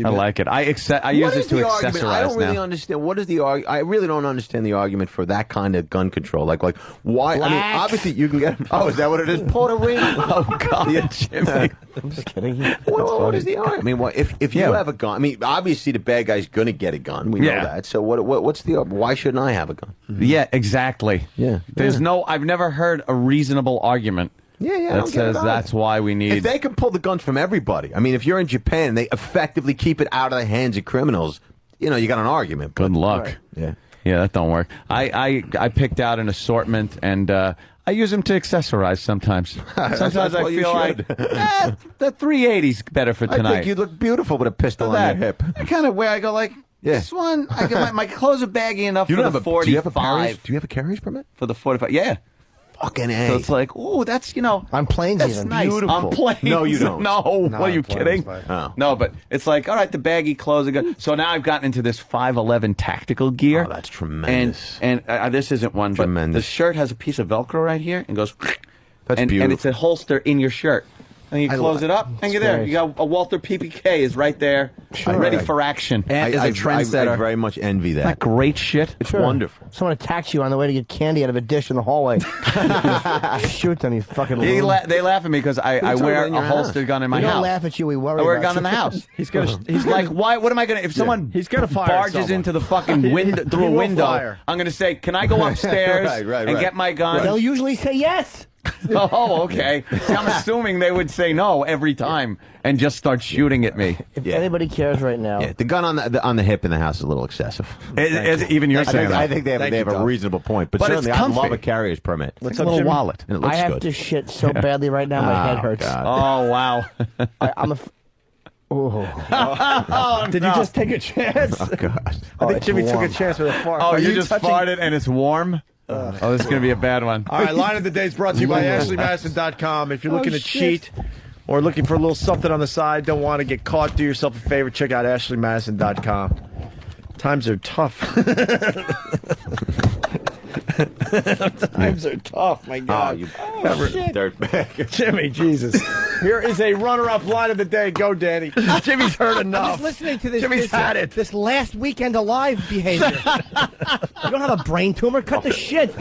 I like it. I use this to accessorize I don't really now. understand. What is the argument? I really don't understand the argument for that kind of gun control. Like why? I mean, Black. obviously you can get. Oh, is that what it is? Puerto Rico. Oh God, Yeah. Jimmy. I'm just kidding. What is the argument? I mean, if you Yeah. have a gun? I mean, obviously the bad guy's going to get a gun. We know Yeah. that. So what's the? Why shouldn't I have a gun? Yeah, exactly. Yeah. There's no. I've never heard a reasonable argument. Yeah, I That don't get says it either. that's why we need. If they can pull the guns from everybody, I mean, if you're in Japan and they effectively keep it out of the hands of criminals, you got an argument. Good luck. Right. Yeah. Yeah, that don't work. I picked out an assortment and I use them to accessorize sometimes. Sometimes That's I what you feel like should. the 380's better for I tonight. think you look beautiful with a pistol Look on at your that. hip. I kind of where I go like this one. I get my clothes are baggy enough You for don't the have 45. do you have a carrier's permit? For the 45, yeah. Fucking A. So it's like, ooh, that's I'm planes that's even. nice. Beautiful. I'm planes. No, you don't. No, what are you planes, kidding? fine. Oh. No, but it's like, all right, the baggy clothes are good. So now I've gotten into this 511 tactical gear. Oh, that's tremendous. And this isn't one, Tremendous. but the shirt has a piece of Velcro right here and goes. That's and beautiful. it's a holster in your shirt. And you close it up, and you're there. You got a Walther PPK is right there, ready for action. And is a trendsetter. I very much envy that. Isn't that great shit? It's wonderful. Someone attacks you on the way to get candy out of a dish in the hallway. Shoot them, you fucking They loon. laugh at me because I wear a holstered gun in my we house. don't laugh at you, we worry I wear a about gun in the you. house. He's like, why? What am I gonna? If someone He's gonna fire barges someone. into the fucking window through a will window, fire. I'm gonna say, can I go upstairs Right, and get my gun? They'll usually say yes. Oh, okay. See, I'm assuming they would say no every time and just start shooting at me. If anybody cares right now. Yeah, the gun on the hip in the house is a little excessive. Even you're saying that. I think they have a reasonable point, but certainly I love a carrier's permit. What's It's up, a little Jimmy? wallet, and it looks I have good. to shit so badly right now, my head hurts. God. Oh, wow. I'm a... Did you just take a chance? Oh, God. I think it's Jimmy took a warm. chance with a fart. Oh, Are you just touching- farted and it's warm? Oh, this is going to be a bad one. All right, Line of the Day is brought to you by AshleyMadison.com. If you're looking to cheat or looking for a little something on the side, don't want to get caught, do yourself a favor, check out AshleyMadison.com. Times are tough. Times are tough, my God. You dirtbag. Jimmy, Jesus. Here is a runner-up line of the day. Go, Danny. Jimmy's heard I'm enough. just listening to this. Jimmy's this, had it. This last weekend alive behavior. You don't have a brain tumor. Cut the shit.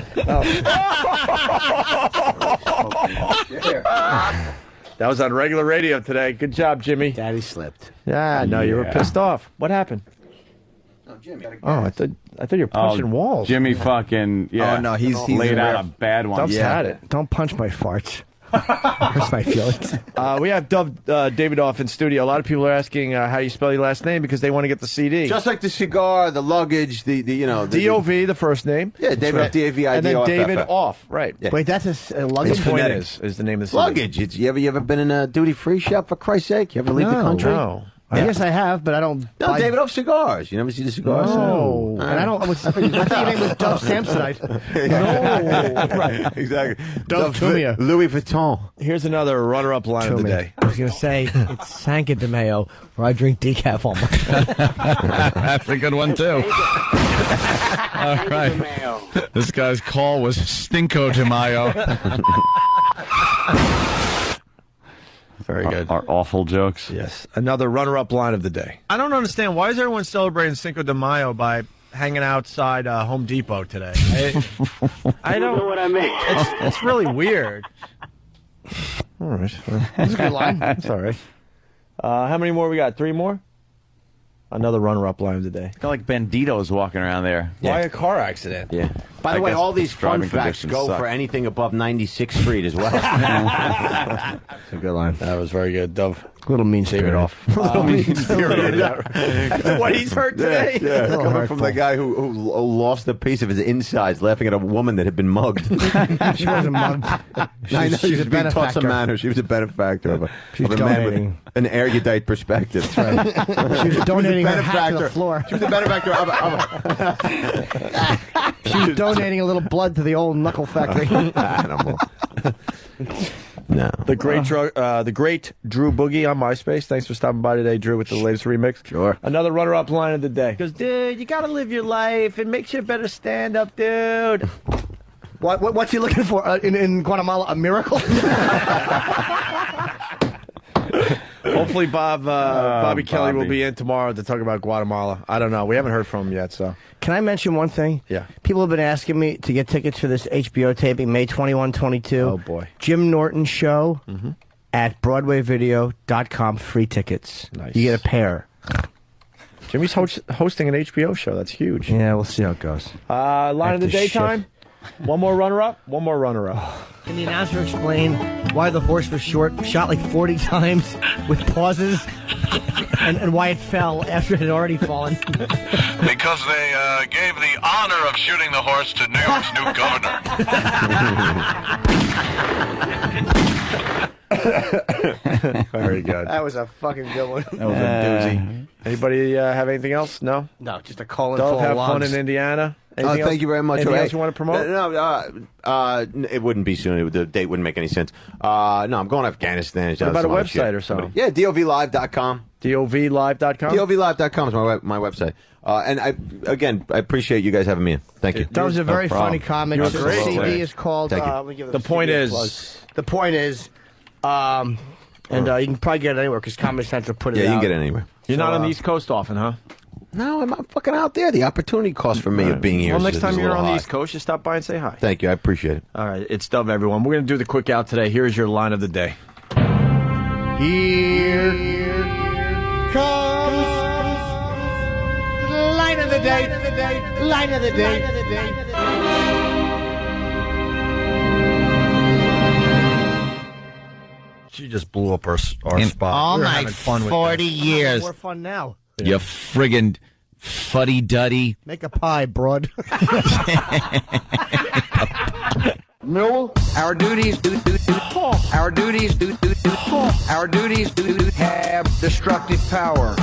That was on regular radio today. Good job, Jimmy. Daddy slipped. Yeah, no, you were pissed off. What happened? Oh, I thought you were punching walls. Jimmy fucking, yeah. Oh, no, he's laid out a bad one. Duff's had it. Don't punch my farts. Hurts my feelings. We have Davidoff in studio. A lot of people are asking how you spell your last name because they want to get the CD. Just like the cigar, the luggage, the D-O-V, the first name. Yeah, David, D-A-V-I-D-O-F-F. And then David Off, right. Yeah. Wait, that's a luggage? It's Fuentes is the name of the CD. Luggage. You ever been in a duty-free shop, for Christ's sake? You ever leave the country? No. I guess I have, but I don't. No, buy... David Off cigars. You never see the cigars? No. And I don't. I thought your name was Dove Samsonite. No. Right, exactly. Dove Tumia. Louis Vuitton. Here's another runner-up line of the day. I was going to say, it's Sanka de Mayo, where I drink decaf all my That's a good one, too. All right. This guy's call was Stinko de Mayo. Very good. Our awful jokes. Yes. Another runner-up line of the day. I don't understand. Why is everyone celebrating Cinco de Mayo by hanging outside Home Depot today? I don't know what I mean. It's really weird. All right. That's a good line. That's all right. How many more we got? 3 more? Another runner-up line of the day. Got like banditos walking around there. Why a car accident? Yeah. By the way, all these fun facts go for anything above 96th Street as well. That's a good line. That was very good, Dove. Little mean David Off. Little mean spirited. That's what he's heard today. Yeah, coming from the guy who lost a piece of his insides laughing at a woman that had been mugged. She wasn't mugged. I know, she was a being taught some benefactor. manners. She was a benefactor of a man donating. with an erudite perspective. That's right. She was donating her hat to the floor. She was a benefactor of She was donating a little blood to the old knuckle factory. Animal. No. The great Drew Boogie on MySpace. Thanks for stopping by today, Drew, with the latest remix. Sure. Another runner-up line of the day. Because, dude, you got to live your life. It makes you a better stand-up, dude. What's he looking for in Guatemala? A miracle? Hopefully Bobby Kelly will be in tomorrow to talk about Guatemala. I don't know. We haven't heard from him yet, so. Can I mention one thing? Yeah. People have been asking me to get tickets for this HBO taping, May 21, 22. Oh, boy. Jim Norton show at BroadwayVideo.com. Free tickets. Nice. You get a pair. Jimmy's hosting an HBO show. That's huge. Yeah, we'll see how it goes. Line of the After daytime. One more runner-up. One more runner-up. Can the announcer explain why the horse was shot like 40 times with pauses and why it fell after it had already fallen? Because they gave the honor of shooting the horse to New York's new governor. Very good. That was a fucking good one. That was a doozy. Anybody have anything else? No? No, just a call-in Dove, full have of fun logs. in Indiana. Anything Thank else? you very much. Anything Okay. else you want to promote? No, it wouldn't be soon. The date wouldn't make any sense. No, I'm going to Afghanistan. What about a website or something? Yeah, DOVlive.com. DOVlive.com? DOVlive.com is my website. And I appreciate you guys having me in. Thank you. That was a very funny comment. You're The great. CD is called. Thank you. Let me give The point is. The point is, And you can probably get it anywhere because Comedy Central put it out. Yeah, you can get it anywhere. You're not on the East Coast often, huh? No, I'm fucking out there. The opportunity cost for me of being here. Well, is next time a you're little on the high. East Coast, you stop by and say hi. Thank you. I appreciate it. All right, it's Dove, everyone. We're going to do the quick out today. Here's your line of the day. Here comes line of the day. Line of the day. She just blew up our spot. all We were my having fun with 40 that. years. More fun now. You friggin' fuddy-duddy. Make a pie, broad. No, our duties our duties have destructive power.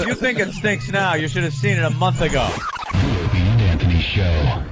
You think it stinks now? You should have seen it a month ago. The Anthony Show.